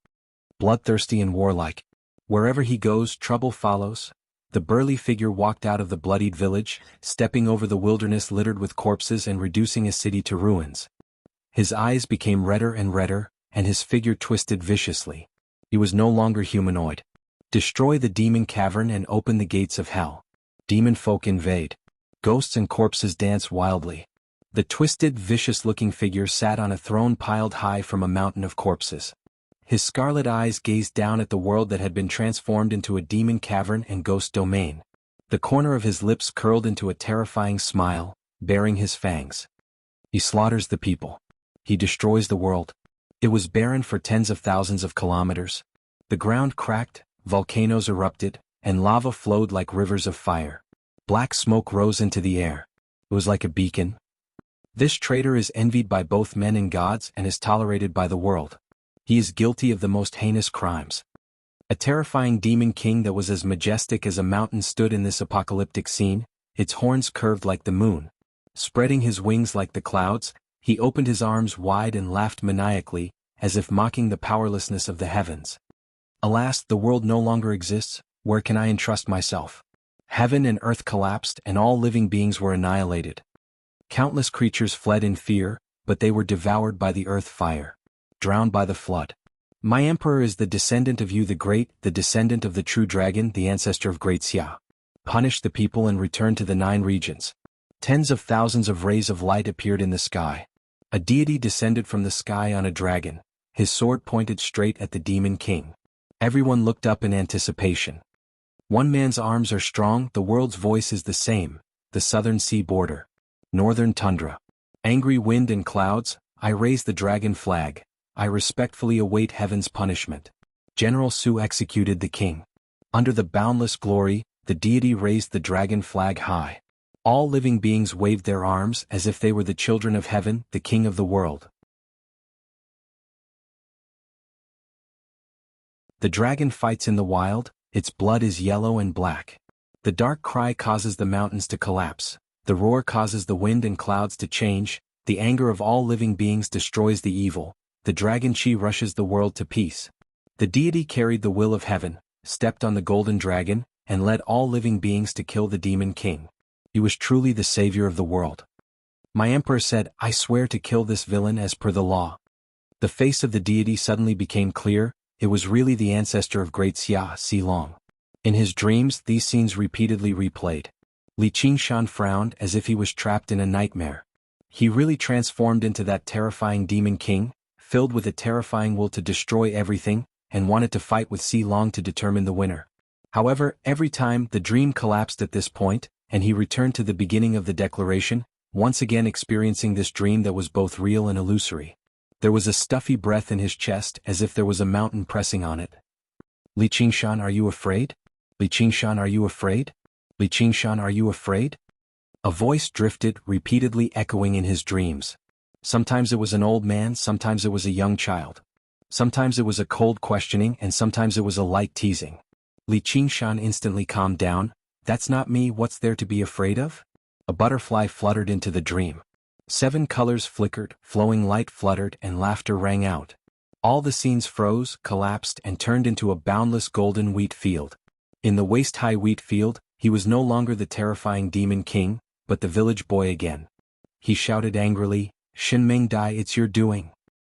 Bloodthirsty and warlike. Wherever he goes, trouble follows. The burly figure walked out of the bloodied village, stepping over the wilderness littered with corpses and reducing a city to ruins. His eyes became redder and redder, and his figure twisted viciously. He was no longer humanoid. Destroy the demon cavern and open the gates of hell. Demon folk invade. Ghosts and corpses dance wildly. The twisted, vicious-looking figure sat on a throne piled high from a mountain of corpses. His scarlet eyes gazed down at the world that had been transformed into a demon cavern and ghost domain. The corner of his lips curled into a terrifying smile, baring his fangs. He slaughters the people. He destroys the world. It was barren for tens of thousands of kilometers. The ground cracked, volcanoes erupted, and lava flowed like rivers of fire. Black smoke rose into the air. It was like a beacon. This traitor is envied by both men and gods and is tolerated by the world. He is guilty of the most heinous crimes. A terrifying demon king that was as majestic as a mountain stood in this apocalyptic scene, its horns curved like the moon. Spreading his wings like the clouds, he opened his arms wide and laughed maniacally, as if mocking the powerlessness of the heavens. Alas, the world no longer exists, where can I entrust myself? Heaven and earth collapsed and all living beings were annihilated. Countless creatures fled in fear, but they were devoured by the earth fire, drowned by the flood. My emperor is the descendant of you the Great, the descendant of the true dragon, the ancestor of great Xia. Punish the people and return to the 9 regions. Tens of thousands of rays of light appeared in the sky. A deity descended from the sky on a dragon, his sword pointed straight at the demon king. Everyone looked up in anticipation. One man's arms are strong, the world's voice is the same, the southern sea border. Northern tundra. Angry wind and clouds, I raise the dragon flag. I respectfully await heaven's punishment. General Su executed the king. Under the boundless glory, the deity raised the dragon flag high. All living beings waved their arms as if they were the children of heaven, the king of the world. The dragon fights in the wild, its blood is yellow and black. The dark cry causes the mountains to collapse. The roar causes the wind and clouds to change. The anger of all living beings destroys the evil. The dragon Chi rushes the world to peace. The deity carried the will of heaven, stepped on the golden dragon, and led all living beings to kill the demon king. He was truly the savior of the world. My emperor said, I swear to kill this villain as per the law. The face of the deity suddenly became clear. It was really the ancestor of great Xia, Xilong. In his dreams, these scenes repeatedly replayed. Li Qingshan frowned as if he was trapped in a nightmare. He really transformed into that terrifying demon king, filled with a terrifying will to destroy everything, and wanted to fight with Xilong to determine the winner. However, every time the dream collapsed at this point, and he returned to the beginning of the declaration, once again experiencing this dream that was both real and illusory. There was a stuffy breath in his chest as if there was a mountain pressing on it. Li Qingshan, are you afraid? Li Qingshan, are you afraid? Li Qingshan, are you afraid? A voice drifted, repeatedly echoing in his dreams. Sometimes it was an old man, sometimes it was a young child. Sometimes it was a cold questioning and sometimes it was a light teasing. Li Qingshan instantly calmed down. That's not me, what's there to be afraid of? A butterfly fluttered into the dream. 7 colors flickered, flowing light fluttered and laughter rang out. All the scenes froze, collapsed and turned into a boundless golden wheat field. In the waist-high wheat field, he was no longer the terrifying demon king, but the village boy again. He shouted angrily, Shinming Dai, it's your doing.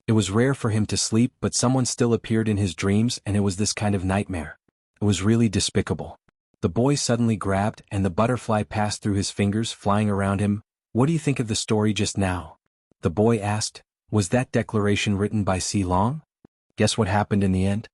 It was rare for him to sleep, but someone still appeared in his dreams and it was this kind of nightmare. It was really despicable. The boy suddenly grabbed and the butterfly passed through his fingers, flying around him. What do you think of the story just now? The boy asked. Was that declaration written by Xilong? Guess what happened in the end?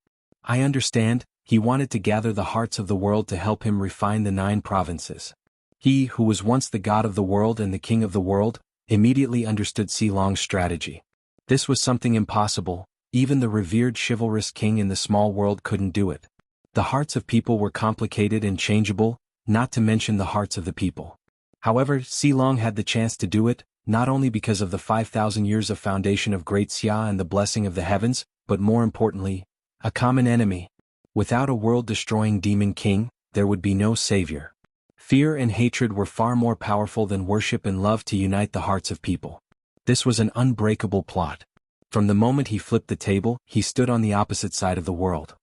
I understand, he wanted to gather the hearts of the world to help him refine the 9 provinces. He, who was once the god of the world and the king of the world, immediately understood Xilong's strategy. This was something impossible, even the revered chivalrous king in the small world couldn't do it. The hearts of people were complicated and changeable, not to mention the hearts of the people. However, Xilong had the chance to do it, not only because of the 5,000 years of foundation of Great Xia and the blessing of the heavens, but more importantly, a common enemy. Without a world-destroying demon king, there would be no savior. Fear and hatred were far more powerful than worship and love to unite the hearts of people. This was an unbreakable plot. From the moment he flipped the table, he stood on the opposite side of the world.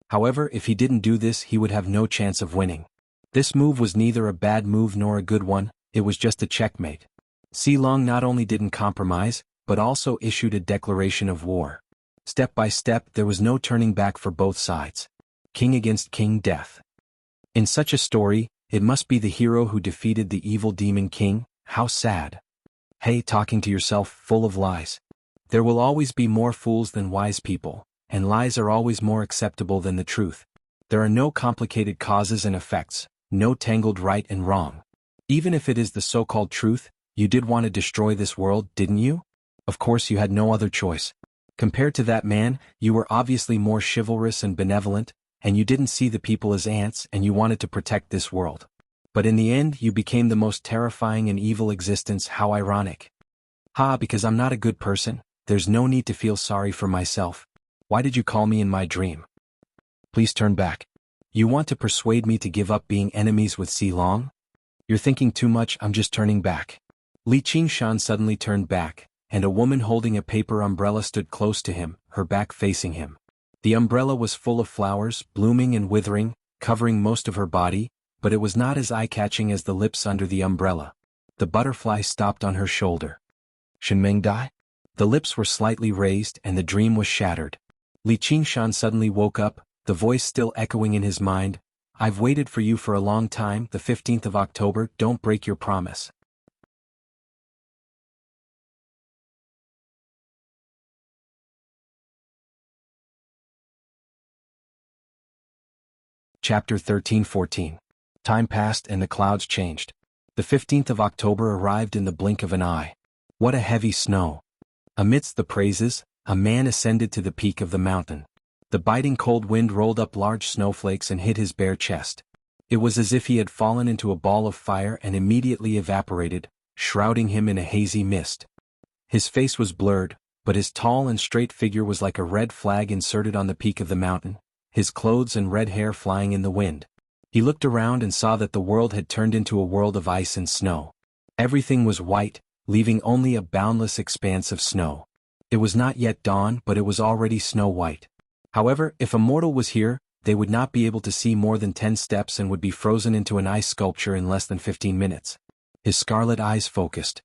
However, if he didn't do this, he would have no chance of winning. This move was neither a bad move nor a good one, it was just a checkmate. Xilong not only didn't compromise, but also issued a declaration of war. Step by step, there was no turning back for both sides. King against king, death. In such a story, it must be the hero who defeated the evil demon king. How sad. Hey, talking to yourself, full of lies. There will always be more fools than wise people, and lies are always more acceptable than the truth. There are no complicated causes and effects, no tangled right and wrong. Even if it is the so-called truth, you did want to destroy this world, didn't you? Of course you had no other choice. Compared to that man, you were obviously more chivalrous and benevolent, and you didn't see the people as ants and you wanted to protect this world. But in the end you became the most terrifying and evil existence. How ironic. Ha, because I'm not a good person, there's no need to feel sorry for myself. Why did you call me in my dream? Please turn back. You want to persuade me to give up being enemies with Long? You're thinking too much. I'm just turning back. Li Qingshan suddenly turned back, and a woman holding a paper umbrella stood close to him, her back facing him. The umbrella was full of flowers, blooming and withering, covering most of her body, but it was not as eye-catching as the lips under the umbrella. The butterfly stopped on her shoulder. Shenmeng Dai? The lips were slightly raised and the dream was shattered. Li Qingshan suddenly woke up, the voice still echoing in his mind. I've waited for you for a long time. The 15th of October, don't break your promise. Chapter 13-14. Time passed and the clouds changed. The 15th of October arrived in the blink of an eye. What a heavy snow. Amidst the praises, a man ascended to the peak of the mountain. The biting cold wind rolled up large snowflakes and hit his bare chest. It was as if he had fallen into a ball of fire and immediately evaporated, shrouding him in a hazy mist. His face was blurred, but his tall and straight figure was like a red flag inserted on the peak of the mountain, his clothes and red hair flying in the wind. He looked around and saw that the world had turned into a world of ice and snow. Everything was white, leaving only a boundless expanse of snow. It was not yet dawn, but it was already snow-white. However, if a mortal was here, they would not be able to see more than 10 steps and would be frozen into an ice sculpture in less than 15 minutes. His scarlet eyes focused.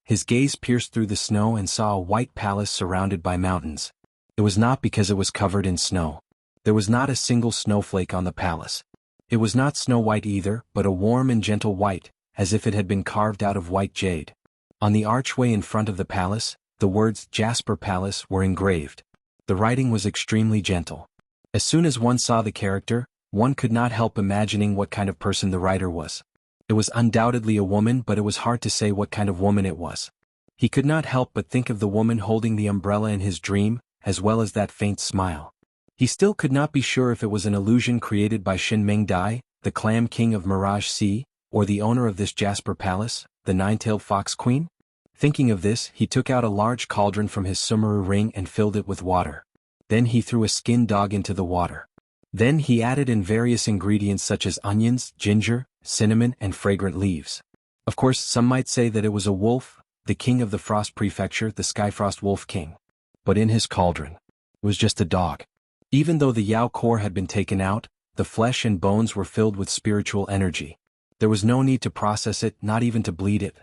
His gaze pierced through the snow and saw a white palace surrounded by mountains. It was not because it was covered in snow. There was not a single snowflake on the palace. It was not snow-white either, but a warm and gentle white, as if it had been carved out of white jade. On the archway in front of the palace, the words Jasper Palace were engraved. The writing was extremely gentle. As soon as one saw the character, one could not help imagining what kind of person the writer was. It was undoubtedly a woman, but it was hard to say what kind of woman it was. He could not help but think of the woman holding the umbrella in his dream, as well as that faint smile. He still could not be sure if it was an illusion created by Shenmeng Dai, the Clam King of Mirage Sea, or the owner of this Jasper Palace, the Nine-Tailed Fox Queen. Thinking of this, he took out a large cauldron from his sumeru ring and filled it with water. Then he threw a skinned dog into the water. Then he added in various ingredients such as onions, ginger, cinnamon, and fragrant leaves. Of course, some might say that it was a wolf, the king of the Frost Prefecture, the Skyfrost Wolf King. But in his cauldron, it was just a dog. Even though the Yao core had been taken out, the flesh and bones were filled with spiritual energy. There was no need to process it, not even to bleed it.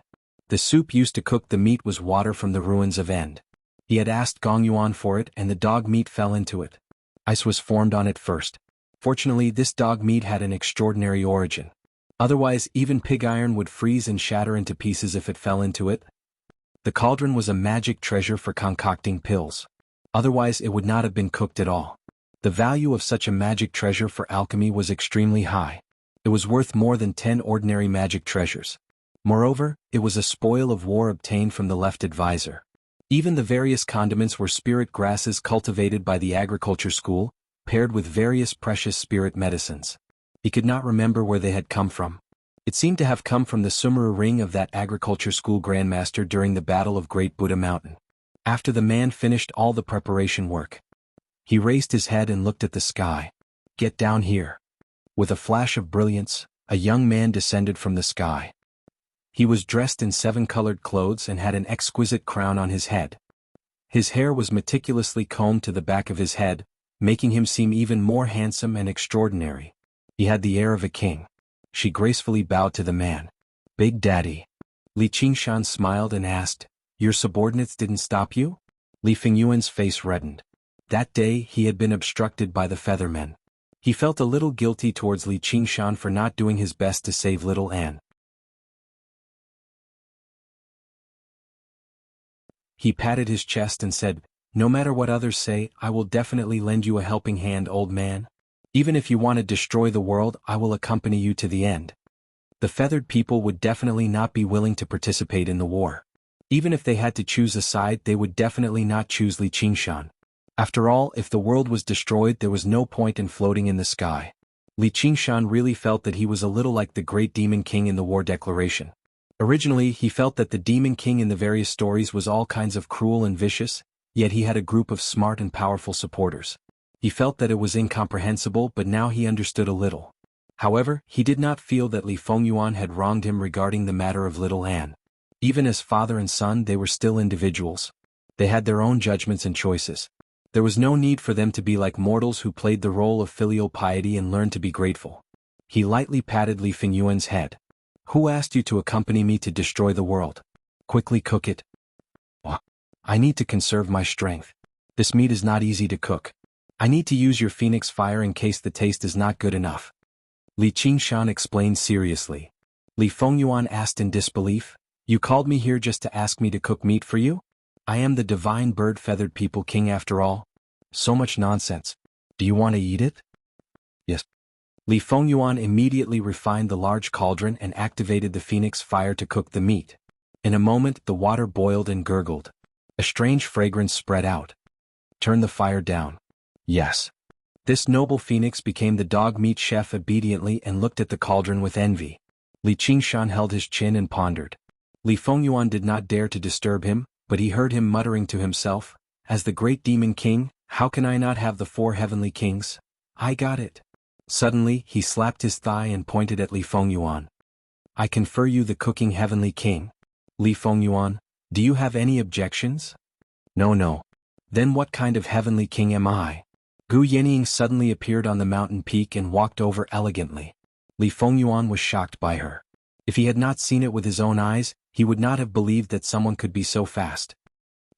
The soup used to cook the meat was water from the ruins of End. He had asked Gong Yuan for it and the dog meat fell into it. Ice was formed on it first. Fortunately, this dog meat had an extraordinary origin. Otherwise, even pig iron would freeze and shatter into pieces if it fell into it. The cauldron was a magic treasure for concocting pills. Otherwise, it would not have been cooked at all. The value of such a magic treasure for alchemy was extremely high. It was worth more than 10 ordinary magic treasures. Moreover, it was a spoil of war obtained from the left advisor. Even the various condiments were spirit grasses cultivated by the agriculture school, paired with various precious spirit medicines. He could not remember where they had come from. It seemed to have come from the sumeru ring of that agriculture school grandmaster during the Battle of Great Buddha Mountain. After the man finished all the preparation work, he raised his head and looked at the sky. Get down here. With a flash of brilliance, a young man descended from the sky. He was dressed in 7-colored clothes and had an exquisite crown on his head. His hair was meticulously combed to the back of his head, making him seem even more handsome and extraordinary. He had the air of a king. She gracefully bowed to the man. Big Daddy. Li Qingshan smiled and asked, Your subordinates didn't stop you? Li Fingyuan's face reddened. That day he had been obstructed by the feathermen. He felt a little guilty towards Li Qingshan for not doing his best to save little Anne. He patted his chest and said, No matter what others say, I will definitely lend you a helping hand, old man. Even if you want to destroy the world, I will accompany you to the end. The feathered people would definitely not be willing to participate in the war. Even if they had to choose a side, they would definitely not choose Li Qingshan. After all, if the world was destroyed, there was no point in floating in the sky. Li Qingshan really felt that he was a little like the great demon king in the war declaration. Originally, he felt that the demon king in the various stories was all kinds of cruel and vicious, yet he had a group of smart and powerful supporters. He felt that it was incomprehensible, but now he understood a little. However, he did not feel that Li Fengyuan had wronged him regarding the matter of little Anne. Even as father and son, they were still individuals. They had their own judgments and choices. There was no need for them to be like mortals who played the role of filial piety and learned to be grateful. He lightly patted Li Fengyuan's head. "Who asked you to accompany me to destroy the world? Quickly cook it." "Oh, I need to conserve my strength. This meat is not easy to cook. I need to use your phoenix fire in case the taste is not good enough." Li Qingshan explained seriously. Li Fengyuan asked in disbelief, "You called me here just to ask me to cook meat for you? I am the divine bird-feathered people king after all. So much nonsense. Do you want to eat it?" "Yes." Li Fengyuan immediately refined the large cauldron and activated the phoenix fire to cook the meat. In a moment, the water boiled and gurgled. A strange fragrance spread out. "Turn the fire down." "Yes." This noble phoenix became the dog meat chef obediently and looked at the cauldron with envy. Li Qingshan held his chin and pondered. Li Fengyuan did not dare to disturb him, but he heard him muttering to himself, "As the great demon king, how can I not have the 4 heavenly kings? I got it." Suddenly, he slapped his thigh and pointed at Li Fengyuan. "I confer you the cooking heavenly king. Li Fengyuan, do you have any objections?" No. "Then what kind of heavenly king am I?" Gu Yenying suddenly appeared on the mountain peak and walked over elegantly. Li Fengyuan was shocked by her. If he had not seen it with his own eyes, he would not have believed that someone could be so fast.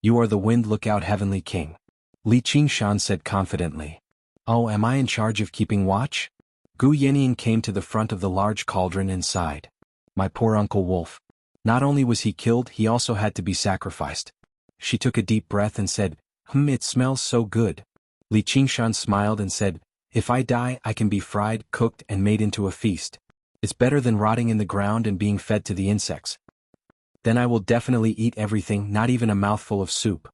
"You are the wind lookout heavenly king," Li Qingshan said confidently. "Oh, am I in charge of keeping watch?" Gu Yenying came to the front of the large cauldron and sighed. "My poor Uncle Wolf. Not only was he killed, he also had to be sacrificed." She took a deep breath and said, It smells so good." Li Qingshan smiled and said, "If I die, I can be fried, cooked, and made into a feast. It's better than rotting in the ground and being fed to the insects. Then I will definitely eat everything, not even a mouthful of soup."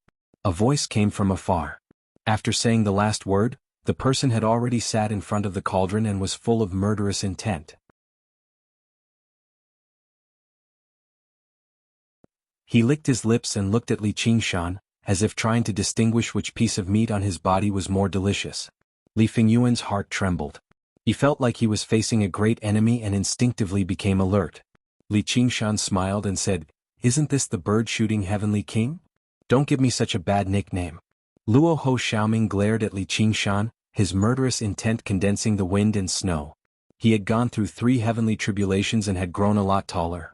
A voice came from afar. After saying the last word, the person had already sat in front of the cauldron and was full of murderous intent. He licked his lips and looked at Li Qingshan, as if trying to distinguish which piece of meat on his body was more delicious. Li Fengyuan's heart trembled. He felt like he was facing a great enemy and instinctively became alert. Li Qingshan smiled and said, "Isn't this the bird-shooting heavenly king? Don't give me such a bad nickname." Luo Ho Xiaoming glared at Li Qingshan, his murderous intent condensing the wind and snow. He had gone through 3 heavenly tribulations and had grown a lot taller.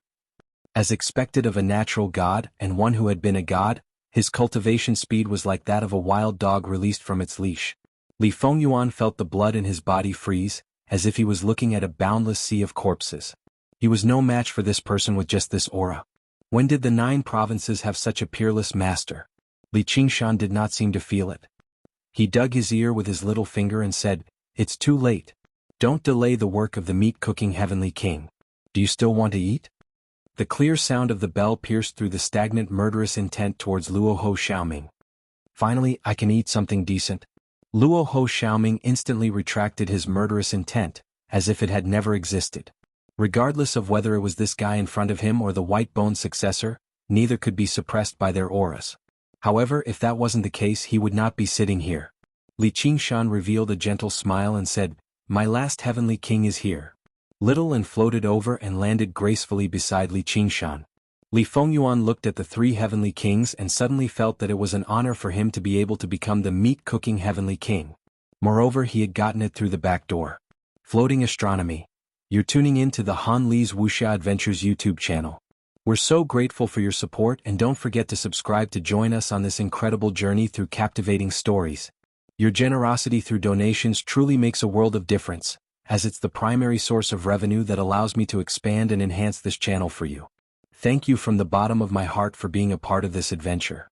As expected of a natural god and one who had been a god, his cultivation speed was like that of a wild dog released from its leash. Li Fengyuan felt the blood in his body freeze, as if he was looking at a boundless sea of corpses. He was no match for this person with just this aura. When did the 9 provinces have such a peerless master? Li Qingshan did not seem to feel it. He dug his ear with his little finger and said, "It's too late. Don't delay the work of the meat-cooking heavenly king. Do you still want to eat?" The clear sound of the bell pierced through the stagnant murderous intent towards Luo Ho Xiaoming. "Finally, I can eat something decent." Luo Ho Xiaoming instantly retracted his murderous intent, as if it had never existed. Regardless of whether it was this guy in front of him or the white-boned successor, neither could be suppressed by their auras. However, if that wasn't the case, he would not be sitting here. Li Qingshan revealed a gentle smile and said, "My last heavenly king is here." Little and floated over and landed gracefully beside Li Qingshan. Li Fengyuan looked at the 3 heavenly kings and suddenly felt that it was an honor for him to be able to become the meat-cooking heavenly king. Moreover, he had gotten it through the back door. Floating Astronomy. You're tuning in to the Han Li's Wuxia Adventures YouTube channel. We're so grateful for your support, and don't forget to subscribe to join us on this incredible journey through captivating stories. Your generosity through donations truly makes a world of difference, as it's the primary source of revenue that allows me to expand and enhance this channel for you. Thank you from the bottom of my heart for being a part of this adventure.